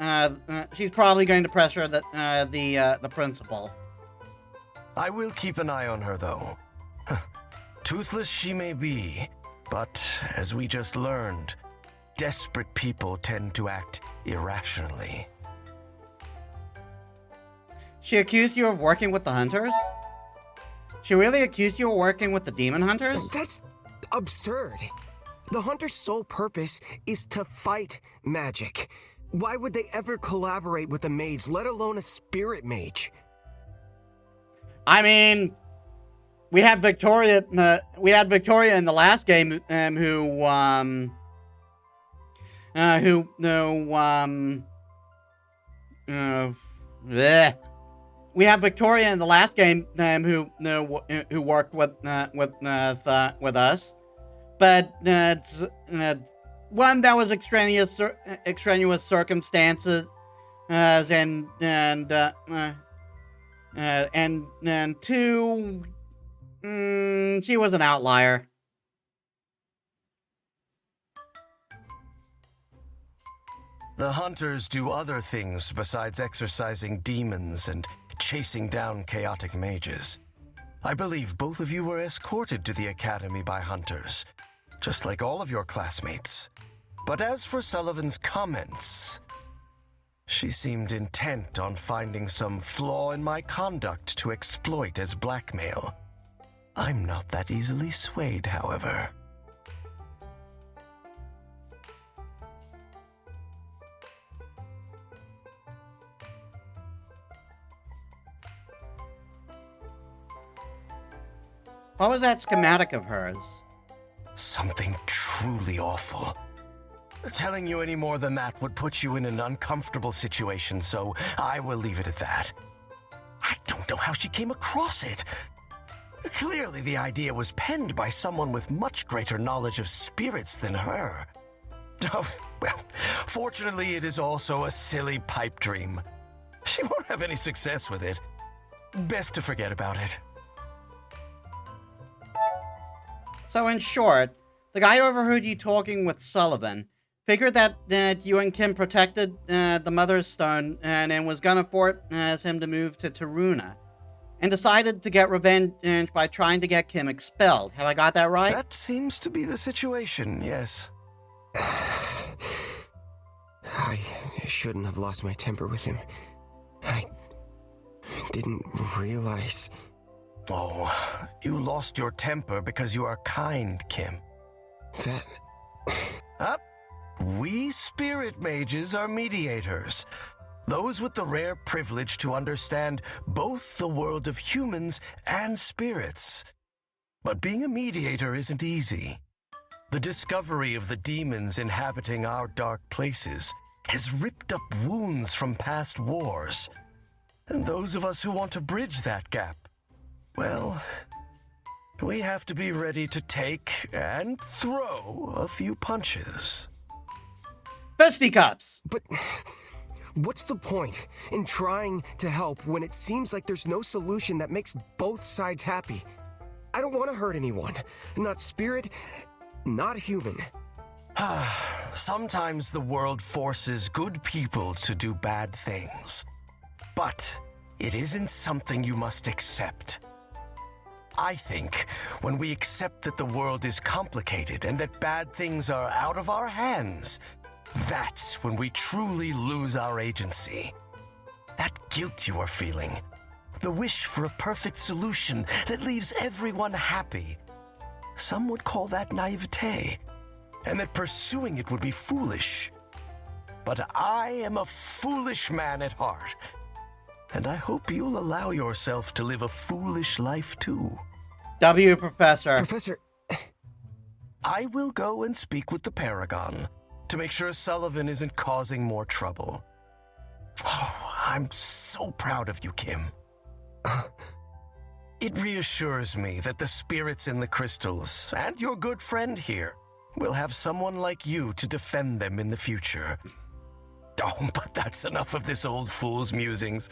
principal. I will keep an eye on her, though. Toothless she may be, but as we just learned, desperate people tend to act irrationally. She accused you of working with the hunters? She really accused you of working with the demon hunters? That's absurd. The hunters' sole purpose is to fight magic. Why would they ever collaborate with a mage, let alone a spirit mage? I mean, we had Victoria in the last game, we have Victoria in the last game who worked with us, but one, that was extraneous circumstances, and two, she was an outlier. The hunters do other things besides exorcising demons and chasing down chaotic mages. I believe both of you were escorted to the academy by hunters, just like all of your classmates. But as for Sullivan's comments, she seemed intent on finding some flaw in my conduct to exploit as blackmail. I'm not that easily swayed, however. What was that schematic of hers? Something truly awful. Telling you any more than that would put you in an uncomfortable situation, so I will leave it at that. I don't know how she came across it. Clearly the idea was penned by someone with much greater knowledge of spirits than her. Oh, well, fortunately it is also a silly pipe dream. She won't have any success with it. Best to forget about it. So in short, the guy overheard you talking with Sullivan, figured that you and Kim protected the Mother's Stone and was gonna force him to move to Taruna, and decided to get revenge by trying to get Kim expelled. Have I got that right? That seems to be the situation, yes. I shouldn't have lost my temper with him. I didn't realize... Oh, you lost your temper because you are kind, Kim. That... Up. We spirit mages are mediators. Those with the rare privilege to understand both the world of humans and spirits. But being a mediator isn't easy. The discovery of the demons inhabiting our dark places has ripped up wounds from past wars. And those of us who want to bridge that gap, well, we have to be ready to take and throw a few punches. Fisticuffs! But what's the point in trying to help when it seems like there's no solution that makes both sides happy? I don't want to hurt anyone. Not spirit, not human. Sometimes the world forces good people to do bad things. But it isn't something you must accept. I think when we accept that the world is complicated and that bad things are out of our hands, that's when we truly lose our agency. That guilt you are feeling, the wish for a perfect solution that leaves everyone happy, some would call that naivete, and that pursuing it would be foolish. But I am a foolish man at heart, and I hope you'll allow yourself to live a foolish life too. W, Professor. Professor... I will go and speak with the Paragon to make sure Sullivan isn't causing more trouble. Oh, I'm so proud of you, Kim. It reassures me that the spirits in the crystals and your good friend here will have someone like you to defend them in the future. Oh, but that's enough of this old fool's musings.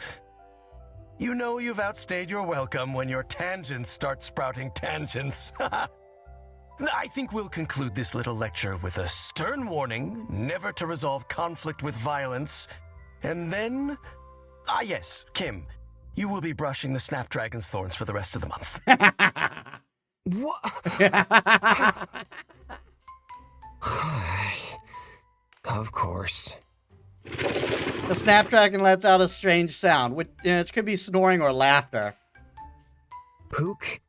You know you've outstayed your welcome when your tangents start sprouting tangents. I think we'll conclude this little lecture with a stern warning never to resolve conflict with violence, and then... yes, Kim, you will be brushing the Snapdragon's thorns for the rest of the month. What? Of course. The Snapdragon lets out a strange sound, which could be snoring or laughter. Pook,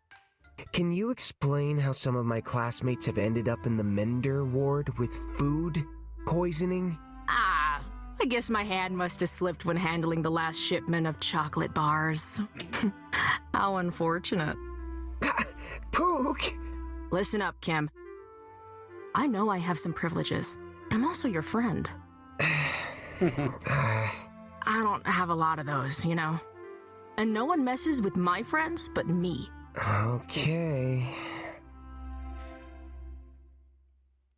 can you explain how some of my classmates have ended up in the Mender ward with food poisoning? I guess my hand must have slipped when handling the last shipment of chocolate bars. How unfortunate. Pook! Listen up, Kim. I know I have some privileges, but I'm also your friend. I don't have a lot of those, you know? And no one messes with my friends but me. Okay.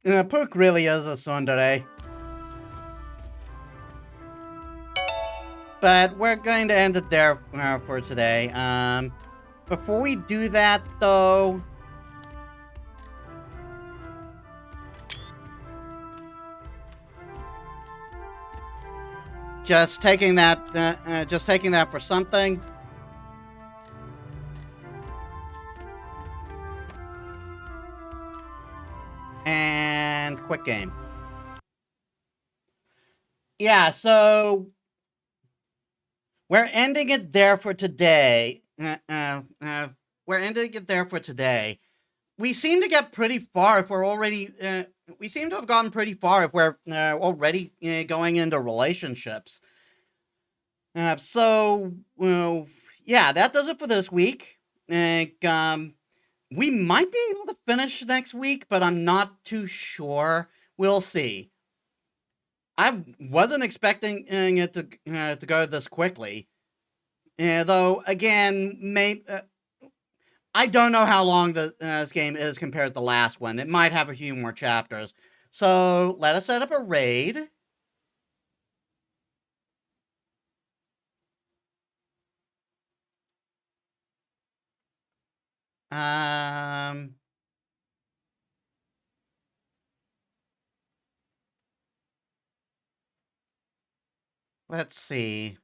Pook really is a tsundere. But we're going to end it there for today. Before we do that, though... Just taking that for something. And quick game. Yeah, so we're ending it there for today. We're ending it there for today. We seem to get pretty far if we're already... we seem to have gotten pretty far if we're already going into relationships. So, yeah, that does it for this week. We might be able to finish next week, but I'm not too sure. We'll see. I wasn't expecting it to go this quickly. Though, again, I don't know how long this game is compared to the last one. It might have a few more chapters. So, let us set up a raid. Let's see.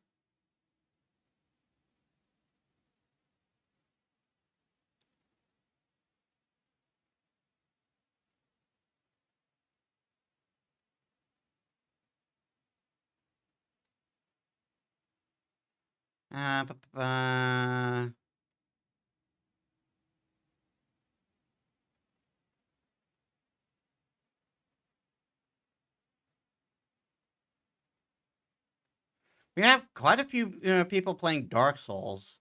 We have quite a few people playing Dark Souls.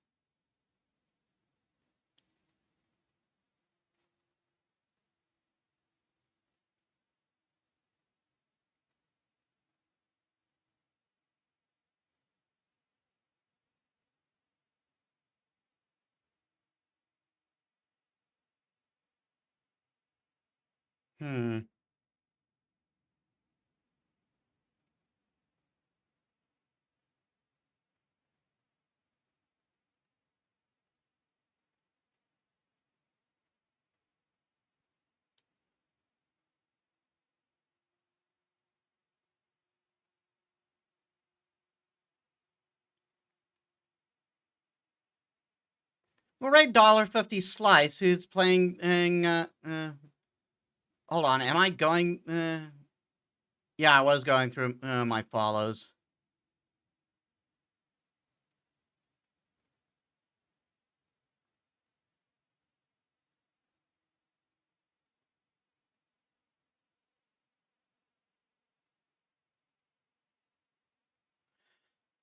Hmm. We'll rate $1.50 Slice, who's playing, hold on, am I going, yeah, I was going through my follows.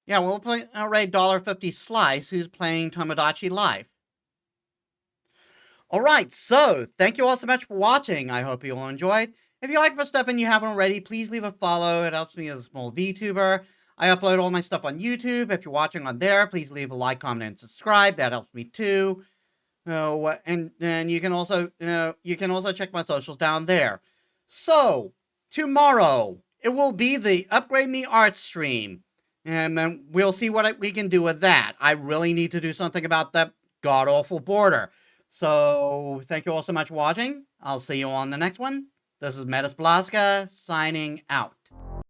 Yeah, we'll rate $1.50 Slice, who's playing Tomodachi Life. Alright, so, thank you all so much for watching. I hope you all enjoyed. If you like my stuff and you haven't already, please leave a follow. It helps me as a small VTuber. I upload all my stuff on YouTube. If you're watching on there, please leave a like, comment, and subscribe. That helps me too. And then you can also check my socials down there. So, tomorrow, it will be the Upgrade Me Art stream. And then we'll see what we can do with that. I really need to do something about that god-awful border. So, thank you all so much for watching. I'll see you on the next one. This is Metis Balaska, signing out.